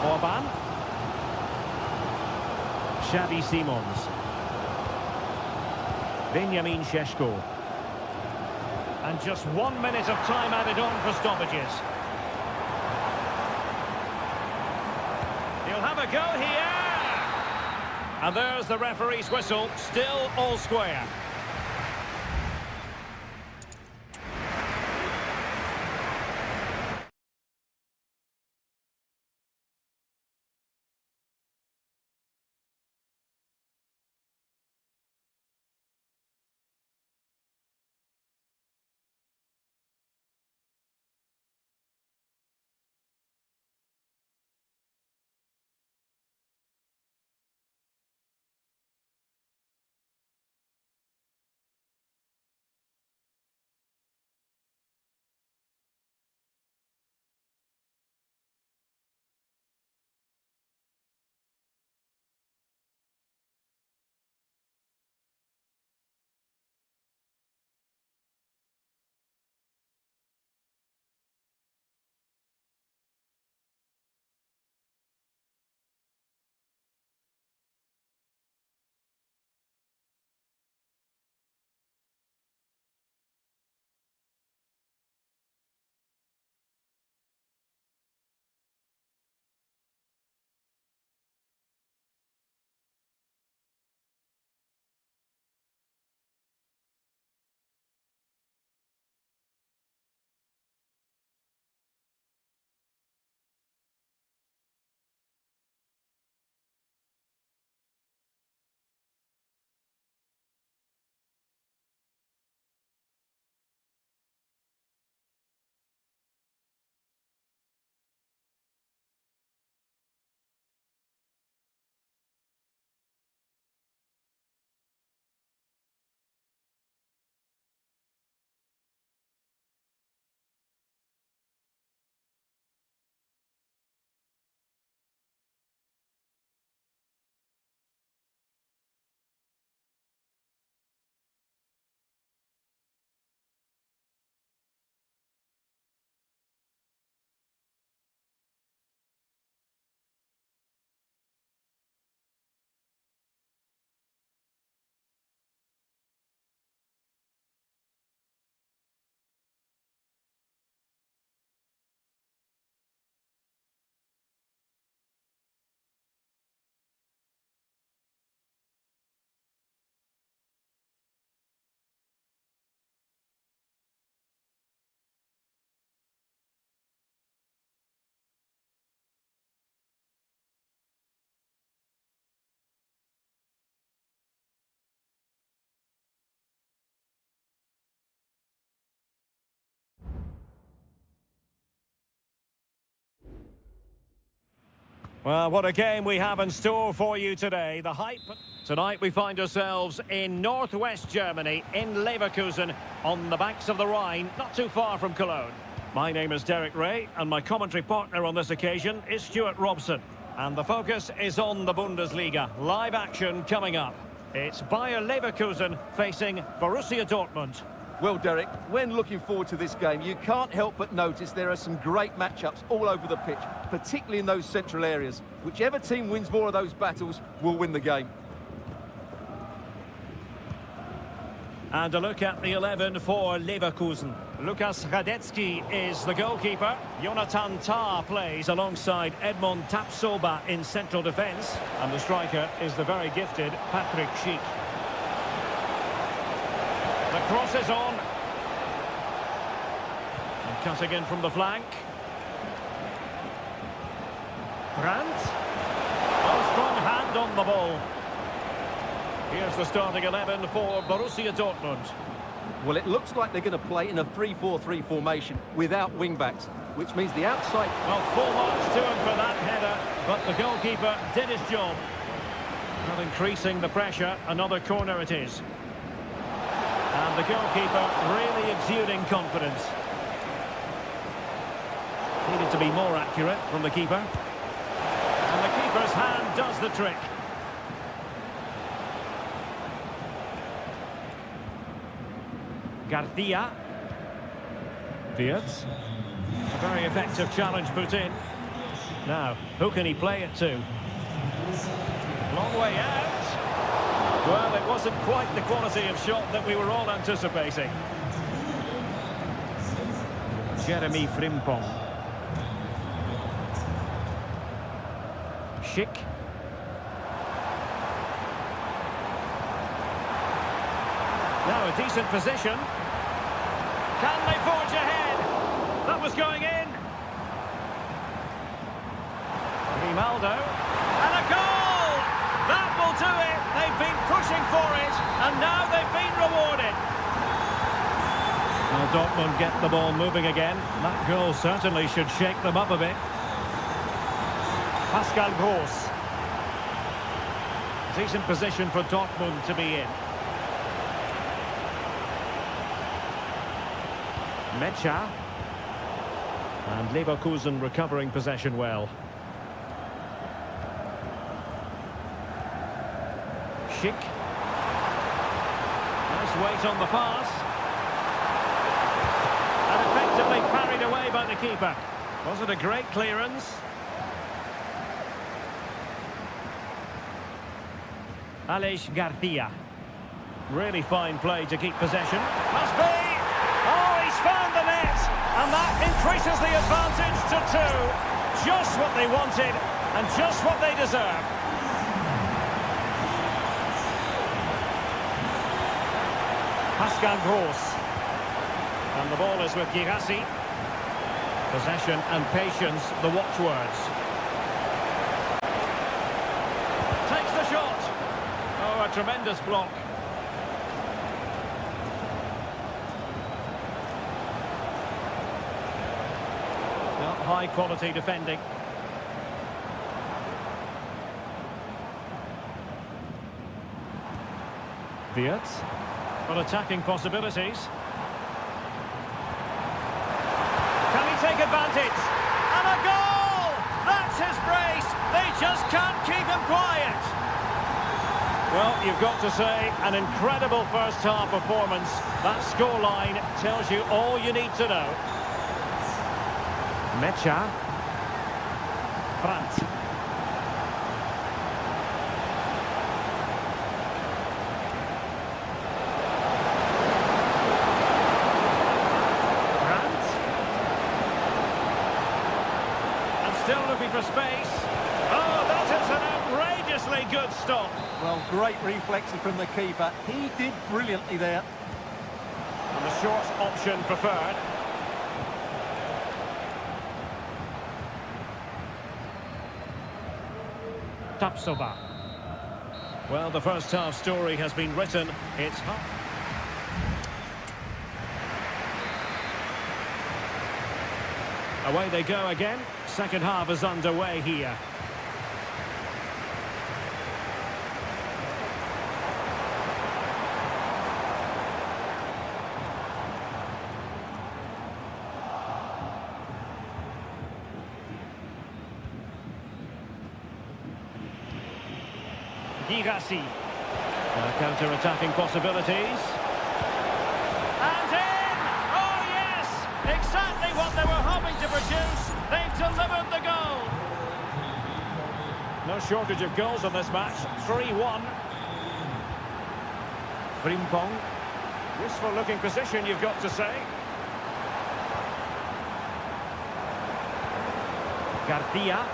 Orban. Xavi Simons. Benjamin Šeško. And just 1 minute of time added on for stoppages. He'll have a go here. And there's the referee's whistle. Still all square. Well, what a game we have in store for you today. The hype. Tonight we find ourselves in northwest Germany, in Leverkusen, on the banks of the Rhine, not too far from Cologne. My name is Derek Ray, and my commentary partner on this occasion is Stuart Robson. And the focus is on the Bundesliga. Live action coming up. It's Bayer Leverkusen facing Borussia Dortmund. Well, Derek, when looking forward to this game, you can't help but notice there are some great matchups all over the pitch, particularly in those central areas. Whichever team wins more of those battles will win the game. And a look at the 11 for Leverkusen. Lukas Radetzky is the goalkeeper. Jonathan Tah plays alongside Edmond Tapsoba in central defence. And the striker is the very gifted Patrick Schick. The cross is on. And cutting in from the flank. Brandt. A strong hand on the ball. Here's the starting 11 for Borussia Dortmund. Well, it looks like they're going to play in a 3-4-3 formation without wing-backs, which means the outside... Well, full marks to him for that header, but the goalkeeper did his job. Not increasing the pressure, another corner it is. And the goalkeeper really exuding confidence. Needed to be more accurate from the keeper. And the keeper's hand does the trick. Garcia. Wirtz. A very effective challenge put in. Now, who can he play it to? Long way out. Well, it wasn't quite the quality of shot that we were all anticipating. Jeremy Frimpong. Schick. Now a decent position. Can they forge ahead? That was going in. Grimaldo. And a goal! That will do it. They've been pushing for it, and now they've been rewarded. Well, Dortmund get the ball moving again. That goal certainly should shake them up a bit. Pascal Gross. Decent position for Dortmund to be in. Mecha. And Leverkusen recovering possession well. Schick. Nice weight on the pass. And effectively parried away by the keeper. Was it a great clearance? Aleix Garcia. Really fine play to keep possession. Must be! Oh, he's found the net! And that increases the advantage to 2. Just what they wanted, and just what they deserve. Pascal Gross. And the ball is with Girassi. Possession and patience, the watchwords. Takes the shot. Oh, a tremendous block. High quality defending. Wirtz. But attacking possibilities. Can he take advantage? And a goal! That's his brace! They just can't keep him quiet. Well, you've got to say, an incredible first half performance. That scoreline tells you all you need to know. Mecha. Brandt. Brandt. And still looking for space. Oh, that is an outrageously good stop. Well, great reflexes from the keeper. He did brilliantly there. And the short option preferred. Tapsoba. Well, the first half story has been written. It's away they go again. Second half is underway here. Girassi. Counter-attacking possibilities. And in! Oh yes! Exactly what they were hoping to produce. They've delivered the goal. No shortage of goals in this match. 3-1. Frimpong. Useful looking position, you've got to say. Garcia.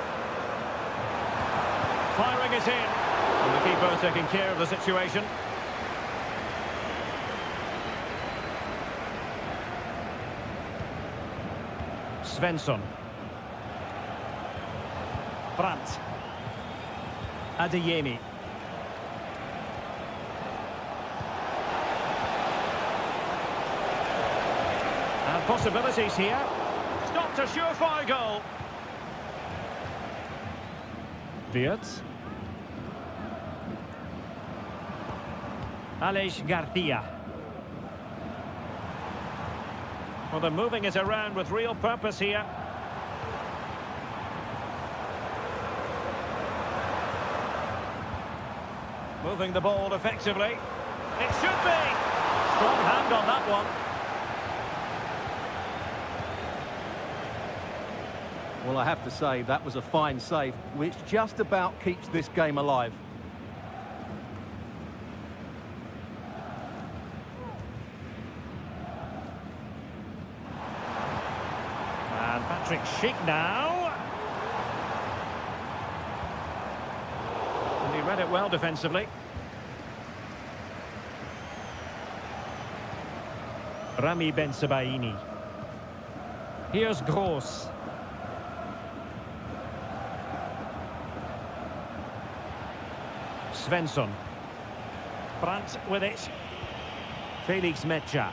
Firing it in. And the keeper taking care of the situation. Svensson. Brandt. Adeyemi. And possibilities here. Stopped a surefire goal. Wirtz. Alex Garcia. Well, they're moving it around with real purpose here. Moving the ball effectively. It should be. Strong hand on that one. Well, I have to say, that was a fine save, which just about keeps this game alive. And Patrick Schick now. And he read it well defensively. Rami Bensebaini. Here's Gross. Svensson. Brandt with it. Felix Mecha.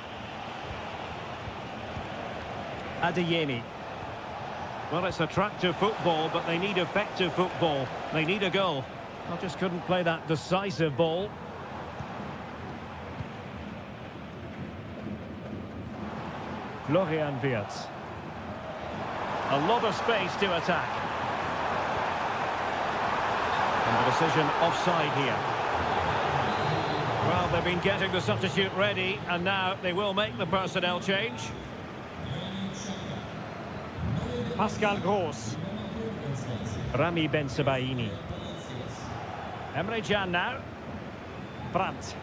Adeyemi. Well, it's attractive football, but they need effective football. They need a goal. I just couldn't play that decisive ball. Florian Wirtz. A lot of space to attack. And the decision offside here. Well, they've been getting the substitute ready, and now they will make the personnel change. Pascal Gross. Rami Bensebaini. Emre Can now. Brandt.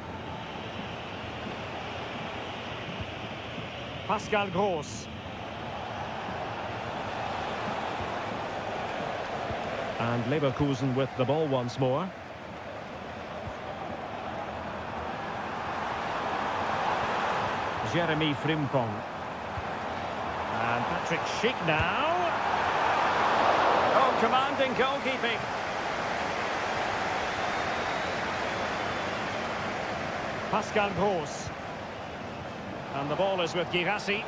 Pascal Gross. And Leverkusen with the ball once more. Jeremy Frimpong. And Patrick Schick now. Oh, commanding goalkeeping. Pascal Gross. And the ball is with Girassi.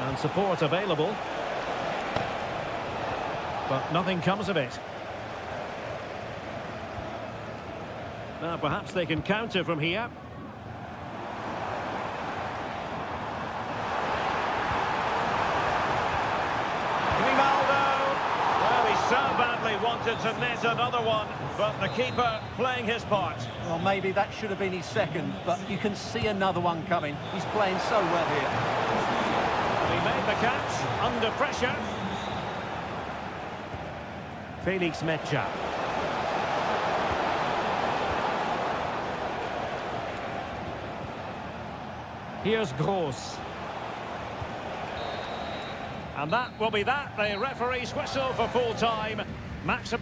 And support available. But nothing comes of it. Now perhaps they can counter from here. So badly wanted to net another one, but the keeper playing his part. Well, maybe that should have been his second, but you can see another one coming. He's playing so well here. He made the catch under pressure. Felix Mecha. Here's Gross. And that will be that. The referee's whistle for full time. Match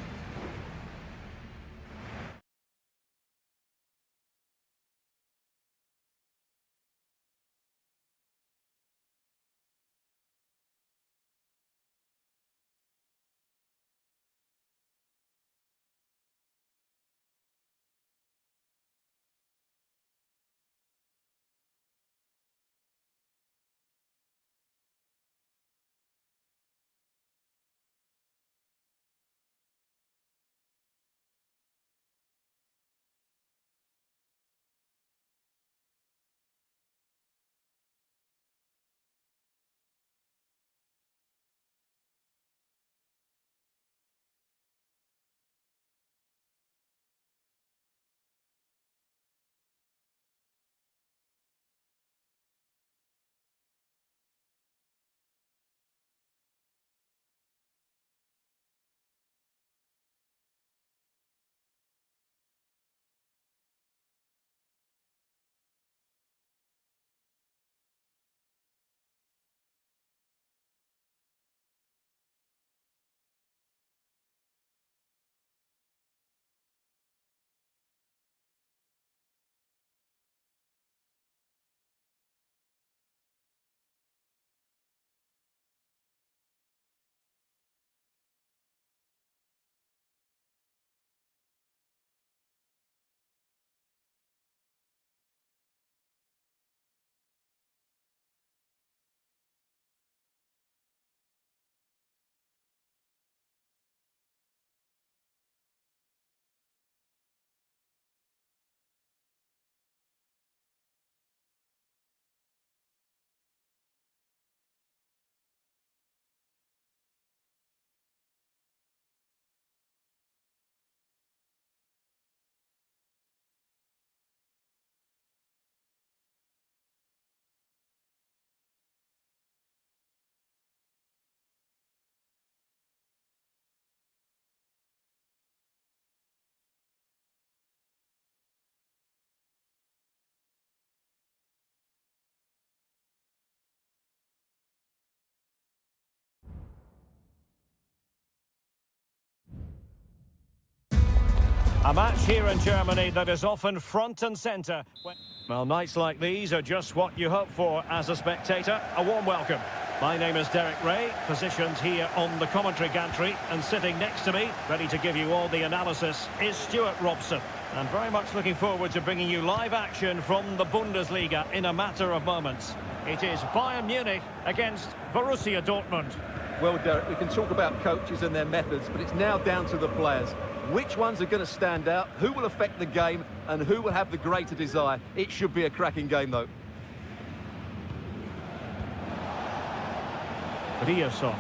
A match here in Germany that is often front and centre. Well, nights like these are just what you hope for as a spectator. A warm welcome. My name is Derek Ray, positioned here on the commentary gantry, and sitting next to me, ready to give you all the analysis, is Stuart Robson. And very much looking forward to bringing you live action from the Bundesliga in a matter of moments. It is Bayern Munich against Borussia Dortmund. Well, Derek, we can talk about coaches and their methods, but it's now down to the players. Which ones are going to stand out, who will affect the game, and who will have the greater desire? It should be a cracking game, though. Riasson.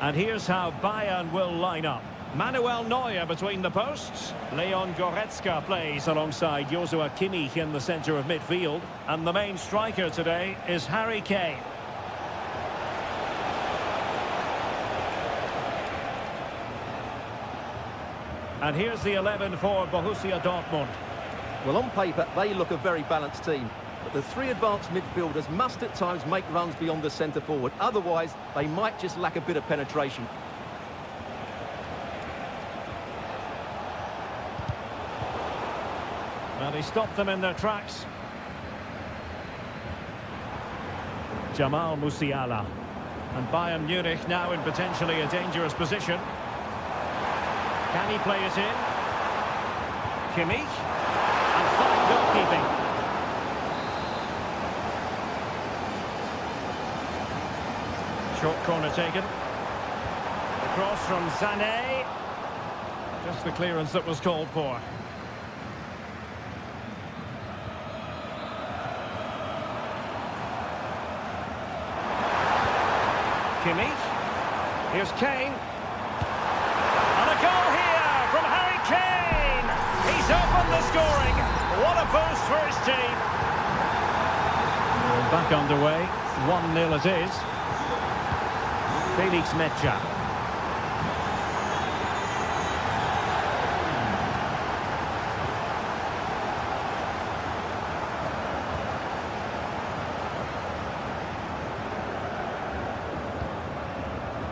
And here's how Bayern will line up. Manuel Neuer between the posts. Leon Goretzka plays alongside Joshua Kimmich in the centre of midfield. And the main striker today is Harry Kane. And here's the 11 for Borussia Dortmund. Well, on paper, they look a very balanced team. But the three advanced midfielders must at times make runs beyond the centre-forward. Otherwise, they might just lack a bit of penetration. Well, he stopped them in their tracks. Jamal Musiala. And Bayern Munich now in potentially a dangerous position. Can he play it in? Kimmich. And fine goalkeeping. Short corner taken. The cross from Sané. Just the clearance that was called for. Kimmich. Here's Kane. And a goal here from Harry Kane. He's opened the scoring. What a boost for his team. We're back underway. 1-0 it is. Felix Mecha.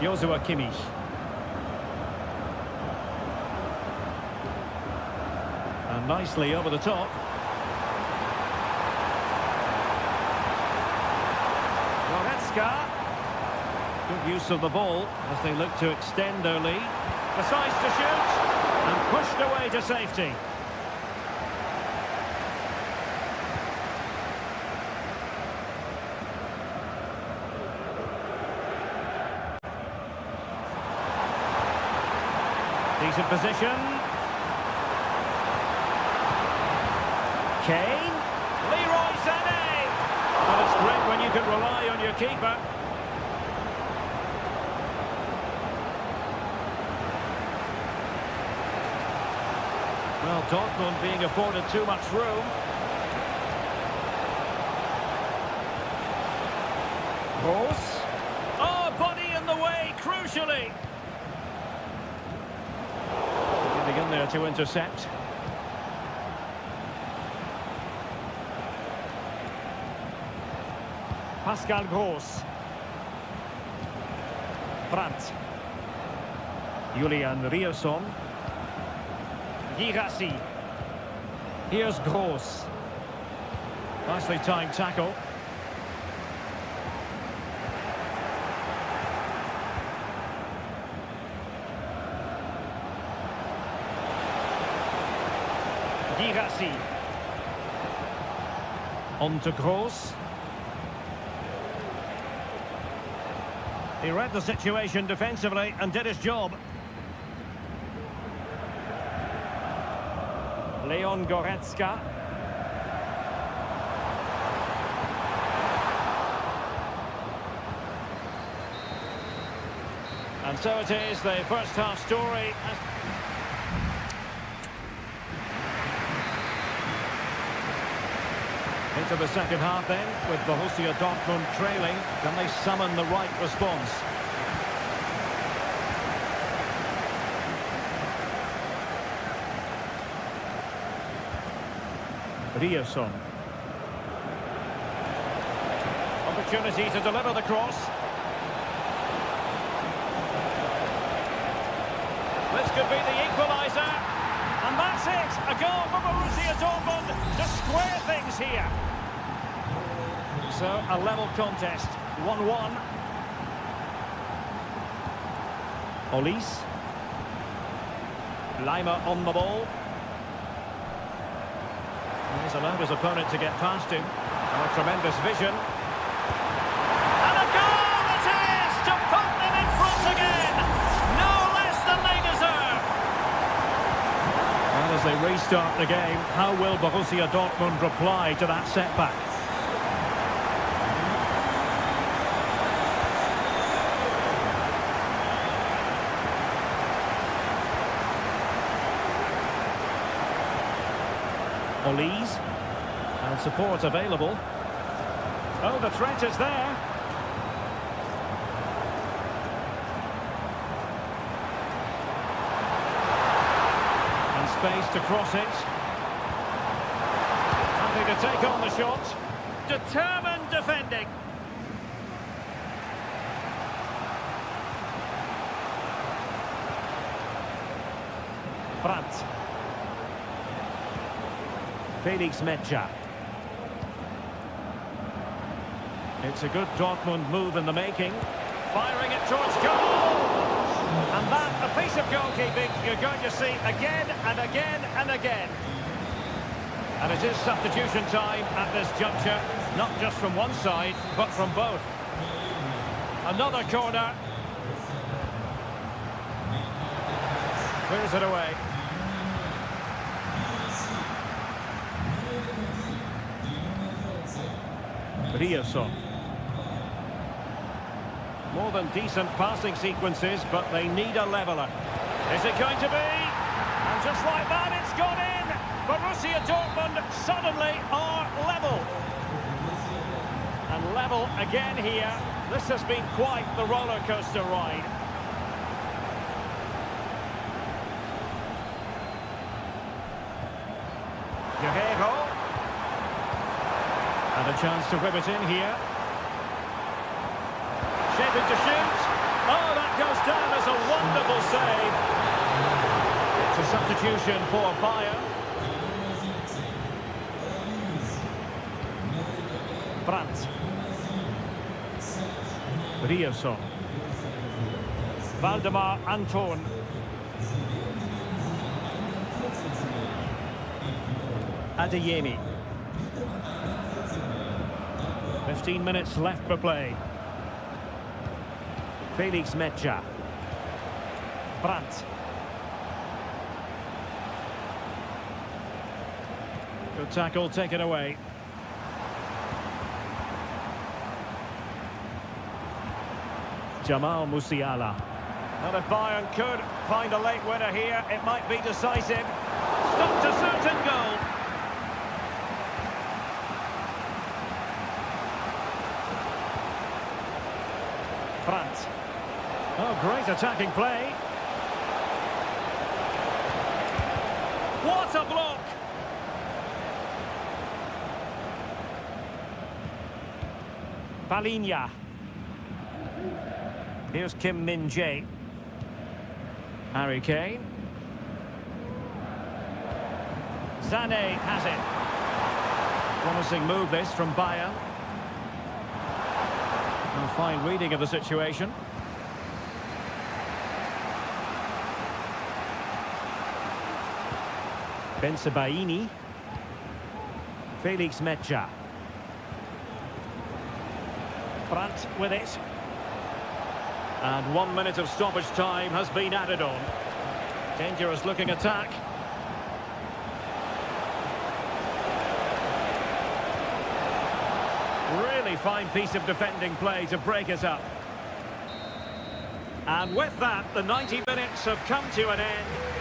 Joshua Kimmich. And nicely over the top. Goretzka. Good use of the ball as they look to extend their lead. Decides to shoot and pushed away to safety. Decent position. Kane. Leroy Sané. And it's great when you can rely on your keeper. Well, Dortmund being afforded too much room. Gross. Oh, body in the way, crucially. Getting in there to intercept. Pascal Gross. Brandt. Julian Riasson. Girassi. Here's Gross. Nicely timed tackle. Girassi. On to Gross. He read the situation defensively and did his job. Leon Goretzka. And so it is, the first half story. Into the second half then, with Borussia Dortmund trailing. Can they summon the right response? Riasson. Opportunity to deliver the cross. This could be the equaliser. And that's it. A goal for Borussia Dortmund to square things here. So, a level contest. 1-1. Olise. Lima on the ball. He's allowed his opponent to get past him. Oh, tremendous vision. And a goal it is to put them in front again. No less than they deserve. And as they restart the game, how will Borussia Dortmund reply to that setback? Olise, and support available. Oh, the threat is there. And space to cross it. Happy to take on the shot. Determined defending. Brandt. Felix Metsä. It's a good Dortmund move in the making. Firing it towards goal! And that, a piece of goalkeeping you're going to see again and again and again. And it is substitution time at this juncture, not just from one side, but from both. Another corner. Clears it away. Riasson. More than decent passing sequences, but they need a leveller. Is it going to be? And just like that, it's gone in. Borussia Dortmund suddenly are level. And level again here. This has been quite the roller coaster ride. Guerreiro. And a chance to whip it in here. Shaping to shoot. Oh, that goes down as a wonderful save. It's a substitution for Bayern. Brandt. Riasson. Valdemar Anton. Adeyemi. 15 minutes left for play. Felix Metsä. Brandt. Good tackle, take it away. Jamal Musiala. And if Bayern could find a late winner here, it might be decisive. Stopped a certain goal. Brandt. Oh, great attacking play. What a block! Palinha. Here's Kim Min-jae. Harry Kane. Sané has it. Promising move this from Bayern. A fine reading of the situation. Bensebaini. Felix Metsä. Brandt with it. And 1 minute of stoppage time has been added on. Dangerous looking attack. Really fine piece of defending play to break it up. And with that, the 90 minutes have come to an end.